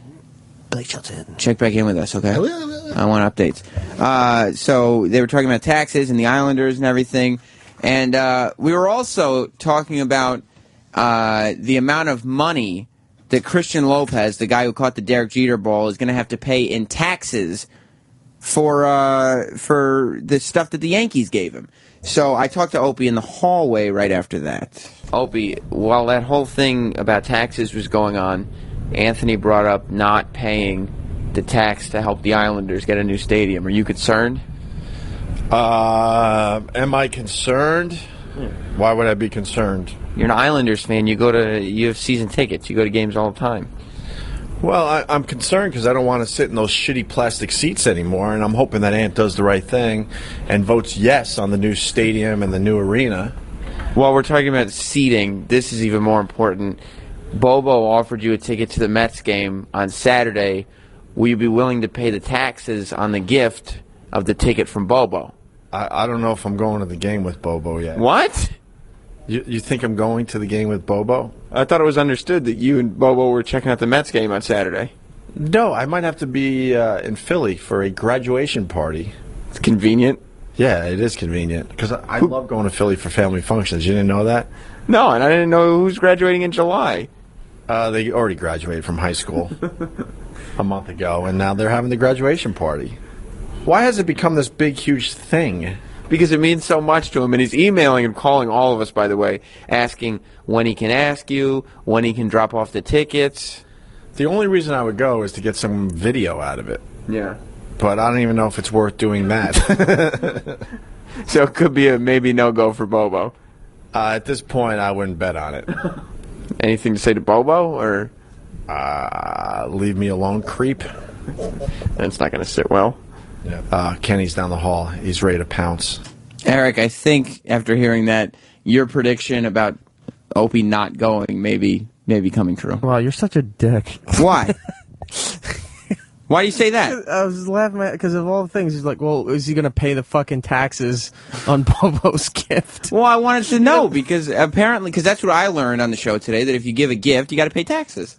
Blake Shelton. Check back in with us, okay? I will. I want updates. So they were talking about taxes and the Islanders and everything. And we were also talking about the amount of money that Christian Lopez, the guy who caught the Derek Jeter ball, is going to have to pay in taxes for the stuff that the Yankees gave him. So I talked to Opie in the hallway right after that. Opie, while that whole thing about taxes was going on, Anthony brought up not paying the tax to help the Islanders get a new stadium. Are you concerned? Am I concerned? Why would I be concerned? You're an Islanders fan. You have season tickets. You go to games all the time. Well, I'm concerned because I don't want to sit in those shitty plastic seats anymore, and I'm hoping that Ant does the right thing and votes yes on the new stadium and the new arena. While we're talking about seating, this is even more important. Bobo offered you a ticket to the Mets game on Saturday. Will you be willing to pay the taxes on the gift of the ticket from Bobo? I don't know if I'm going to the game with Bobo yet. What? You think I'm going to the game with Bobo? I thought it was understood that you and Bobo were checking out the Mets game on Saturday. No, I might have to be in Philly for a graduation party. It's convenient. Yeah, it is convenient because I love going to Philly for family functions. You didn't know that? No, and I didn't know who's graduating in July. They already graduated from high school a month ago, and now they're having the graduation party. Why has it become this big, huge thing? Because it means so much to him, and he's emailing and calling all of us, by the way, asking when he can ask you, when he can drop off the tickets. The only reason I would go is to get some video out of it. Yeah. But I don't even know if it's worth doing that. So it could be a maybe no-go for Bobo. At this point, I wouldn't bet on it. Anything to say to Bobo, or? Leave me alone, creep. That's not going to sit well. Yeah. Kenny's down the hall. He's ready to pounce. Eric, I think after hearing that, your prediction about Opie not going may be coming true. Wow, you're such a dick. Why? Why do you say that? I was laughing at because of all the things. He's like, well, is he going to pay the fucking taxes on Bobo's gift? Well, I wanted to know because apparently, because that's what I learned on the show today, that if you give a gift, you got to pay taxes.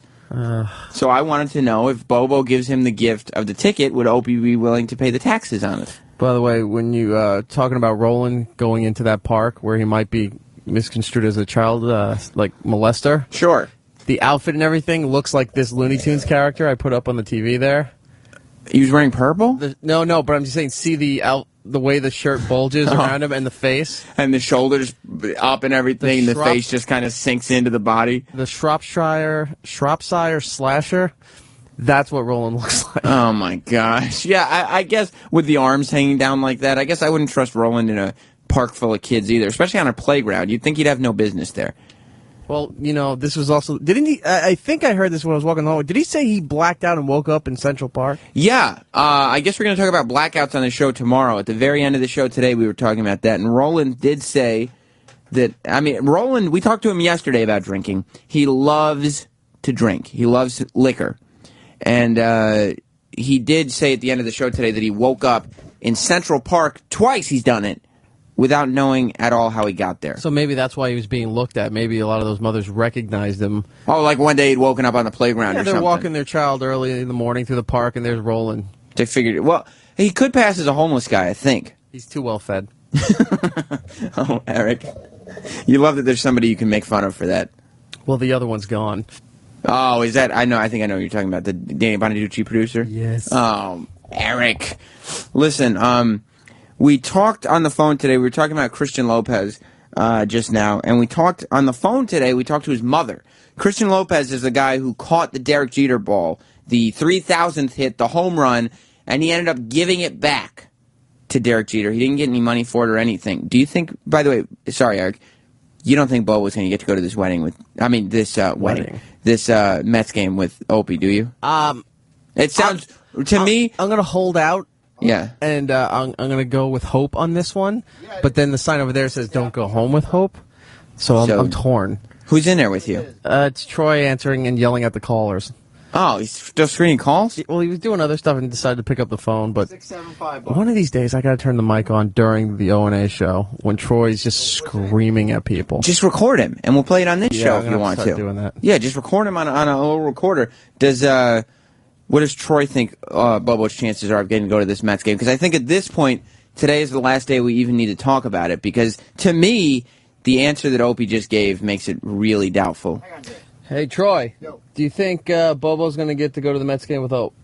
So I wanted to know if Bobo gives him the gift of the ticket, would Opie be willing to pay the taxes on it? By the way, when you talking about Roland going into that park where he might be misconstrued as a child, like molester. Sure. The outfit and everything looks like this Looney Tunes character I put up on the TV there. He was wearing purple? No, but I'm just saying, see the way the shirt bulges around him and the face. And the shoulders up and everything, the face just kind of sinks into the body. The Shropshire slasher, that's what Roland looks like. Oh, my gosh. Yeah, I guess with the arms hanging down like that, I guess I wouldn't trust Roland in a park full of kids either, especially on a playground. You'd think he'd have no business there. Well, you know, this was also... Didn't he... I think I heard this when I was walking home. Did he say he blacked out and woke up in Central Park? Yeah. I guess we're going to talk about blackouts on the show tomorrow. At the very end of the show today, we were talking about that. And Roland did say that... I mean, Roland, we talked to him yesterday about drinking. He loves to drink. He loves liquor. And he did say at the end of the show today that he woke up in Central Park. Twice he's done it. Without knowing at all how he got there. So maybe that's why he was being looked at. Maybe a lot of those mothers recognized him. Oh, like one day he'd woken up on the playground or something. They're walking their child early in the morning through the park, and there's Roland. They figured, well, he could pass as a homeless guy, I think. He's too well fed. Oh, Eric. You love that there's somebody you can make fun of for that. Well, the other one's gone. Oh, is that, I think I know what you're talking about, the Danny Bonaducci producer? Yes. Oh, Eric. Listen, we talked on the phone today. We were talking about Christian Lopez just now, and we talked on the phone today. We talked to his mother. Christian Lopez is the guy who caught the Derek Jeter ball, the 3,000th hit, the home run, and he ended up giving it back to Derek Jeter. He didn't get any money for it or anything. Do you think, by the way, sorry, Eric, you don't think Bo was going to get to go to this wedding with, this Mets game with Opie, do you? It sounds, to me. I'm going to hold out. Yeah. And I'm going to go with hope on this one. But then the sign over there says don't go home with hope. So I'm torn. Who's in there with you? It's Troy answering and yelling at the callers. Oh, he's still screening calls? Well, he was doing other stuff and decided to pick up the phone. But one of these days, I got to turn the mic on during the O&A show when Troy's just screaming at people. Just record him, and we'll play it on this show if you want to. Doing that. Yeah, just record him on a little recorder. What does Troy think Bobo's chances are of getting to go to this Mets game? Because I think at this point, today is the last day we even need to talk about it. Because to me, the answer that Opie just gave makes it really doubtful. Hey, Troy, do you think Bobo's going to get to go to the Mets game with Hope?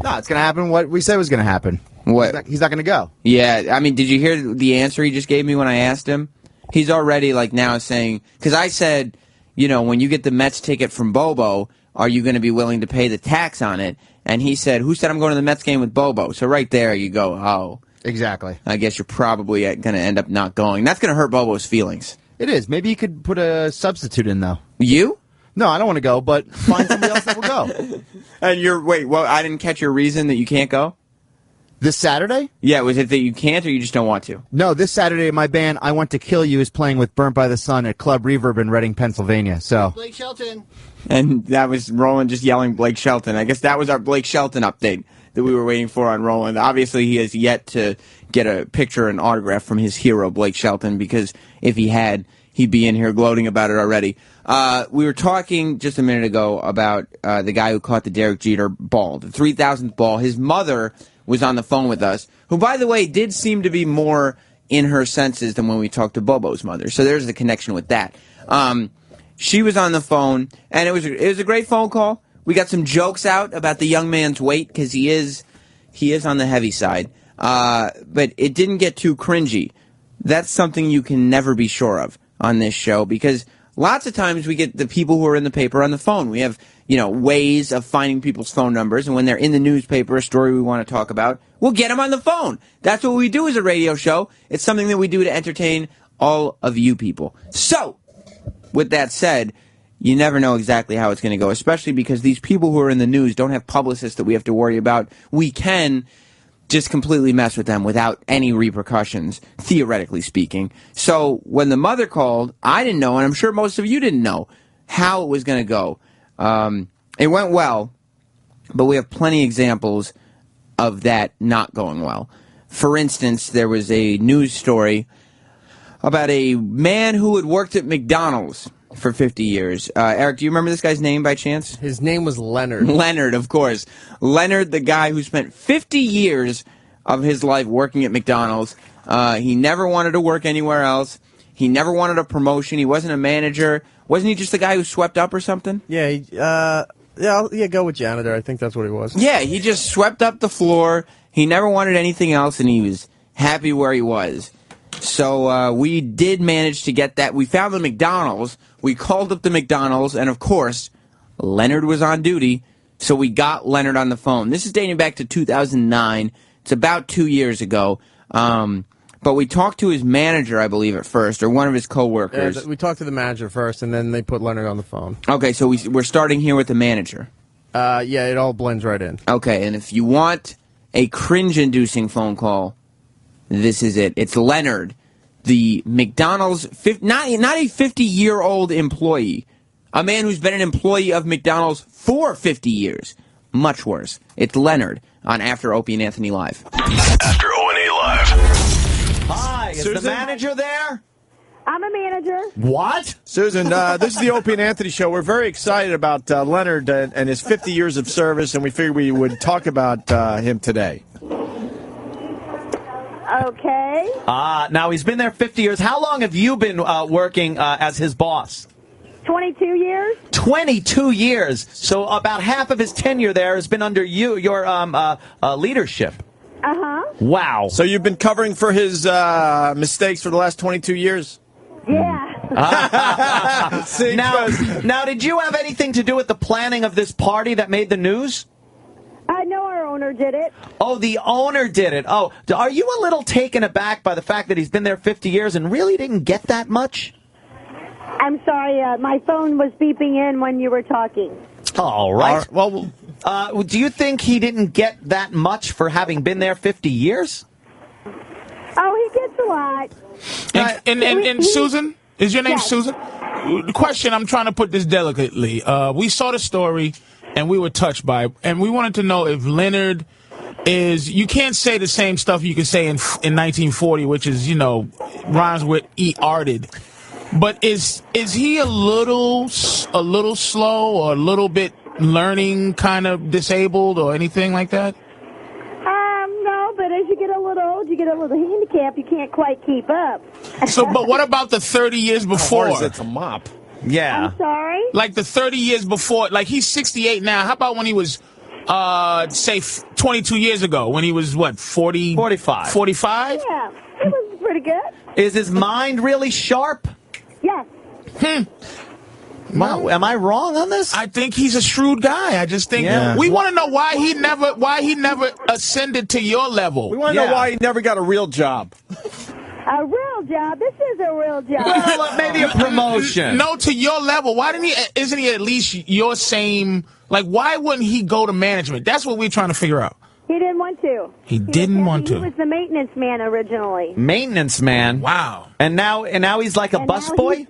No, it's going to happen what we said was going to happen. What? He's not going to go. Yeah, I mean, did you hear the answer he just gave me when I asked him? He's already like now saying, because I said, you know, when you get the Mets ticket from Bobo, are you going to be willing to pay the tax on it? And he said, who said I'm going to the Mets game with Bobo? So right there you go, oh. Exactly. I guess you're probably going to end up not going. That's going to hurt Bobo's feelings. It is. Maybe you could put a substitute in, though. You? No, I don't want to go, but find somebody else that will go. And wait, well, I didn't catch your reason that you can't go? This Saturday? Yeah, was it that you can't or you just don't want to? No, this Saturday my band, I Want to Kill You, is playing with Burnt by the Sun at Club Reverb in Reading, Pennsylvania. So Blake Shelton. And that was Roland just yelling Blake Shelton. I guess that was our Blake Shelton update that we were waiting for on Roland. Obviously, he has yet to get a picture and autograph from his hero, Blake Shelton, because if he had, he'd be in here gloating about it already. We were talking just a minute ago about the guy who caught the Derek Jeter ball, the 3,000th ball. His mother was on the phone with us, who, by the way, did seem to be more in her senses than when we talked to Bobo's mother. So there's the connection with that. She was on the phone, and it was a great phone call. We got some jokes out about the young man's weight, because he is on the heavy side. But it didn't get too cringy. That's something you can never be sure of on this show, because lots of times we get the people who are in the paper on the phone. We have, ways of finding people's phone numbers, and when they're in the newspaper, a story we want to talk about, we'll get them on the phone. That's what we do as a radio show. It's something that we do to entertain all of you people. So, with that said, you never know exactly how it's going to go, especially because these people who are in the news don't have publicists that we have to worry about. We can just completely mess with them without any repercussions, theoretically speaking. So when the mother called, I didn't know, and I'm sure most of you didn't know, how it was going to go. It went well, but we have plenty of examples of that not going well. For instance, there was a news story about a man who had worked at McDonald's for 50 years. Eric, do you remember this guy's name by chance? His name was Leonard. Leonard, of course. Leonard, the guy who spent 50 years of his life working at McDonald's. He never wanted to work anywhere else. He never wanted a promotion. He wasn't a manager. Wasn't he just the guy who swept up or something? Yeah, go with janitor. I think that's what he was. Yeah, he just swept up the floor. He never wanted anything else, and he was happy where he was. So we did manage to get that. We found the McDonald's. We called up the McDonald's, and of course, Leonard was on duty, so we got Leonard on the phone. This is dating back to 2009. It's about 2 years ago. But we talked to his manager, I believe, at first, or one of his coworkers. Yeah, we talked to the manager first, and then they put Leonard on the phone. Okay, so we're starting here with the manager. Yeah, it all blends right in. Okay, and if you want a cringe-inducing phone call, this is it. It's Leonard, the McDonald's, not a 50-year-old employee, a man who's been an employee of McDonald's for 50 years. Much worse. It's Leonard on After Opie and Anthony Live. After O&A Live. Hi, is the manager there? I'm a manager. What? Susan, this is the Opie and Anthony Show. We're very excited about Leonard and his 50 years of service, and we figured we would talk about him today. Okay. Now, he's been there 50 years. How long have you been working as his boss? 22 years. 22 years. So about half of his tenure there has been under your leadership. Uh-huh. Wow. So you've been covering for his mistakes for the last 22 years? Yeah. See, now, did you have anything to do with the planning of this party that made the news? No, our owner did it. Oh, the owner did it. Oh, are you a little taken aback by the fact that he's been there 50 years and really didn't get that much? I'm sorry, my phone was beeping in when you were talking. All right. Well, do you think he didn't get that much for having been there 50 years? Oh, he gets a lot. And Susan, is your name Susan? The question, I'm trying to put this delicately. We saw the story, and we were touched by it, and we wanted to know if Leonard is, you can't say the same stuff you could say in 1940, which is, rhymes with E-arted. But is he a little slow or a little bit learning kind of disabled or anything like that? No, but as you get a little old, you get a little handicap. You can't quite keep up. But what about the 30 years before? Or is it a mop? Yeah. I'm sorry? Like the 30 years before, like he's 68 now. How about when he was say 22 years ago when he was, what, 40? 45. 45? Yeah, it was pretty good. Is his mind really sharp? Yes. Wow, am I wrong on this? I think he's a shrewd guy. I just think we want to know why he never ascended to your level. We want to know why he never got a real job. A real job. This is a real job. Well, maybe a promotion. No, to your level. Why didn't he? Isn't he at least your same? Like, why wouldn't he go to management? That's what we're trying to figure out. He didn't want to. He didn't want to. He was the maintenance man originally. Maintenance man. Wow. And now he's like a busboy?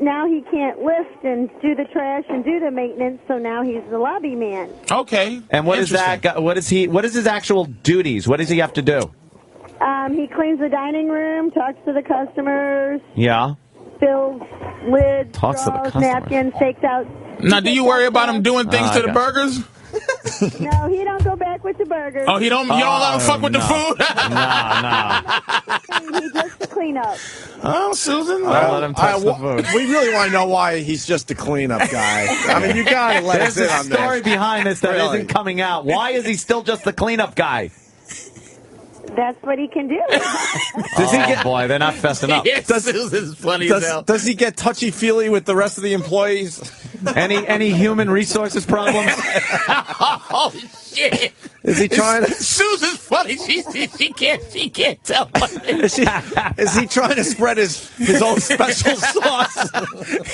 Now he can't lift and do the trash and do the maintenance, so now he's the lobby man. Okay. And what is that? What is his actual duties? What does he have to do? He cleans the dining room, talks to the customers, Yeah. fills lids, Talks to the straws, customers. napkins, takes out. Now, do you worry about him doing things to the burgers? No, he don't go back with the burgers. Oh, you don't let him fuck with the food? He does the cleanup. Oh, Susan. Let him touch the food. We really want to know why he's just a cleanup guy. I mean, you got to let us There's in a on this. story behind this that Really? isn't coming out. Why is he still just the cleanup guy? That's what he can do. Does he get? Boy, they're not fessing up. Susan's funny as hell. Does he get touchy-feely with the rest of the employees? Any human resources problems? Oh, shit. Is he trying to... Susan's funny. She can't tell. Is he trying to spread his own special sauce?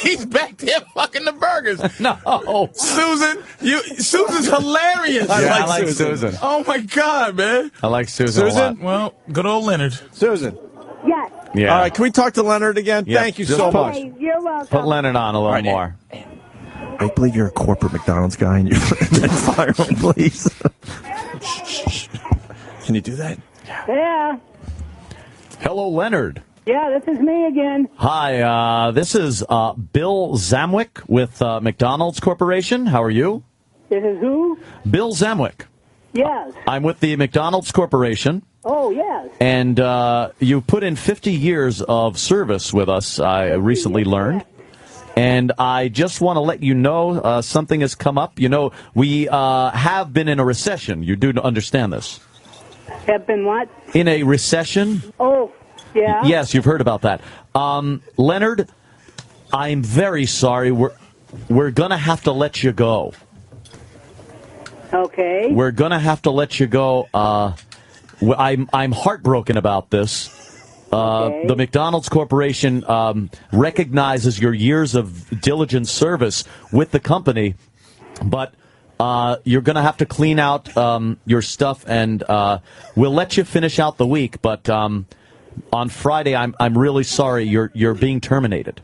He's back there fucking the burgers. No. Susan's hilarious. I like Susan. Oh, my God, man. I like Susan a lot. Well, good old Leonard. Susan. Yes. Yeah. All right, can we talk to Leonard again? Yeah. Thank you Just so put- much. Hey, you're welcome. Put Leonard on a little more. I believe you're a corporate McDonald's guy and you fire him, please. Can you do that? Yeah. Hello, Leonard. Yeah, this is me again. Hi, this is Bill Zamwick with McDonald's Corporation. How are you? This is who? Bill Zamwick. Yes. I'm with the McDonald's Corporation. Oh, yes. And you put in 50 years of service with us, I recently learned. And I just want to let you know something has come up. You know, we have been in a recession. You do understand this. Have been what? In a recession. Oh, yeah. Yes, you've heard about that. Leonard, I'm very sorry. We're going to have to let you go. Okay. We're going to have to let you go. I'm heartbroken about this. The McDonald's Corporation recognizes your years of diligent service with the company, but you're going to have to clean out your stuff, and we'll let you finish out the week. But on Friday, I'm really sorry you're being terminated.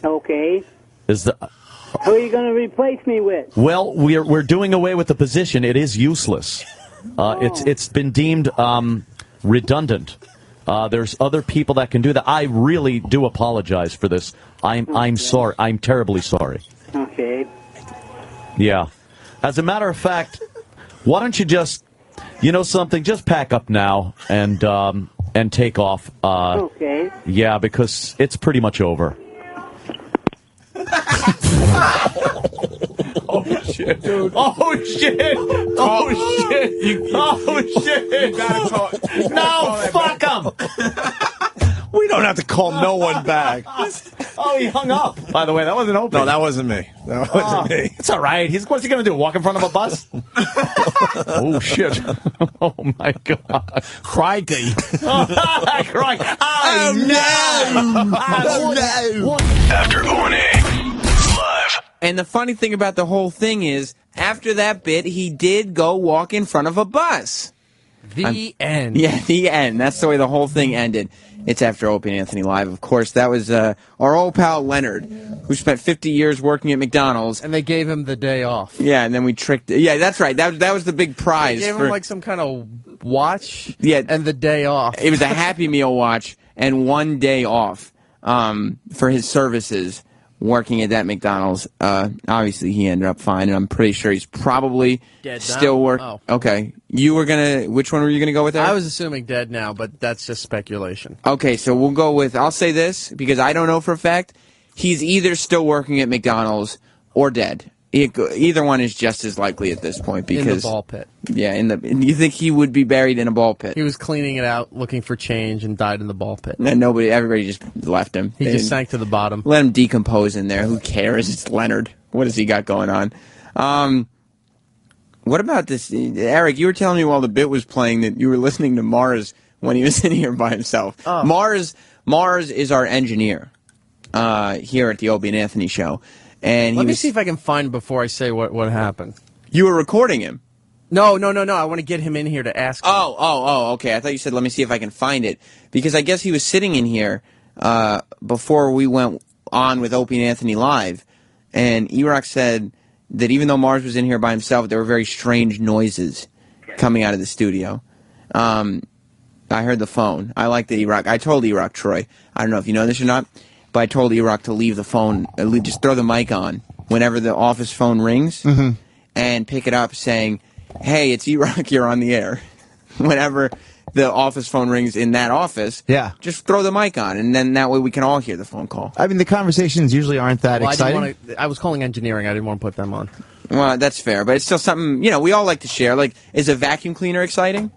Okay. Who are you going to replace me with? Well, we're doing away with the position. It is useless. It's been deemed redundant. There's other people that can do that. I really do apologize for this. I'm sorry. I'm terribly sorry. Okay. Yeah. As a matter of fact, why don't you just, something? Just pack up now and take off. Okay. Yeah, because it's pretty much over. Oh shit! Dude. Oh shit! Oh shit! Oh shit! You gotta talk. No, fuck him! We don't have to call no one back. Oh, he hung up. By the way, that wasn't open. No, that wasn't me. That wasn't me. It's all right. What's he going to do? Walk in front of a bus? Oh, shit. Oh, my God. Crikey. Crikey. Oh, no. Oh, no. After O&A. Live. And the funny thing about the whole thing is, after that bit, he did go walk in front of a bus. The end. Yeah, the end. That's the way the whole thing ended. It's After Opie and Anthony Live, of course. That was our old pal Leonard, who spent 50 years working at McDonald's. And they gave him the day off. Yeah, and then we tricked. Yeah, that's right. That was the big prize. They gave him like some kind of watch. Yeah, and the day off. It was a Happy Meal watch and 1 day off for his services working at that McDonald's. Obviously, he ended up fine, and I'm pretty sure he's probably Dead still now? working. Oh. Okay, which one were you gonna go with there? I was assuming dead now, but that's just speculation. Okay, so we'll go with, I'll say this, because I don't know for a fact, he's either still working at McDonald's or dead. either one is just as likely at this point because in the ball pit. Yeah, and you think he would be buried in a ball pit? He was cleaning it out, looking for change, and died in the ball pit. And everybody just left him. He just sank to the bottom. Let him decompose in there. Who cares? It's Leonard. What has he got going on? What about this, Eric? You were telling me while the bit was playing that you were listening to Mars when he was in here by himself. Oh. Mars is our engineer here at the Opie and Anthony show. And Let me see if I can find him before I say what happened. You were recording him? No. I want to get him in here to ask him. Oh, okay. I thought you said, let me see if I can find it. Because I guess he was sitting in here before we went on with Opie and Anthony Live. And E-Rock said that even though Mars was in here by himself, there were very strange noises coming out of the studio. I heard the phone. I like that E-Rock. I told E-Rock, Troy, I don't know if you know this or not, but I told E-Rock to leave the phone, just throw the mic on whenever the office phone rings and pick it up saying, hey, it's E-Rock, you're on the air. Whenever the office phone rings in that office, just throw the mic on, and then that way we can all hear the phone call. I mean, the conversations usually aren't that exciting. I was calling engineering. I didn't want to put them on. Well, that's fair, but it's still something, we all like to share. Like, is a vacuum cleaner exciting?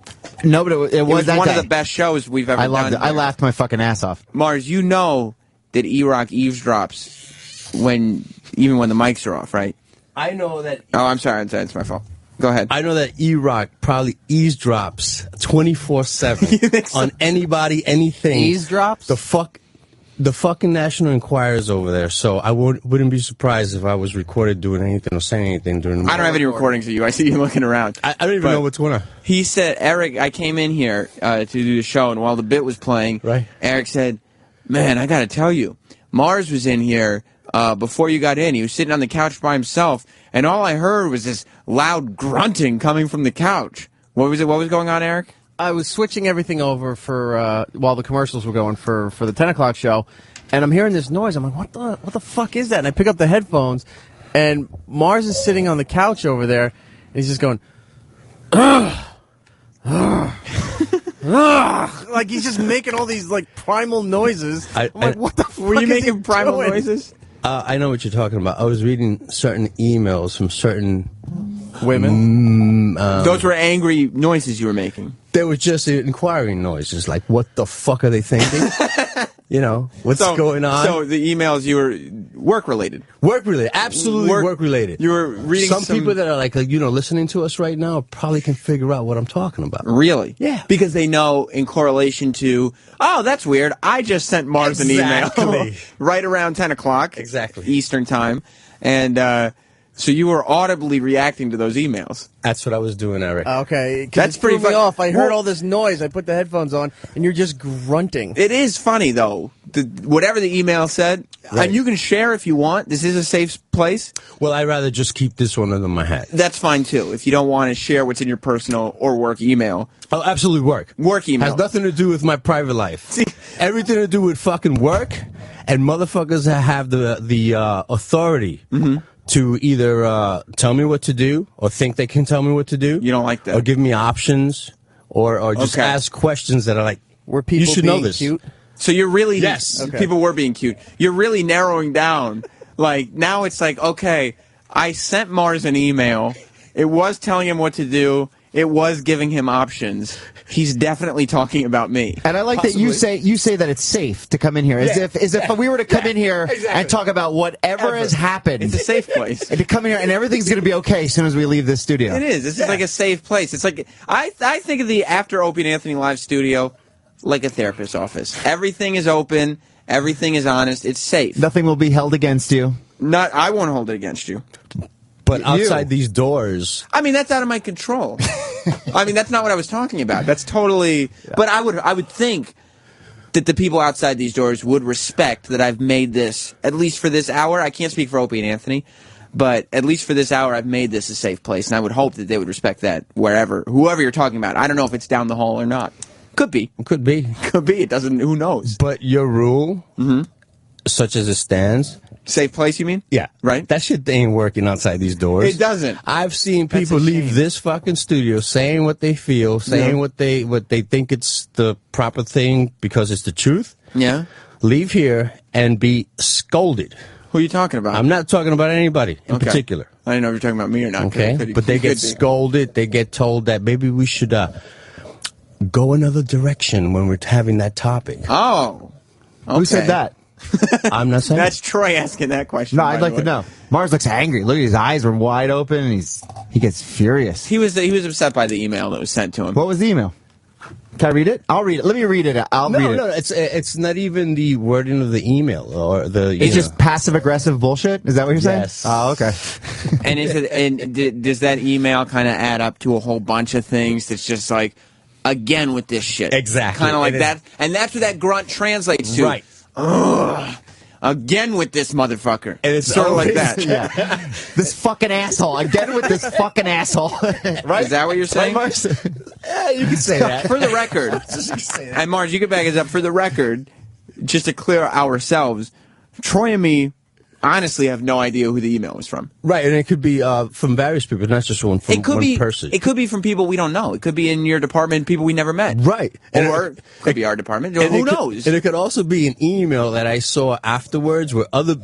No, but it was that one day. of the best shows we've ever done. I laughed my fucking ass off. Mars, you know that E-Rock eavesdrops even when the mics are off, right? I know that. Oh, I'm sorry. It's my fault. Go ahead. I know that E-Rock probably eavesdrops 24/7 on anybody, anything. Eavesdrops? The fucking National Enquirer's over there, so I wouldn't be surprised if I was recorded doing anything or saying anything during the I don't have any recordings of you. I see you looking around. I don't even know what's going on. He said, Eric, I came in here to do the show, and while the bit was playing, Eric said, man, I got to tell you, Mars was in here before you got in. He was sitting on the couch by himself, and all I heard was this loud grunting coming from the couch. What was it? What was going on, Eric? I was switching everything over for while the commercials were going for the 10 o'clock show, and I'm hearing this noise. I'm like, what the fuck is that? And I pick up the headphones, and Mars is sitting on the couch over there, and he's just going, like he's just making all these like primal noises. I'm like, what the fuck were you making primal noises? I know what you're talking about. I was reading certain emails from certain women. Those were angry noises you were making. They were just inquiring noises, like, what the fuck are they thinking? What's going on? So the emails you were work-related? Work-related, absolutely work-related. You were reading some people that are like, listening to us right now probably can figure out what I'm talking about. Really? Yeah. Because they know in correlation to, oh, that's weird, I just sent Mars an email right around 10 o'clock. Exactly. Eastern time. And so you were audibly reacting to those emails. That's what I was doing, Eric. Okay. That's pretty funny. Off. I heard all this noise. I put the headphones on, and you're just grunting. It is funny, though. Whatever the email said, and you can share if you want. This is a safe place. Well, I'd rather just keep this one under my hat. That's fine, too, if you don't want to share what's in your personal or work email. Oh, absolutely work. Work email. Has nothing to do with my private life. See, everything to do with fucking work, and motherfuckers that have the authority to either tell me what to do or think they can tell me what to do. You don't like that. Or give me options or just ask questions that are like, were people you should being know this. Cute? So you're really, yes, people were being cute. You're really narrowing down. Like, now it's like, okay, I sent Mars an email. It was telling him what to do. It was giving him options. He's definitely talking about me. And I like that you say that it's safe to come in here, as if we were to come in here and talk about whatever has happened. It's a safe place. And to come in here and everything's going to be okay as soon as we leave this studio. It is. This is like a safe place. It's like I think of the After Opie and Anthony Live studio like a therapist's office. Everything is open. Everything is honest. It's safe. Nothing will be held against you. I won't hold it against you. But outside these doors, I mean, that's out of my control. I mean, that's not what I was talking about. That's totally. But I would think that the people outside these doors would respect that I've made this, at least for this hour. I can't speak for Opie and Anthony, but at least for this hour, I've made this a safe place, and I would hope that they would respect that whoever you're talking about. I don't know if it's down the hall or not. Could be. Could be. Could be. It doesn't. Who knows? But your rule, such as it stands. Safe place, you mean? Yeah. Right? That shit ain't working outside these doors. It doesn't. I've seen people leave this fucking studio saying what they feel, saying what they think it's the proper thing because it's the truth. Yeah. Leave here and be scolded Who are you talking about? I'm not talking about anybody in Okay. particular. I didn't know if you're talking about me or not. Okay, Could- but they could get be. scolded. They get told that maybe we should go another direction when we're having that topic. Oh. Who said that? I'm not saying That's Troy asking that question. No, by I'd the like way. to know. Mars looks angry. Look, his eyes were wide open, and he gets furious. He was upset by the email that was sent to him. What was the email? Can I read it? I'll read it. Let me read it. I'll read it. No, it's not even the wording of the email or the. It's just passive aggressive bullshit. Is that what you're saying? Yes. Oh, okay. And is it? And does that email kind of add up to a whole bunch of things? That's just like, again with this shit. Exactly. Kind of like It that, and that's what that grunt translates to. Right. Ugh. Again with this motherfucker. And it's sort of like always- that. Yeah. This fucking asshole. Again with this fucking asshole. Right? Is that what you're saying? Yeah, you can say that. For the record, and Mars, you can back us up. For the record, just to clear ourselves, Troy and me honestly have no idea who the email was from. Right, and it could be from various people, not just from It could one be person. It could be from people we don't know. It could be in your department, people we never met. Right. And Or it could be our department. Who knows? And it could also be an email that I saw afterwards where other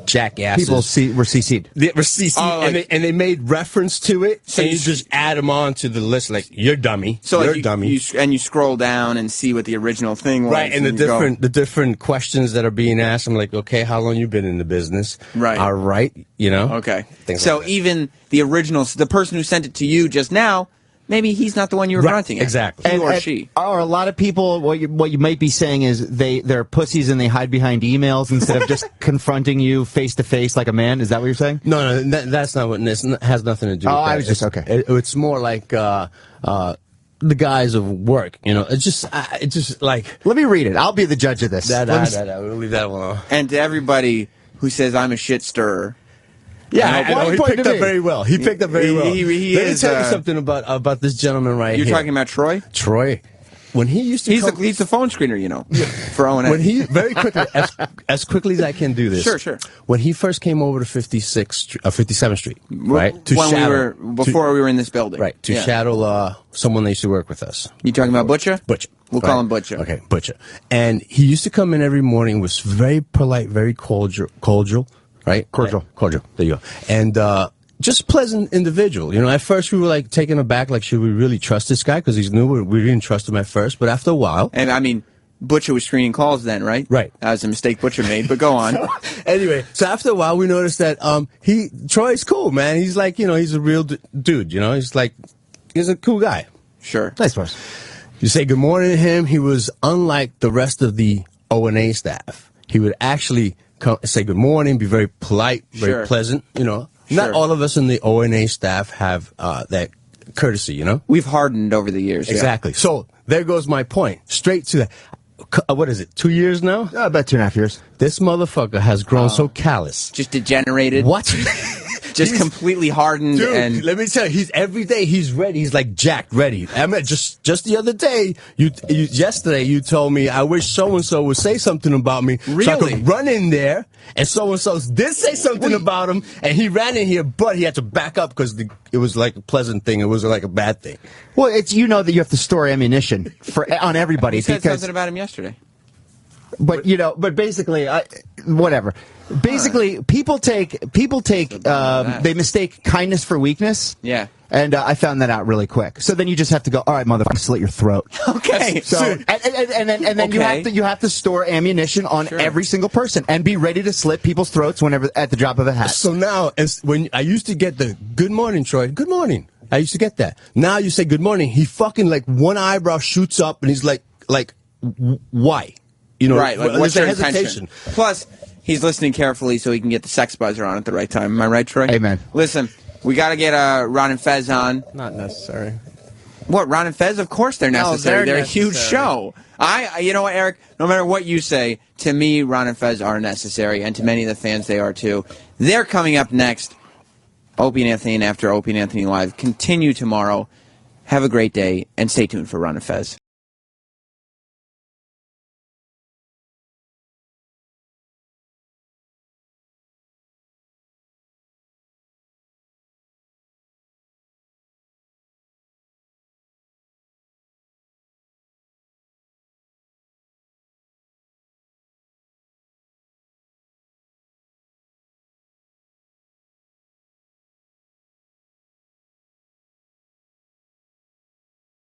jackasses. People were CC'd. They were CC'd, Oh, and, like- they made reference to it, So and you you- just add them on to the list, like, you're dummy, So you're like dummy. you scroll down and see what the original thing was. Right, and the you go, different questions that are being asked, I'm like, okay, how long you been in the business? Right. All right, you know? Okay. Things So like that. even the original, the person who sent it to you just now, maybe he's not the one you were Right, grunting at. exactly. He or And she. Or a lot of people, what you might be saying is they're pussies and they hide behind emails instead of just confronting you face to face like a man. Is that what you're saying? No, that's not what, it has nothing to do with Oh, that. I was just, It's- okay. It's more like, the guys of work, you know, it's just like. Let me read it. I'll be the judge of this. Let me- We'll leave that alone. And to everybody who says I'm a shit stirrer. Yeah, I I know, he picked up very well. He picked up very well. He Let me is, tell you something about this gentleman right You're here. talking about Troy? Troy. When he used to He's come, the phone screener, you know, for O&A. when he very quickly, as quickly as I can do this. Sure. When he first came over to 57th Street, right? Before we were in this building. Right, to Yeah. shadow someone that used to work with us. You talking about Butcher? Butcher. We'll call him Butcher. Okay, Butcher. And he used to come in every morning, was very polite, very cordial, right? Cordial. There you go. And just pleasant individual. You know, at first we were like taken aback, like, should we really trust this guy? Because he knew we didn't trust him at first. But after a while. And I mean, Butcher was screening calls then, right? Right. That was a mistake Butcher made, but go on. Anyway, so after a while, we noticed that Troy's cool, man. He's like, you know, he's a real dude. You know, he's a cool guy. Sure. Nice person. You say good morning to him. He was unlike the rest of the O&A staff. He would actually say good morning, be very polite, very Sure. pleasant. You know, Sure. not all of us in the O&A staff have that courtesy. You know, We've hardened over the years. yeah. exactly. So there goes my point. Straight to that. What is it? 2 years now? About 2.5 years. This motherfucker has grown so callous. Just degenerated. What? Just completely hardened Dude, and let me tell you, every day he's ready. He's like jacked, ready. I mean, just the other day, yesterday you told me I wish so and so would say something about me, so I Really? could run in there. And so did say something about him, and he ran in here, but he had to back up because it was like a pleasant thing. It was like a bad thing. Well, it's that you have to store ammunition on everybody he said because something about him yesterday. But basically, whatever. Basically, people take they mistake kindness for weakness. Yeah. And I found that out really quick. So then you just have to go, all right, motherfucker, slit your throat. Okay. So and then you have to store ammunition on every single person and be ready to slit people's throats whenever at the drop of a hat. So now, when I used to get the good morning, Troy, good morning. I used to get that. Now you say good morning. He fucking like one eyebrow shoots up and he's like, why? You know, Right. Like, there's what's a your hesitation. intention? Plus, he's listening carefully so he can get the sex buzzer on at the right time. Am I right, Troy? Amen. Listen, we got to get Ron and Fez on. Not necessary. What, Ron and Fez? Of course they're necessary. they're They're a huge necessary. show. You know what, Eric? No matter what you say, to me, Ron and Fez are necessary, and to many of the fans, they are too. They're coming up next. Opie and Anthony, and after Opie and Anthony Live, continue tomorrow. Have a great day, and stay tuned for Ron and Fez.